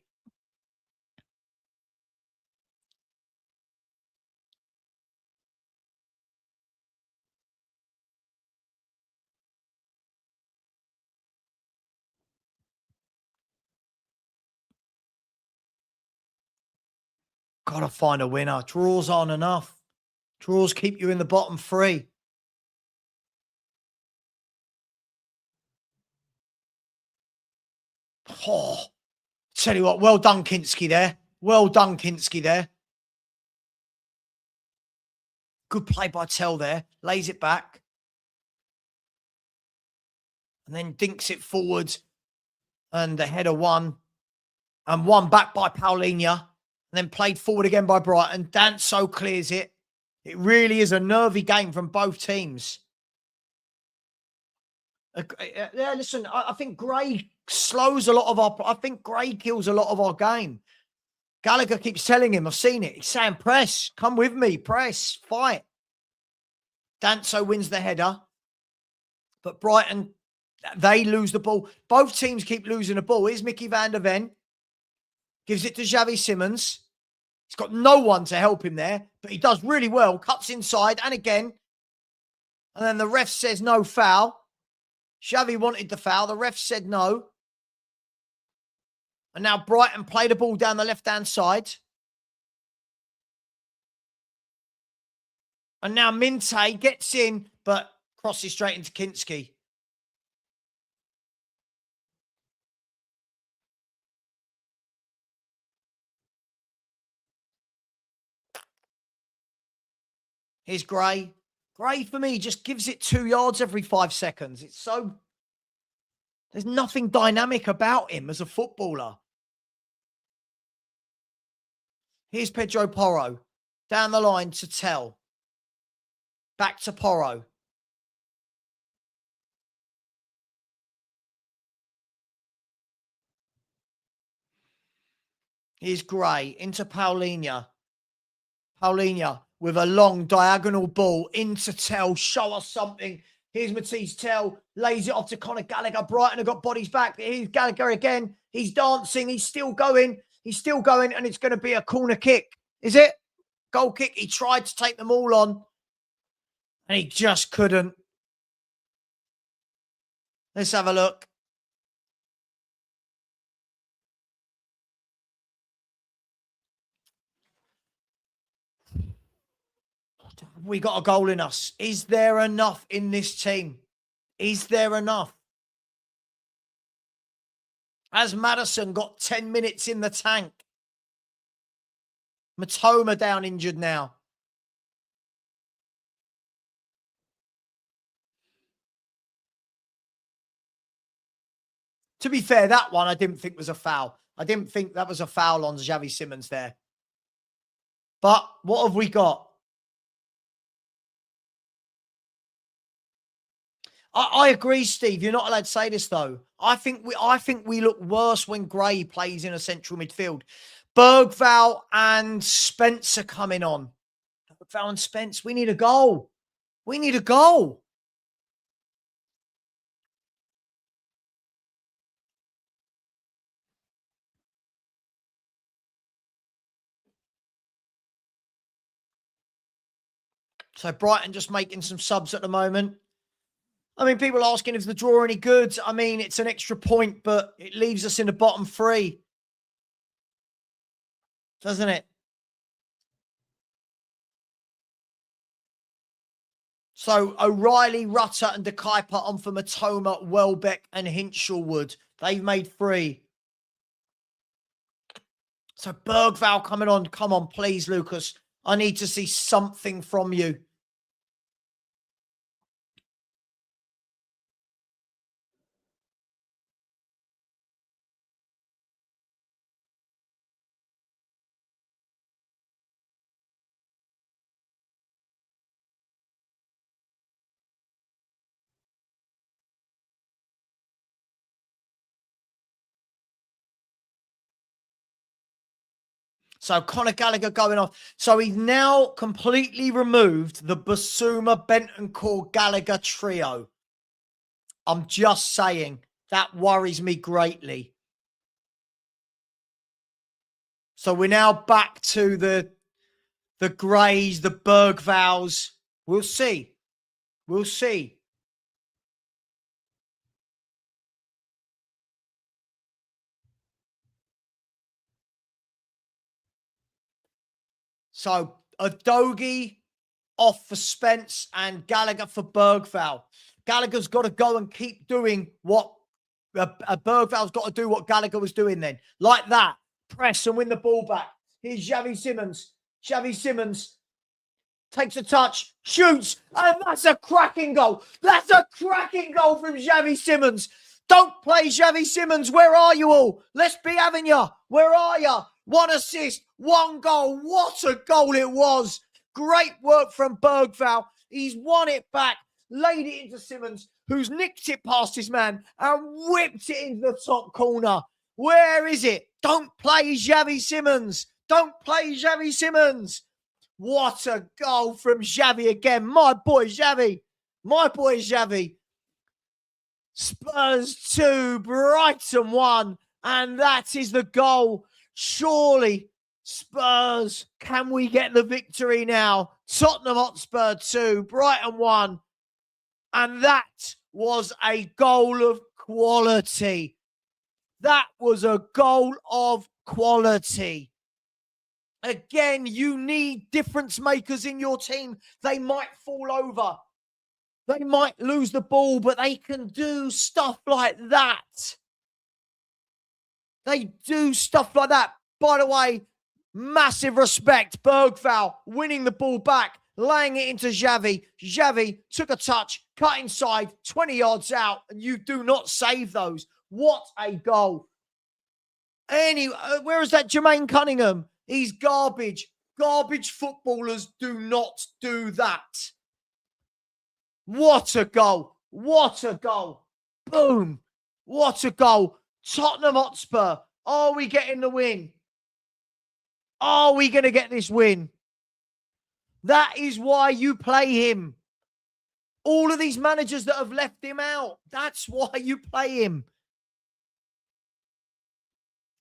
Got to find a winner. Draws aren't enough. Draws keep you in the bottom three. Oh, tell you what, well done, Kinski there. Well done, Kinski there. Good play by Tell there. Lays it back. and then dinks it forward, and the header won, and won back by Paulinho, and then played forward again by Brighton. Danso clears it. It really is a nervy game from both teams. Yeah, listen, I think Gray slows a lot of our... I think Gray kills a lot of our game. Gallagher keeps telling him, I've seen it. He's saying, press, come with me, press, fight. Danso wins the header. But Brighton, they lose the ball. Both teams keep losing the ball. Here's Mickey van der Ven. Gives it to Xavi Simons. He's got no one to help him there, but he does really well. Cuts inside, and again. And then the ref says no foul. Xavi wanted the foul. The ref said no. And now Brighton play the ball down the left-hand side. And now Minte gets in, but crosses straight into Kinski. Here's Gray. Gray, for me, just gives it 2 yards every 5 seconds. It's so... There's nothing dynamic about him as a footballer. Here's Pedro Porro. Down the line to Tell. Back to Porro. Here's Gray into Paulinho. Paulinho with a long diagonal ball into Tell. Show us something. Here's Matisse Tell. Lays it off to Conor Gallagher. Brighton have got bodies back. Here's Gallagher again. He's dancing. He's still going. He's still going. And it's going to be a corner kick. Is it? Goal kick. He tried to take them all on. And he just couldn't. Let's have a look. We got a goal in us. Is there enough in this team? Is there enough? Has Maddison got 10 minutes in the tank? Matoma down injured now. To be fair, that one I didn't think was a foul. I didn't think that was a foul on Xavi Simons there. But what have we got? I agree, Steve. You're not allowed to say this, though. I think we look worse when Gray plays in a central midfield. Bergvall and Spence are coming on. Bergvall and Spence, we need a goal. We need a goal. So Brighton just making some subs at the moment. I mean, people are asking if the draw any good. I mean, it's an extra point, but it leaves us in the bottom three. Doesn't it? So O'Reilly, Rutter and De Kuyper on for Matoma, Welbeck and Hinchelwood. They've made 3. So Bergvall coming on. Come on, please, Lucas. I need to see something from you. So Conor Gallagher going off. So he's now completely removed the Basuma, Bentancur, Gallagher trio. I'm just saying that worries me greatly. So we're now back to the Greys, the Bergvalls. We'll see. We'll see. So Udogie off for Spence and Gallagher for Bergvall. Gallagher's got to go and keep doing what Bergvall's got to do what Gallagher was doing then. Like that. Press and win the ball back. Here's Xavi Simons. Xavi Simons takes a touch, shoots, and that's a cracking goal. That's a cracking goal from Xavi Simons. Don't play Xavi Simons. Where are you all? Let's be having you. Where are you? 1 assist, 1 goal. What a goal it was. Great work from Bergvall. He's won it back, laid it into Simons, who's nicked it past his man and whipped it into the top corner. Where is it? Don't play Xavi Simons. Don't play Xavi Simons. What a goal from Xavi again. My boy Xavi. My boy Xavi. Spurs 2, Brighton 1. And that is the goal. Surely, Spurs, can we get the victory now? Tottenham Hotspur 2, Brighton 1. And that was a goal of quality. That was a goal of quality. Again, you need difference makers in your team. They might fall over. They might lose the ball, but they can do stuff like that. They do stuff like that. By the way, massive respect. Bergvall winning the ball back, laying it into Xavi. Xavi took a touch, cut inside, 20 yards out, and you do not save those. What a goal. Anyway, where is that Jermaine Cunningham? He's garbage. Garbage footballers do not do that. What a goal. What a goal. Boom. What a goal. Tottenham Hotspur. Are we getting the win? Are we going to get this win? That is why you play him. All of these managers that have left him out, that's why you play him.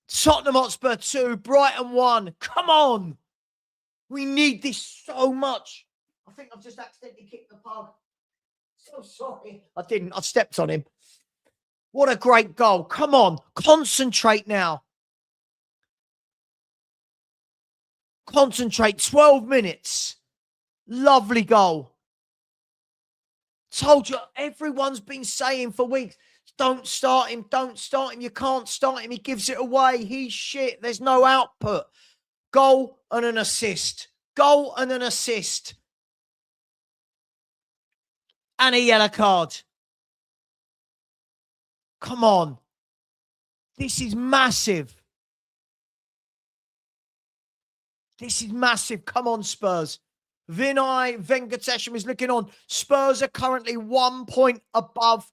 Tottenham Hotspur 2, Brighton 1. Come on. We need this so much. I think I've just accidentally kicked the pug. So sorry. I didn't. I stepped on him. What a great goal. Come on. Concentrate now. Concentrate. 12 minutes. Lovely goal. Told you, everyone's been saying for weeks, don't start him, don't start him. You can't start him. He gives it away. He's shit. There's no output. Goal and an assist. Goal and an assist. And a yellow card. Come on. This is massive. This is massive. Come on, Spurs. Vinay Venkatesham is looking on. Spurs are currently 1 point above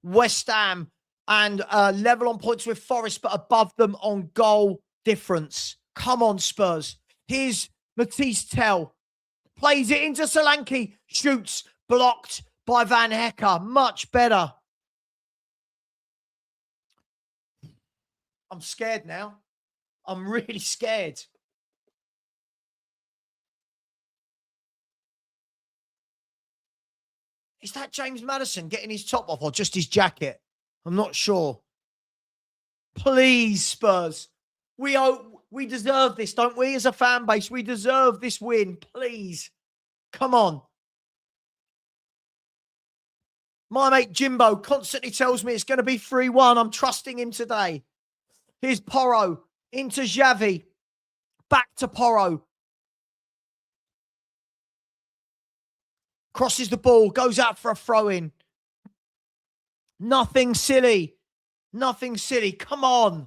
West Ham and level on points with Forest, but above them on goal difference. Come on, Spurs. Here's Matisse Tell. Plays it into Solanke. Shoots. Blocked by Van Hecker. Much better. I'm scared now. I'm really scared. Is that James Maddison getting his top off or just his jacket? I'm not sure. Please, Spurs. We deserve this, don't we, as a fan base? We deserve this win. Please. Come on. My mate Jimbo constantly tells me it's going to be 3-1. I'm trusting him today. Here's Porro into Xavi. Back to Porro. Crosses the ball, goes out for a throw-in. Nothing silly. Nothing silly. Come on.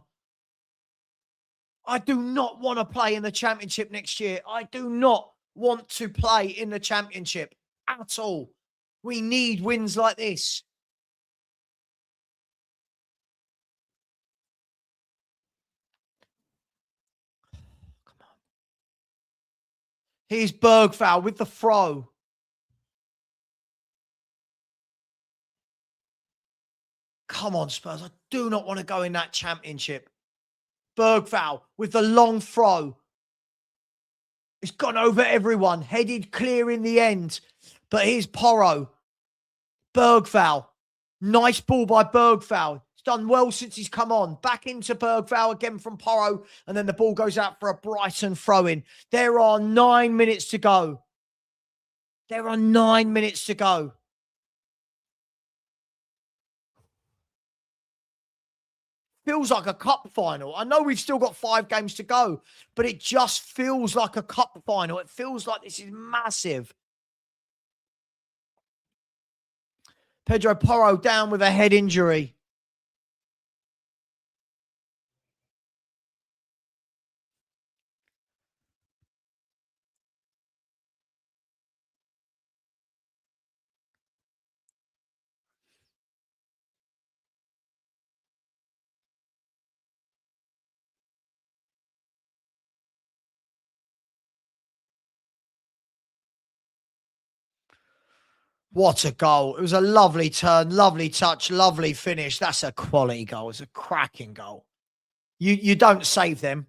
I do not want to play in the Championship next year. I do not want to play in the Championship at all. We need wins like this. Come on. Here's Bergvall with the throw. Come on, Spurs. I do not want to go in that Championship. Bergvall with the long throw. It's gone over everyone. Headed clear in the end. But here's Porro. Bergvall. Nice ball by Bergvall. He's done well since he's come on. Back into Bergvall again from Porro. And then the ball goes out for a Brighton throw-in. There are 9 minutes to go. There are 9 minutes to go. feels like a cup final. I know we've still got 5 games to go, but it just feels like a cup final. It feels like this is massive. Pedro Porro down with a head injury. What a goal. It was a lovely turn, lovely touch, lovely finish. That's a quality goal. It's a cracking goal. You don't save them.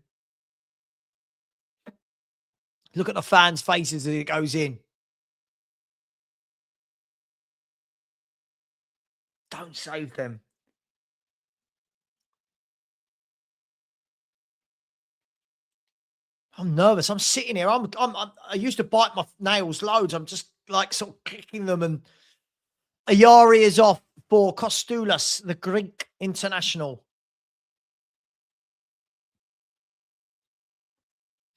Look at the fans' faces as it goes in. Don't save them. I'm nervous. I'm sitting here. I used to bite my nails loads. I'm just like sort of clicking them. And Ayari is off for Kostoulas, the Greek international.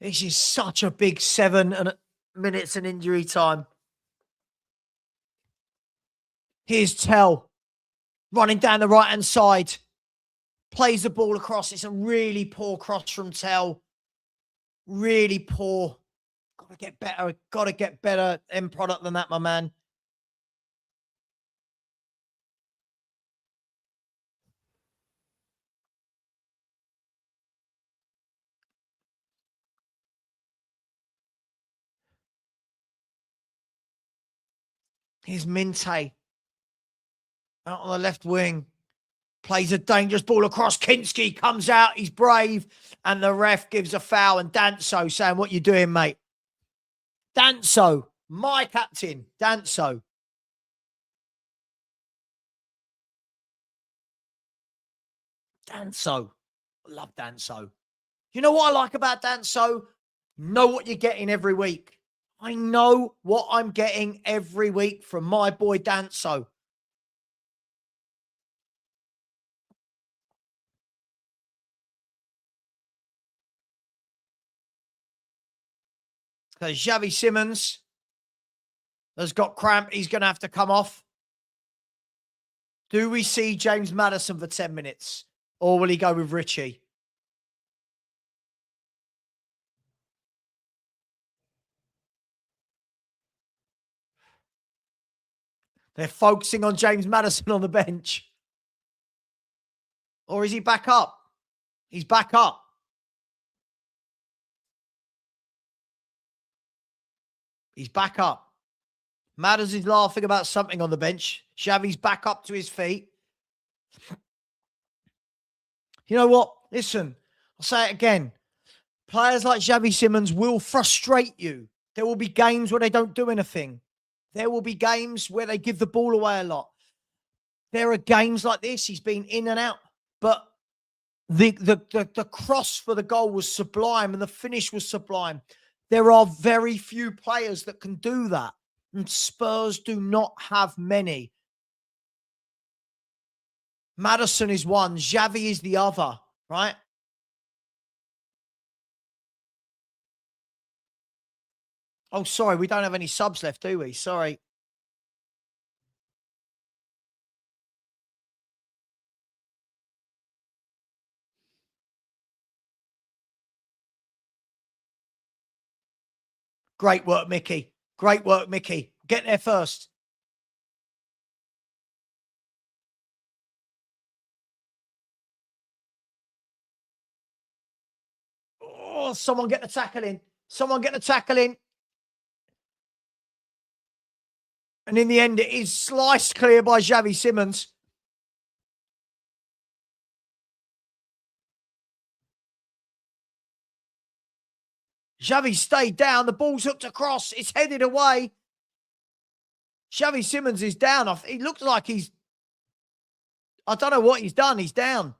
This is such a big 7 minutes and injury time. Here's Tell running down the right-hand side. Plays the ball across. It's a really poor cross from Tell. Really poor. Got to get better. Got to get better end product than that, my man. Here's Minte out on the left wing. Plays a dangerous ball across. Kinski comes out. He's brave. And the ref gives a foul. And Danso saying, what you doing, mate? Danso, my captain. Danso. Danso. I love Danso. You know what I like about Danso? Know what you're getting every week. I know what I'm getting every week from my boy Danso. Because Xavi Simons has got cramp. He's going to have to come off. Do we see James Maddison for 10 minutes? Or will he go with Richie? They're focusing on James Maddison on the bench. Or is he back up? He's back up. He's back up. Madders is laughing about something on the bench. Xavi's back up to his feet. You know what? Listen, I'll say it again. Players like Xavi Simons will frustrate you. There will be games where they don't do anything. There will be games where they give the ball away a lot. There are games like this. He's been in and out. But the cross for the goal was sublime and the finish was sublime. There are very few players that can do that. And Spurs do not have many. Maddison is one. Xavi is the other, right? Oh, sorry. We don't have any subs left, do we? Sorry. Great work, Mickey. Great work, Mickey. Get there first. Oh, someone get the tackle in. Someone get the tackle in. And in the end, it is sliced clear by Xavi Simons. Xavi stayed down. The ball's hooked across. It's headed away. Xavi Simons is down. He looks like he's... I don't know what he's done. He's down.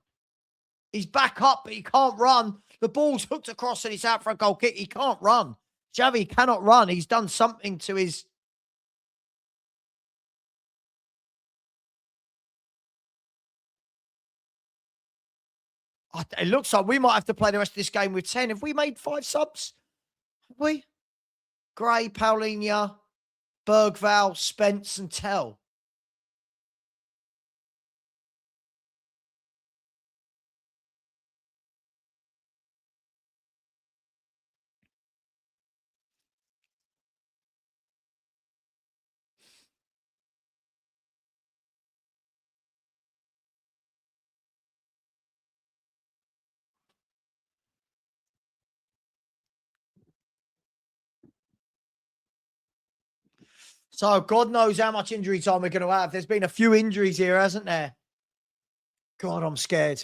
He's back up, but he can't run. The ball's hooked across and it's out for a goal kick. He can't run. Xavi cannot run. He's done something to his... It looks like we might have to play the rest of this game with 10. Have we made 5 subs? Have we? Gray, Paulinho, Bergval, Spence, and Tell. So God knows how much injury time we're going to have. There's been a few injuries here, hasn't there? God, I'm scared.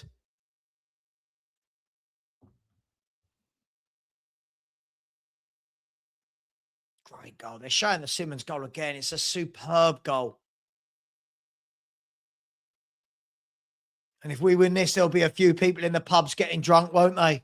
Great goal. They're showing the Simmons goal again. It's a superb goal. And if we win this, there'll be a few people in the pubs getting drunk, won't they?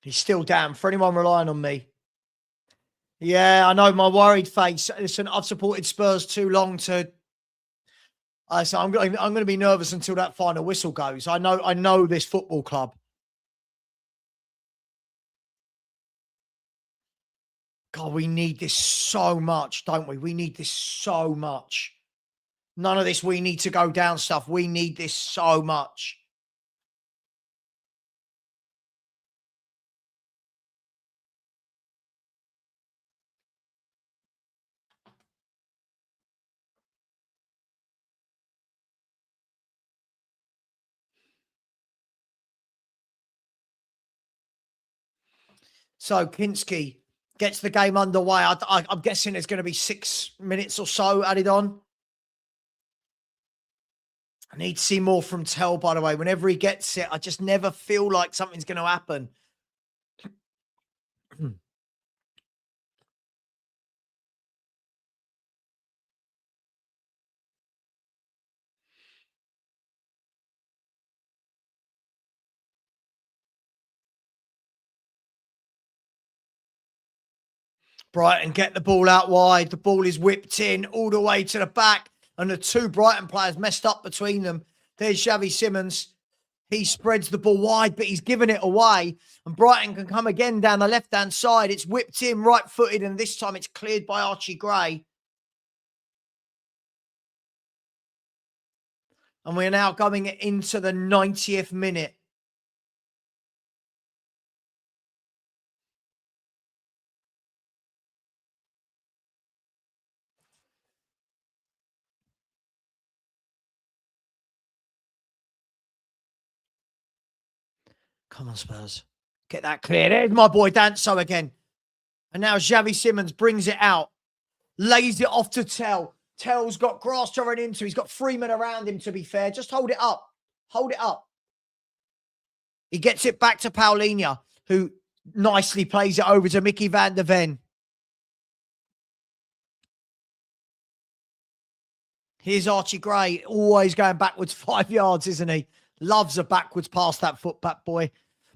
He's still down. For anyone relying on me. Yeah, I know my worried face. Listen, I've supported Spurs too long to. So I'm going to be nervous until that final whistle goes. I know this football club. God, we need this so much, don't we? We need this so much. None of this we need to go down stuff. We need this so much. So Kinski gets the game underway. I'm guessing there's going to be 6 minutes or so added on. I need to see more from Tell, by the way. Whenever he gets it, I just never feel like something's going to happen. Brighton get the ball out wide. The ball is whipped in all the way to the back. And the 2 Brighton players messed up between them. There's Xavi Simmons. He spreads the ball wide, but he's given it away. And Brighton can come again down the left-hand side. It's whipped in right-footed, and this time it's cleared by Archie Gray. And we're now going into the 90th minute. Come on, Spurs. Get that clear. There's my boy Danso again. And now Xavi Simmons brings it out. Lays it off to Tell. Tell's got grass to run into. He's got 3 men around him, to be fair. Just hold it up. Hold it up. He gets it back to Paulinho, who nicely plays it over to Mickey van der Ven. Here's Archie Gray, always going backwards 5 yards, isn't he? Loves a backwards pass, that footback boy.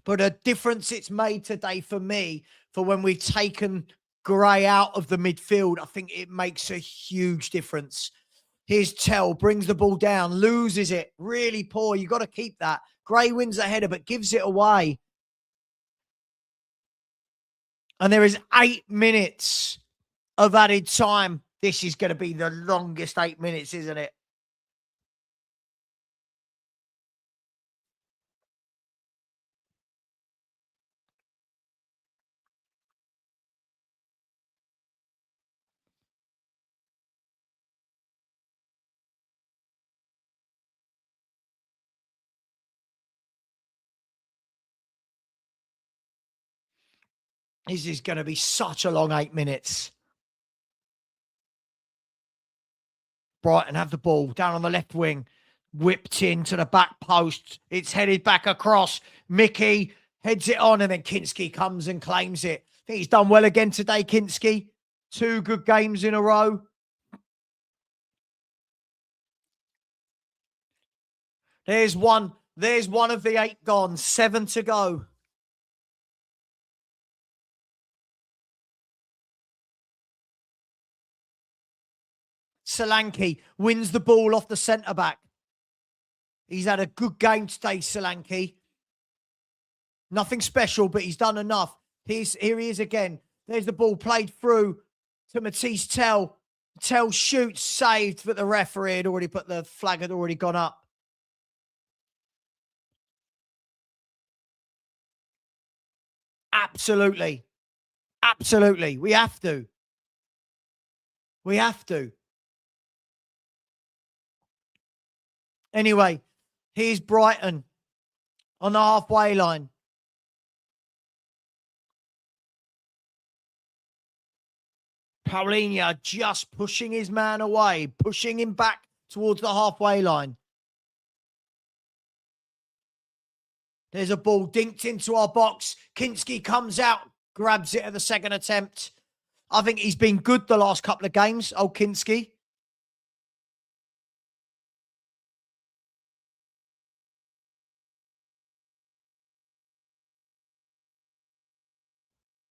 But a difference it's made today for me, for when we've taken Gray out of the midfield, I think it makes a huge difference. Here's Tell, brings the ball down, loses it. Really poor. You've got to keep that. Gray wins the header, but gives it away. And there is 8 minutes of added time. This is going to be the longest 8 minutes, isn't it? This is going to be such a long 8 minutes. Brighton have the ball down on the left wing. Whipped into the back post. It's headed back across. Mickey heads it on, and then Kinski comes and claims it. I think he's done well again today, Kinski. 2 good games in a row. There's one There's one of the 8 gone. 7 to go. Solanke wins the ball off the centre-back. He's had a good game today, Solanke. Nothing special, but he's done enough. Here he is again. There's the ball played through to Matisse Tell. Tell shoots, saved, but the referee had already put the flag, had already gone up. Absolutely. Absolutely. We have to. We have to. Anyway, here's Brighton on the halfway line. Paulinho just pushing his man away, pushing him back towards the halfway line. There's a ball dinked into our box. Kinski comes out, grabs it at the second attempt. I think he's been good the last couple of games, old Kinski.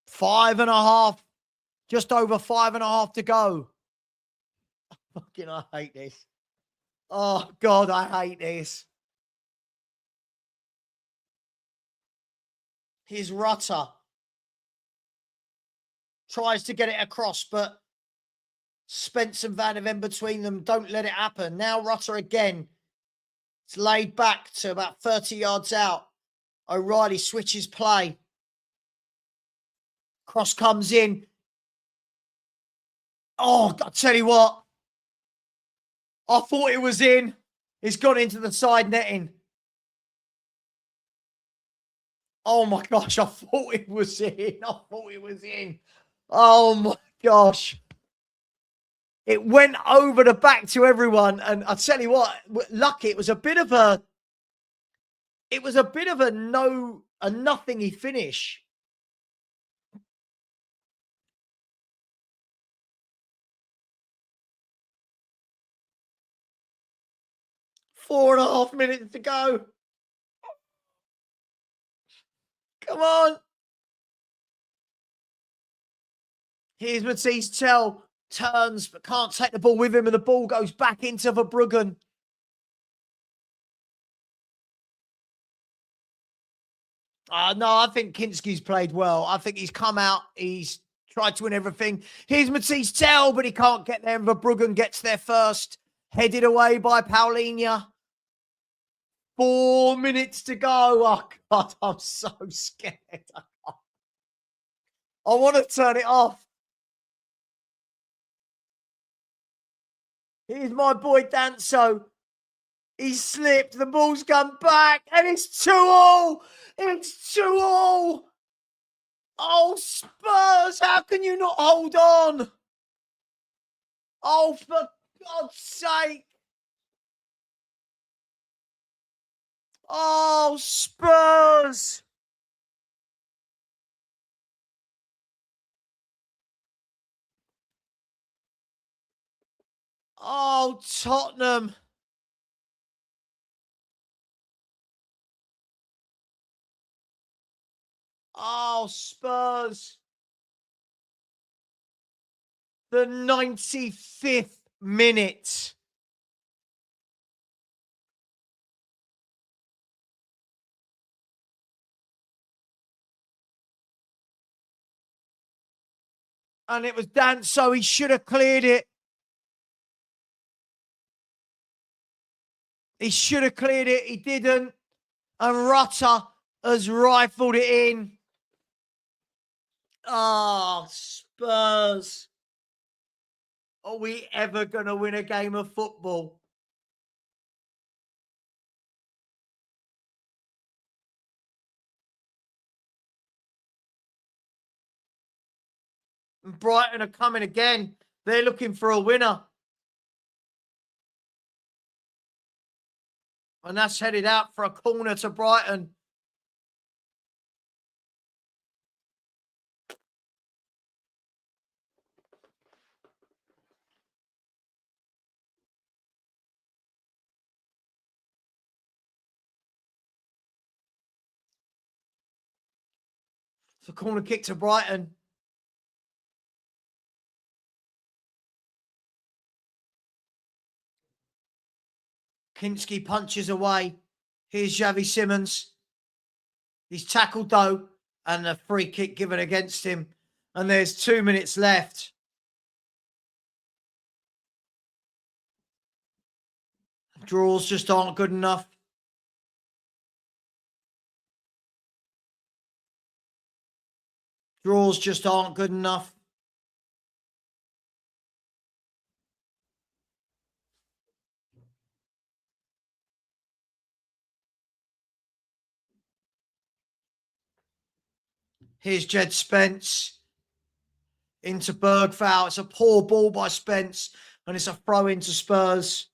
Five and a half, just over 5.5 to go. Fucking, I hate this. Oh, God, I hate this. Here's Rutter. Tries to get it across, but Spence and Van de Ven between them don't let it happen. Now Rutter again. It's laid back to about 30 yards out. O'Reilly switches play. Cross comes in. Oh, I tell you what. I thought it was in. It's gone into the side netting. Oh my gosh, I thought it was in. I thought it was in. Oh my gosh. It went over the back to everyone. And I tell you what, lucky, it was a bit of a nothingy finish. Four and a half minutes to go. Come on. Here's Matisse Tell. Turns, but can't take the ball with him. And the ball goes back into Verbruggen. No, I think Kinski's played well. I think he's come out. He's tried to win everything. Here's Matisse Tell, but he can't get there. And Verbruggen gets there first. Headed away by Paulinho. 4 minutes to go. Oh, God, I'm so scared. I want to turn it off. Here's my boy Danso. He slipped. The ball's gone back. And it's 2-2. It's 2-2. Oh, Spurs. How can you not hold on? Oh, for God's sake. Oh, Spurs. Oh, Tottenham. Oh, Spurs. The 95th minute. And it was Danso. He should have cleared it. He should have cleared it. He didn't. And Rutter has rifled it in. Oh, Spurs. Are we ever going to win a game of football? And Brighton are coming again. They're looking for a winner. And that's headed out for a corner to Brighton. It's a corner kick to Brighton. Kinski punches away. Here's Xavi Simons. He's tackled though, and a free kick given against him. And there's 2 minutes left. Draws just aren't good enough. Draws just aren't good enough. Here's Jed Spence into Bergfowl. It's a poor ball by Spence, and it's a throw into Spurs.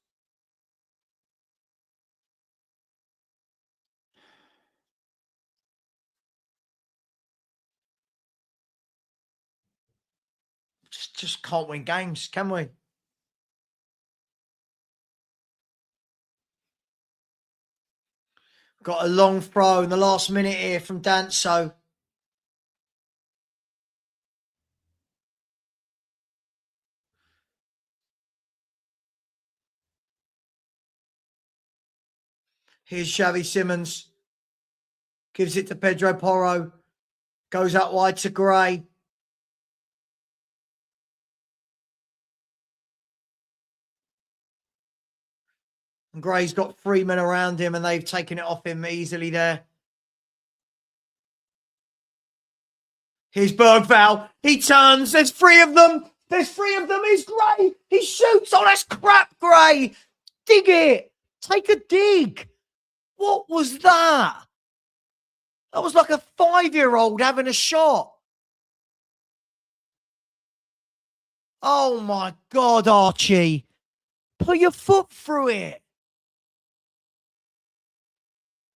Just can't win games, can we? Got a long throw in the last minute here from Danso. Here's Xavi Simons. Gives it to Pedro Porro. Goes out wide to Gray. And Gray's got 3 men around him, and they've taken it off him easily there. Here's Bergfowl. He turns. There's 3 of them. There's 3 of them. He's Gray. He shoots. Oh, that's crap, Gray. Dig it. Take a dig. What was that? That was like a 5-year-old having a shot. Oh, my God, Archie. Put your foot through it.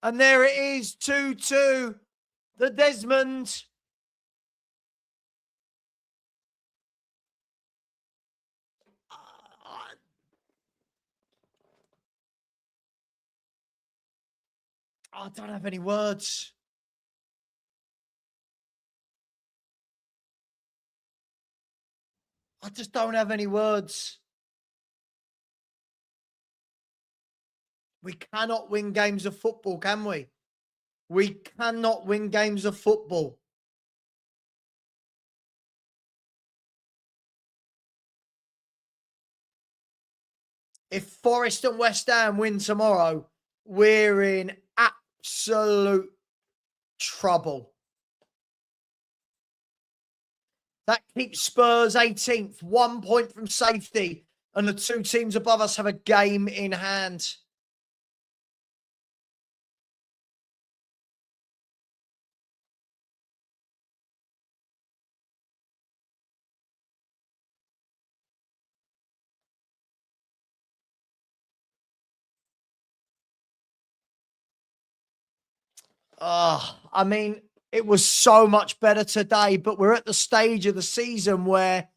And there it is, 2-2. The Desmond. I don't have any words. I just don't have any words. We cannot win games of football, can we? We cannot win games of football. If Forest and West Ham win tomorrow, we're in absolute trouble. That keeps Spurs 18th, 1 point from safety, and the 2 teams above us have a game in hand. I mean, it was so much better today, but we're at the stage of the season where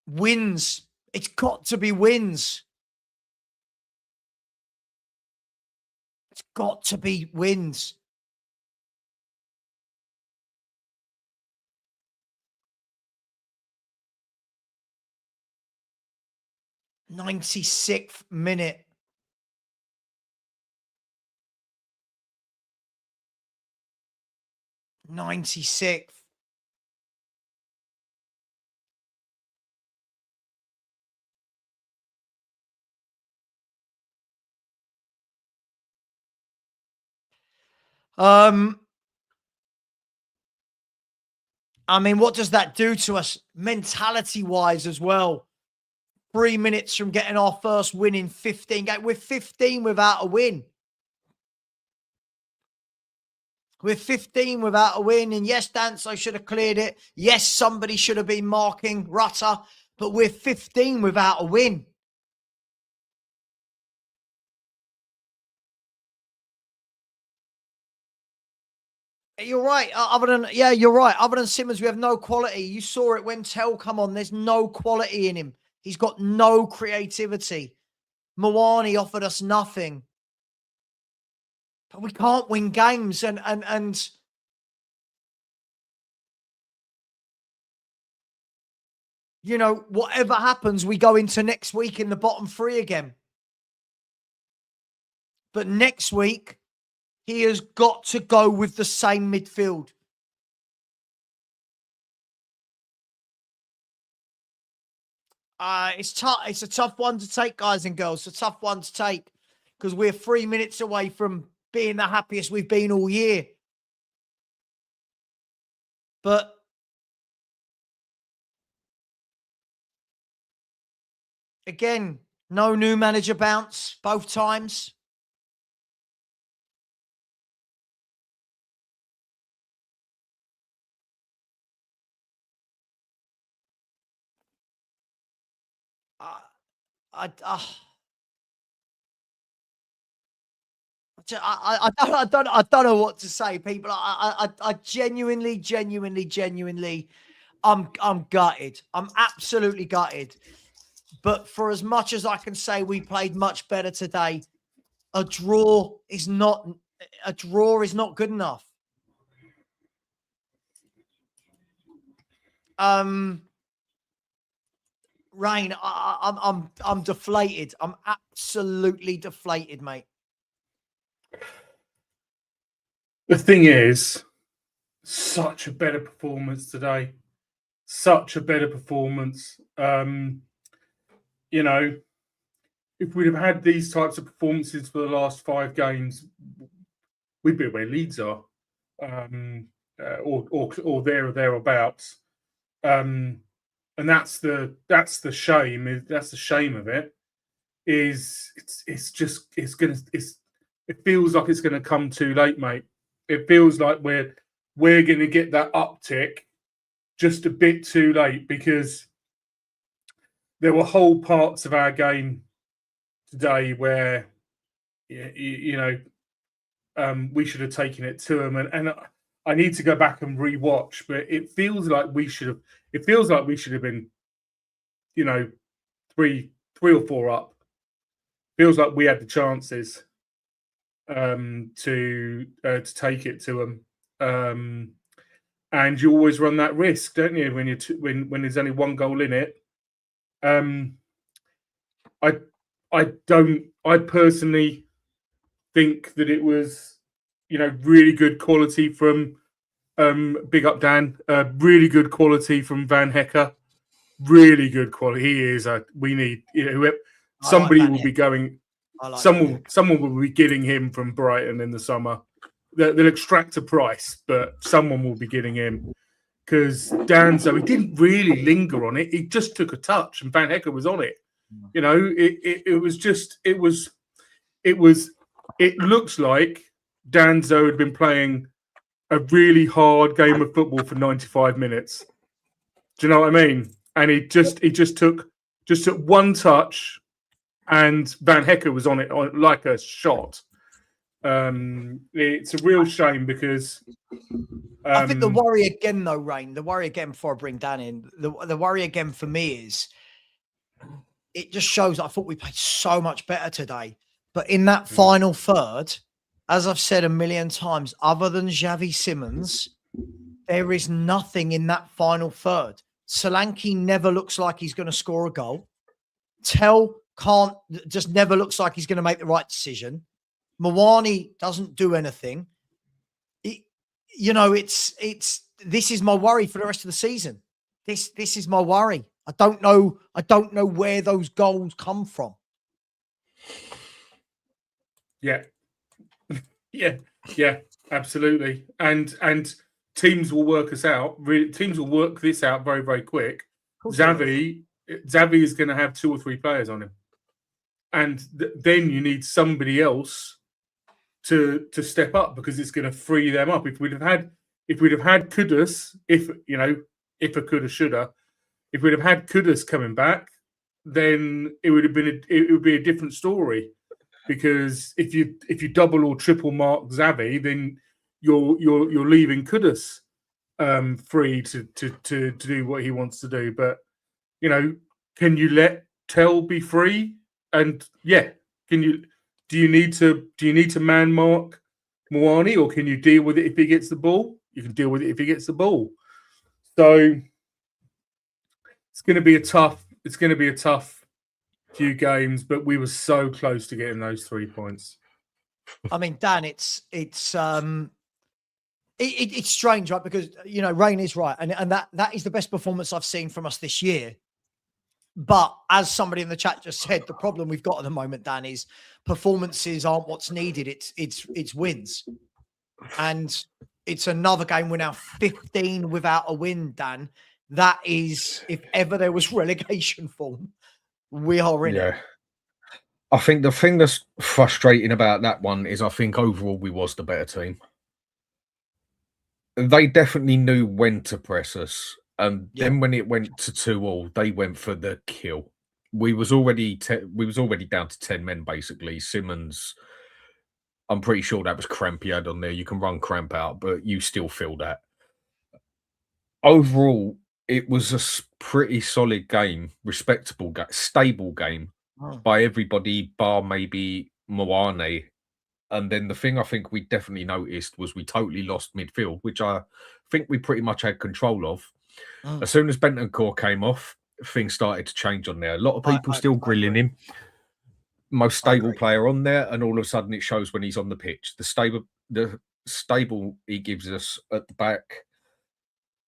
wins, it's got to be wins. It's got to be wins. '96th minute. '96th. I mean, what does that do to us mentality-wise as well? 3 minutes from getting our first win in 15 games. We're 15 without a win. We're 15 without a win. And yes, Danso should have cleared it. Yes, somebody should have been marking Rutter. But we're 15 without a win. You're right. You're right. Other than Simmons, we have no quality. You saw it when Tell come on. There's no quality in him. He's got no creativity. Mwani offered us nothing. But we can't win games, and you know, whatever happens, we go into next week in the bottom three again. But next week, he has got to go with the same midfield. It's tough. It's a tough one to take, guys and girls. It's a tough one to take because we're 3 minutes away from being the happiest we've been all year. But again, no new manager bounce both times. I don't know what to say, people. I genuinely, I'm gutted. I'm absolutely gutted. But for as much as I can say we played much better today, a draw is not good enough. Rain, I'm deflated. I'm absolutely deflated, mate. The thing is, such a better performance today. Such a better performance. You know, if we'd have had these types of performances for the last 5 games, we'd be where Leeds are, or there or thereabouts. And that's the shame. That's the shame of it. It feels like it's gonna come too late, mate. It feels like we're gonna get that uptick just a bit too late, because there were whole parts of our game today where we should have taken it to them, and I need to go back and rewatch, but it feels like we should have. It feels like we should have been, 3 or 4 up. Feels like we had the chances to take it to them, and you always run that risk, don't you? When there's only 1 goal in it. I personally think that it was, really good quality from big up Dan, really good quality from Van Hecker, really good quality. He is we need, somebody will be going. Someone will be getting him from Brighton in the summer. They'll extract a price, but someone will be getting him, because Danzo, he didn't really linger on it. He just took a touch, and Van Hecker was on it. It looks like Danzo had been playing a really hard game of football for 95 minutes. Do you know what I mean? And he just took 1 touch, and Van Hecker was on it like a shot. It's a real shame, because I think the worry again, though, Rain, the worry again before I bring Dan in, the worry again for me is it just shows I thought we played so much better today. But in that final third, as I've said a million times, other than Xavi Simons, there is nothing in that final third. Solanke never looks like he's going to score a goal. Tell just never looks like he's going to make the right decision. Mawani doesn't do anything. This is my worry for the rest of the season. This is my worry. I don't know where those goals come from. Yeah. Yeah, absolutely. And teams will work us out. Teams will work this out very, very quick. Xavi is going to have 2 or 3 players on him, and then you need somebody else to step up, because it's going to free them up. If we'd have had Kudus, if a coulda shoulda, if we'd have had Kudus coming back, then it would be a different story. Because if you double or triple mark Xavi, then you're leaving Kudus free to do what he wants to do. But can you let Tell be free? And do you need to man mark Moani, or can you deal with it if he gets the ball? You can deal with it if he gets the ball. So it's going to be a tough few games, but we were so close to getting those 3 points. I mean, Dan, it's strange, right? Because, you know, Rain is right. And that is the best performance I've seen from us this year. But as somebody in the chat just said, the problem we've got at the moment, Dan, is performances aren't what's needed. It's wins. And it's another game. We're now 15 without a win, Dan. That is, if ever there was relegation form, we are in it. I think the thing that's frustrating about that one is I think overall we was the better team. They definitely knew when to press us. And then when it went to 2-2, they went for the kill. We was already down to 10 men, basically. Simmons, I'm pretty sure that was cramp he had on there. You can run cramp out, but you still feel that. Overall, it was a pretty solid game, respectable, stable game by everybody, bar maybe Moane. And then the thing I think we definitely noticed was we totally lost midfield, which I think we pretty much had control of. As soon as Bentancur came off, things started to change on there. A lot of people still grilling him. Most stable player on there, and all of a sudden it shows when he's on the pitch. The stable he gives us at the back.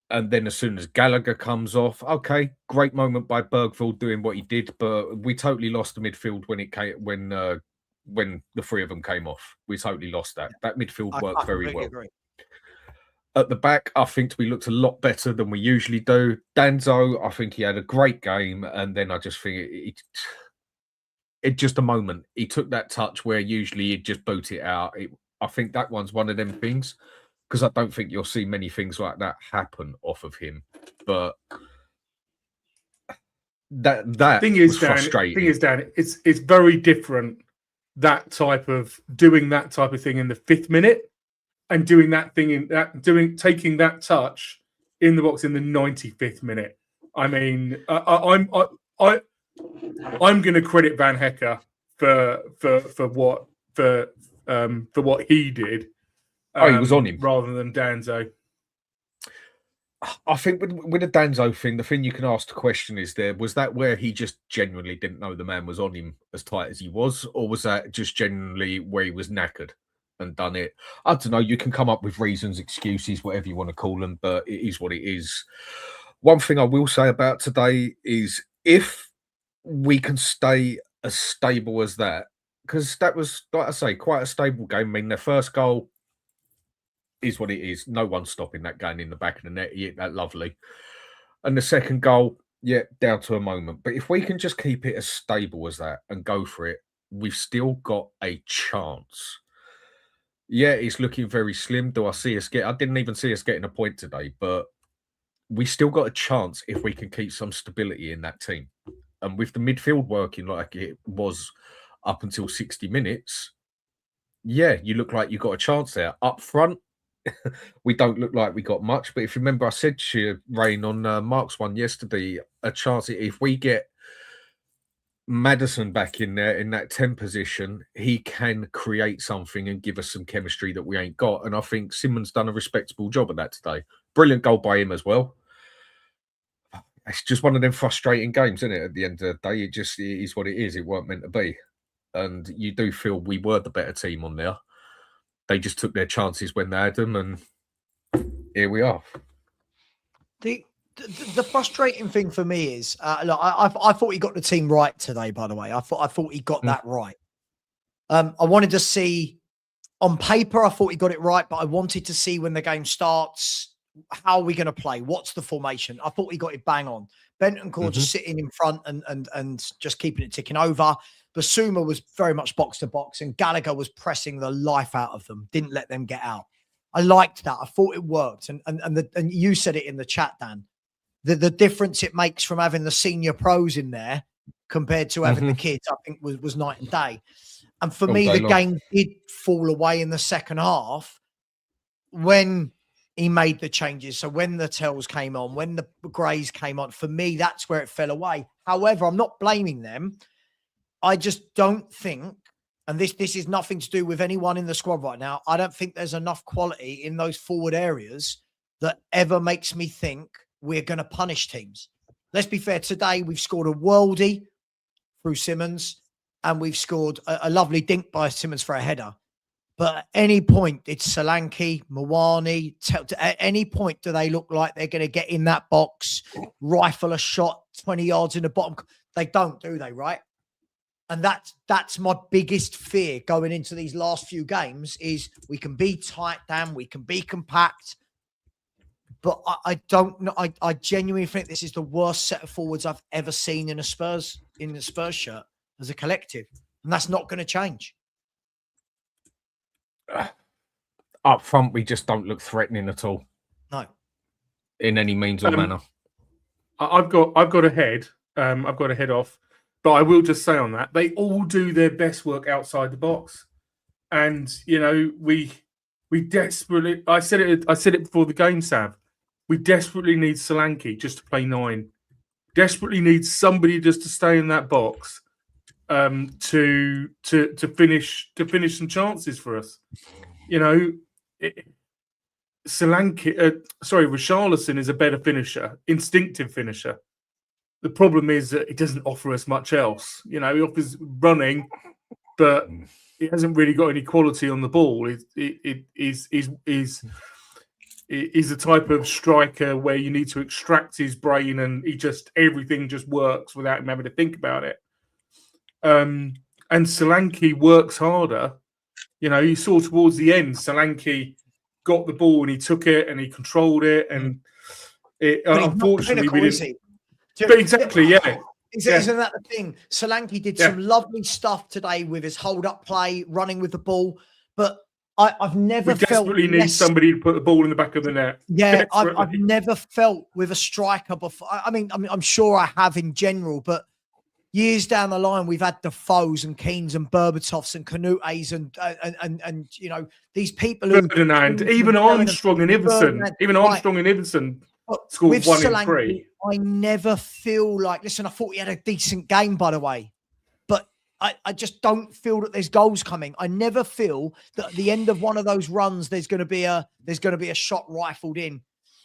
And then as soon as Gallagher comes off, okay, great moment by Bergvall doing what he did, but we totally lost the midfield when the three of them came off. We totally lost that. That midfield worked very well. Agree. At the back, I think we looked a lot better than we usually do. Danzo, I think he had a great game, and then I just think it just a moment. He took that touch where usually he'd just boot it out. I think that one's one of them things, because I don't think you'll see many things like that happen off of him. But that thing is, was frustrating. Thing is, Dan, it's very different. Doing that type of thing in the 5th minute, and doing that thing taking that touch in the box in the 95th minute. I mean, I'm going to credit Van Hecker for what he did. He was on him rather than Danzo. I think with the Danzo thing, the thing you can ask the question is, was that where he just genuinely didn't know the man was on him as tight as he was, or was that just genuinely where he was knackered and done it? I don't know. You can come up with reasons, excuses, whatever you want to call them, but it is what it is. One thing I will say about today is if we can stay as stable as that, because that was, like I say, quite a stable game. I mean, their first goal is what it is. No one's stopping that going in the back of the net. He hit that lovely. And the second goal, down to a moment. But if we can just keep it as stable as that and go for it, we've still got a chance. Yeah, it's looking very slim. Do I see us I didn't even see us getting a point today, but we still got a chance if we can keep some stability in that team. And with the midfield working like it was up until 60 minutes, you look like you got a chance there. Up front, we don't look like we got much, but if you remember, I said to you, Rain, on Mark's one yesterday, a chance if we get Maddison back in there in that 10 position, he can create something and give us some chemistry that we ain't got. And I think Simmons done a respectable job of that today. Brilliant goal by him as well. It's just one of them frustrating games, isn't it? At the end of the day, it is what it is. It weren't meant to be. And you do feel we were the better team on there. They just took their chances when they had them, and here we are. The frustrating thing for me is, look, I thought he got the team right today. By the way, I thought he got that right. I wanted to see on paper. I thought he got it right, but I wanted to see when the game starts. How are we going to play? What's the formation? I thought he got it bang on. Bentancur just sitting in front and just keeping it ticking over. Basuma was very much box to box, and Gallagher was pressing the life out of them, didn't let them get out. I liked that. I thought it worked. And you said it in the chat, Dan, the difference it makes from having the senior pros in there compared to having the kids, I think was night and day. And for me, the game did fall away in the second half when he made the changes. So when the Tells came on, when the Greys came on, for me, that's where it fell away. However, I'm not blaming them. I just don't think and this is nothing to do with anyone in the squad right now, I don't think there's enough quality in those forward areas that ever makes me think we're going to punish teams. Let's be fair. Today, we've scored a worldie through Simmons, and we've scored a lovely dink by Simmons for a header. But at any point, it's Solanke, Mawani. At any point, do they look like they're going to get in that box, rifle a shot 20 yards in the bottom? They don't, do they, right? And that's my biggest fear going into these last few games is we can be tight, Dan, we can be compact. But I don't know. I genuinely think this is the worst set of forwards I've ever seen in the Spurs shirt as a collective. And that's not going to change. Up front, we just don't look threatening at all. No. In any means or manner. I've got a head. I've got a head off. But I will just say on that, they all do their best work outside the box. And, you know, we desperately, I said it before the game, Sav. We desperately need Solanke just to play 9. Desperately need somebody just to stay in that box to finish some chances for us. You know, Richarlison is a better finisher, instinctive finisher. The problem is that it doesn't offer us much else. You know, he offers running, but he hasn't really got any quality on the ball. It is a type of striker where you need to extract his brain and everything just works without him having to think about it. And Solanke works harder. You know, you saw towards the end, Solanke got the ball and he took it and he controlled it. And unfortunately, we didn't. But exactly, yeah. Isn't that the thing? Solanke did some lovely stuff today with his hold-up play, running with the ball. But I've never felt... We desperately need somebody to put the ball in the back of the net. Yeah, I've never felt with a striker before. I mean, I'm sure I have in general, but years down the line, we've had Defoes and Keanes and Berbatovs and Canutes and you know, these people who... Ferdinand, even Armstrong and Iverson. Scored with 1 Solanke, in 3. I never feel like... Listen, I thought he had a decent game, by the way. But I just don't feel that there's goals coming. I never feel that at the end of one of those runs, there's going to be a shot rifled in.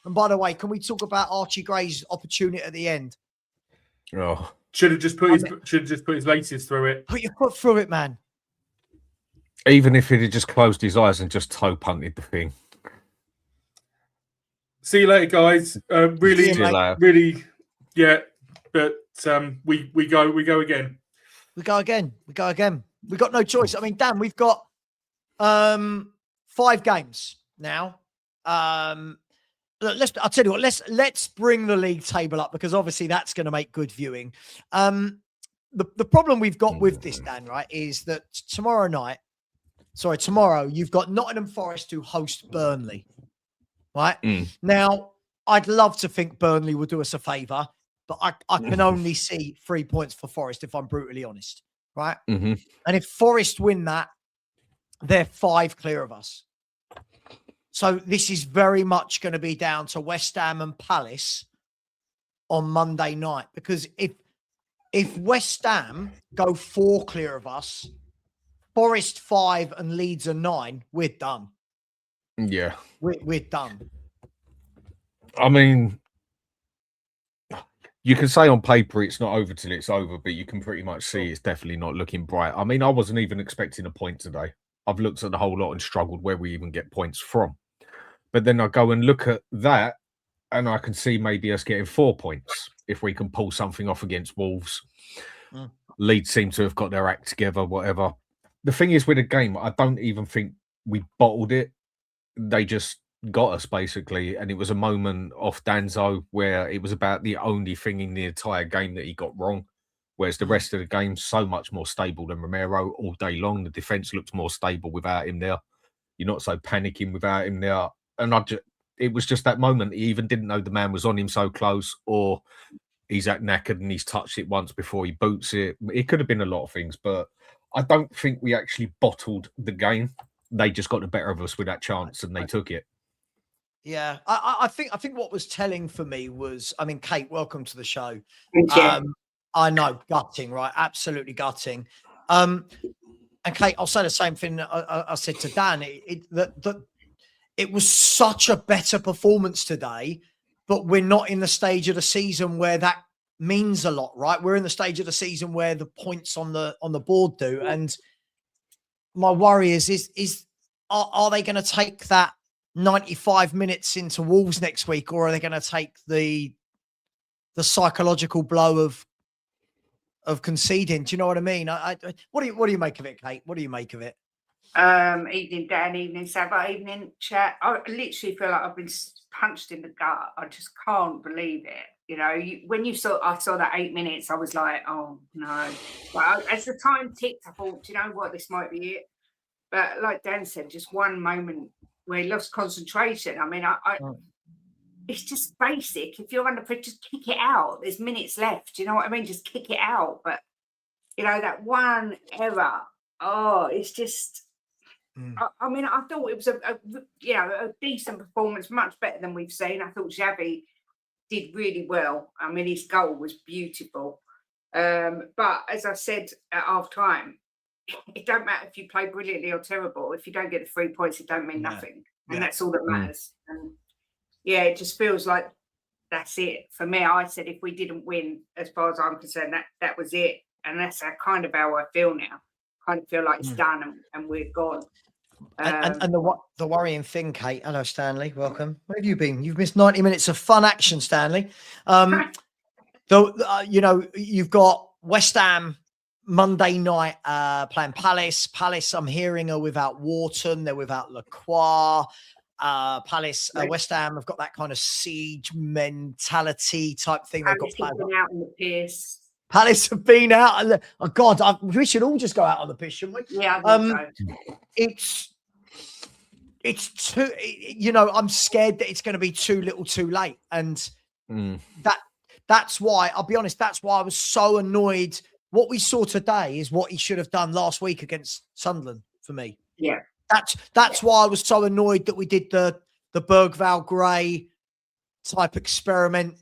And by the way, can we talk about Archie Gray's opportunity at the end? Oh, should have just put his laces through it. Put your foot through it, man. Even if he'd just closed his eyes and just toe punted the thing. See you later, guys. Really, yeah. But we go again. We go again. We got no choice. I mean, Dan, we've got 5 games now. I'll tell you what. Let's bring the league table up because obviously that's going to make good viewing. The problem we've got with this, Dan, right, is that tomorrow you've got Nottingham Forest to host Burnley. Right now, I'd love to think Burnley will do us a favour, but I can only see 3 points for Forest if I'm brutally honest. Right, and if Forest win that, they're 5 clear of us. So this is very much going to be down to West Ham and Palace on Monday night because if West Ham go 4 clear of us, Forest 5 and Leeds are 9, we're done. Yeah. We're done. I mean, you can say on paper it's not over till it's over, but you can pretty much see it's definitely not looking bright. I mean, I wasn't even expecting a point today. I've looked at the whole lot and struggled where we even get points from. But then I go and look at that and I can see maybe us getting 4 points if we can pull something off against Wolves. Leeds seem to have got their act together, whatever. The thing is with the game, I don't even think we bottled it. They just got us basically, and it was a moment off Danzo where it was about the only thing in the entire game that he got wrong, whereas the rest of the game so much more stable than Romero all day long. The defense looked more stable without him there. You're not so panicking without him there, and it was just that moment. He even didn't know the man was on him so close, or he's that knackered and he's touched it once before he boots it. It could have been a lot of things, but I don't think we actually bottled the game. They just got the better of us with that chance and they took it. Yeah, I think what was telling for me was, I mean, Kate, welcome to the show. I know, gutting, right? Absolutely gutting. And And Kate, I'll say the same thing I said to Dan. It was such a better performance today, but we're not in the stage of the season where that means a lot, right? We're in the stage of the season where the points on the board do. And my worry is are they going to take that 95 minutes into Wolves next week, or are they going to take the psychological blow of conceding? Do you know what I mean? What do you make of it, Kate? What do you make of it? Evening, Dan. Evening, Savva. Evening, chat. I literally feel like I've been punched in the gut. I just can't believe it. You know, when I saw that 8 minutes, I was like, oh no. But as the time ticked, I thought, do you know what, this might be it. But like Dan said, just one moment where he lost concentration. I mean, it's just basic. If you're under pressure, just kick it out. There's minutes left. Do you know what I mean? Just kick it out. But you know, that one error. Oh, it's just. I mean, I thought it was a decent performance, much better than we've seen. I thought Xavi did really well. I mean, his goal was beautiful. But as I said at half time, it don't matter if you play brilliantly or terrible. If you don't get the 3 points, it don't mean nothing. And that's all that matters. And yeah, it just feels like that's it. For me, I said if we didn't win, as far as I'm concerned, that was it. And that's kind of how I feel now. I kind of feel like it's done and we're gone. And the worrying thing, Kate. Hello, Stanley. Welcome. Where have you been? You've missed 90 minutes of fun action, Stanley. You know, you've got West Ham Monday night playing Palace. Palace, I'm hearing, are without Wharton. They're without Lacroix. Palace, West Ham have got that kind of siege mentality type thing. They've got out in the piss. Palace have been out. Oh God, we should all just go out on the pitch, shouldn't we? Yeah, I think so. It's too. You know, I'm scared that it's going to be too little, too late, and that's why. I'll be honest. That's why I was so annoyed. What we saw today is what he should have done last week against Sunderland. For me, yeah. That's why I was so annoyed that we did the Bergvall Gray type experiment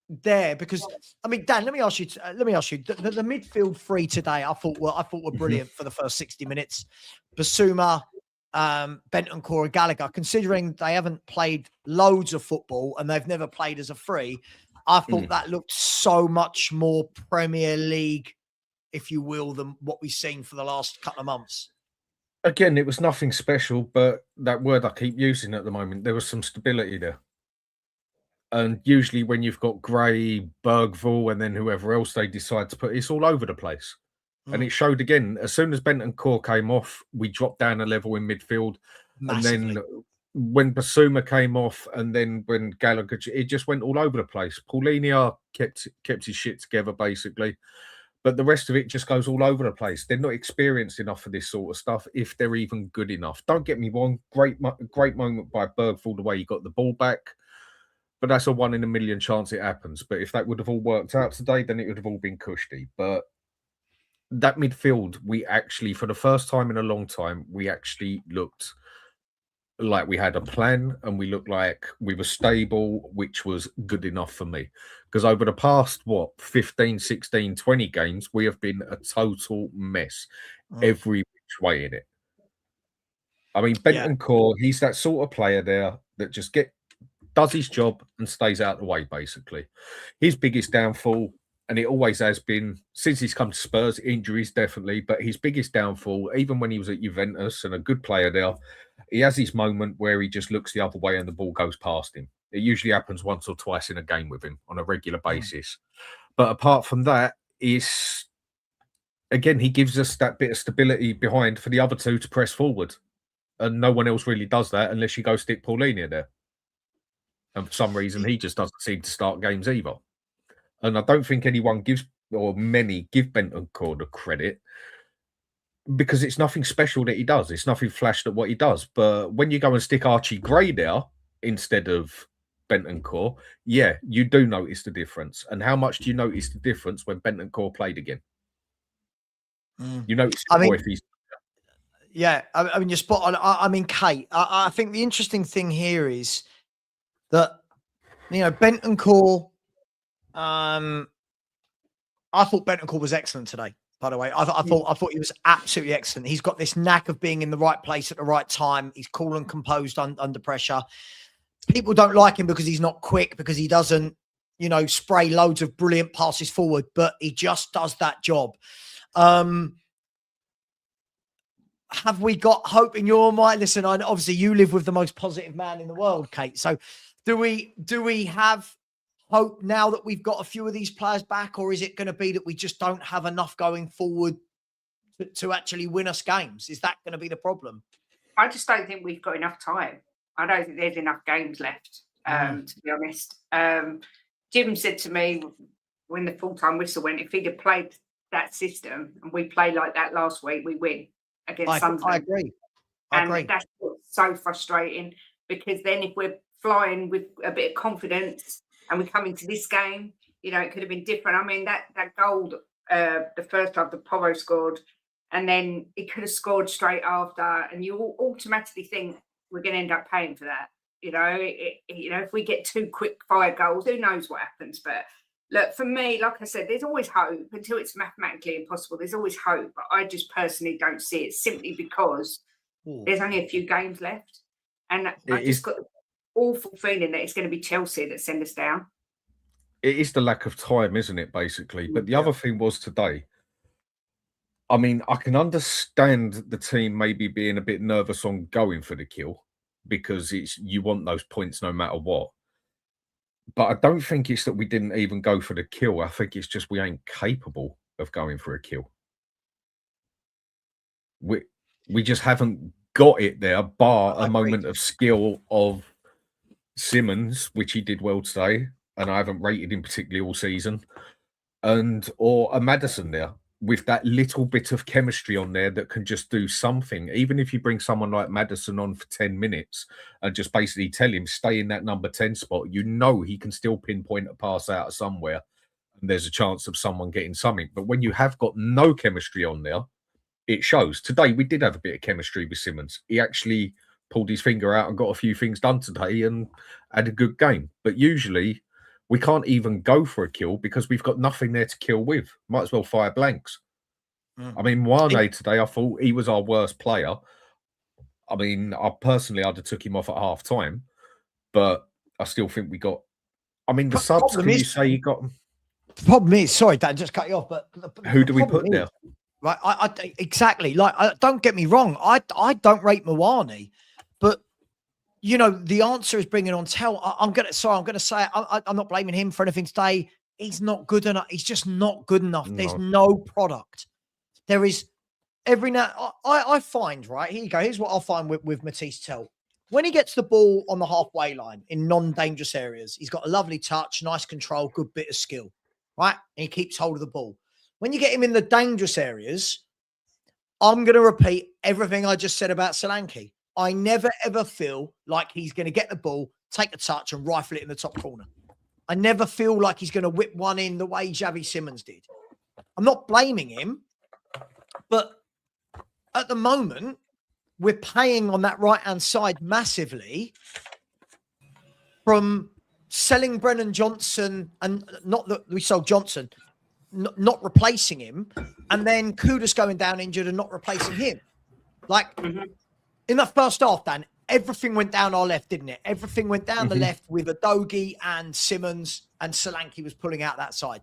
there, because I mean, Dan, let me ask you the midfield three today I thought were brilliant for the first 60 minutes. Basuma, Bentancur and Gallagher, considering they haven't played loads of football and they've never played as a free, I thought that looked so much more Premier League, if you will, than what we've seen for the last couple of months. Again, it was nothing special, but that word I keep using at the moment, there was some stability there. And usually when you've got Gray, Bergvall, and then whoever else they decide to put, it's all over the place. And it showed again, as soon as Bentancur came off, we dropped down a level in midfield. Massively. And then when Basuma came off, and then when Gallagher, it just went all over the place. Paulinho kept his shit together, basically. But the rest of it just goes all over the place. They're not experienced enough for this sort of stuff, if they're even good enough. Don't get me wrong, great moment by Bergvall, the way he got the ball back. But that's a 1 in a million chance it happens. But if that would have all worked out today, then it would have all been cushy. But that midfield, we actually, for the first time in a long time, we actually looked like we had a plan, and we looked like we were stable, which was good enough for me. Because over the past, 15, 16, 20 games, we have been a total mess every which way in it. I mean, Bentancur, he's that sort of player there that just does his job and stays out of the way, basically. His biggest downfall, and it always has been since he's come to Spurs, injuries definitely, but his biggest downfall, even when he was at Juventus and a good player there, he has his moment where he just looks the other way and the ball goes past him. It usually happens once or twice in a game with him on a regular basis. But apart from that, again, he gives us that bit of stability behind for the other two to press forward. And no one else really does that unless you go stick Paulinho there. And for some reason, he just doesn't seem to start games either. And I don't think anyone many give Bentancur the credit, because it's nothing special that he does. It's nothing flashed at what he does. But when you go and stick Archie Gray there instead of Bentancur, yeah, you do notice the difference. And how much do you notice the difference when Bentancur played again? You notice if he's... Yeah, I mean, you're spot on. I mean, Kate, I think the interesting thing here is that, you know, Bentancur, I thought Bentancur was excellent today. by the way. I thought he was absolutely excellent. He's got this knack of being in the right place at the right time. He's cool and composed under pressure. People don't like him because he's not quick, because he doesn't, spray loads of brilliant passes forward, but he just does that job. Have we got hope in your mind? Listen, obviously you live with the most positive man in the world, Kate. So do we have hope now that we've got a few of these players back, or is it going to be that we just don't have enough going forward to actually win us games? Is that going to be the problem? I just don't think we've got enough time. I don't think there's enough games left, to be honest. Jim said to me when the full-time whistle went, if he'd have played that system and we play like that last week, we win against Sunderland. I agree. And that's so frustrating, because then if we're flying with a bit of confidence and we come into this game, it could have been different. I mean, that goal, the first half, the Porro scored, and then he could have scored straight after, and you automatically think we're going to end up paying for that. If we get 2 quick fire goals, who knows what happens? But look, for me, like I said, there's always hope until it's mathematically impossible. There's always hope, but I just personally don't see it, simply because there's only a few games left, and I just got the awful feeling that it's going to be Chelsea that send us down. It is the lack of time, isn't it, basically? But the other thing was today, I mean, I can understand the team maybe being a bit nervous on going for the kill, because you want those points no matter what. But I don't think it's that we didn't even go for the kill. I think it's just we ain't capable of going for a kill. We just haven't got it there, bar a moment of skill of Simmons, which he did well today, and I haven't rated him particularly all season, or a Maddison there, with that little bit of chemistry on there that can just do something. Even if you bring someone like Maddison on for 10 minutes and just basically tell him, stay in that number 10 spot, he can still pinpoint a pass out of somewhere, and there's a chance of someone getting something. But when you have got no chemistry on there, it shows. Today, we did have a bit of chemistry with Simmons. He actually pulled his finger out and got a few things done today and had a good game. But usually, we can't even go for a kill because we've got nothing there to kill with. Might as well fire blanks. I mean, Wane today, I thought he was our worst player. I mean, I'd have took him off at half time, but I still think we got. I mean, the subs, can you say you got? The problem is, sorry, Dan, just cut you off, but who do we put there? Right, I exactly. Like, don't get me wrong, I don't rate Mwane, but the answer is bringing on Tell. I'm gonna say it, I'm not blaming him for anything today. He's not good enough. He's just not good enough. There's no product. There is every now. I find, right, here you go. Here's what I'll find with Matisse Tell. When he gets the ball on the halfway line in non-dangerous areas, he's got a lovely touch, nice control, good bit of skill, right? And he keeps hold of the ball. When you get him in the dangerous areas, I'm going to repeat everything I just said about Solanke. I never, ever feel like he's going to get the ball, take a touch and rifle it in the top corner. I never feel like he's going to whip one in the way Xavi Simmons did. I'm not blaming him, but at the moment, we're paying on that right-hand side massively from selling Brennan Johnson, and not that we sold Johnson, not replacing him, and then Kudus going down injured and not replacing him. Like, in that first half, Dan, everything went down our left, didn't it? Everything went down the left with Udogie and Simmons, and Solanke was pulling out that side.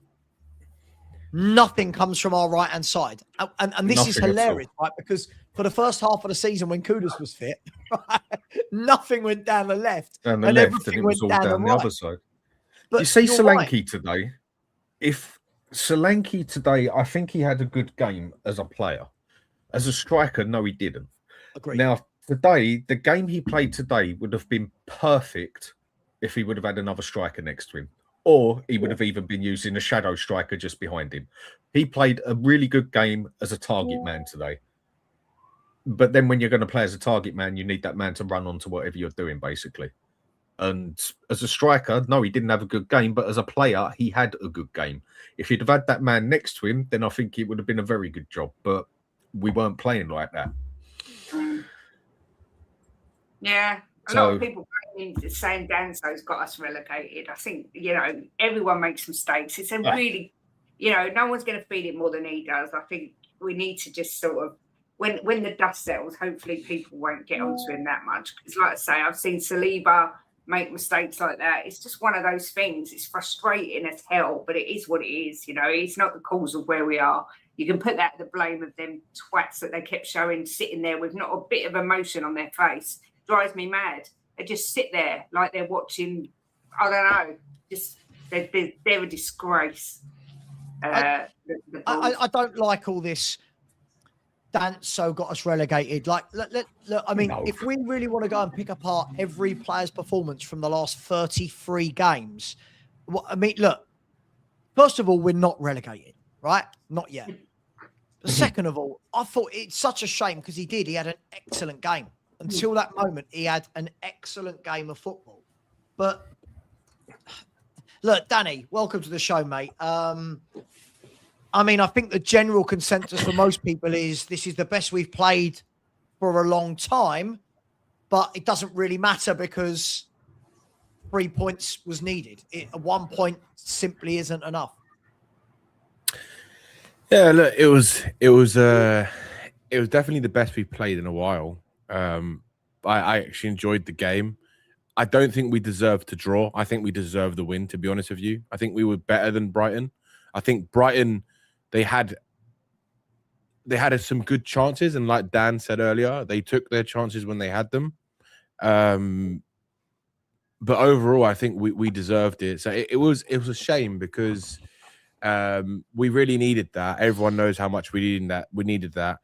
Nothing comes from our right-hand side. And this is hilarious, right? Because for the first half of the season, when Kudus was fit, nothing went down the left. And everything went down the other side. But you see Solanke today, Solanke today, I think he had a good game as a player. As a striker, no, he didn't. Agreed. Now, today, the game he played today would have been perfect if he would have had another striker next to him. Or he would have even been using a shadow striker just behind him. He played a really good game as a target man today. But then when you're going to play as a target man, you need that man to run onto whatever you're doing, basically. And as a striker, no, he didn't have a good game. But as a player, he had a good game. If he'd have had that man next to him, then I think it would have been a very good job. But we weren't playing like that. Yeah. A lot of people saying Danso's got us relegated. I think, everyone makes mistakes. It's a really you know, no one's going to feel it more than he does. I think we need to just sort of, when the dust settles, hopefully people won't get onto him that much. Because like I say, I've seen Saliba make mistakes like that. It's just one of those things. It's frustrating as hell, but it is what it is. You know, it's not the cause of where we are. You can put that the blame of them twats that they kept showing sitting there with not a bit of emotion on their face. Drives me mad. They just sit there like they're watching, I don't know, just they're a disgrace. I don't like all this dance, so got us relegated. Like, look, I mean, if we really want to go and pick apart every player's performance from the last 33 games, I mean, look, first of all, we're not relegated, right? Not yet. Second of all, I thought it's such a shame because he had an excellent game. Until that moment, he had an excellent game of football. But look, Danny, welcome to the show, mate. I mean, I think the general consensus for most people is this is the best we've played for a long time, but it doesn't really matter because 3 points was needed. 1 point simply isn't enough. Yeah, look, it was definitely the best we've played in a while. I actually enjoyed the game. I don't think we deserved to draw. I think we deserved the win, to be honest with you. I think we were better than Brighton. I think Brighton, they had some good chances, and like Dan said earlier, they took their chances when they had them. But overall, I think we deserved it. So it was a shame because we really needed that. Everyone knows how much we needed that.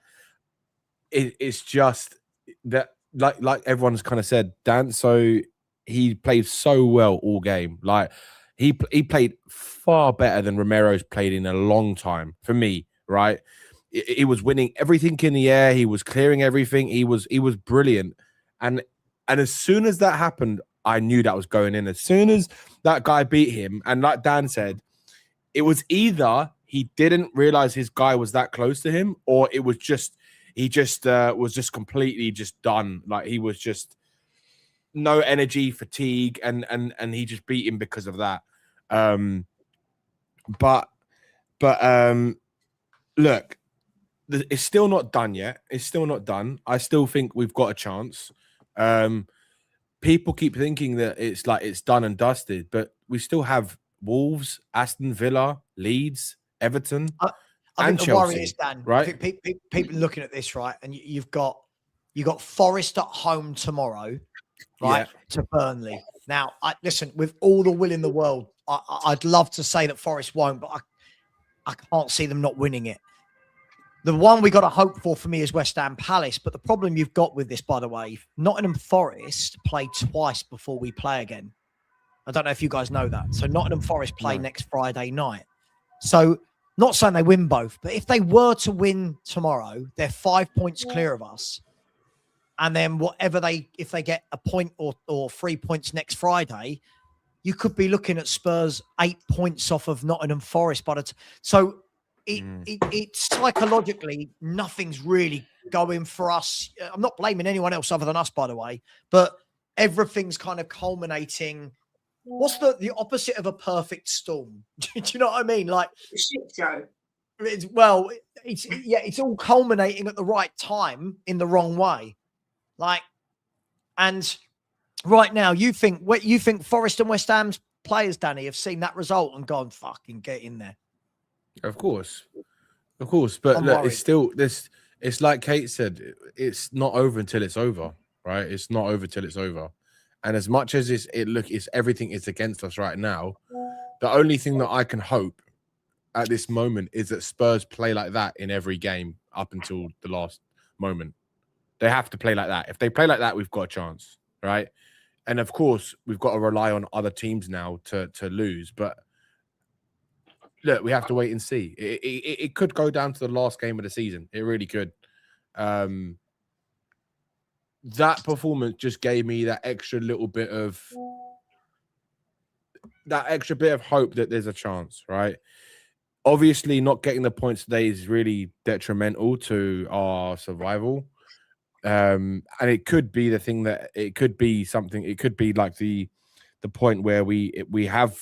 It's just that, like everyone's kind of said, Dan. So he played so well all game. Like he played far better than Romero's played in a long time for me. Right, he was winning everything in the air. He was clearing everything. He was brilliant. And as soon as that happened, I knew that was going in. As soon as that guy beat him, and like Dan said, it was either he didn't realize his guy was that close to him, or it was just was just completely just done. Like he was just no energy, fatigue, and he just beat him because of that. But look, it's still not done yet. It's still not done. I still think we've got a chance. People keep thinking that it's like it's done and dusted, but we still have Wolves, Aston Villa, Leeds, Everton, I and think the Chelsea, worry is, Dan, right? People looking at this, right, and you've got Forest at home tomorrow, right, to Burnley. Now, listen, with all the will in the world, I'd love to say that Forest won't, but I can't see them not winning it. The one we got to hope for me is West Ham Palace. But the problem you've got with this, by the way, Nottingham Forest play twice before we play again. I don't know if you guys know that. So Nottingham Forest play next Friday night. So not saying they win both, but if they were to win tomorrow, they're 5 points clear of us. And then if they get a point or 3 points next Friday, you could be looking at Spurs 8 points off of Nottingham Forest. It's psychologically, nothing's really going for us. I'm not blaming anyone else other than us, by the way, but everything's kind of culminating. What's the opposite of a perfect storm? Do you know what I mean? Like shit show. It's all culminating at the right time in the wrong way. Like, and right now, you think Forest and West Ham's players, Danny, have seen that result and gone, fucking get in there. Of course. But look, it's still this. It's like Kate said, it's not over until it's over, right? It's not over till it's over. And as much as it's everything is against us right now, the only thing that I can hope at this moment is that Spurs play like that in every game up until the last moment. They have to play like that. If they play like that, we've got a chance, right? And of course, we've got to rely on other teams now to lose. But look, we have to wait and see. It could go down to the last game of the season. It really could. That performance just gave me that extra bit of hope that there's a chance, right? Obviously, not getting the points today is really detrimental to our survival. And it could be the thing that it could be something. It could be like the point where we have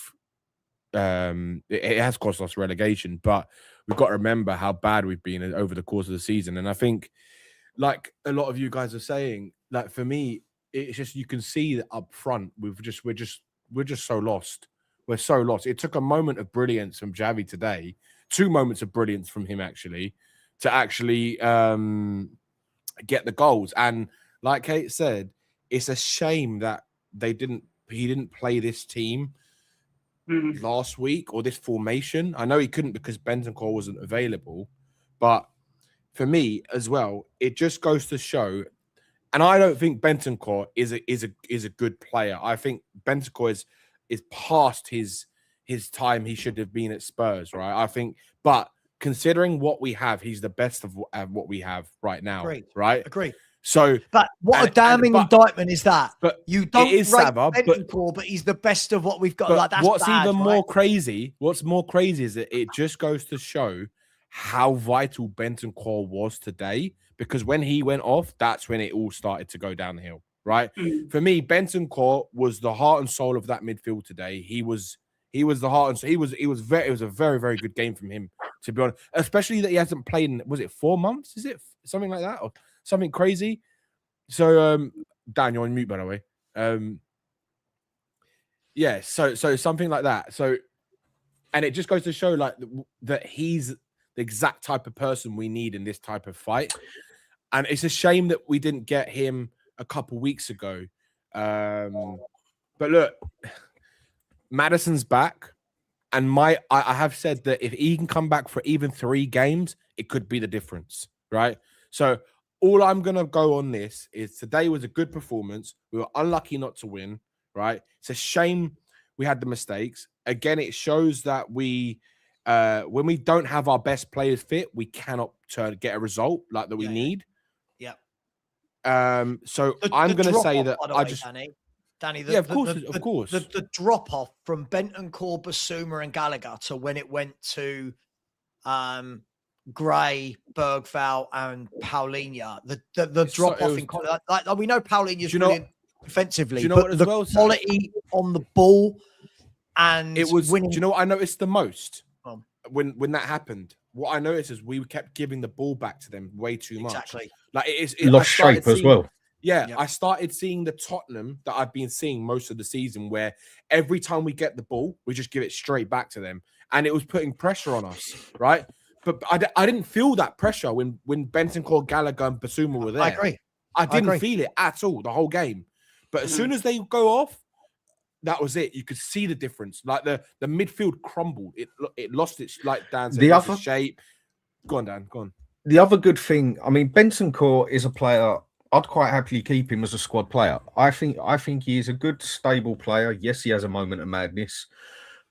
it has cost us relegation, but we've got to remember how bad we've been over the course of the season. And I think, like a lot of you guys are saying, like for me, it's just you can see that up front we're just so lost. We're so lost. It took a moment of brilliance from Javi today, 2 moments of brilliance from him actually, to actually get the goals. And like Kate said, it's a shame that he didn't play this team last week or this formation. I know he couldn't because Bentancur wasn't available, but for me as well, it just goes to show. And I don't think Bentancur is a good player. I think Bentancur is past his time. He should have been at Spurs, right? I think, but considering what we have, he's the best of what we have right now. Agreed. Right? Agreed. So, but what a damning indictment is that? But you don't rate Savva, but he's the best of what we've got. Like, that's what's bad, even right? more crazy? What's more crazy is that it just goes to show how vital Bentancur was today. Because when he went off, that's when it all started to go downhill. Right? For me, Bentancur was the heart and soul of that midfield today. He was the heart and soul. It was a very, very good game from him, to be honest. Especially that he hasn't played in, was it 4 months? Is it something like that? Or something crazy? So Dan, you're on mute, by the way. Yeah, so something like that. So, and it just goes to show like that he's the exact type of person we need in this type of fight. And it's a shame that we didn't get him a couple weeks ago. But look, Maddison's back. And I have said that if he can come back for even 3 games, it could be the difference, right? So all I'm going to go on this is today was a good performance. We were unlucky not to win, right? It's a shame we had the mistakes. Again, it shows that we, when we don't have our best players fit, we cannot get a result like that we need. Yeah. So I'm going to say that I just... Danny, of course. The drop off from Bentancur, Basuma, and Gallagher to when it went to Gray, Bergvall, and Paulinho. The drop off in like we know Paulinho's brilliant defensively, but the quality on the ball and it was winning. Do you know what I noticed the most when that happened? What I noticed is we kept giving the ball back to them way too much. Exactly. Like it lost shape as well. Yeah, I started seeing the Tottenham that I've been seeing most of the season, where every time we get the ball, we just give it straight back to them, and it was putting pressure on us, right? But I didn't feel that pressure when Bentancur, Gallagher, and Basuma were there. I agree. I didn't feel it at all the whole game. But as soon as they go off, that was it. You could see the difference. Like the midfield crumbled. It lost its, like Dan said, its shape. Go on, Dan. Go on. The other good thing, I mean, Bentancur is a player. I'd quite happily keep him as a squad player. I think he is a good, stable player. Yes, he has a moment of madness.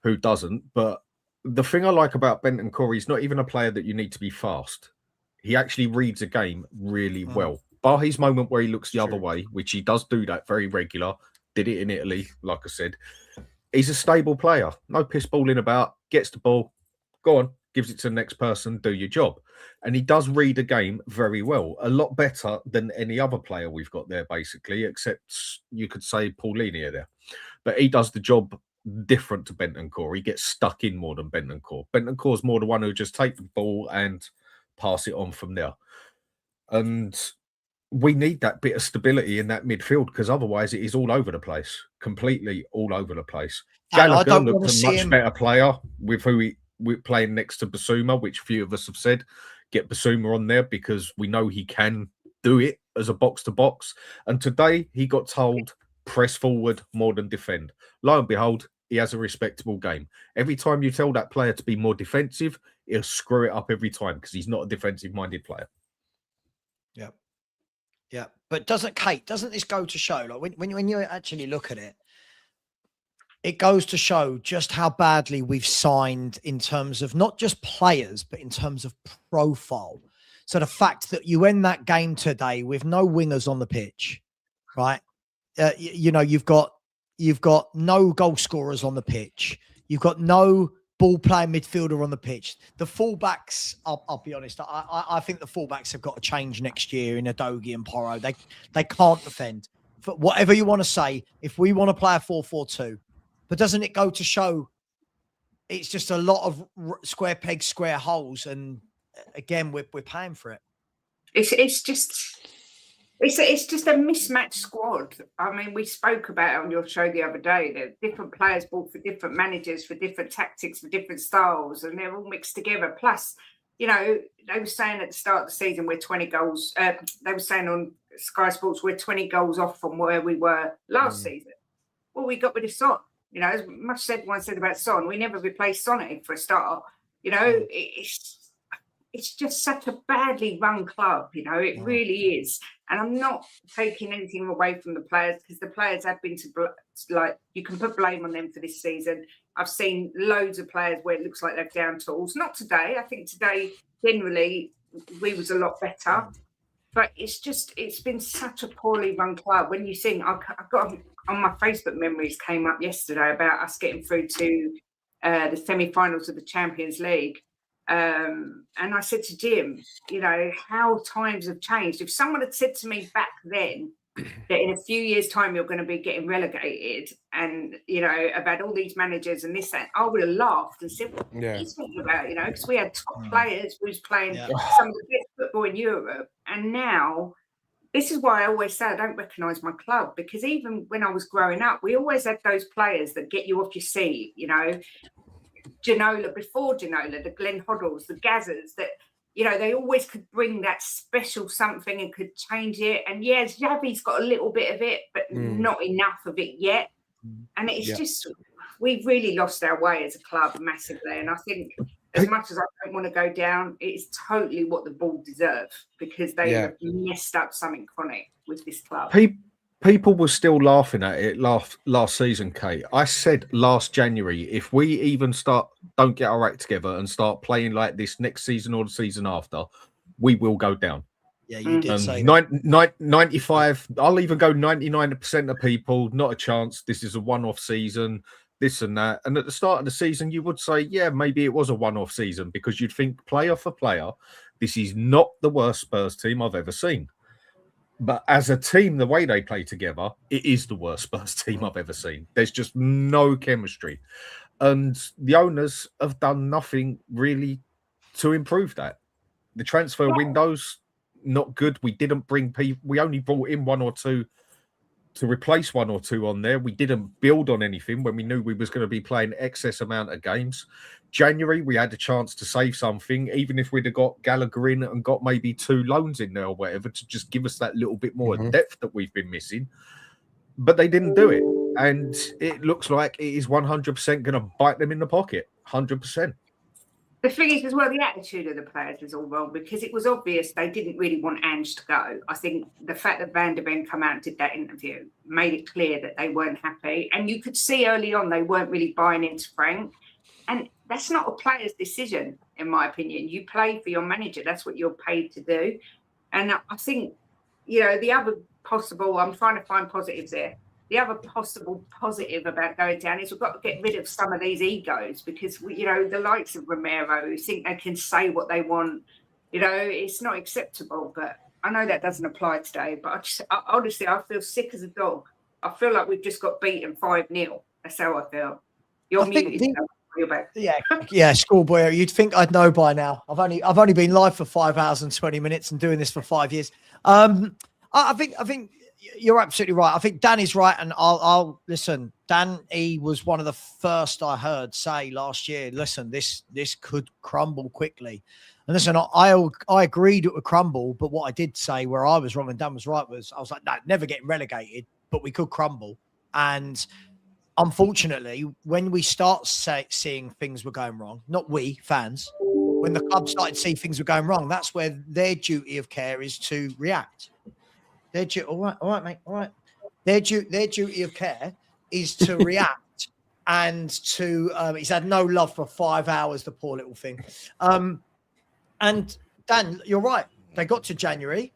Who doesn't? But the thing I like about Bentancur, he's not even a player that you need to be fast. He actually reads a game really well. Bar his moment where he looks the other way, which he does do that very regular. Did it in Italy, like I said. He's a stable player. No piss balling about. Gets the ball. Go on. Gives it to the next person. Do your job. And he does read a game very well. A lot better than any other player we've got there, basically, except you could say Paulinho there. But he does the job different to Bentancur. He gets stuck in more than Bentancur. Bentancur's more the one who just take the ball and pass it on from there. And we need that bit of stability in that midfield, because otherwise it is all over the place, completely all over the place. Gallagher looked a much better player with who we're playing next to Basuma, which few of us have said. Get Basuma on there because we know he can do it as a box-to-box. And today he got told, press forward more than defend. Lo and behold, he has a respectable game. Every time you tell that player to be more defensive, he'll screw it up every time because he's not a defensive-minded player. Yeah. Yeah. But doesn't this go to show, like when you actually look at it, it goes to show just how badly we've signed in terms of not just players, but in terms of profile. So the fact that you end that game today with no wingers on the pitch, right? You've got no goal scorers on the pitch. You've got no ball playing midfielder on the pitch. The fullbacks, I'll be honest, I think the fullbacks have got to change next year in Udogie and Porro. They can't defend. For whatever you want to say, if we want to play a 4-4-2, but doesn't it go to show it's just a lot of square pegs, square holes, and again, we're paying for it. It's just a mismatched squad. I mean, we spoke about it on your show the other day that different players bought for different managers, for different tactics, for different styles, and they're all mixed together. Plus, you know, they were saying at the start of the season we're 20 goals. They were saying on Sky Sports we're 20 goals off from where we were last season. Well, we got rid of Son. You know, as much as everyone said about Son, we never replaced Sonny for a start. You know, it's just such a badly run club. You know, it really is. And I'm not taking anything away from the players, because the players have been you can put blame on them for this season. I've seen loads of players where it looks like they're down tools. Not today. I think today, generally, we was a lot better. But it's been such a poorly run club. When you think, I got on my Facebook memories came up yesterday about us getting through to the semi-finals of the Champions League. And I said to Jim, you know, how times have changed. If someone had said to me back then that in a few years' time you're going to be getting relegated, and, you know, about all these managers and this, that, I would have laughed and said, what are you talking about? You know, because we had top players who's playing some of the best football in Europe. And now, this is why I always say I don't recognise my club, because even when I was growing up, we always had those players that get you off your seat, you know. Ginola, before Ginola, the Glenn Hoddles, the Gazzers, that, you know, they always could bring that special something and could change it. And yes, Xavi's got a little bit of it, but not enough of it yet. And it's just, we've really lost our way as a club massively. And I think as much as I don't want to go down, it is totally what the board deserve, because they have messed up something chronic with this club. People were still laughing at it last season, Kate. I said last January, if we even don't get our act together and start playing like this next season or the season after, we will go down. Yeah, you did say that. 95, I'll even go 99% of people, not a chance. This is a one-off season, this and that. And at the start of the season, you would say, yeah, maybe it was a one-off season, because you'd think player for player, this is not the worst Spurs team I've ever seen. But as a team, the way they play together, it is the worst Spurs team I've ever seen. There's just no chemistry. And the owners have done nothing really to improve that. The transfer windows, not good. We didn't bring people. We only brought in one or two to replace one or two on there. We didn't build on anything when we knew we was going to be playing excess amount of games. January, we had a chance to save something, even if we'd have got Gallagher in and got maybe 2 loans in there or whatever to just give us that little bit more depth that we've been missing. But they didn't do it. And it looks like it is 100% going to bite them in the pocket. 100%. The thing is, as well, the attitude of the players was all wrong, because it was obvious they didn't really want Ange to go. I think the fact that Van der Ven come out and did that interview made it clear that they weren't happy. And you could see early on they weren't really buying into Frank. And that's not a player's decision, in my opinion. You play for your manager. That's what you're paid to do. And I think, you know, the other possible, I'm trying to find positives there. The other possible positive about going down is we've got to get rid of some of these egos, because, you know, the likes of Romero, who think they can say what they want, you know, it's not acceptable. But I know that doesn't apply today. But honestly, I feel sick as a dog. I feel like we've just got beaten 5-0. That's how I feel. You're muted. Yeah, schoolboy. You'd think I'd know by now. I've only been live for 5 hours and 20 minutes and doing this for 5 years. I think you're absolutely right. I think Dan is right, and I'll listen. Dan, he was one of the first I heard say last year, listen, this could crumble quickly. And listen, I agreed it would crumble, but what I did say, where I was wrong and Dan was right, was I was like, no, never getting relegated, but we could crumble. And unfortunately, when we start seeing things were going wrong, not we, fans, when the club started to see things were going wrong, that's where their duty of care is to react. All right, mate, all right. Their duty of care is to react and to, he's had no love for 5 hours, the poor little thing. And Dan, you're right. They got to January.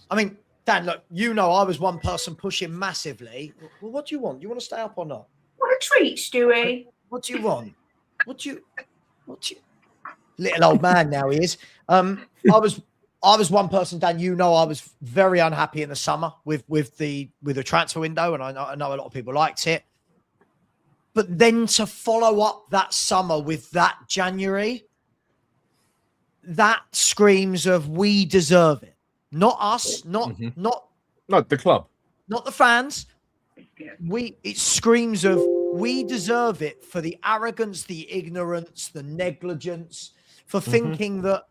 I mean, Dan, look, you know, I was one person pushing massively. Well, what do you want? You want to stay up or not? What a treat, Stewie. What do you want? What do you little old man now he is. I was one person, Dan, you know, I was very unhappy in the summer with the transfer window, and I know a lot of people liked it. But then to follow up that summer with that January, that screams of we deserve it. Not us, not the club. Not the fans. Yeah. It screams of we deserve it for the arrogance, the ignorance, the negligence, for thinking that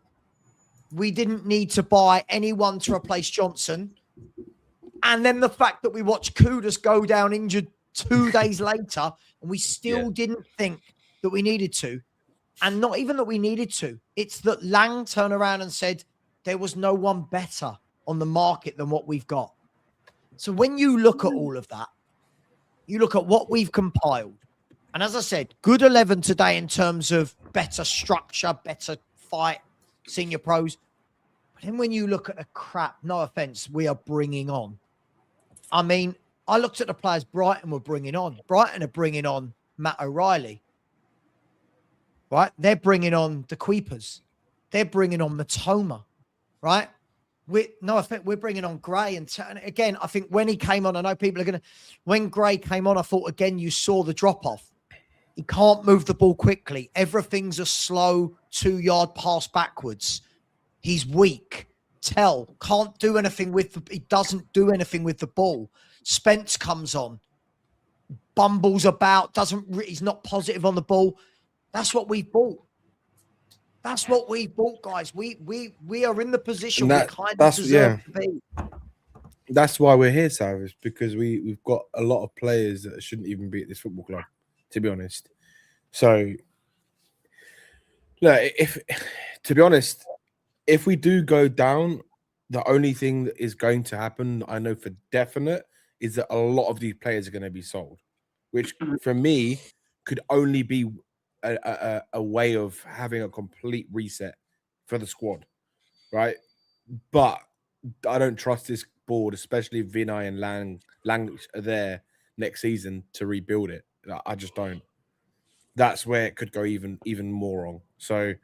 we didn't need to buy anyone to replace Johnson. And then the fact that we watched Kudus go down injured 2 days later, and we still didn't think that we needed to. And not even that we needed to. It's that Lang turned around and said there was no one better on the market than what we've got. So when you look at all of that, you look at what we've compiled. And as I said, good 11 today in terms of better structure, better fight, senior pros. But then when you look at the crap, no offense, we are bringing on. I mean, I looked at the players Brighton were bringing on. Brighton are bringing on Matt O'Reilly. Right? They're bringing on the Queepers. They're bringing on Matoma. Right? We're bringing on Gray. And again, I think when he came on, I know people are going to, when Gray came on, I thought, again, you saw the drop-off. He can't move the ball quickly. Everything's a slow 2-yard pass backwards. He's weak. Can't do anything he doesn't do anything with the ball. Spence comes on, bumbles about, he's not positive on the ball. That's what we've bought. That's what we bought, guys. We are in the position we kind of deserve to be. That's why we're here, Savage, because we've got a lot of players that shouldn't even be at this football club, to be honest. So, look, to be honest, if we do go down, the only thing that is going to happen, I know for definite, is that a lot of these players are going to be sold, which for me could only be a way of having a complete reset for the squad, right? But I don't trust this board, especially if Vinay and Lang are there next season to rebuild it. I just don't. That's where it could go even more wrong. So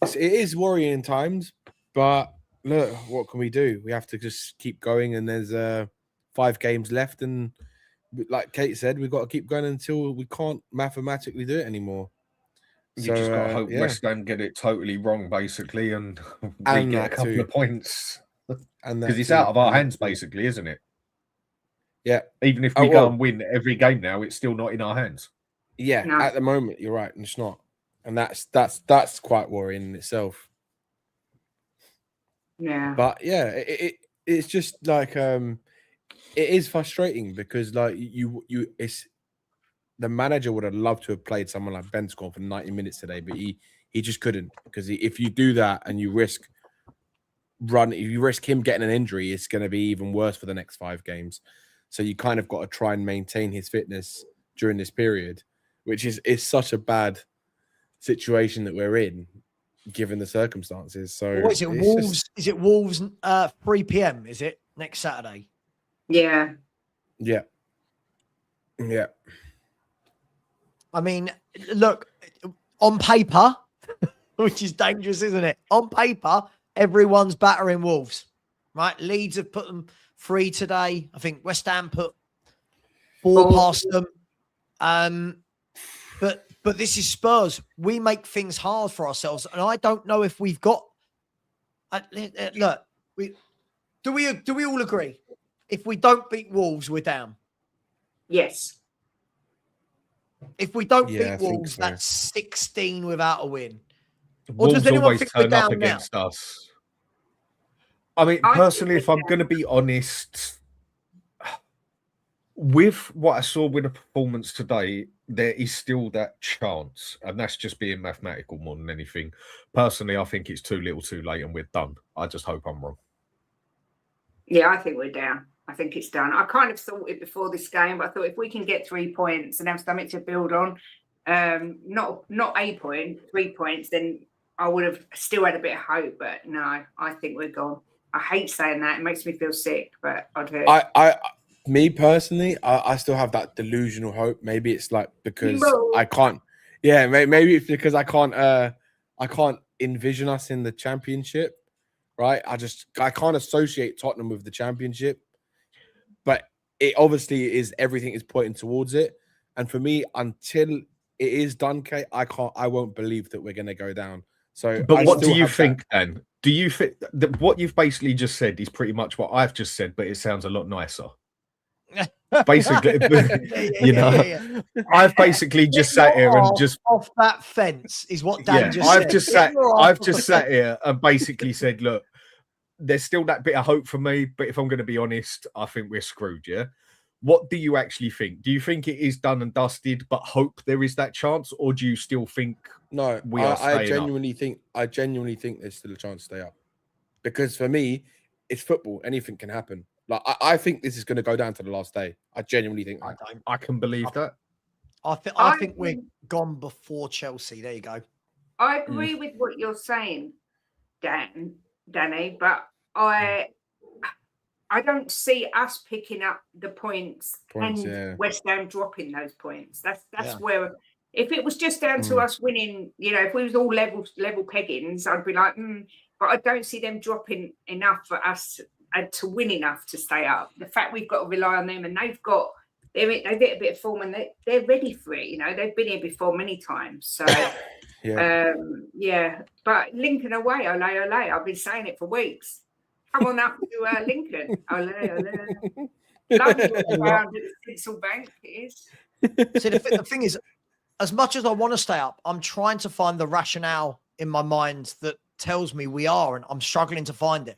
it is worrying times, but look, what can we do? We have to just keep going, and there's 5 games left, and like Kate said, we've got to keep going until we can't mathematically do it anymore. You just got to hope West Ham get it totally wrong, basically, and we get a couple of points. Because it's out of our hands, basically, isn't it? Yeah. Even if we go and win every game now, it's still not in our hands. Yeah, no. At the moment, you're right, it's not. And that's quite worrying in itself. Yeah. But yeah, it's just like it is frustrating because like it's the manager would have loved to have played someone like Benskoff for 90 minutes today, but he just couldn't, because if you do that and you risk him getting an injury, it's going to be even worse for the next 5 games. So you kind of got to try and maintain his fitness during this period, which is such a bad situation that we're in, given the circumstances. So what is it? Wolves? Is it Wolves? 3 p.m. Is it next Saturday? Yeah. Yeah. Yeah. I mean, look, on paper, which is dangerous, isn't it? On paper, everyone's battering Wolves, right? Leeds have put them 3 today. I think West Ham put 4 past them. But this is Spurs. We make things hard for ourselves, and I don't know if we've got. Look, do we all agree? If we don't beat Wolves, we're down. Yes. If we don't beat Wolves, that's 16 without a win. Wolves does anyone always think turn up against us. I mean, personally, if I'm going to be honest, with what I saw with the performance today, there is still that chance, and that's just being mathematical more than anything. Personally, I think it's too little, too late, and we're done. I just hope I'm wrong. Yeah, I think we're down. I think it's done. I kind of thought it before this game, but I thought if we can get 3 points and have something to build on, not a point, 3 points, then I would have still had a bit of hope. But no, I think we're gone. I hate saying that. It makes me feel sick, but I'd heard. Me personally, I still have that delusional hope. Maybe it's like because I can't. Yeah, maybe it's because I can't envision us in the Championship, right? I can't associate Tottenham with the Championship, but it obviously is. Everything is pointing towards it. And for me, until it is done, Kate, I won't believe that we're going to go down. So, but what do you think then? Do you think that what you've basically just said is pretty much what I've just said, but it sounds a lot nicer? Basically, I've basically just sat here and just off that fence is what Dan just said. I've just sat here and basically said, look, there's still that bit of hope for me, but if I'm going to be honest, I think we're screwed. Yeah. What do you actually think? Do you think it is done and dusted, but hope there is that chance, or do you still think no? I genuinely think there's still a chance to stay up, because for me, it's football. Anything can happen. Like I think this is going to go down to the last day. I genuinely think that. I can believe that. I think we're gone before Chelsea. There you go. I agree with what you're saying, Danny, but I don't see us picking up the points and West Ham dropping those points. That's where, if it was just down to us winning, if we was all level peggings, I'd be like, but I don't see them dropping enough for us to win enough to stay up. The fact we've got to rely on them, and they've hit a bit of form, and they're ready for it. They've been here before many times. So but Lincoln away, ole ole. I've been saying it for weeks. Come on up to Lincoln, ole ole. Lovely around at the Tinsel Bank it is. See, the thing is, as much as I want to stay up, I'm trying to find the rationale in my mind that tells me we are, and I'm struggling to find it.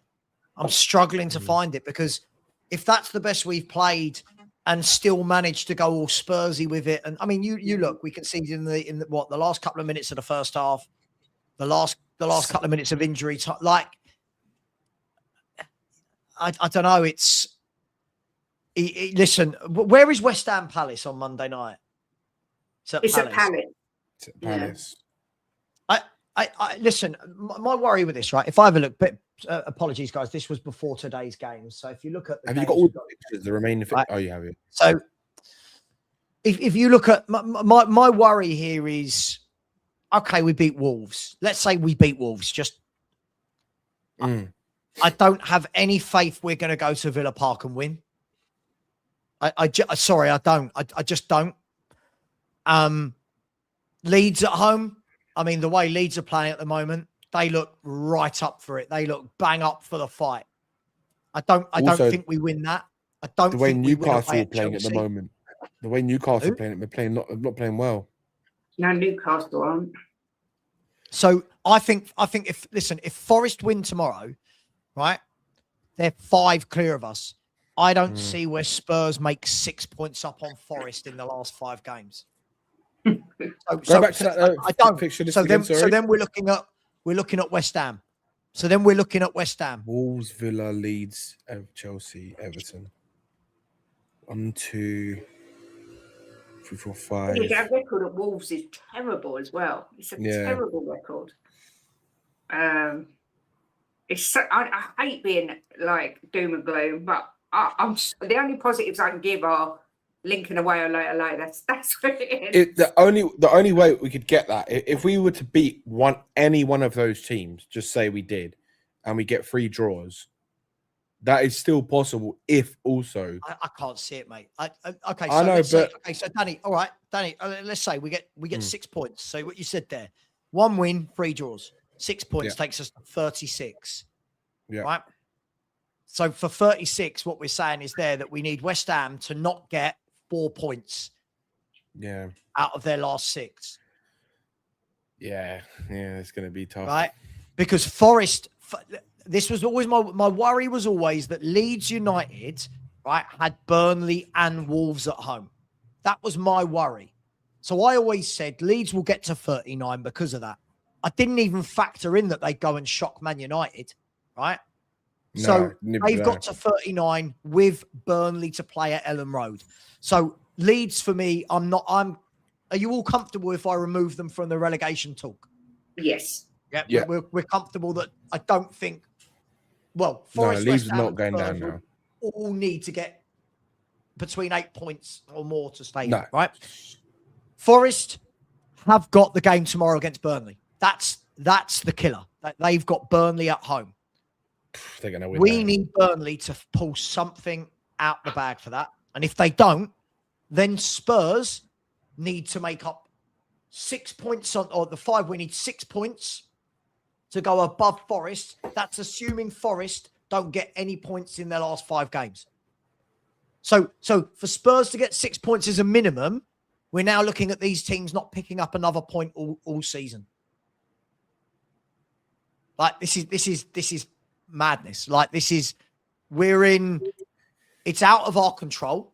Because if that's the best we've played and still managed to go all Spursy with it, and I mean, you look, we conceded in the last couple of minutes of the first half, the last couple of minutes of injury time. Like, I don't know. Listen, where is West Ham Palace on Monday night? It's at Palace. It's at Palace. I listen. My worry with this, right? If I have a look, but apologies, guys. This was before today's game, so if you look at have you got all the pictures, the remaining? Right? Oh, you have it. So, if you look at my worry here is, okay, we beat Wolves. Let's say we beat Wolves. Just, I don't have any faith we're going to go to Villa Park and win. Sorry, I don't. I just don't. Leeds at home. I mean, the way Leeds are playing at the moment, they look right up for it. They look bang up for the fight. I don't think we win that. I don't. The way Newcastle are playing at the moment. The way Newcastle are playing, they're not playing well. No, Newcastle aren't. So I think if Forest win tomorrow, right, they're 5 clear of us. I don't see where Spurs make 6 points up on Forest in the last 5 games. Go back to that. I don't. Picture So then we're looking at West Ham. So then we're looking at West Ham. Wolves, Villa, Leeds, Chelsea, Everton. 1, 2, 3, 4, 5. Yeah, that record at Wolves is terrible as well. It's a terrible record. I hate being like doom and gloom, but I'm the only positives I can give are Lincoln away or later. That's what it is. The only way we could get that, if we were to beat any one of those teams, just say we did, and we get 3 draws, that is still possible. If also, I can't see it, mate. Okay, so I know, so Danny, all right, Danny, let's say we get 6 points. So what you said there, 1 win, 3 draws, 6 points takes us to 36. Yeah. Right. So for 36, what we're saying is there that we need West Ham to not get 4 points. Yeah. Out of their last 6. Yeah, it's going to be tough. Right? Because Forest, this was always my worry was always that Leeds United, right, had Burnley and Wolves at home. That was my worry. So I always said Leeds will get to 39 because of that. I didn't even factor in that they'd go and shock Man United, right? No, so they've got to 39 with Burnley to play at Ellen Road. So Leeds for me, are you all comfortable if I remove them from the relegation talk? Yes. Yeah. We're comfortable that I don't think, Forest, Leeds West is Ham, not going down now. All need to get between 8 points or more to stay in, right? Forest have got the game tomorrow against Burnley. That's the killer. They've got Burnley at home. They're going to win. We need Burnley to pull something out the bag for that. And if they don't, then Spurs need to make up 6 points or the 5. We need 6 points to go above Forest. That's assuming Forest don't get any points in their last 5 games. So for Spurs to get 6 points as a minimum, we're now looking at these teams not picking up another point all season. Like this is madness. Like it's out of our control.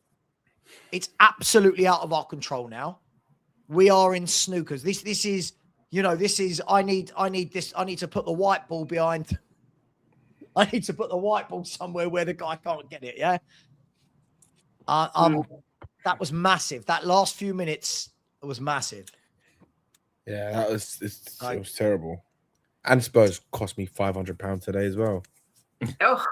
It's absolutely out of our control now. We are in snookers. This is I need this. I need to put the white ball behind. I need to put the white ball somewhere where the guy can't get it. Yeah. That was massive. That last few minutes was massive. Yeah, it was terrible. And Spurs cost me £500 today as well. Oh,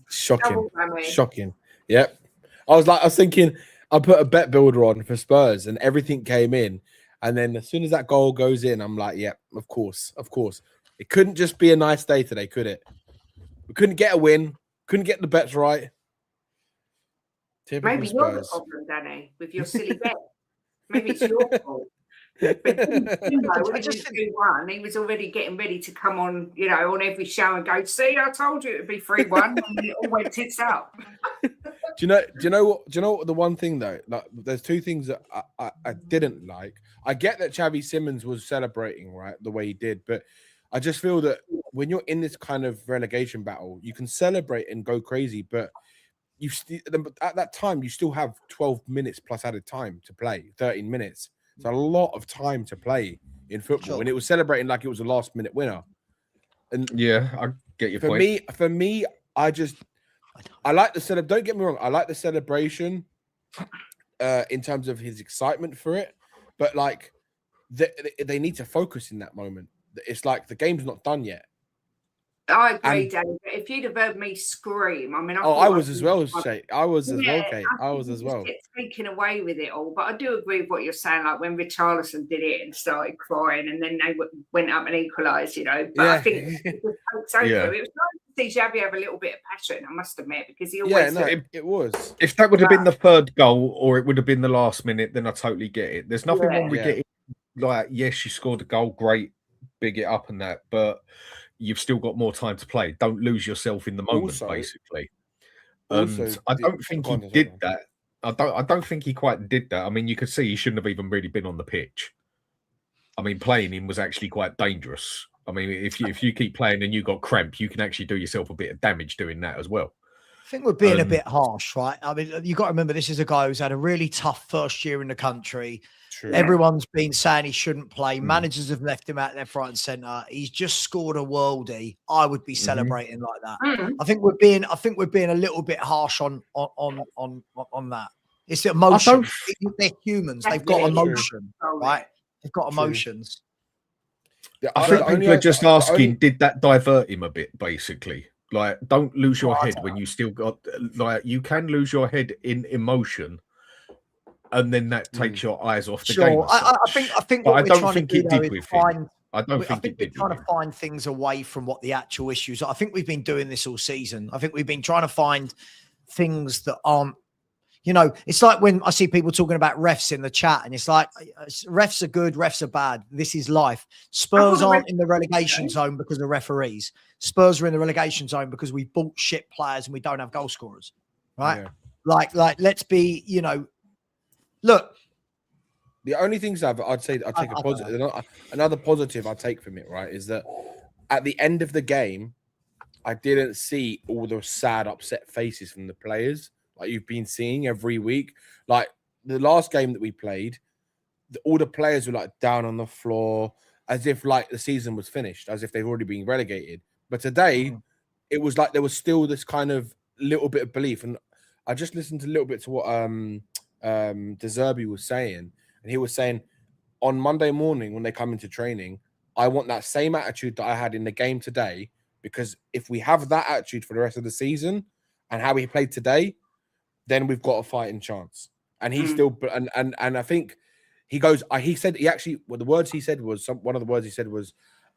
Shocking. Yep. I was thinking, I put a bet builder on for Spurs and everything came in. And then as soon as that goal goes in, I'm like, yeah, of course. It couldn't just be a nice day today, could it? We couldn't get a win. Couldn't get the bets right. Typical maybe you're the Spurs. problem, Danny, with your silly bet. Maybe it's your fault. But when he was 2-1, he was already getting ready to come on, on every show and go, see, I told you it'd be 3-1, and it all went tits up. Do you know what the one thing though? Like, there's 2 things that I didn't like. I get that Xavi Simons was celebrating, right, the way he did, but I just feel that when you're in this kind of relegation battle, you can celebrate and go crazy, but at that time you still have 12 minutes plus added time to play, 13 minutes. It's a lot of time to play in football, Sure. and it was celebrating like it was a last-minute winner. And yeah, I get your point. For me, I like the celebration. Don't get me wrong, I like the celebration in terms of his excitement for it, but like they need to focus in that moment. It's like the game's not done yet. I agree, Danny. But if you'd have heard me scream, I mean, I was as well, Shay. I was as well, Kate. I was as well. Get taken away with it all, but I do agree with what you're saying. Like when Richarlison did it and started crying, and then they went up and equalised. But I think it was over. Yeah. It was nice to see Xavi have a little bit of passion, I must admit, because he always. It was. If that would have been the 3rd goal, or it would have been the last minute, then I totally get it. There's nothing wrong with getting like, yes, you scored a goal, great, big it up and that, but you've still got more time to play. Don't lose yourself in the moment, basically. And I don't think he did that. I don't think he quite did that. I mean, you could see he shouldn't have even really been on the pitch. I mean, playing him was actually quite dangerous. I mean, if you keep playing and you got cramp, you can actually do yourself a bit of damage doing that as well. I think we're being a bit harsh, right? I mean, you got to remember, this is a guy who's had a really tough first year in the country. True. Everyone's been saying he shouldn't play. Managers have left him out left, right, and centre. He's just scored a worldie. I would be celebrating like that. I think we're being a little bit harsh on that. It's the emotion. They're humans. They've got emotion, right? They've got emotions. I think people are just asking, did that divert him a bit, basically? Like, don't lose your head when you still got, like, you can lose your head in emotion, and then that takes your eyes off the game. I think what we're trying to do is find. I don't think it did. We're trying to find things away from what the actual issues are. I think we've been doing this all season. I think we've been trying to find things that aren't. It's like when I see people talking about refs in the chat, and it's like, refs are good, refs are bad. This is life. Spurs aren't in the relegation zone because of referees. Spurs are in the relegation zone because we bought shit players and we don't have goal scorers, right? Yeah. Like, let's be, look. The only things I'd say I take a positive, another positive I take from it, right, is that at the end of the game, I didn't see all the sad, upset faces from the players like you've been seeing every week. Like the last game that we played, all the players were like down on the floor as if like the season was finished, as if they've already been relegated. But today, it was like there was still this kind of little bit of belief. And I just listened a little bit to what De Zerbi was saying. And he was saying on Monday morning when they come into training, I want that same attitude that I had in the game today, because if we have that attitude for the rest of the season and how we played today, then we've got a fighting chance. And he still, and I think he goes, he said, he actually, well, the words he said was, one of the words he said was,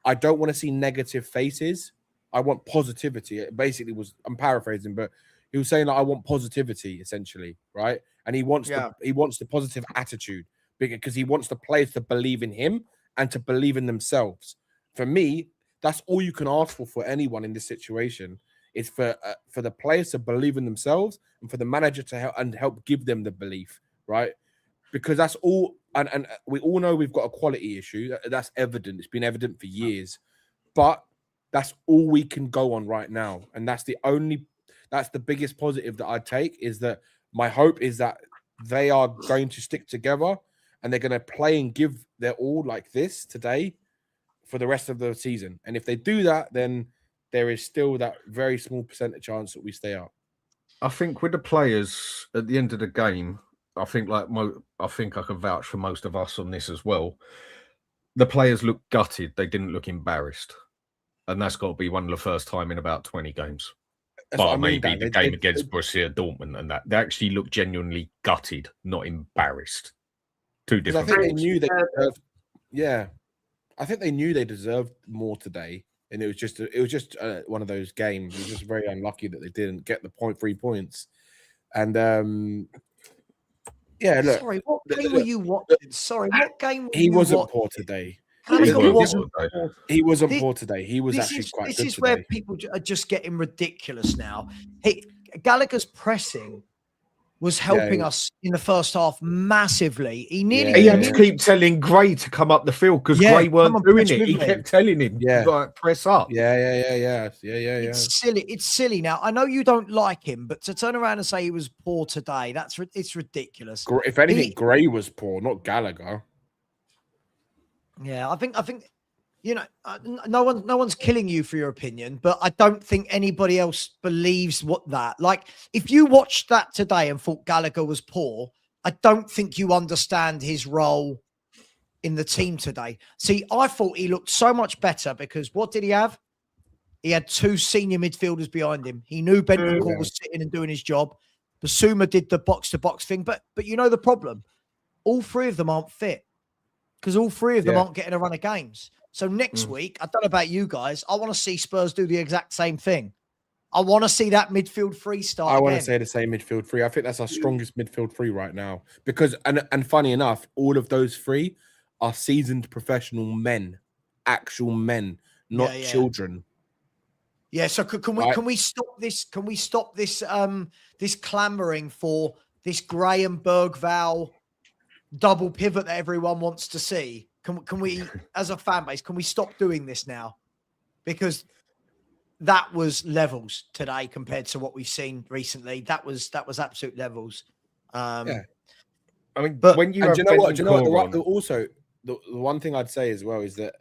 I don't want to see negative faces. I want positivity. It basically was, I'm paraphrasing, but he was saying, like, I want positivity essentially. Right. And he wants the positive attitude. because he wants the players to believe in him and to believe in themselves. For me, that's all you can ask for anyone in this situation. Is for the players to believe in themselves and for the manager to help give them the belief, right? Because that's all, and we all know we've got a quality issue. That's evident. It's been evident for years, but that's all we can go on right now, and that's the biggest positive that I take. Is that my hope is that they are going to stick together and they're going to play and give their all like this today for the rest of the season. And if they do that, then there is still that very small percentage chance that we stay up. I think with the players at the end of the game, I think I can vouch for most of us on this as well. The players looked gutted. They didn't look embarrassed. And that's got to be one of the first time in about 20 games. But maybe the game against Borussia Dortmund and that. They actually looked genuinely gutted, not embarrassed. Two different things. I think things. they knew they deserved, I think they knew they deserved more today. And it was just one of those games. It was just very unlucky that they didn't get the 3 points. And look. Sorry, what game were you watching? Sorry, what game were you watching? He wasn't poor today. He wasn't poor today. He was actually quite good today. This is where people are just getting ridiculous now. Gallagher's pressing was helping us in the first half massively. He had to keep telling Gray to come up the field because Gray weren't doing it. He kept telling him, like, press up. Yeah. It's silly. It's silly. Now, I know you don't like him, but to turn around and say he was poor today, it's ridiculous. If anything, Gray was poor, not Gallagher. Yeah, I think no one's killing you for your opinion, but I don't think anybody else believes that. Like, if you watched that today and thought Gallagher was poor, I don't think you understand his role in the team today. See, I thought he looked so much better because what did he have? He had 2 senior midfielders behind him. He knew Bentancur was sitting and doing his job. Basuma did the box-to-box thing, but you know the problem? All 3 of them aren't fit because all 3 of them aren't getting a run of games. So next week, I don't know about you guys, I want to see Spurs do the exact same thing. I want to see that midfield 3 start. I want to say the same midfield 3. I think that's our strongest midfield 3 right now. Because, and funny enough, all of those 3 are seasoned professional men, actual men, not children. Yeah. So can we stop this? Can we stop this? This clamoring for this Graham Bergvall double pivot that everyone wants to see. Can we, as a fan base, can we stop doing this now? Because that was levels today compared to what we've seen recently. That was absolute levels. I mean, but when you do you know what? Also, the one thing I'd say as well is that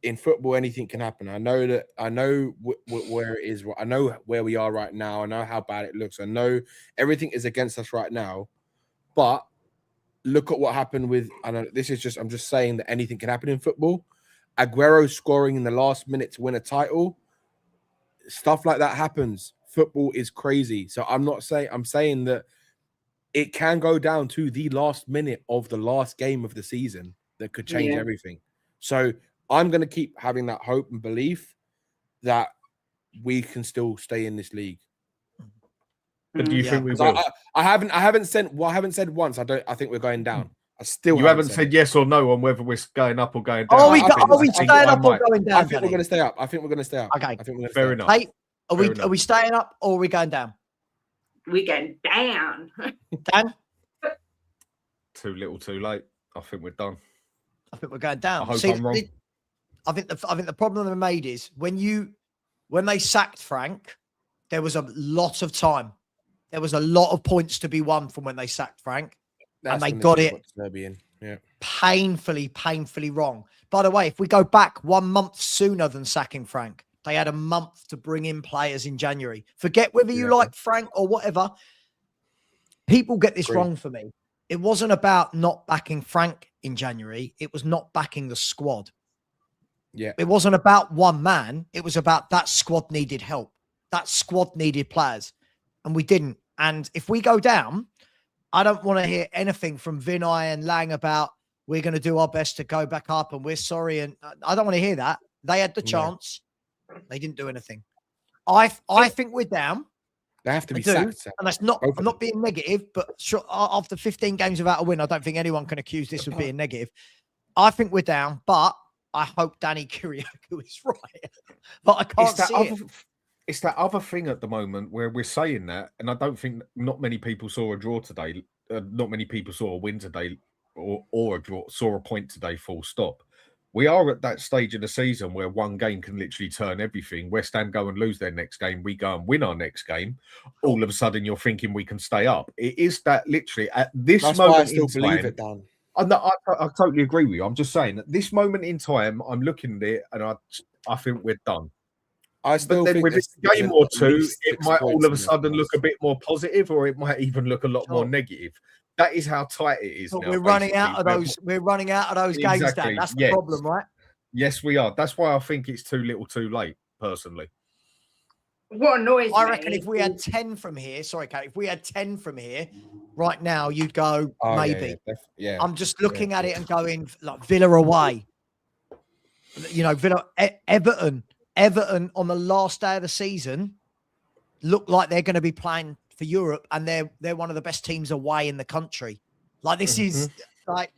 in football, anything can happen. I know where it is. I know where we are right now. I know how bad it looks. I know everything is against us right now, but look at what happened with, I know this is just, I'm just saying that anything can happen in football. Aguero scoring in the last minute to win a title. Stuff like that happens. Football is crazy. So I'm saying that it can go down to the last minute of the last game of the season that could change everything. So I'm going to keep having that hope and belief that we can still stay in this league. But do you think we will? I haven't said once. I think we're going down. You haven't said yes or no on whether we're going up or going down. Are we staying up or going down? I think we're going to stay up. Okay. I think we're going to Fair enough. Hey, are we staying up or are we going down? We're going down. Dan? Too little, too late. I think we're done. I think we're going down. I hope I'm wrong. I think the problem they made is when they sacked Frank, there was a lot of time. There was a lot of points to be won from when they sacked Frank. And they got it painfully wrong. By the way, if we go back 1 month sooner than sacking Frank, they had a month to bring in players in January. Forget whether you like Frank or whatever. People get this wrong for me. It wasn't about not backing Frank in January. It was not backing the squad. Yeah. It wasn't about one man. It was about that squad needed help. That squad needed players. And we didn't. And if we go down, I don't want to hear anything from Vinay and Lang about we're going to do our best to go back up and we're sorry. And I don't want to hear that. They had the chance. They didn't do anything. I think we're down. They have to I be do, sacked. and that's not. Both of I'm not being negative, but after 15 games without a win, I don't think anyone can accuse this of being negative. I think we're down, but I hope Danny Kiriakou is right. But I can't see it. It's that other thing at the moment where we're saying that, and I don't think not many people saw a draw today. Not many people saw a win today, or a draw, saw a point today. Full stop. We are at that stage of the season where one game can literally turn everything. West Ham go and lose their next game. We go and win our next game. All of a sudden, you're thinking we can stay up. It is that literally at this That's moment why I still in believe time, it, Dan. I totally agree with you. I'm just saying at this moment in time, I'm looking at it and I think we're done. I still But then think with a game or two, it might all of a sudden look a bit more positive, or it might even look a lot more negative. That is how tight it is But now. we're running out of those. We're running out of those games, Dan. That's the problem, right? Yes, we are. That's why I think it's too little, too late. Personally, what annoys me? I reckon if we had 10 from here, sorry, Kate, if we had 10 from here right now, you'd go maybe. Yeah. I'm just looking at it and going like Villa away. You know, Villa, Everton on the last day of the season look like they're going to be playing for Europe, and they're one of the best teams away in the country. Like this is like,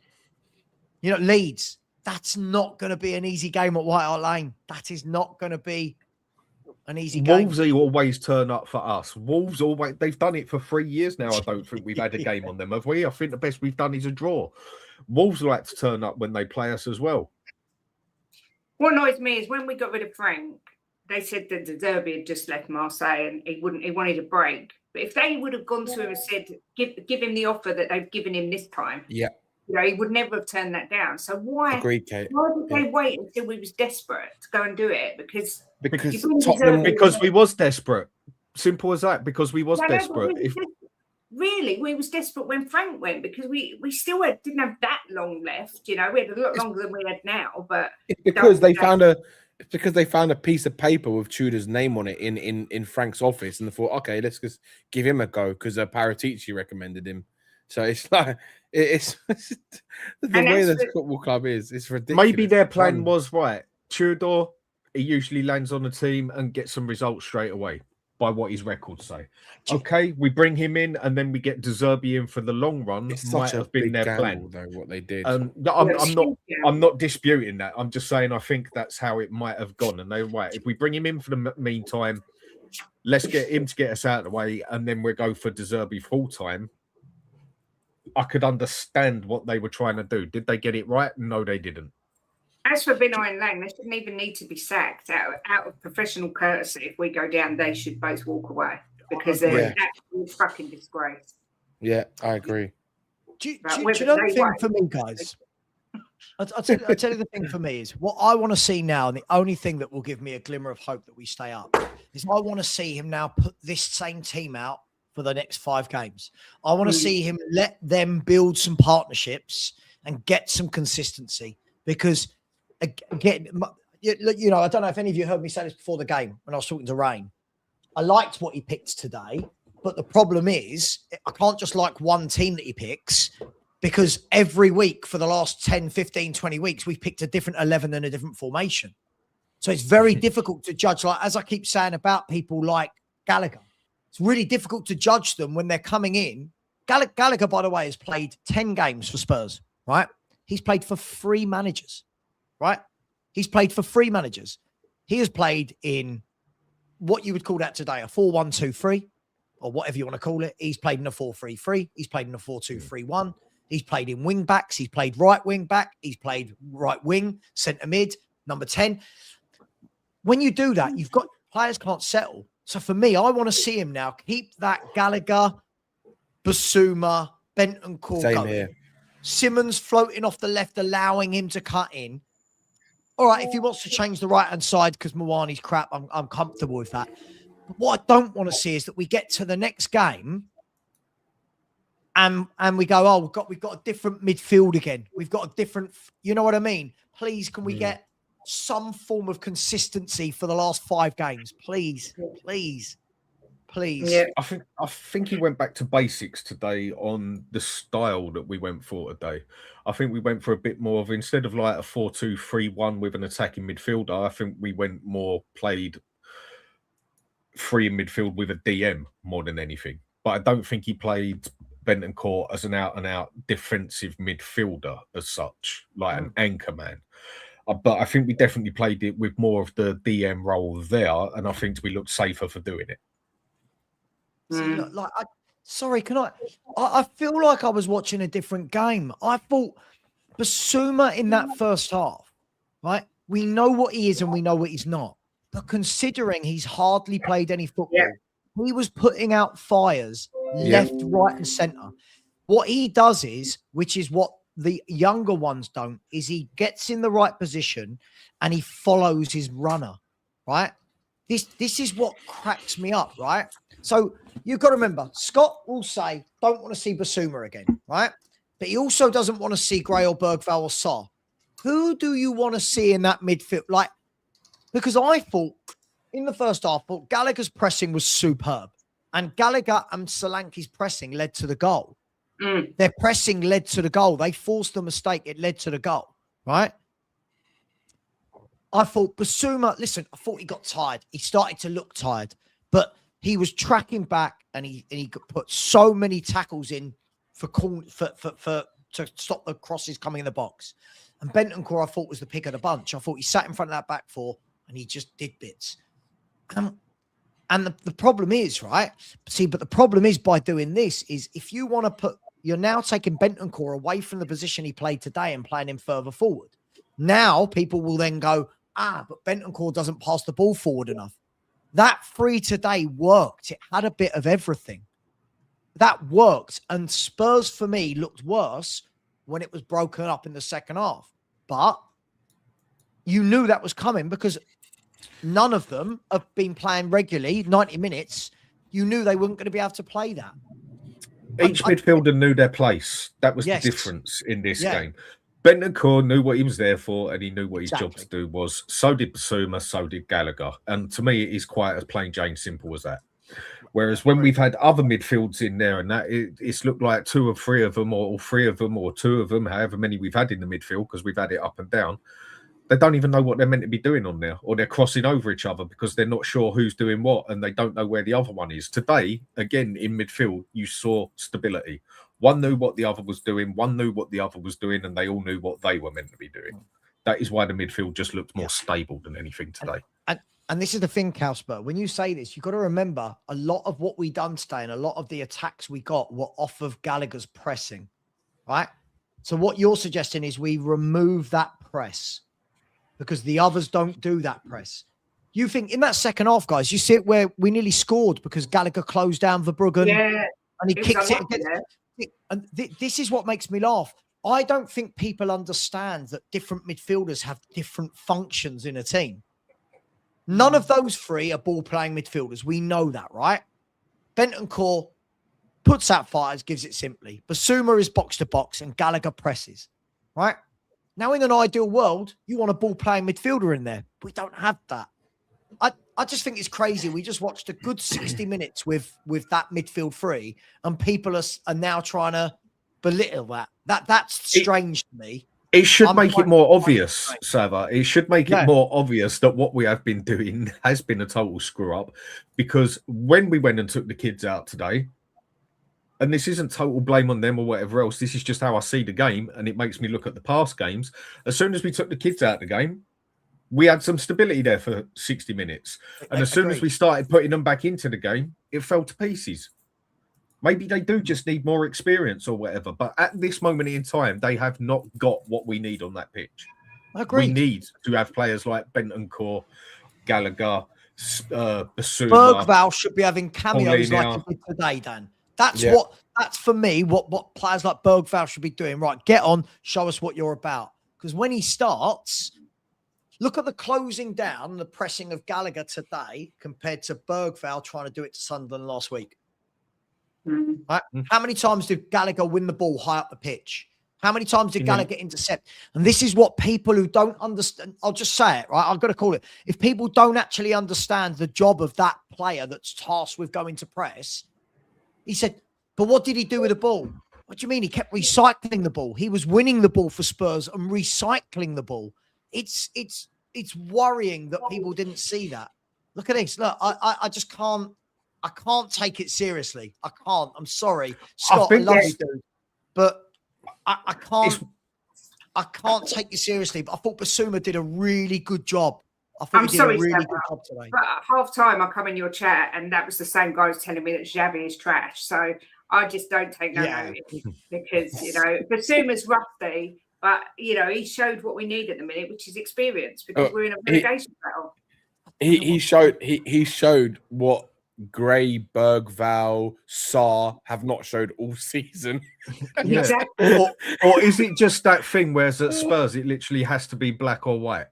you know, Leeds. That's not going to be an easy game at White Hart Lane. That is not going to be an easy game. Wolves always turn up for us. Wolves always, they've done it for 3 years now. I don't think we've had a game on them, have we? I think the best we've done is a draw. Wolves like to turn up when they play us as well. What annoys me is when we got rid of Frank, they said that the Derby had just left Marseille and he wanted a break. But if they would have gone to him and said, give him the offer that they've given him this time, Yeah. You know, he would never have turned that down. So why? Agreed, Kate. Why did they wait until we was desperate to go and do it? Because Tottenham, because we was desperate. Simple as that. Because we was desperate. Really, we was desperate when Frank went because we still didn't have that long left. You know, we had a lot longer than we had now. But it's because they found a piece of paper with Tudor's name on it in Frank's office, and they thought, okay, let's just give him a go because Paratici recommended him. So it's like it's the way this football club is. It's ridiculous. Maybe their plan was right. Tudor, he usually lands on the team and gets some results straight away by what his records say. Okay, we bring him in and then we get De Zerbi in for the long run. It's might such a have been big their gamble, plan. though, what they did. I'm not disputing that. I'm just saying I think that's how it might have gone. And they right, if we bring him in for the meantime, let's get him to get us out of the way, and then we'll go for De Zerbi full time. I could understand what they were trying to do. Did they get it right? No, they didn't. As for Binoy and Lang, they shouldn't even need to be sacked. Out of professional courtesy, if we go down, they should both walk away because they're an absolute fucking disgrace. Yeah, I agree. Do you know the thing for me, guys? I'll tell you the thing for me is what I want to see now, and the only thing that will give me a glimmer of hope that we stay up is I want to see him now put this same team out for the next 5 games. I want to see him let them build some partnerships and get some consistency because, again, you know, I don't know if any of you heard me say this before the game when I was talking to Rain. I liked what he picked today, but the problem is I can't just like one team that he picks because every week for the last 10, 15, 20 weeks, we've picked a different 11 and a different formation. So it's very difficult to judge. Like, as I keep saying about people like Gallagher, it's really difficult to judge them when they're coming in. Gallagher, by the way, has played 10 games for Spurs, right? He's played for 3 managers, right? He's played for 3 managers. He has played in what you would call that today, a 4-1-2-3, or whatever you want to call it. He's played in a 4-3-3. He's played in a 4-2-3-1. He's played in wing backs. He's played right wing back. He's played right wing, centre mid, number 10. When you do that, you've got players can't settle. So for me, I want to see him now keep that Gallagher, Basuma, Bentancur going. Here. Simmons floating off the left, allowing him to cut in. All right, if he wants to change the right-hand side because Mwani's crap, I'm comfortable with that. But what I don't want to see is that we get to the next game and we go, oh, we've got a different midfield again. We've got a different, you know what I mean? Please, can we get some form of consistency for the last 5 games? Please. Yeah. I think he went back to basics today on the style that we went for today. I think we went for a bit more of, instead of like a 4-2-3-1 with an attacking midfielder, I think we went more played three in midfield with a DM more than anything. But I don't think he played Bentancur as an out-and-out defensive midfielder as such, like an anchor man. But I think we definitely played it with more of the DM role there, and I think we looked safer for doing it. See, look, like, sorry, can I feel like I was watching a different game. I thought Basuma in that first half, right? We know what he is and we know what he's not. But considering he's hardly played any football, he was putting out fires left, right, and centre. What he does is, which is what the younger ones don't, is he gets in the right position and he follows his runner, right? This is what cracks me up, right? So you've got to remember, Scott will say, don't want to see Basuma again, right? But he also doesn't want to see Gray or Bergvall or Sarr. Who do you want to see in that midfield? Like, because I thought in the first half, Gallagher's pressing was superb. And Gallagher and Solanke's pressing led to the goal. Their pressing led to the goal. They forced the mistake. It led to the goal, right? I thought Basuma, listen, I thought he got tired. He started to look tired, but he was tracking back and he put so many tackles in to stop the crosses coming in the box. And Bentancur, I thought, was the pick of the bunch. I thought he sat in front of that back four and he just did bits. And the problem is, right? See, but the problem is by doing this is if you want to you're now taking Bentancur away from the position he played today and playing him further forward. Now people will then go, but Bentancur doesn't pass the ball forward enough. That free today worked. It had a bit of everything. That worked. And Spurs, for me, looked worse when it was broken up in the second half. But you knew that was coming because none of them have been playing regularly, 90 minutes. You knew they weren't going to be able to play that. Each midfielder knew their place. That was the difference in this game. Bentancur knew what he was there for and he knew what his job to do was. So did Basuma, so did Gallagher. And to me, it is quite as plain Jane simple as that. Whereas when we've had other midfields in there and that, it's looked like two or three of them or all three of them or two of them, however many we've had in the midfield, because we've had it up and down. They don't even know what they're meant to be doing on there, or they're crossing over each other because they're not sure who's doing what and they don't know where the other one is. Today, again, in midfield, you saw stability. One knew what the other was doing, one knew what the other was doing, and they all knew what they were meant to be doing. That is why the midfield just looked more stable than anything today. And this is the thing, Cowspur. When you say this, you've got to remember a lot of what we done today and a lot of the attacks we got were off of Gallagher's pressing, right? So what you're suggesting is we remove that press because the others don't do that press. You think in that second half, guys, you see it where we nearly scored because Gallagher closed down Verbruggen and he kicked it against. And this is what makes me laugh. I don't think people understand that different midfielders have different functions in a team. None of those three are ball-playing midfielders. We know that, right? Bentancur puts out fires, gives it simply. Basuma is box-to-box and Gallagher presses, right? Now, in an ideal world, you want a ball-playing midfielder in there. We don't have that. I just think it's crazy. We just watched a good 60 minutes with that midfield three, and people are now trying to belittle that. That's strange to me. It should make it more obvious, Savva. It should make it more obvious that what we have been doing has been a total screw up. Because when we went and took the kids out today, and this isn't total blame on them or whatever else, this is just how I see the game, and it makes me look at the past games. As soon as we took the kids out of the game, we had some stability there for 60 minutes. And as soon as we started putting them back into the game, it fell to pieces. Maybe they do just need more experience or whatever. But at this moment in time, they have not got what we need on that pitch. Agreed. We need to have players like Bentancur, Gallagher, Basuma. Bergvall should be having cameos like he did today, Dan. That's for me, what players like Bergvall should be doing. Right, get on, show us what you're about. Because when he starts, look at the closing down and the pressing of Gallagher today compared to Bergvall trying to do it to Sunderland last week. Right? How many times did Gallagher win the ball high up the pitch? How many times did Gallagher intercept? And this is what people who don't understand, I'll just say it, right? I've got to call it. If people don't actually understand the job of that player that's tasked with going to press, he said, but what did he do with the ball? What do you mean? He kept recycling the ball. He was winning the ball for Spurs and recycling the ball. It's worrying that people didn't see that. Look at this. Look, I just can't. I can't take it seriously. I can't. I'm sorry, Scott. I love you, dude, but I can't. I can't take you seriously. But I thought Basuma did a really good job. I thought he did a really good job today. But at half time, I come in your chat, and that was the same guy who's telling me that Xavi is trash. So I just don't take no notice because Basuma's rusty, but he showed what we need at the minute, which is experience, because we're in a relegation battle. He showed what Gray, Bergval, Sarr have not showed all season. Yeah. Exactly. Or is it just that thing where at Spurs it literally has to be black or white?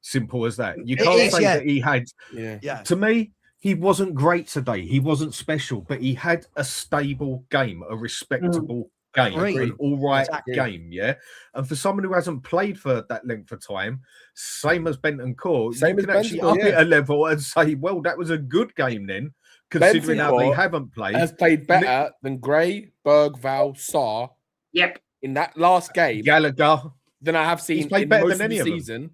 Simple as that. You can't say that he had. Yeah. To me, he wasn't great today. He wasn't special, but he had a stable game, a respectable game, an all right game. Yeah. And for someone who hasn't played for that length of time, same as Bentancur, you can actually up it a level and say, well, that was a good game then, considering how they haven't played. Has played better than Gray, Bergval, Sarr. Yep. In that last game, Gallagher. Than I have seen played in better most than any of the of them. season.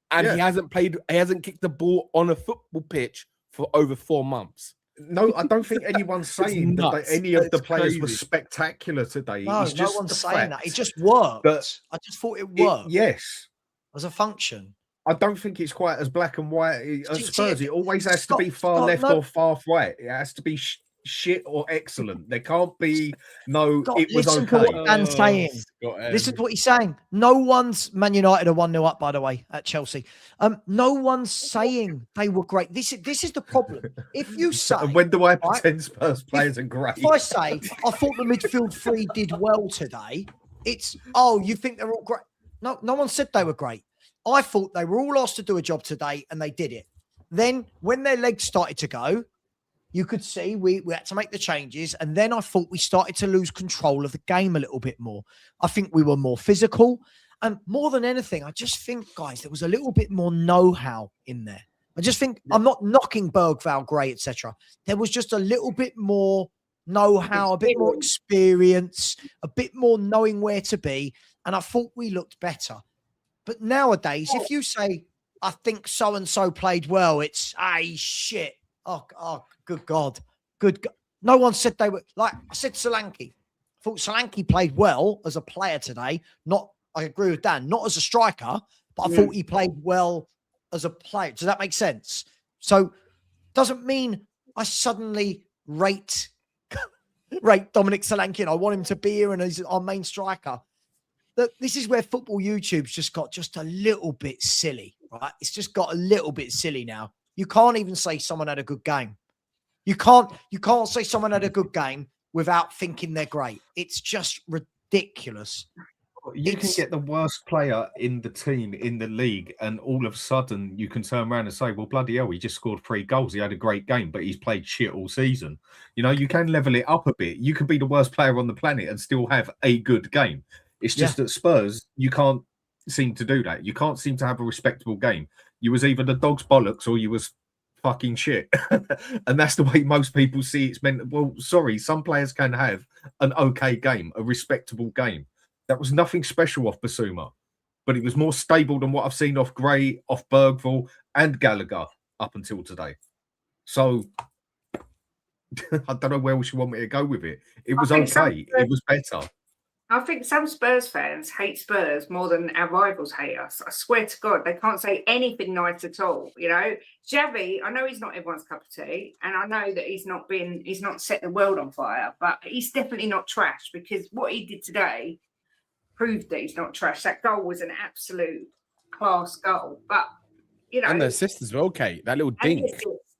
And he hasn't kicked the ball on a football pitch for over 4 months. No, I don't think anyone's saying that any of the players were spectacular today. No, it's just no one's saying that. It just worked. But I just thought it worked. Yes. As a function. I don't think it's quite as black and white as Spurs. It always has to be far left or far right. It has to be shit or excellent. There can't be it was listen okay. To what Dan's saying. Listen to what he's saying. No one's Man United are 1-0 up, by the way, at Chelsea. No one's saying they were great. This is the problem. If you say, and when do I pretend Spurs players are great? If I say I thought the midfield three did well today, it's you think they're all great. No one said they were great. I thought they were all asked to do a job today, and they did it. Then when their legs started to go, you could see we had to make the changes. And then I thought we started to lose control of the game a little bit more. I think we were more physical. And more than anything, I just think, guys, there was a little bit more know-how in there. I just think, I'm not knocking Bergval, Gray, etc. There was just a little bit more know-how, a bit more experience, a bit more knowing where to be. And I thought we looked better. But nowadays, if you say, I think so-and-so played well, it's, shit. Oh, good God. Good God. No one said they were, like I said, Solanke. I thought Solanke played well as a player today. I agree with Dan, not as a striker, but I thought he played well as a player. Does that make sense? So doesn't mean I suddenly rate Dominic Solanke and I want him to be here and he's our main striker. This is where football YouTube's just got just a little bit silly, right? It's just got a little bit silly now. You can't even say someone had a good game. You can't say someone had a good game without thinking they're great. It's just ridiculous. You can get the worst player in the team, in the league, and all of a sudden you can turn around and say, well, bloody hell, he just scored 3 goals. He had a great game, but he's played shit all season. You can level it up a bit. You can be the worst player on the planet and still have a good game. It's just that Spurs, you can't seem to do that. You can't seem to have a respectable game. You was either the dog's bollocks or you was fucking shit. And that's the way most people see it's meant. Well, sorry, some players can have an okay game, a respectable game. That was nothing special off Basuma, but it was more stable than what I've seen off Gray, off Bergval and Gallagher up until today. So I don't know where else you want me to go with it. It was okay. It was better. I think some Spurs fans hate Spurs more than our rivals hate us. I swear to God, they can't say anything nice at all. Xavi, I know he's not everyone's cup of tea, and I know that he's not set the world on fire, but he's definitely not trash because what he did today proved that he's not trash. That goal was an absolute class goal, but and the assist as well, Kate. That little dink.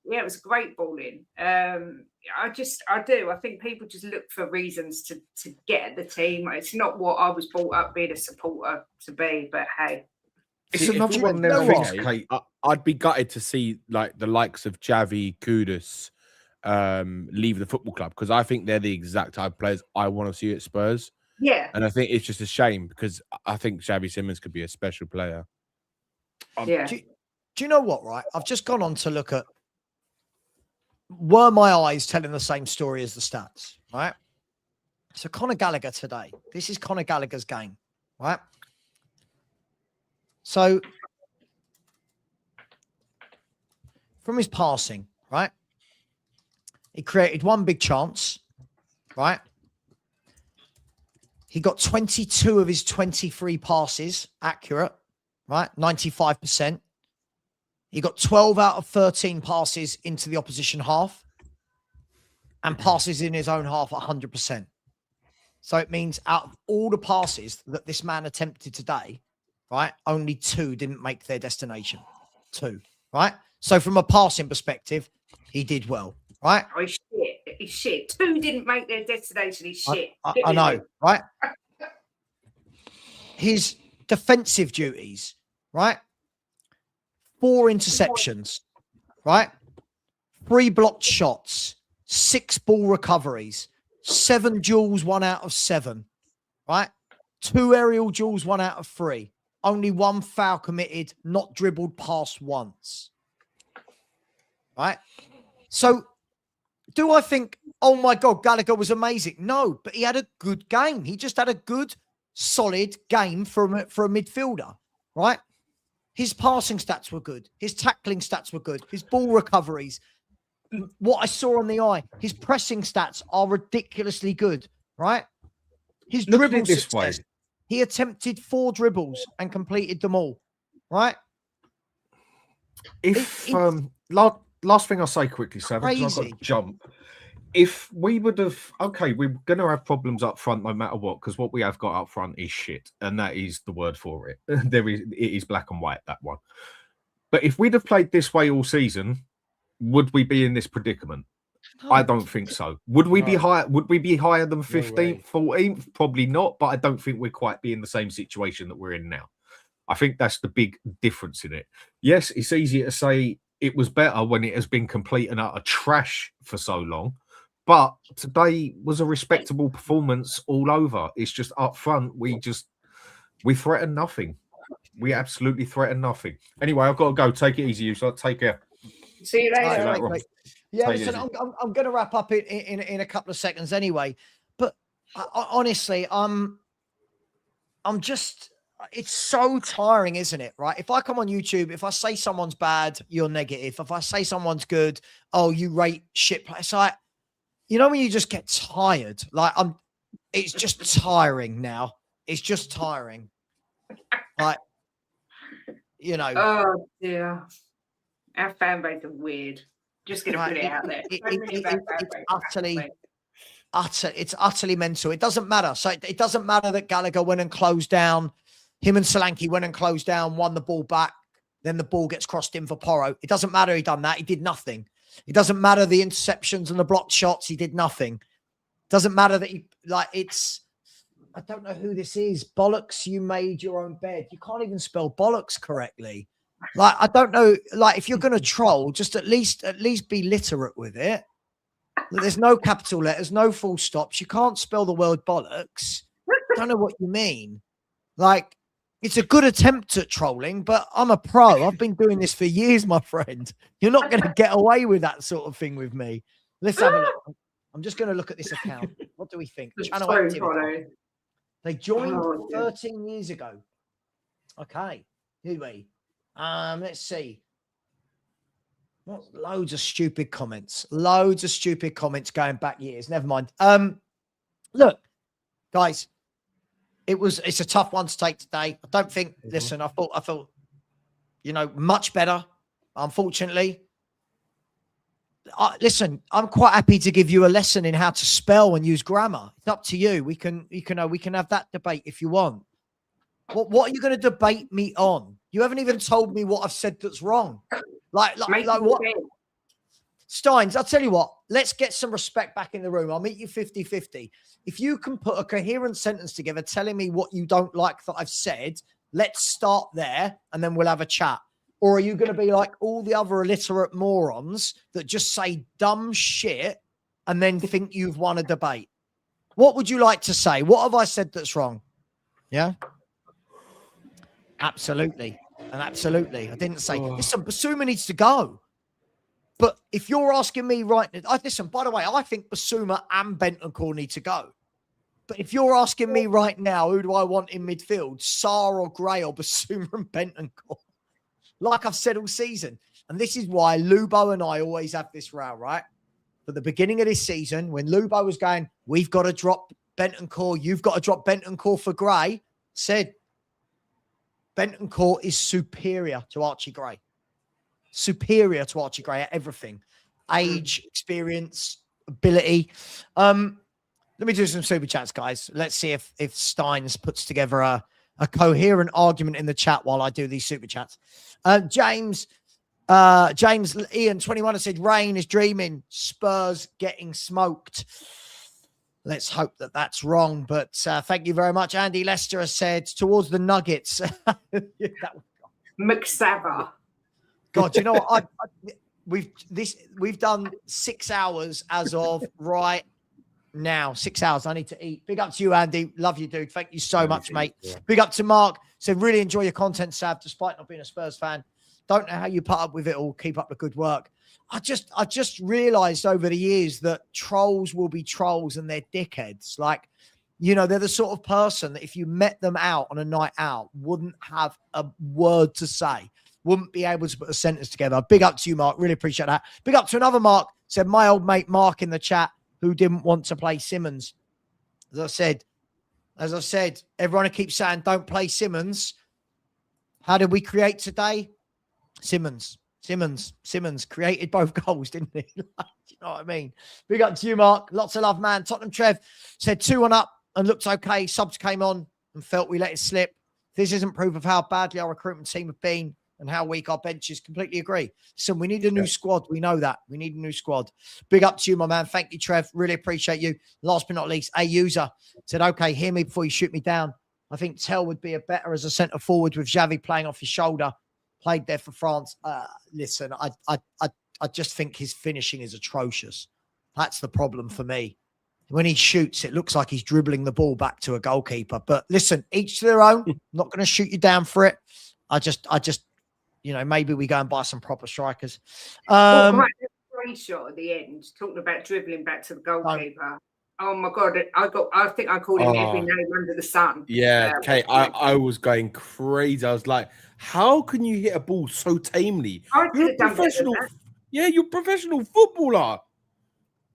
Yeah, it was a great ball in. I think people just look for reasons to get at the team. It's not what I was brought up being a supporter to be, but hey. It's another one of them things, Kate. I'd be gutted to see like the likes of Xavi, Kudus leave the football club because I think they're the exact type of players I want to see at Spurs. Yeah. And I think it's just a shame because I think Xavi Simons could be a special player. Yeah. Do you know what, right? I've just gone on to look at were my eyes telling the same story as the stats, right? So Conor Gallagher today. This is Conor Gallagher's game, right? from his passing, right? He created one big chance, right? He got 22 of his 23 passes accurate, right? 95%. He got 12 out of 13 passes into the opposition half and passes in his own half 100%. So it means out of all the passes that this man attempted today, right, only 2 didn't make their destination. 2, right? So from a passing perspective, he did well, right? Oh, he's shit. He's shit. 2 didn't make their destination. He's shit. I know, right? His defensive duties, right? 4 interceptions, right? 3 blocked shots, 6 ball recoveries, 7 duels, 1 out of 7, right? 2 aerial duels, 1 out of 3. Only 1 foul committed, not dribbled past once, right? So do I think, oh my God, Gallagher was amazing? No, but he had a good game. He just had a good, solid game for a midfielder, right? His passing stats were good. His tackling stats were good. His ball recoveries, what I saw on the eye, his pressing stats are ridiculously good, right? His dribble success, he attempted 4 dribbles and completed them all, right? If last thing I'll say quickly, Savva, because I've got to jump. If we would have, okay, we're going to have problems up front no matter what, because what we have got up front is shit, and that is the word for it. It is black and white, that one. But if we'd have played this way all season, would we be in this predicament? No. I don't think so. Would we be higher? Would we be higher than 15th, 14th? Probably not, but I don't think we'd quite be in the same situation that we're in now. I think that's the big difference in it. Yes, it's easier to say it was better when it has been complete and utter trash for so long. But today was a respectable performance all over. It's just up front, we threaten nothing. We absolutely threaten nothing. Anyway, I've got to go. Take it easy, you. So take care. See you later. Right. Yeah, listen, I'm going to wrap up in a couple of seconds anyway. But honestly, I'm just. It's so tiring, isn't it? Right? If I come on YouTube, if I say someone's bad, you're negative. If I say someone's good, oh, you rate shit. It's like, you know, when you just get tired, like it's just tiring now. It's just tiring. Like, you know. Oh dear. Our fan base are weird. Just going to put it out there. It's utterly mental. It doesn't matter. So it doesn't matter that Gallagher went and closed down. Him and Solanke went and closed down, won the ball back. Then the ball gets crossed in for Porro. It doesn't matter he done that. He did nothing. It doesn't matter the interceptions and the blocked shots. He did nothing. It doesn't matter that I don't know who this is. Bollocks, you made your own bed. You can't even spell bollocks correctly. Like, I don't know. Like, if you're going to troll, just at least be literate with it. There's no capital letters, no full stops. You can't spell the word bollocks. I don't know what you mean. Like, it's a good attempt at trolling, but I'm a pro. I've been doing this for years, my friend. You're not going to get away with that sort of thing with me. Let's have a look. I'm just going to look at this account. What do we think? Channel activity. They joined 13 years ago. Okay. Anyway, let's see. Loads of stupid comments. Loads of stupid comments going back years. Never mind. Look, guys. It's a tough one to take today. I don't think, listen, I thought, you know, much better, unfortunately. Listen, I'm quite happy to give you a lesson in how to spell and use grammar. It's up to you. We can have that debate if you want. What are you going to debate me on? You haven't even told me what I've said that's wrong. Like what? Steins, I'll tell you what, let's get some respect back in the room. I'll meet you 50-50. If you can put a coherent sentence together telling me what you don't like that I've said, let's start there and then we'll have a chat. Or are you going to be like all the other illiterate morons that just say dumb shit and then think you've won a debate? What would you like to say? What have I said that's wrong? Yeah? Absolutely. And absolutely. I didn't say, listen, Basuma needs to go. But if you're asking me right now, listen, by the way, I think Basuma and Bentancur need to go. But if you're asking me right now, who do I want in midfield? Sarr or Gray or Basuma and Bentancur? Like I've said all season, And this is why Lubo and I always have this row, right? At the beginning of this season, when Lubo was going, we've got to drop Bentancur, you've got to drop Bentancur for Gray, said Bentancur is superior to Archie Gray. Superior to Archie Gray at everything. Age, experience, ability. Let me do some super chats, guys. Let's see if Steins puts together a coherent argument in the chat while I do these super chats. James Ian 21 said Rain is dreaming, Spurs getting smoked. Let's hope that that's wrong, but thank you very much. Andy Lester has said towards the Nuggets. McSavva. God, you know what? We've done 6 hours as of right now. 6 hours. I need to eat. Big up to you, Andy. Love you, dude. Thank you so much, mate. Yeah. Big up to Mark. Said really enjoy your content, Sav, despite not being a Spurs fan. Don't know how you put up with it all. Keep up the good work. I just realized over the years that trolls will be trolls and they're dickheads. Like, you know, they're the sort of person that if you met them out on a night out, wouldn't have a word to say, wouldn't be able to put a sentence together. Big up to you, Mark. Really appreciate that. Big up to another Mark. Said my old mate Mark in the chat who didn't want to play Simmons. As I said, everyone keeps saying don't play Simmons. How did we create today? Simmons created both goals, didn't he? You know what I mean? Big up to you, Mark. Lots of love, man. Tottenham Trev said 2-1 up and looked okay. Subs came on and felt we let it slip. This isn't proof of how badly our recruitment team have been and how weak our bench is. Completely agree. So we need a new squad. We know that. We need a new squad. Big up to you, my man. Thank you, Trev. Really appreciate you. Last but not least, a user said, okay, hear me before you shoot me down. I think Tell would be a better as a centre forward with Xavi playing off his shoulder. Played there for France. Listen, I just think his finishing is atrocious. That's the problem for me. When he shoots, it looks like he's dribbling the ball back to a goalkeeper. But listen, each to their own. I'm not going to shoot you down for it. I just, you know, maybe we go and buy some proper strikers. Great shot at the end, talking about dribbling back to the goalkeeper. Oh my God! I think I called him every name under the sun. Yeah, Kate, I was going crazy. I was like, how can you hit a ball so tamely? You're a professional. Yeah, you're a professional footballer.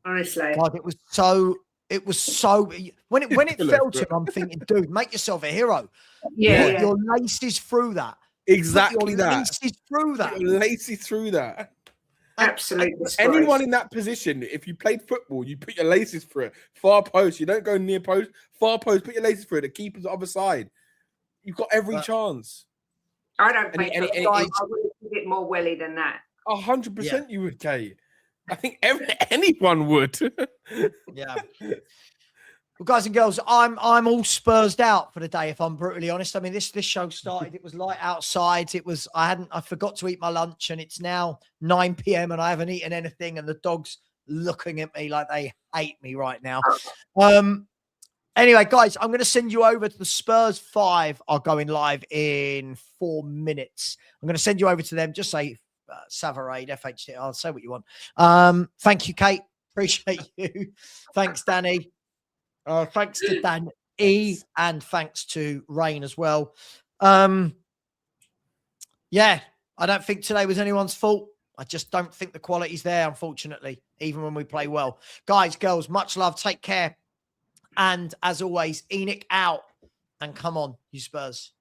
Honestly, God, it was so. When it fell to him, I'm thinking, dude, make yourself a hero. Yeah, your laces through that. Exactly that. Laces through that. Laces through that. Absolutely. Anyone in that position, if you played football, you put your laces through it. Far post, you don't go near post. Far post, put your laces through it. The keeper's the other side. You've got every chance. I don't think I would have it more welly than that. 100% you would, Kate. I think anyone would. Yeah. Well, guys and girls, I'm all Spursed out for the day, if I'm brutally honest. I mean, this show started, it was light outside. I forgot to eat my lunch, and it's now 9 p.m. and I haven't eaten anything, and the dog's looking at me like they hate me right now. Anyway, guys, I'm going to send you over to the Spurs 5 are going live in 4 minutes. I'm going to send you over to them. Just say Savva, FHT. I'll say what you want. Thank you, Kate. Appreciate you. Thanks, Danny. Thanks to Dan E and thanks to Rain as well. Yeah, I don't think today was anyone's fault. I just don't think the quality's there, unfortunately, even when we play well. Guys, girls, much love. Take care. And as always, Enoch out. And come on, you Spurs.